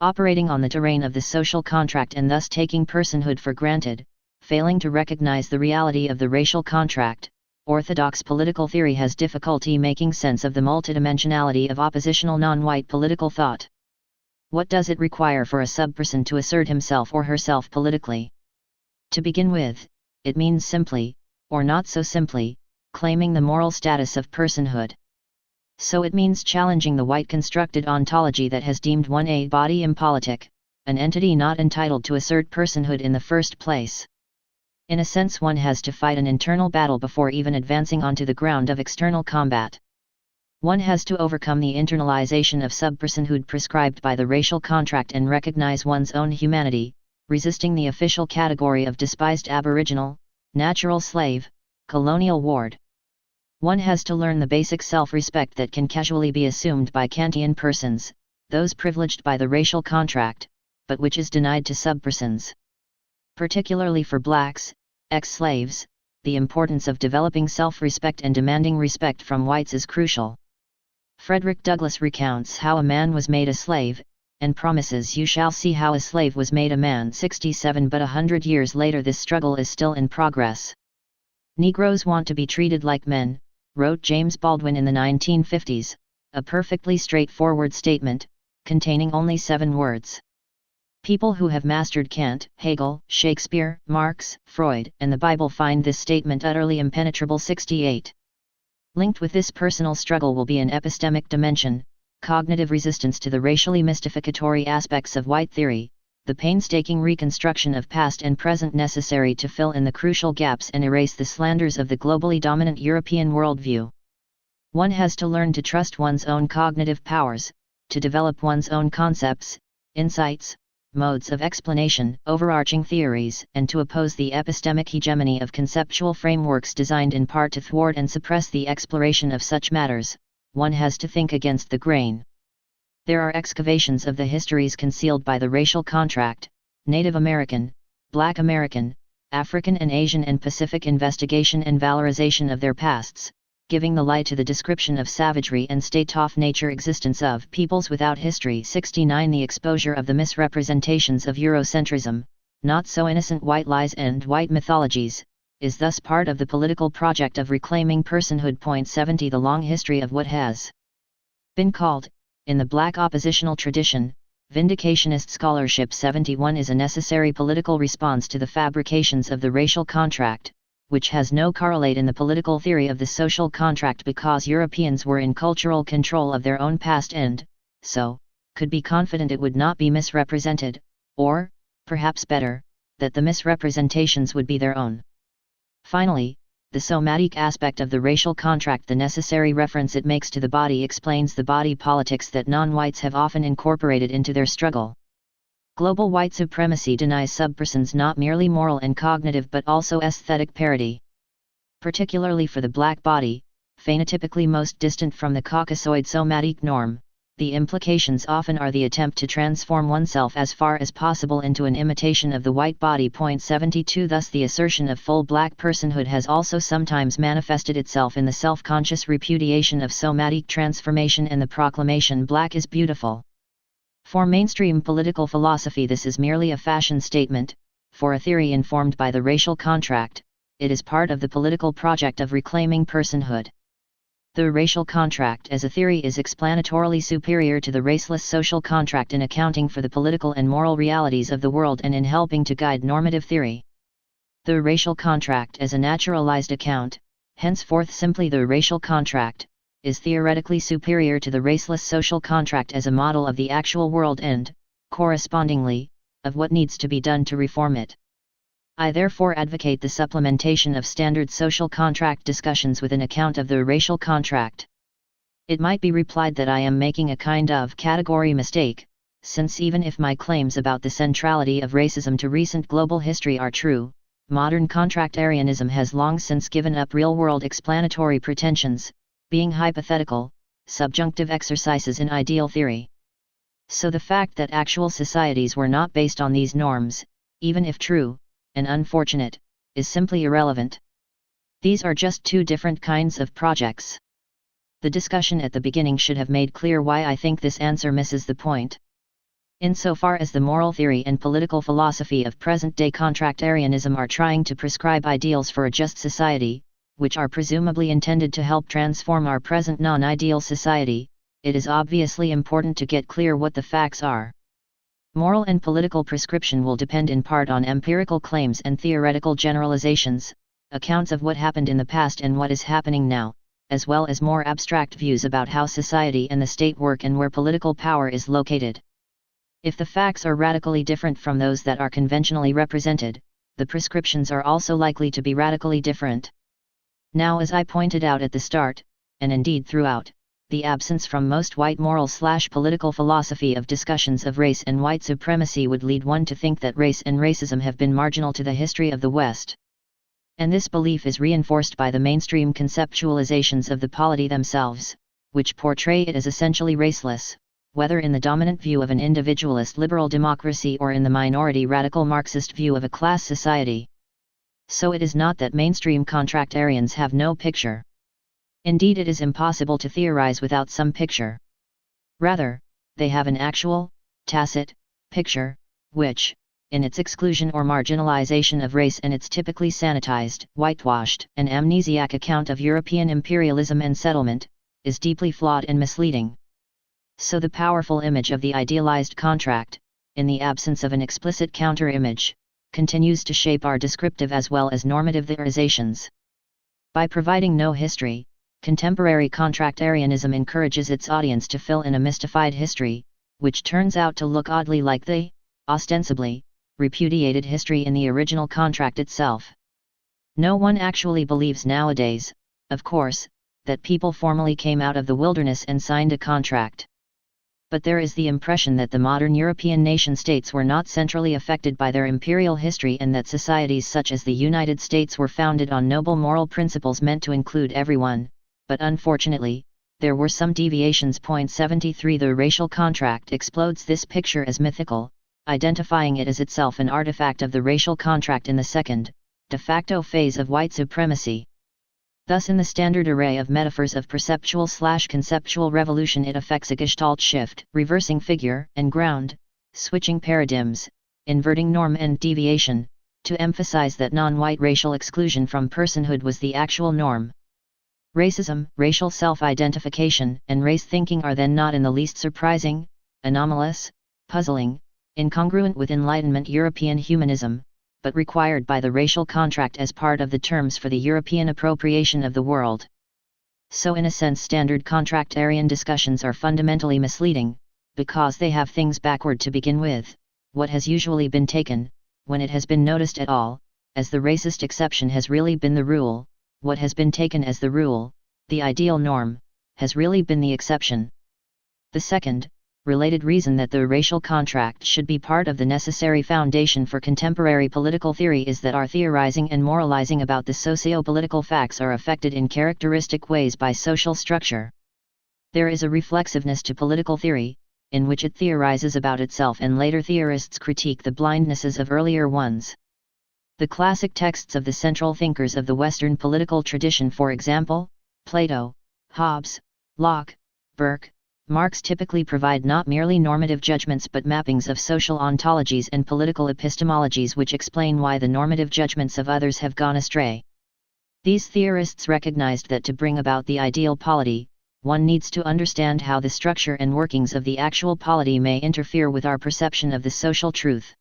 Operating on the terrain of the social contract and thus taking personhood for granted, failing to recognize the reality of the racial contract, orthodox political theory has difficulty making sense of the multidimensionality of oppositional non-white political thought. What does it require for a subperson to assert himself or herself politically? To begin with, it means simply, or not so simply, claiming the moral status of personhood. So it means challenging the white-constructed ontology that has deemed one a body impolitic, an entity not entitled to assert personhood in the first place. In a sense, one has to fight an internal battle before even advancing onto the ground of external combat. One has to overcome the internalization of subpersonhood prescribed by the racial contract and recognize one's own humanity, resisting the official category of despised aboriginal, natural slave, colonial ward. One has to learn the basic self-respect that can casually be assumed by Kantian persons, those privileged by the racial contract, but which is denied to subpersons. Particularly for blacks, ex-slaves, the importance of developing self-respect and demanding respect from whites is crucial. Frederick Douglass recounts how a man was made a slave, and promises you shall see how a slave was made a man. 67 But 100 years later this struggle is still in progress. Negroes want to be treated like men, wrote James Baldwin in the 1950s, a perfectly straightforward statement, containing only 7 words. People who have mastered Kant, Hegel, Shakespeare, Marx, Freud, and the Bible find this statement utterly impenetrable. 68. Linked with this personal struggle will be an epistemic dimension, cognitive resistance to the racially mystificatory aspects of white theory, the painstaking reconstruction of past and present necessary to fill in the crucial gaps and erase the slanders of the globally dominant European worldview. One has to learn to trust one's own cognitive powers, to develop one's own concepts, insights, modes of explanation, overarching theories, and to oppose the epistemic hegemony of conceptual frameworks designed in part to thwart and suppress the exploration of such matters. One has to think against the grain. There are excavations of the histories concealed by the racial contract, Native American, Black American, African and Asian and Pacific investigation and valorization of their pasts, giving the lie to the description of savagery and state-off nature existence of peoples without history. 69 The exposure of the misrepresentations of Eurocentrism, not so innocent white lies and white mythologies, is thus part of the political project of reclaiming personhood. 70 The long history of what has been called, in the black oppositional tradition, vindicationist scholarship. 71 is a necessary political response to the fabrications of the racial contract, which has no correlate in the political theory of the social contract because Europeans were in cultural control of their own past and, so, could be confident it would not be misrepresented, or, perhaps better, that the misrepresentations would be their own. Finally, the somatic aspect of the racial contract, the necessary reference it makes to the body, explains the body politics that non-whites have often incorporated into their struggle. Global white supremacy denies subpersons not merely moral and cognitive but also aesthetic parity. Particularly for the black body, phenotypically most distant from the Caucasoid somatic norm, the implications often are the attempt to transform oneself as far as possible into an imitation of the white body. 72 Thus the assertion of full black personhood has also sometimes manifested itself in the self-conscious repudiation of somatic transformation and the proclamation black is beautiful. For mainstream political philosophy this is merely a fashion statement. For a theory informed by the racial contract, it is part of the political project of reclaiming personhood. The racial contract as a theory is explanatorily superior to the raceless social contract in accounting for the political and moral realities of the world and in helping to guide normative theory. The racial contract as a naturalized account, henceforth simply the racial contract, is theoretically superior to the raceless social contract as a model of the actual world and, correspondingly, of what needs to be done to reform it. I therefore advocate the supplementation of standard social contract discussions with an account of the racial contract. It might be replied that I am making a kind of category mistake, since even if my claims about the centrality of racism to recent global history are true, modern contractarianism has long since given up real-world explanatory pretensions, being hypothetical, subjunctive exercises in ideal theory. So the fact that actual societies were not based on these norms, even if true, and unfortunate, is simply irrelevant. These are just two different kinds of projects. The discussion at the beginning should have made clear why I think this answer misses the point. Insofar as the moral theory and political philosophy of present-day contractarianism are trying to prescribe ideals for a just society, which are presumably intended to help transform our present non-ideal society, it is obviously important to get clear what the facts are. Moral and political prescription will depend in part on empirical claims and theoretical generalizations, accounts of what happened in the past and what is happening now, as well as more abstract views about how society and the state work and where political power is located. If the facts are radically different from those that are conventionally represented, the prescriptions are also likely to be radically different. Now, as I pointed out at the start, and indeed throughout, the absence from most white moral/political philosophy of discussions of race and white supremacy would lead one to think that race and racism have been marginal to the history of the West. And this belief is reinforced by the mainstream conceptualizations of the polity themselves, which portray it as essentially raceless, whether in the dominant view of an individualist liberal democracy or in the minority radical Marxist view of a class society. So it is not that mainstream contractarians have no picture. Indeed, it is impossible to theorize without some picture. Rather, they have an actual, tacit, picture, which, in its exclusion or marginalization of race and its typically sanitized, whitewashed, and amnesiac account of European imperialism and settlement, is deeply flawed and misleading. So the powerful image of the idealized contract, in the absence of an explicit counter-image, continues to shape our descriptive as well as normative theorizations. By providing no history, contemporary contractarianism encourages its audience to fill in a mystified history, which turns out to look oddly like the, ostensibly, repudiated history in the original contract itself. No one actually believes nowadays, of course, that people formally came out of the wilderness and signed a contract. But there is the impression that the modern European nation-states were not centrally affected by their imperial history and that societies such as the United States were founded on noble moral principles meant to include everyone, but unfortunately, there were some deviations. 73 The racial contract explodes this picture as mythical, identifying it as itself an artifact of the racial contract in the second, de facto phase of white supremacy. Thus in the standard array of metaphors of perceptual/conceptual revolution it affects a gestalt shift, reversing figure and ground, switching paradigms, inverting norm and deviation, to emphasize that non-white racial exclusion from personhood was the actual norm. Racism, racial self-identification, and race thinking are then not in the least surprising, anomalous, puzzling, incongruent with Enlightenment European humanism, but required by the racial contract as part of the terms for the European appropriation of the world. So in a sense standard contractarian discussions are fundamentally misleading, because they have things backward to begin with. What has usually been taken, when it has been noticed at all, as the racist exception has really been the rule. What has been taken as the rule, the ideal norm, has really been the exception. The second, related reason that the racial contract should be part of the necessary foundation for contemporary political theory is that our theorizing and moralizing about the socio-political facts are affected in characteristic ways by social structure. There is a reflexiveness to political theory, in which it theorizes about itself and later theorists critique the blindnesses of earlier ones. The classic texts of the central thinkers of the Western political tradition, for example, Plato, Hobbes, Locke, Burke, Marx, typically provide not merely normative judgments but mappings of social ontologies and political epistemologies which explain why the normative judgments of others have gone astray. These theorists recognized that to bring about the ideal polity, one needs to understand how the structure and workings of the actual polity may interfere with our perception of the social truth.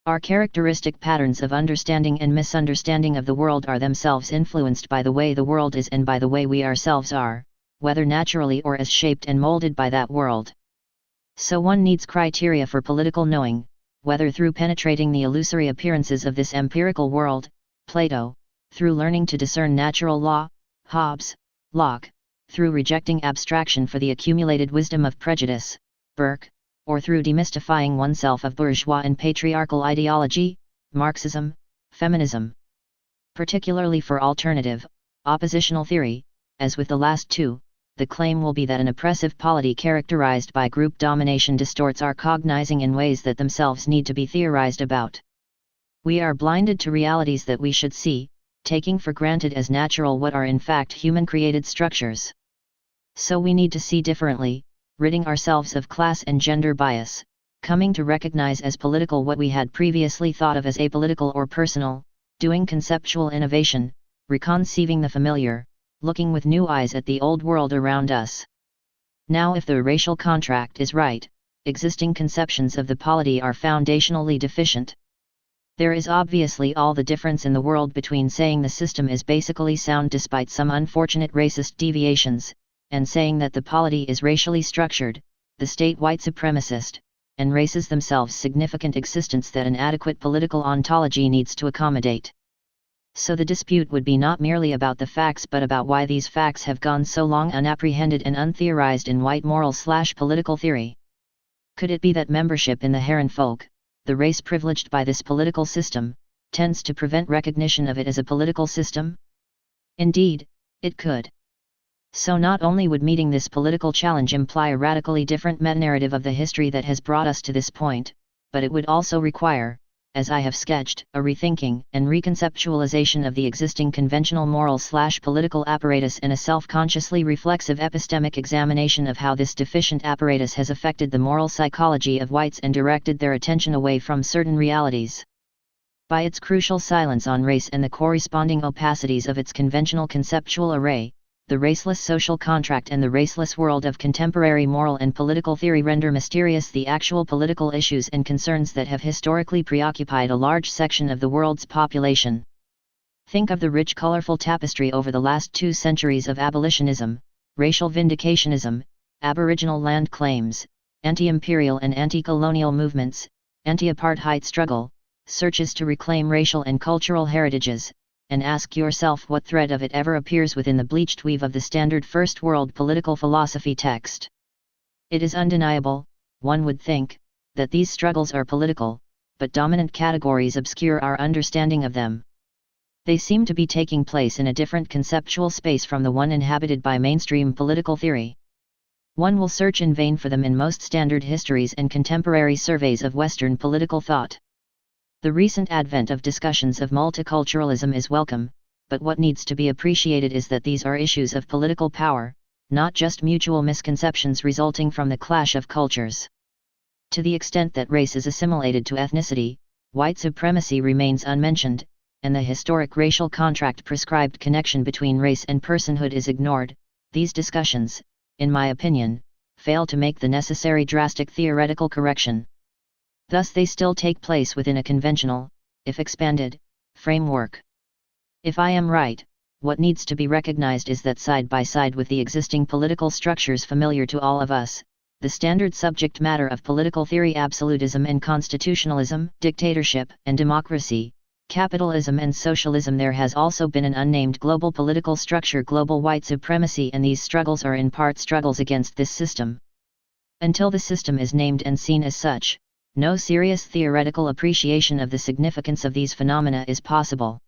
Our characteristic patterns of understanding and misunderstanding of the world are themselves influenced by the way the world is and by the way we ourselves are, whether naturally or as shaped and molded by that world. So one needs criteria for political knowing, whether through penetrating the illusory appearances of this empirical world, Plato, through learning to discern natural law, Hobbes, Locke, through rejecting abstraction for the accumulated wisdom of prejudice, Burke, or through demystifying oneself of bourgeois and patriarchal ideology, Marxism, feminism. Particularly for alternative, oppositional theory, as with the last two, the claim will be that an oppressive polity characterized by group domination distorts our cognizing in ways that themselves need to be theorized about. We are blinded to realities that we should see, taking for granted as natural what are in fact human-created structures. So we need to see differently, ridding ourselves of class and gender bias, coming to recognize as political what we had previously thought of as apolitical or personal, doing conceptual innovation, reconceiving the familiar, looking with new eyes at the old world around us. Now, if the racial contract is right, existing conceptions of the polity are foundationally deficient. There is obviously all the difference in the world between saying the system is basically sound despite some unfortunate racist deviations, and saying that the polity is racially structured, the state white supremacist, and races themselves significant existence that an adequate political ontology needs to accommodate. So the dispute would be not merely about the facts but about why these facts have gone so long unapprehended and untheorized in white moral/political theory. Could it be that membership in the Herrenvolk, the race privileged by this political system, tends to prevent recognition of it as a political system? Indeed, it could. So not only would meeting this political challenge imply a radically different metanarrative of the history that has brought us to this point, but it would also require, as I have sketched, a rethinking and reconceptualization of the existing conventional moral/political apparatus and a self-consciously reflexive epistemic examination of how this deficient apparatus has affected the moral psychology of whites and directed their attention away from certain realities. By its crucial silence on race and the corresponding opacities of its conventional conceptual array, the raceless social contract and the raceless world of contemporary moral and political theory render mysterious the actual political issues and concerns that have historically preoccupied a large section of the world's population. Think of the rich colorful tapestry over the last 2 centuries of abolitionism, racial vindicationism, aboriginal land claims, anti-imperial and anti-colonial movements, anti-apartheid struggle, searches to reclaim racial and cultural heritages, and ask yourself what thread of it ever appears within the bleached weave of the standard First World political philosophy text. It is undeniable, one would think, that these struggles are political, but dominant categories obscure our understanding of them. They seem to be taking place in a different conceptual space from the one inhabited by mainstream political theory. One will search in vain for them in most standard histories and contemporary surveys of Western political thought. The recent advent of discussions of multiculturalism is welcome, but what needs to be appreciated is that these are issues of political power, not just mutual misconceptions resulting from the clash of cultures. To the extent that race is assimilated to ethnicity, white supremacy remains unmentioned, and the historic racial contract prescribed connection between race and personhood is ignored. These discussions, in my opinion, fail to make the necessary drastic theoretical correction. Thus they still take place within a conventional, if expanded, framework. If I am right, what needs to be recognized is that side by side with the existing political structures familiar to all of us, the standard subject matter of political theory, absolutism and constitutionalism, dictatorship and democracy, capitalism and socialism, there has also been an unnamed global political structure, global white supremacy, and these struggles are in part struggles against this system. Until the system is named and seen as such, no serious theoretical appreciation of the significance of these phenomena is possible.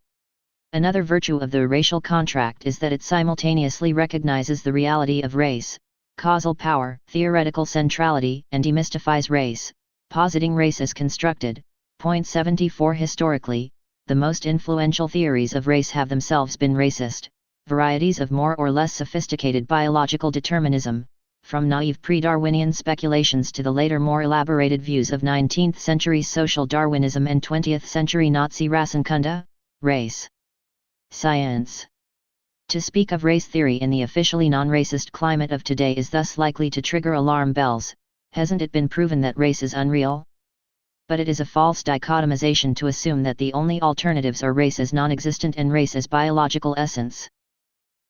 Another virtue of the racial contract is that it simultaneously recognizes the reality of race, causal power, theoretical centrality, and demystifies race, positing race as constructed. Point 74. Historically, the most influential theories of race have themselves been racist, varieties of more or less sophisticated biological determinism, from naive pre-Darwinian speculations to the later more elaborated views of 19th-century social Darwinism and 20th-century Nazi Rassenkunde, race science. To speak of race theory in the officially non-racist climate of today is thus likely to trigger alarm bells. Hasn't it been proven that race is unreal? But it is a false dichotomization to assume that the only alternatives are race as non-existent and race as biological essence.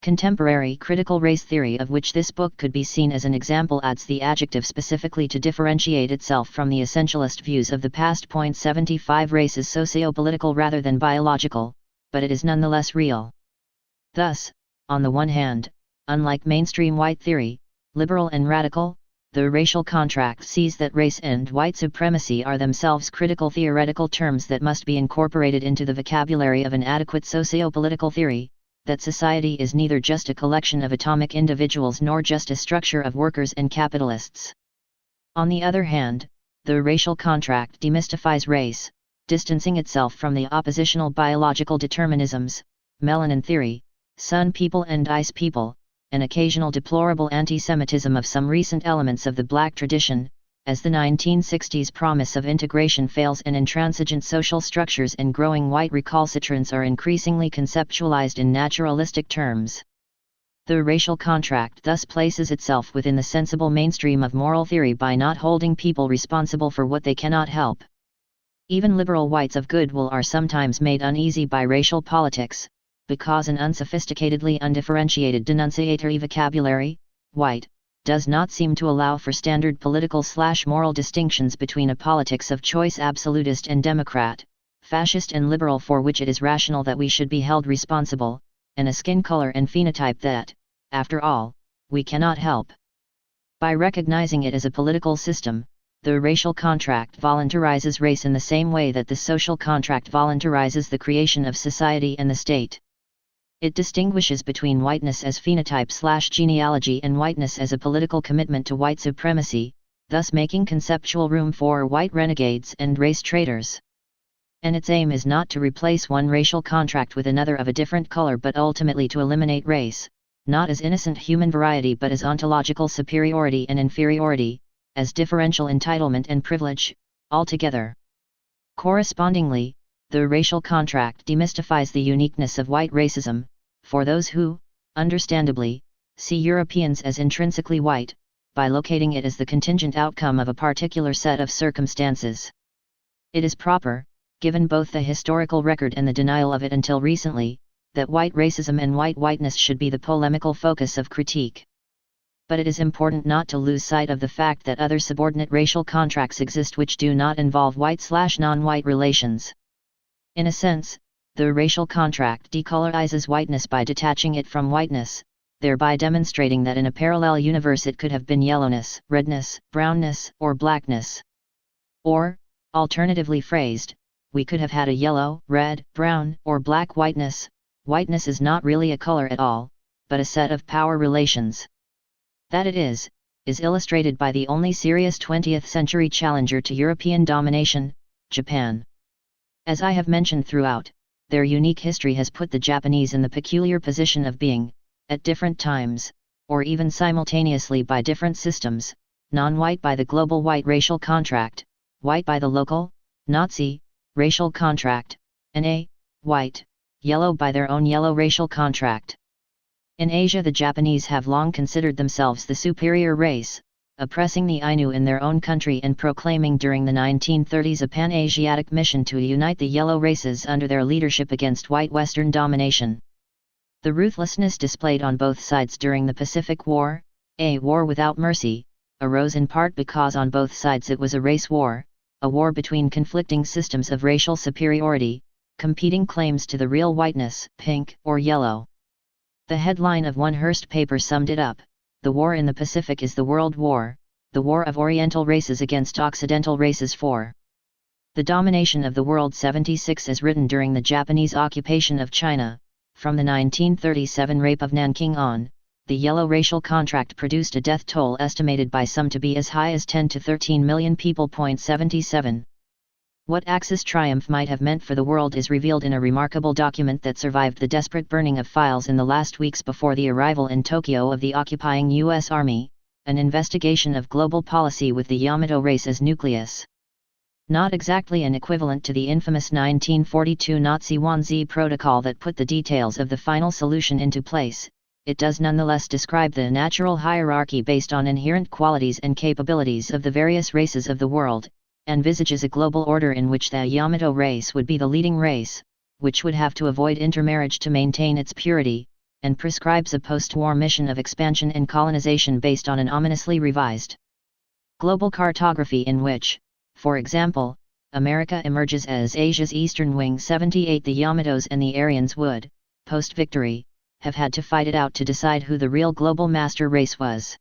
Contemporary critical race theory, of which this book could be seen as an example, adds the adjective specifically to differentiate itself from the essentialist views of the past. 75. Race is socio-political rather than biological, but it is nonetheless real. Thus, on the one hand, unlike mainstream white theory, liberal and radical, the racial contract sees that race and white supremacy are themselves critical theoretical terms that must be incorporated into the vocabulary of an adequate socio-political theory, that society is neither just a collection of atomic individuals nor just a structure of workers and capitalists. On the other hand, the racial contract demystifies race, distancing itself from the oppositional biological determinisms, melanin theory, sun people and ice people, an occasional deplorable anti-Semitism of some recent elements of the black tradition, as the 1960s promise of integration fails and intransigent social structures and growing white recalcitrance are increasingly conceptualized in naturalistic terms. The racial contract thus places itself within the sensible mainstream of moral theory by not holding people responsible for what they cannot help. Even liberal whites of goodwill are sometimes made uneasy by racial politics, because an unsophisticatedly undifferentiated denunciatory vocabulary, white, does not seem to allow for standard political/moral distinctions between a politics of choice absolutist and Democrat, fascist and liberal for which it is rational that we should be held responsible, and a skin color and phenotype that, after all, we cannot help. By recognizing it as a political system, the racial contract voluntarizes race in the same way that the social contract voluntarizes the creation of society and the state. It distinguishes between whiteness as phenotype/genealogy and whiteness as a political commitment to white supremacy, thus making conceptual room for white renegades and race traitors. And its aim is not to replace one racial contract with another of a different color, but ultimately to eliminate race, not as innocent human variety but as ontological superiority and inferiority, as differential entitlement and privilege, altogether. Correspondingly, the racial contract demystifies the uniqueness of white racism, for those who, understandably, see Europeans as intrinsically white, by locating it as the contingent outcome of a particular set of circumstances. It is proper, given both the historical record and the denial of it until recently, that white racism and white whiteness should be the polemical focus of critique. But it is important not to lose sight of the fact that other subordinate racial contracts exist which do not involve white/non-white relations. In a sense, the racial contract decolorizes whiteness by detaching it from whiteness, thereby demonstrating that in a parallel universe it could have been yellowness, redness, brownness, or blackness. Or, alternatively phrased, we could have had a yellow, red, brown, or black whiteness. Whiteness is not really a color at all, but a set of power relations. That it is illustrated by the only serious 20th century challenger to European domination, Japan. As I have mentioned throughout, their unique history has put the Japanese in the peculiar position of being, at different times, or even simultaneously by different systems, non-white by the global white racial contract, white by the local, Nazi, racial contract, and white, yellow by their own yellow racial contract. In Asia, the Japanese have long considered themselves the superior race, oppressing the Ainu in their own country and proclaiming during the 1930s a pan-Asiatic mission to unite the yellow races under their leadership against white Western domination. The ruthlessness displayed on both sides during the Pacific War, a war without mercy, arose in part because on both sides it was a race war, a war between conflicting systems of racial superiority, competing claims to the real whiteness, pink or yellow. The headline of one Hearst paper summed it up: "The war in the Pacific is the World War, The War of Oriental Races against Occidental Races 4. The Domination of the World 76 as written during the Japanese occupation of China. From the 1937 rape of Nanking on, the Yellow Racial Contract produced a death toll estimated by some to be as high as 10 to 13 million people. 77. What Axis triumph might have meant for the world is revealed in a remarkable document that survived the desperate burning of files in the last weeks before the arrival in Tokyo of the occupying U.S. Army, an investigation of global policy with the Yamato race as nucleus. Not exactly an equivalent to the infamous 1942 Nazi Wannsee Protocol that put the details of the final solution into place, it does nonetheless describe the natural hierarchy based on inherent qualities and capabilities of the various races of the world, and envisages a global order in which the Yamato race would be the leading race, which would have to avoid intermarriage to maintain its purity, and prescribes a post-war mission of expansion and colonization based on an ominously revised global cartography in which, for example, America emerges as Asia's eastern wing. 78. The Yamatos and the Aryans would, post-victory, have had to fight it out to decide who the real global master race was.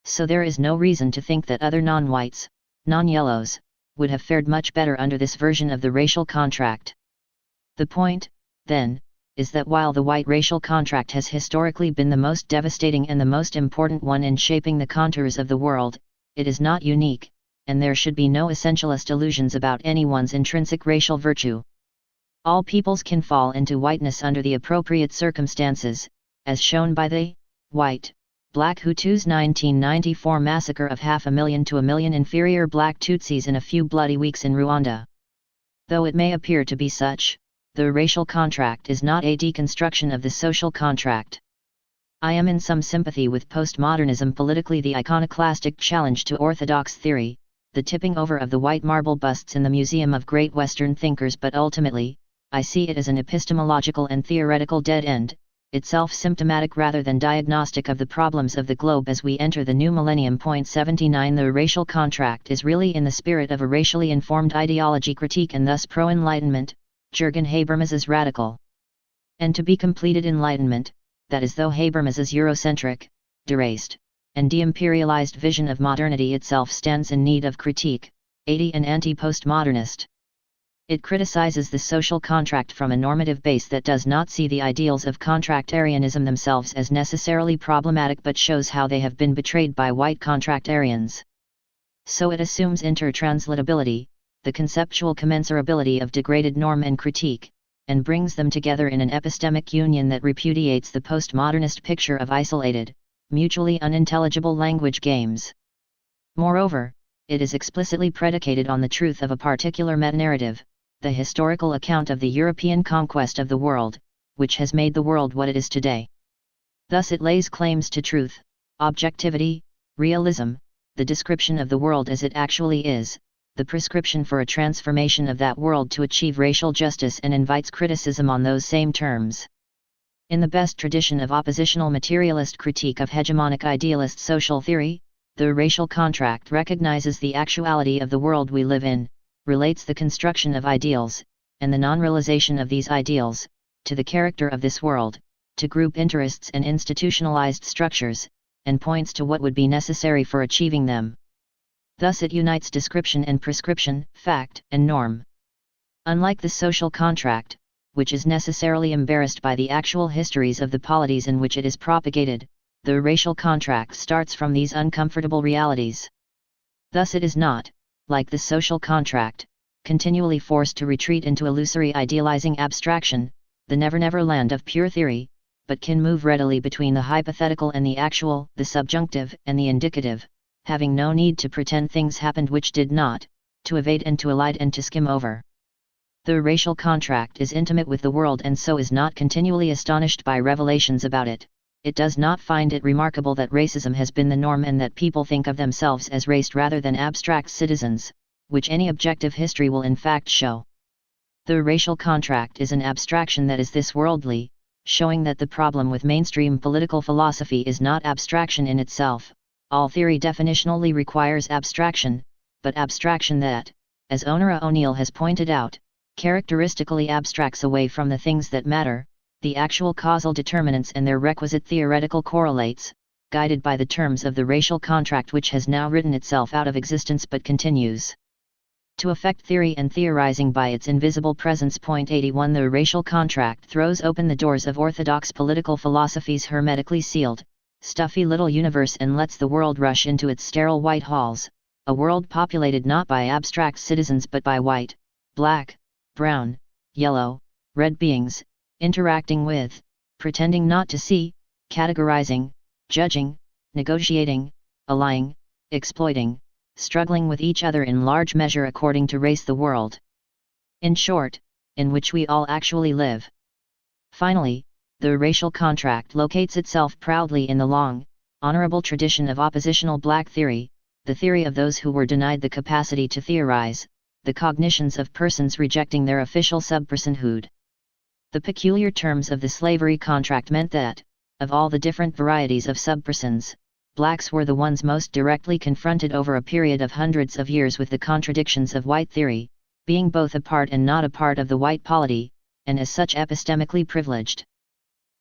So there is no reason to think that other non-whites, non-yellows, would have fared much better under this version of the racial contract. The point, then, is that while the white racial contract has historically been the most devastating and the most important one in shaping the contours of the world, it is not unique, and there should be no essentialist illusions about anyone's intrinsic racial virtue. All peoples can fall into whiteness under the appropriate circumstances, as shown by the white, black Hutus' 1994 massacre of 500,000 to 1 million inferior black Tutsis in a few bloody weeks in Rwanda. Though it may appear to be such, the racial contract is not a deconstruction of the social contract. I am in some sympathy with postmodernism, politically the iconoclastic challenge to orthodox theory, the tipping over of the white marble busts in the Museum of Great Western Thinkers, but ultimately, I see it as an epistemological and theoretical dead end, itself symptomatic rather than diagnostic of the problems of the globe as we enter the new millennium. 79. The racial contract is really in the spirit of a racially informed ideology critique and thus pro-enlightenment, Jürgen Habermas's radical and to be completed enlightenment, that is though Habermas's Eurocentric, deraced, and de-imperialized vision of modernity itself stands in need of critique, 80 and anti-postmodernist. It criticizes the social contract from a normative base that does not see the ideals of contractarianism themselves as necessarily problematic but shows how they have been betrayed by white contractarians. So it assumes intertranslatability, the conceptual commensurability of degraded norm and critique, and brings them together in an epistemic union that repudiates the postmodernist picture of isolated, mutually unintelligible language games. Moreover, it is explicitly predicated on the truth of a particular metanarrative, the historical account of the European conquest of the world, which has made the world what it is today. Thus it lays claims to truth, objectivity, realism, the description of the world as it actually is, the prescription for a transformation of that world to achieve racial justice, and invites criticism on those same terms. In the best tradition of oppositional materialist critique of hegemonic idealist social theory, the racial contract recognizes the actuality of the world we live in, relates the construction of ideals, and the non-realization of these ideals, to the character of this world, to group interests and institutionalized structures, and points to what would be necessary for achieving them. Thus it unites description and prescription, fact and norm. Unlike the social contract, which is necessarily embarrassed by the actual histories of the polities in which it is propagated, the racial contract starts from these uncomfortable realities. Thus it is not, like the social contract, continually forced to retreat into illusory idealizing abstraction, the never-never land of pure theory, but can move readily between the hypothetical and the actual, the subjunctive and the indicative, having no need to pretend things happened which did not, to evade and to elide and to skim over. The racial contract is intimate with the world and so is not continually astonished by revelations about it. It does not find it remarkable that racism has been the norm and that people think of themselves as raced rather than abstract citizens, which any objective history will in fact show. The racial contract is an abstraction that is this worldly, showing that the problem with mainstream political philosophy is not abstraction in itself. All theory definitionally requires abstraction, but abstraction that, as Onora O'Neill has pointed out, characteristically abstracts away from the things that matter, the actual causal determinants and their requisite theoretical correlates, guided by the terms of the racial contract which has now written itself out of existence but continues to affect theory and theorizing by its invisible presence. Point 81. The racial contract throws open the doors of orthodox political philosophy's hermetically sealed, stuffy little universe and lets the world rush into its sterile white halls, a world populated not by abstract citizens but by white, black, brown, yellow, red beings, interacting with, pretending not to see, categorizing, judging, negotiating, allying, exploiting, struggling with each other in large measure according to race, the world, in short, in which we all actually live. Finally, the racial contract locates itself proudly in the long, honorable tradition of oppositional black theory, the theory of those who were denied the capacity to theorize, the cognitions of persons rejecting their official subpersonhood. The peculiar terms of the slavery contract meant that, of all the different varieties of subpersons, blacks were the ones most directly confronted over a period of hundreds of years with the contradictions of white theory, being both a part and not a part of the white polity, and as such epistemically privileged.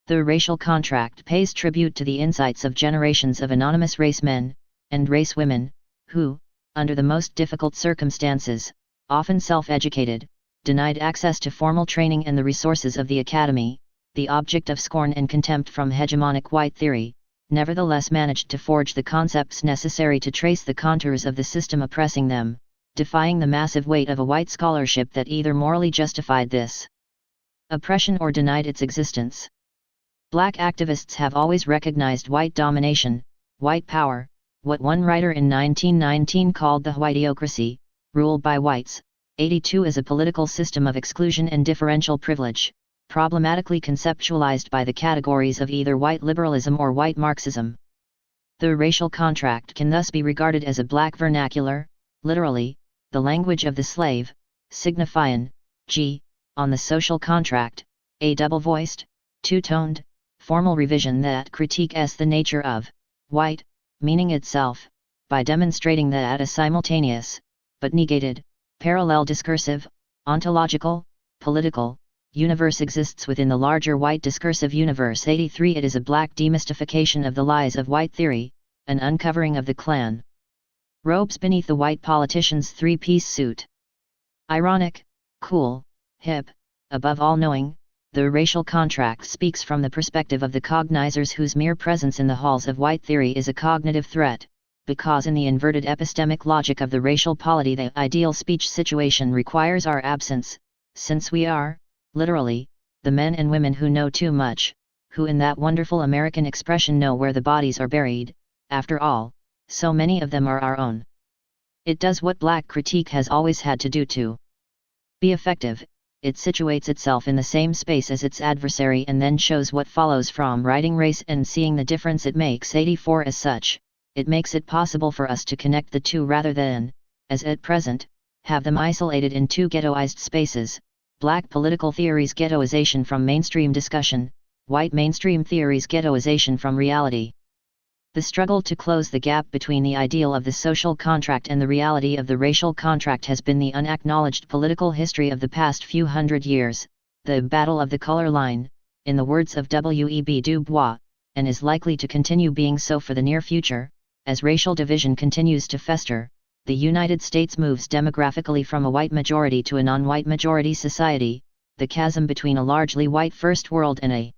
The racial contract pays tribute to the insights of generations of anonymous race men, and race women, who, under the most difficult circumstances, often self-educated, denied access to formal training and the resources of the academy, the object of scorn and contempt from hegemonic white theory, nevertheless managed to forge the concepts necessary to trace the contours of the system oppressing them, defying the massive weight of a white scholarship that either morally justified this oppression or denied its existence. Black activists have always recognized white domination, white power, what one writer in 1919 called the whiteocracy, rule by whites. 82 is a political system of exclusion and differential privilege, problematically conceptualized by the categories of either white liberalism or white Marxism. The racial contract can thus be regarded as a black vernacular, literally, the language of the slave, signifying, g, on the social contract, a double-voiced, two-toned, formal revision that critiques the nature of white, meaning itself, by demonstrating that a simultaneous, but negated, parallel discursive, ontological, political, universe exists within the larger white discursive universe. 83 It is a black demystification of the lies of white theory, an uncovering of the Klan robes beneath the white politician's three-piece suit. Ironic, cool, hip, above all knowing, the racial contract speaks from the perspective of the cognizers whose mere presence in the halls of white theory is a cognitive threat, because in the inverted epistemic logic of the racial polity the ideal speech situation requires our absence, since we are, literally, the men and women who know too much, who in that wonderful American expression know where the bodies are buried. After all, so many of them are our own. It does what black critique has always had to do to be effective. It situates itself in the same space as its adversary and then shows what follows from writing race and seeing the difference it makes. 84 As such, it makes it possible for us to connect the two rather than, as at present, have them isolated in two ghettoized spaces. Black political theory's ghettoization from mainstream discussion, white mainstream theory's ghettoization from reality. The struggle to close the gap between the ideal of the social contract and the reality of the racial contract has been the unacknowledged political history of the past few hundred years, the battle of the color line, in the words of W.E.B. Du Bois, and is likely to continue being so for the near future, as racial division continues to fester. The United States moves demographically from a white majority to a non-white majority society, the chasm between a largely white first world and a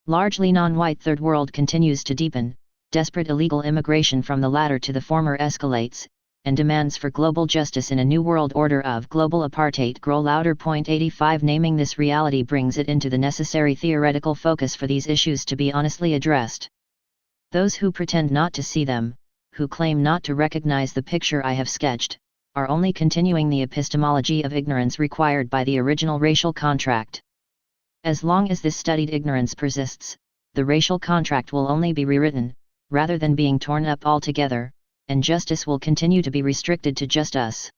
largely non-white third world continues to deepen, desperate illegal immigration from the latter to the former escalates, and demands for global justice in a new world order of global apartheid grow louder. 85 Naming this reality brings it into the necessary theoretical focus for these issues to be honestly addressed. Those who pretend not to see them, who claim not to recognize the picture I have sketched, are only continuing the epistemology of ignorance required by the original racial contract. As long as this studied ignorance persists, the racial contract will only be rewritten, rather than being torn up altogether, and justice will continue to be restricted to just us.